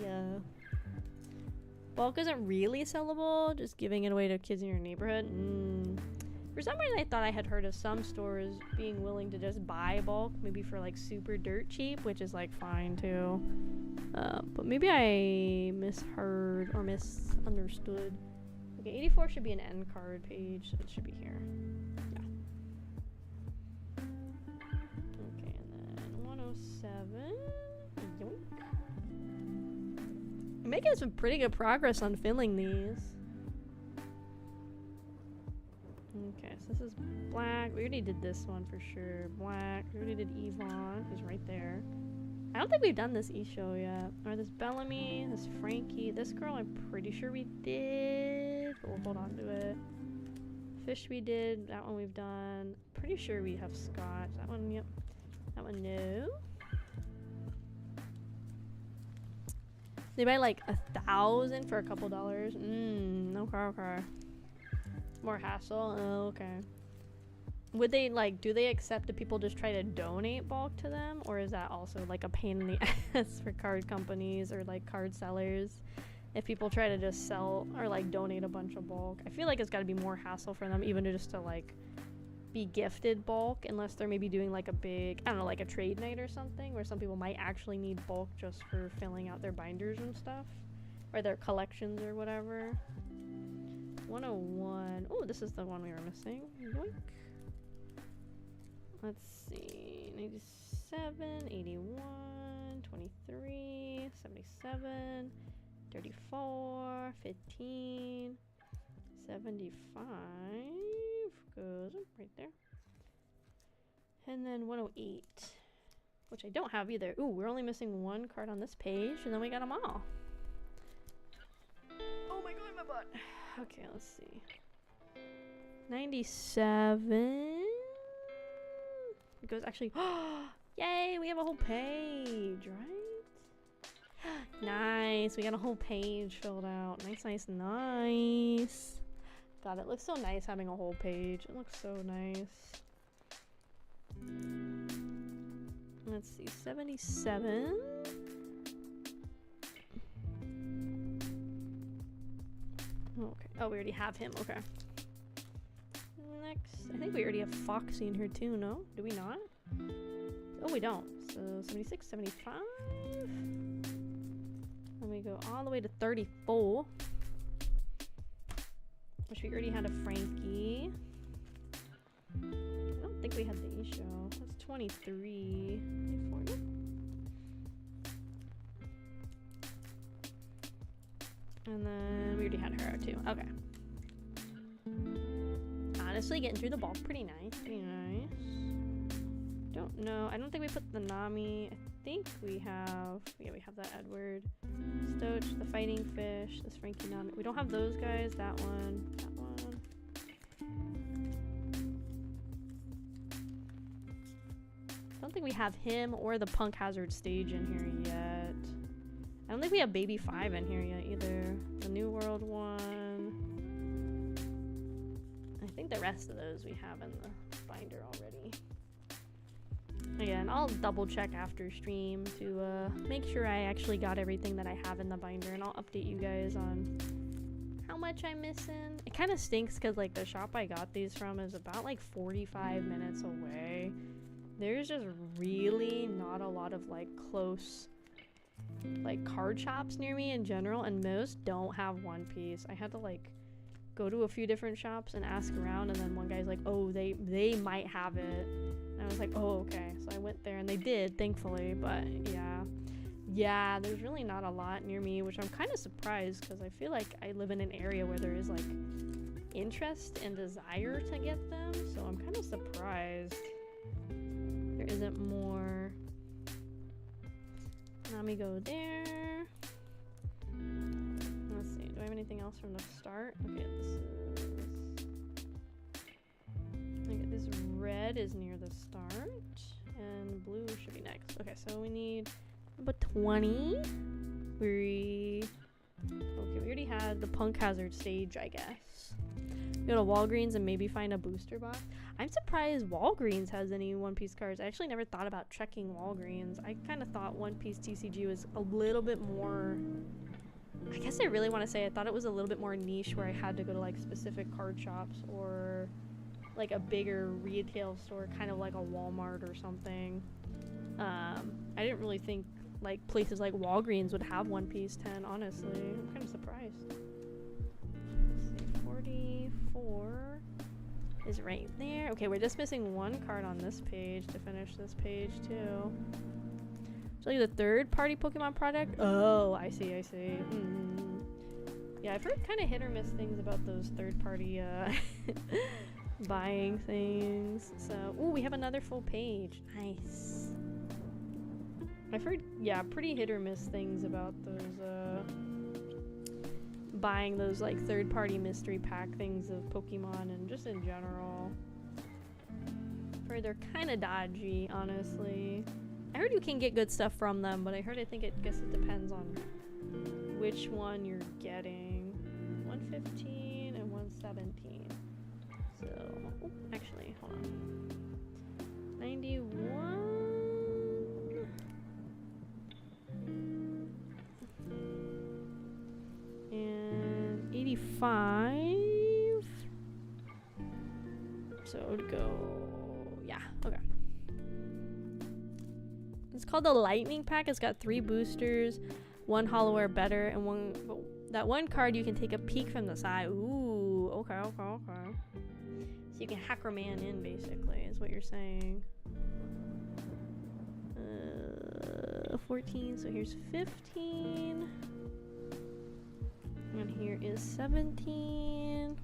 Bulk isn't really sellable. Just giving it away to kids in your neighborhood. For some reason, I thought I had heard of some stores being willing to just buy bulk, maybe for like super dirt cheap, which is like fine too. But maybe I misheard or misunderstood. Okay, 84 should be an end card page, so it should be here. Yeah. Okay, and then 107. Yoink. I'm making some pretty good progress on filling these. Okay, so this is black. We already did this one for sure. Black. We already did Yvonne, who's right there. I don't think we've done this E-show yet. Or this Bellamy, this Frankie. This girl, I'm pretty sure we did. But we'll hold on to it. Fish we did. That one we've done. Pretty sure we have Scotch. That one, yep. That one, no. They buy like 1,000 for a couple dollars. Okay. More hassle. Oh, okay. Would they like, do they accept if people just try to donate bulk to them, or is that also like a pain in the ass for card companies or like card sellers if people try to just sell or like donate a bunch of bulk? I feel like it's got to be more hassle for them even to just to like be gifted bulk, unless they're maybe doing like a big, I don't know, like a trade night or something where some people might actually need bulk just for filling out their binders and stuff, or their collections or whatever. 101. Oh, this is the one we were missing. Yoink. Let's see. 97, 81, 23, 77, 34, 15, 75. Goes right there. And then 108, which I don't have either. Ooh, we're only missing one card on this page, and then we got them all. Oh my god, my butt. Okay, let's see. 97. It goes actually. Yay, we have a whole page, right? Nice, we got a whole page filled out. Nice, nice, nice. God, it looks so nice having a whole page. It looks so nice. Let's see, 77. Okay. Oh, we already have him. Okay. Next, I think we already have Foxy in here too, no? Do we not? Oh, we don't. So 76, 75. Then we go all the way to 34. Which we already had a Frankie. I don't think we had the E-show. That's 23. 24. And then we already had her too. Okay. Honestly, getting through the ball pretty nice. Pretty nice. Don't know. I don't think we put the Nami. I think we have. Yeah, we have that Edward. Stoach, the Fighting Fish, this Frankie Nami. We don't have those guys. That one. That one. I don't think we have him or the Punk Hazard stage in here yet. I don't think we have Baby 5 in here yet either. The New World one. I think the rest of those we have in the binder already. Again, I'll double check after stream to make sure I actually got everything that I have in the binder, and I'll update you guys on how much I'm missing. It kind of stinks because like the shop I got these from is about like 45 minutes away. There's just really not a lot of like close like card shops near me in general, and most don't have One Piece. I had to like go to a few different shops and ask around, and then one guy's like, oh, they might have it, and I was like, oh, okay. So I went there and they did, thankfully. But yeah, there's really not a lot near me, which I'm kind of surprised because I feel like I live in an area where there is like interest and desire to get them, so I'm kind of surprised there isn't more. Let me go there. Let's see, do I have anything else from the start? Okay, this red is near the start, and blue should be next. Okay, so we need number 20. Okay, we already had the Punk Hazard stage, I guess. Go to Walgreens and maybe find a booster box. I'm surprised Walgreens has any One Piece cards. I actually never thought about checking Walgreens. I kind of thought One Piece TCG was a little bit more, I guess I really want to say I thought it was a little bit more niche, where I had to go to like specific card shops or like a bigger retail store, kind of like a Walmart or something. I didn't really think like places like Walgreens would have One Piece 10, honestly. I'm kind of surprised. Let's see, 44 is right there. Okay, we're just missing one card on this page to finish this page too. So like the third party Pokemon product? Oh, I see. Yeah, I've heard kind of hit or miss things about those third party buying things. So, ooh, we have another full page. Nice. I've heard, yeah, pretty hit or miss things about those, buying those, like, third-party mystery pack things of Pokemon and just in general. I've heard they're kind of dodgy, honestly. I heard you can get good stuff from them, but I guess it depends on which one you're getting. 115 and 117. So, oh, actually, hold on. 91. And 85. So it would go, yeah, okay. It's called the Lightning Pack. It's got 3 boosters, 1 hollow or better, and that one card you can take a peek from the side. Ooh, okay. So you can hack a man in, basically, is what you're saying. 14, so here's 15. And here is 17.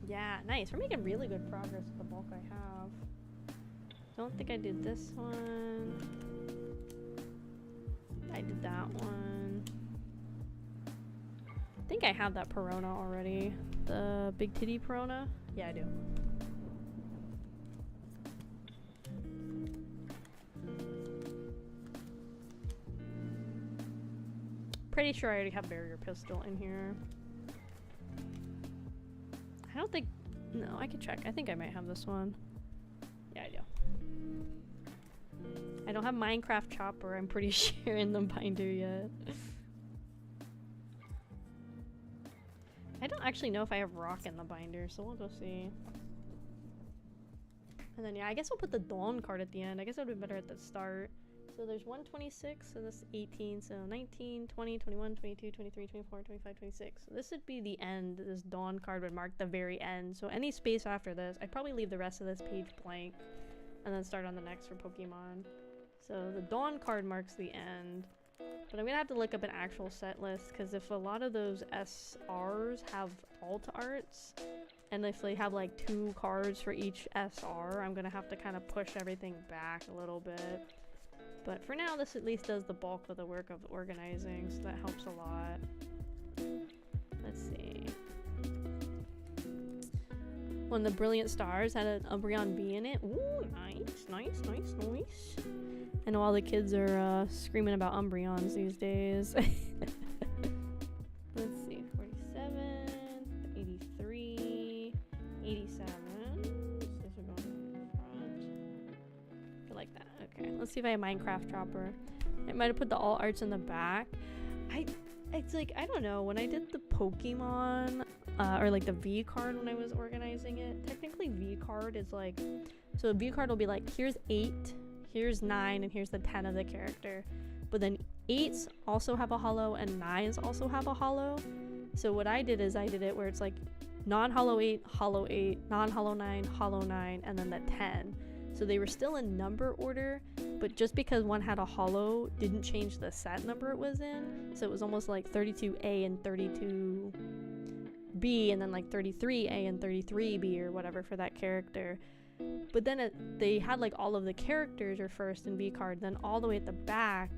Yeah, nice. We're making really good progress with the bulk I have. Don't think I did this one. I did that one. I think I have that Perona already. The big titty Perona? Yeah, I do. Pretty sure I already have Barrier Pistol in here. I don't think... No, I can check. I think I might have this one. Yeah, I do. I don't have Minecraft Chopper, I'm pretty sure, in the binder yet. I don't actually know if I have Rock in the binder, so we'll go see. And then, yeah, I guess we'll put the Dawn card at the end. I guess it would be better at the start. So there's 126, so this 18, so 19, 20, 21, 22, 23, 24, 25, 26. So this would be the end. This Dawn card would mark the very end. So any space after this, I'd probably leave the rest of this page blank and then start on the next for Pokemon. So the Dawn card marks the end. But I'm gonna have to look up an actual set list, because if a lot of those SRs have alt arts, and if they have like 2 cards for each SR, I'm gonna have to kind of push everything back a little bit. But for now, this at least does the bulk of the work of organizing, so that helps a lot. Let's see. One of the Brilliant Stars had an Umbreon Bee in it. Ooh, nice. I know all the kids are screaming about Umbreons these days. Let's see, 47, 83, 87. This would go in the front. I like that. Okay, let's see if I have Minecraft Chopper. I might have put the all arts in the back. It's like, I don't know, when I did the Pokemon, or like the V card when I was organizing it, technically V card is like, so a V card will be like, here's 8, here's 9, and here's the 10 of the character. But then 8s also have a hollow and 9s also have a hollow. So what I did is I did it where it's like non-hollow 8, hollow 8, non-hollow 9, hollow 9, and then the 10. So they were still in number order, but just because one had a hollow didn't change the set number it was in. So it was almost like 32A and 32B, and then like 33A and 33B or whatever for that character. But then they had like all of the characters are first in V card, then all the way at the back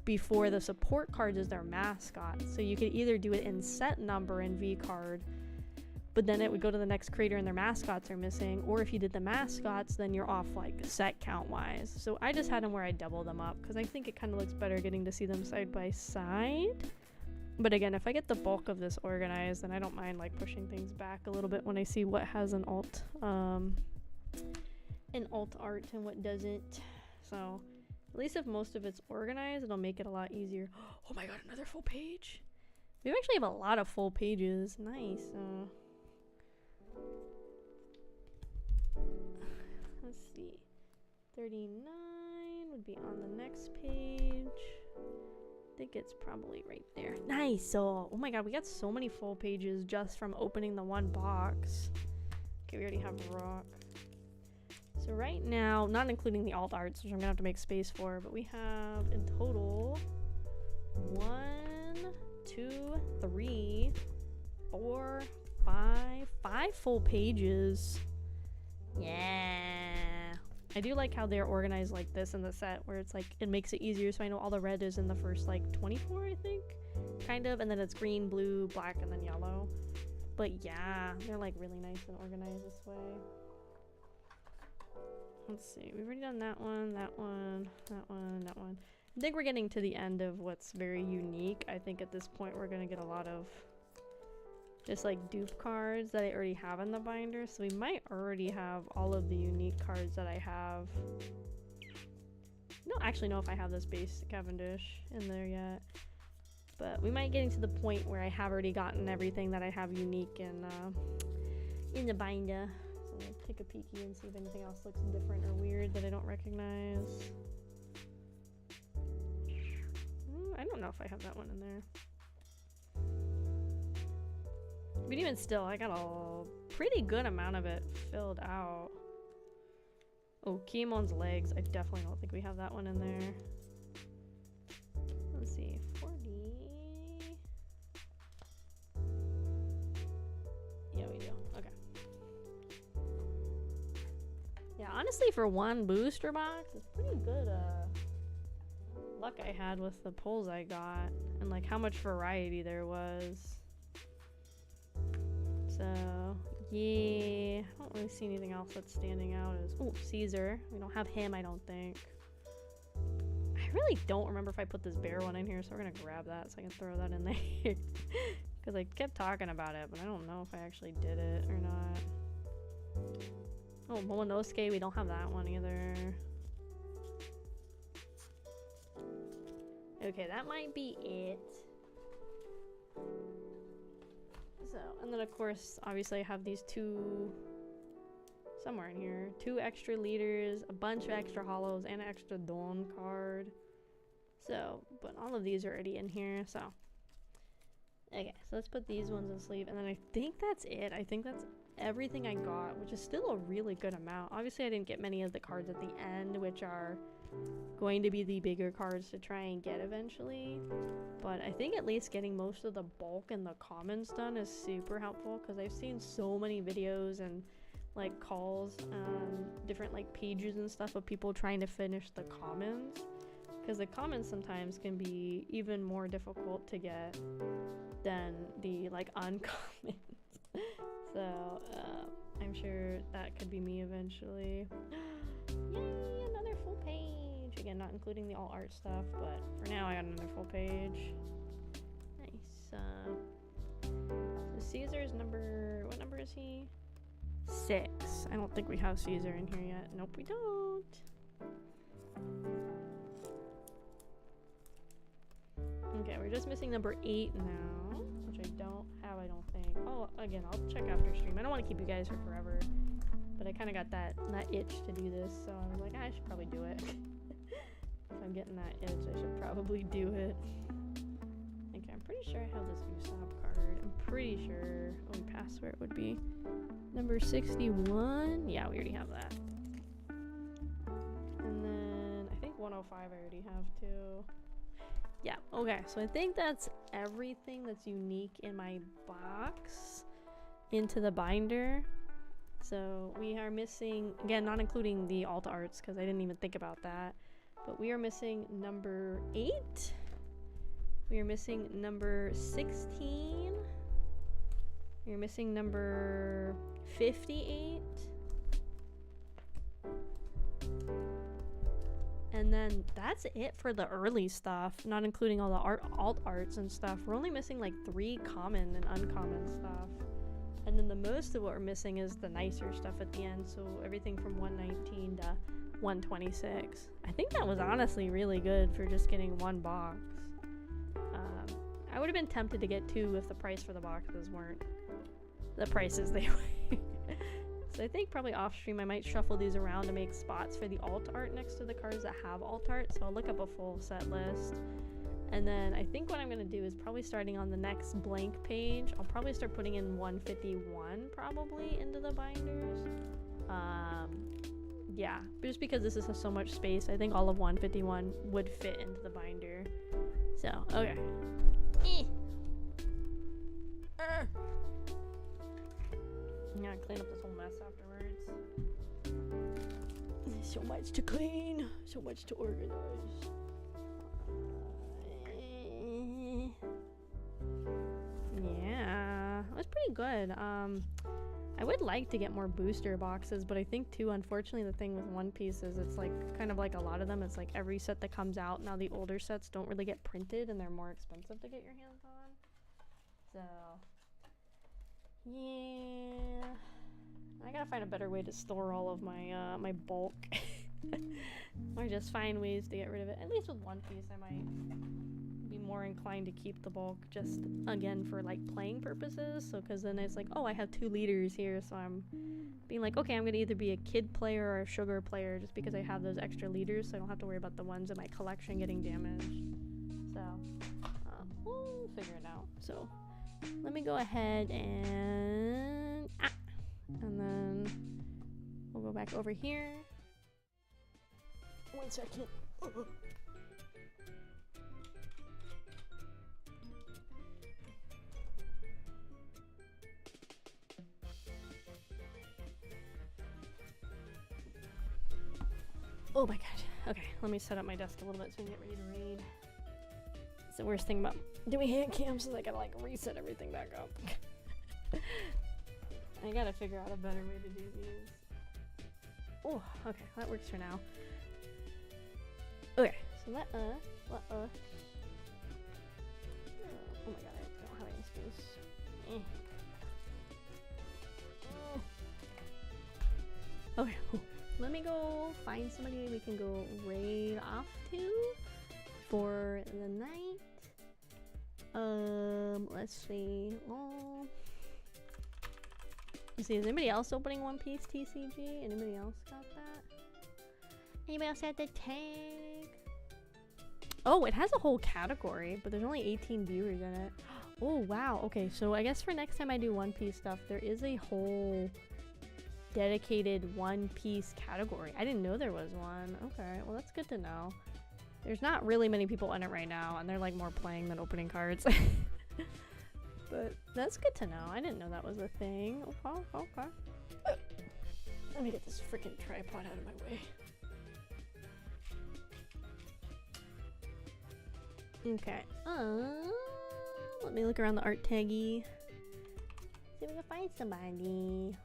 before the support cards is their mascot. So you could either do it in set number in V card, but then it would go to the next creator and their mascots are missing, or if you did the mascots, then you're off like set count wise. So I just had them where I double them up because I think it kind of looks better getting to see them side by side. But again, if I get the bulk of this organized, then I don't mind like pushing things back a little bit when I see what has an alt art and what doesn't. So at least if most of it's organized, it'll make it a lot easier. Oh my god, another full page. We actually have a lot of full pages. Nice. Let's see. 39 would be on the next page. I think it's probably right there. Nice. So, oh my god, we got so many full pages just from opening the one box. Okay, we already have rock. So right now, not including the alt arts, which I'm gonna have to make space for, but we have in total 1, 2, 3, 4, 5 full pages. Yeah. I do like how they're organized like this in the set, where it's like, it makes it easier, so I know all the red is in the first like 24, I think, kind of, and then it's green, blue, black, and then yellow. But yeah, they're like really nice and organized this way. Let's see, we've already done that one, that one, that one, that one. I think we're getting to the end of what's very unique. I think at this point we're gonna get a lot of just like dupe cards that I already have in the binder. So we might already have all of the unique cards that I have. I don't actually know if I have this base Cavendish in there yet. But we might get to the point where I have already gotten everything that I have unique in the binder. So I'm gonna take a peeky and see if anything else looks different or weird that I don't recognize. I don't know if I have that one in there. But even still, I got a pretty good amount of it filled out. Oh, Kemon's legs. I definitely don't think we have that one in there. Let's see, 40. Yeah, we do. Okay. Yeah, honestly, for one booster box, it's pretty good luck I had with the pulls I got and like how much variety there was. So yeah, I don't really see anything else that's standing out as, oh, Caesar. We don't have him, I don't think. I really don't remember if I put this bear one in here, so we're gonna grab that so I can throw that in there. Because I kept talking about it, but I don't know if I actually did it or not. Oh, Momonosuke, we don't have that one either. Okay, that might be it. So, and then of course, obviously I have these two somewhere in here. 2 extra leaders, a bunch of extra hollows, and an extra Dawn card. So, but all of these are already in here, so. Okay, so let's put these ones in sleeve, and then I think that's it. I think that's everything I got, which is still a really good amount. Obviously, I didn't get many of the cards at the end, which are going to be the bigger cards to try and get eventually. But I think at least getting most of the bulk and the commons done is super helpful, because I've seen so many videos and like calls on different like pages and stuff of people trying to finish the commons, because the commons sometimes can be even more difficult to get than the like uncommons. So I'm sure that could be me eventually. Yay, another full page. Again, not including the all art stuff, but for now I got another full page. Nice. So Caesar's number, what number is he? 6. I don't think we have Caesar in here yet. Nope, we don't. Okay, we're just missing number 8 now, which I don't have, I don't think. Oh, again, I'll check after stream. I don't want to keep you guys for forever, but I kind of got that itch to do this, so I was like, I should probably do it. If I'm getting that itch, I should probably do it. Okay, I'm pretty sure I have this Usopp card. I'm pretty sure. Oh, we passed where it would be. Number 61. Yeah, we already have that. And then I think 105 I already have too. Yeah, okay, so I think that's everything that's unique in my box into the binder. So we are missing, again, not including the alt arts because I didn't even think about that, but we are missing number 8. We are missing number 16. We are missing number 58. And then that's it for the early stuff, not including all the alt arts and stuff. We're only missing like 3 common and uncommon stuff. And then the most of what we're missing is the nicer stuff at the end. So everything from 119 to 126. I think that was honestly really good for just getting one box. I would have been tempted to get 2 if the price for the boxes weren't the prices they were. So I think probably off stream I might shuffle these around to make spots for the alt art next to the cards that have alt art. So I'll look up a full set list. And then I think what I'm going to do is probably starting on the next blank page, I'll probably start putting in 151 probably into the binders. Yeah, just because this is so much space, I think all of 151 would fit into the binder. So, okay. I'm gonna clean up this whole mess afterwards. There's so much to clean, so much to organize. Yeah, it was pretty good. I would like to get more booster boxes, but I think too, unfortunately, the thing with One Piece is it's like kind of like a lot of them. It's like every set that comes out now, the older sets don't really get printed, and they're more expensive to get your hands on. So yeah, I gotta find a better way to store all of my my bulk, or just find ways to get rid of it. At least with One Piece, I might be more inclined to keep the bulk just again for like playing purposes. So because then it's like, oh, I have 2 leaders here, so I'm being like, okay, I'm gonna either be a kid player or a sugar player just because I have those extra leaders, so I don't have to worry about the ones in my collection getting damaged. So we'll figure it out. So let me go ahead and then we'll go back over here. 1 second. Oh my god. Okay, let me set up my desk a little bit so we can get ready to read. It's the worst thing about doing hand cams is I gotta like reset everything back up. I gotta figure out a better way to do these. Oh, okay, that works for now. Okay, so oh my god, I don't have any space. Okay, let me go find somebody we can go raid off to for the night. Let's see. Let's see, is anybody else opening One Piece TCG? Anybody else got that? Anybody else had the tag? Oh, it has a whole category, but there's only 18 viewers in it. Oh, wow. Okay, so I guess for next time I do One Piece stuff, there is a whole dedicated One Piece category. I didn't know there was one. Okay, well that's good to know. There's not really many people in it right now, and they're like more playing than opening cards. But that's good to know. I didn't know that was a thing. Okay. Let me get this freaking tripod out of my way. Okay. Let me look around the art taggy. See if we can find somebody.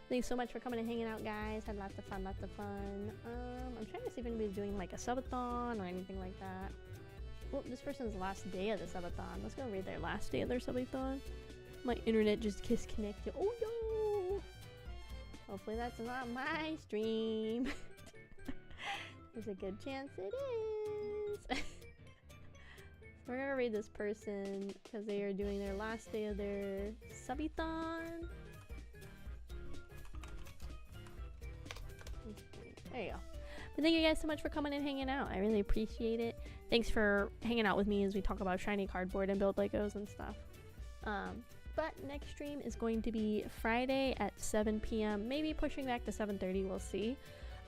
Thanks so much for coming and hanging out, guys. Had lots of fun, I'm trying to see if anybody's doing like a subathon or anything like that. Well, this person's last day of the subathon. Let's go read their last day of their subathon. My internet just disconnected. Oh no! Hopefully that's not my stream. There's a good chance it is. We're gonna read this person because they are doing their last day of their subathon. There you go. But thank you guys so much for coming and hanging out. I really appreciate it. Thanks for hanging out with me as we talk about shiny cardboard and build Legos and stuff. But next stream is going to be Friday at 7 p.m. Maybe pushing back to 7:30. We'll see.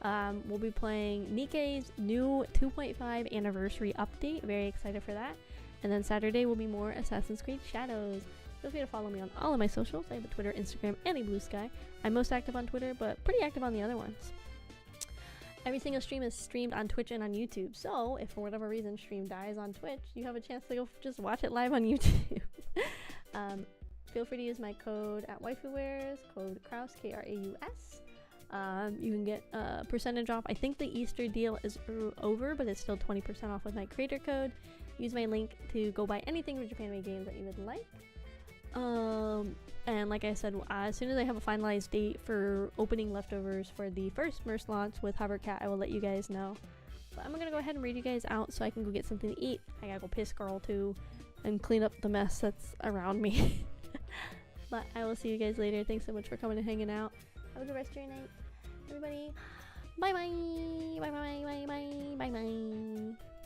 We'll be playing Nikkei's new 2.5 anniversary update. Very excited for that. And then Saturday will be more Assassin's Creed Shadows. Feel free to follow me on all of my socials. I have a Twitter, Instagram, and a Blue Sky. I'm most active on Twitter, but pretty active on the other ones. Every single stream is streamed on Twitch and on YouTube. So if for whatever reason stream dies on Twitch, you have a chance to go just watch it live on YouTube. Feel free to use my code at WaifuWares, code Kraus, Kraus. You can get a percentage off. I think the Easter deal is over, but it's still 20% off with my creator code. Use my link to go buy anything from Japan Made Games that you would like. And like I said, as soon as I have a finalized date for opening leftovers for the first merch launch with Hovercat, I will let you guys know. But I'm gonna go ahead and read you guys out so I can go get something to eat. I gotta go piss girl too and clean up the mess that's around me. But I will see you guys later. Thanks so much for coming and hanging out. Have a good rest of your night, everybody. Bye bye. Bye bye bye bye bye bye bye.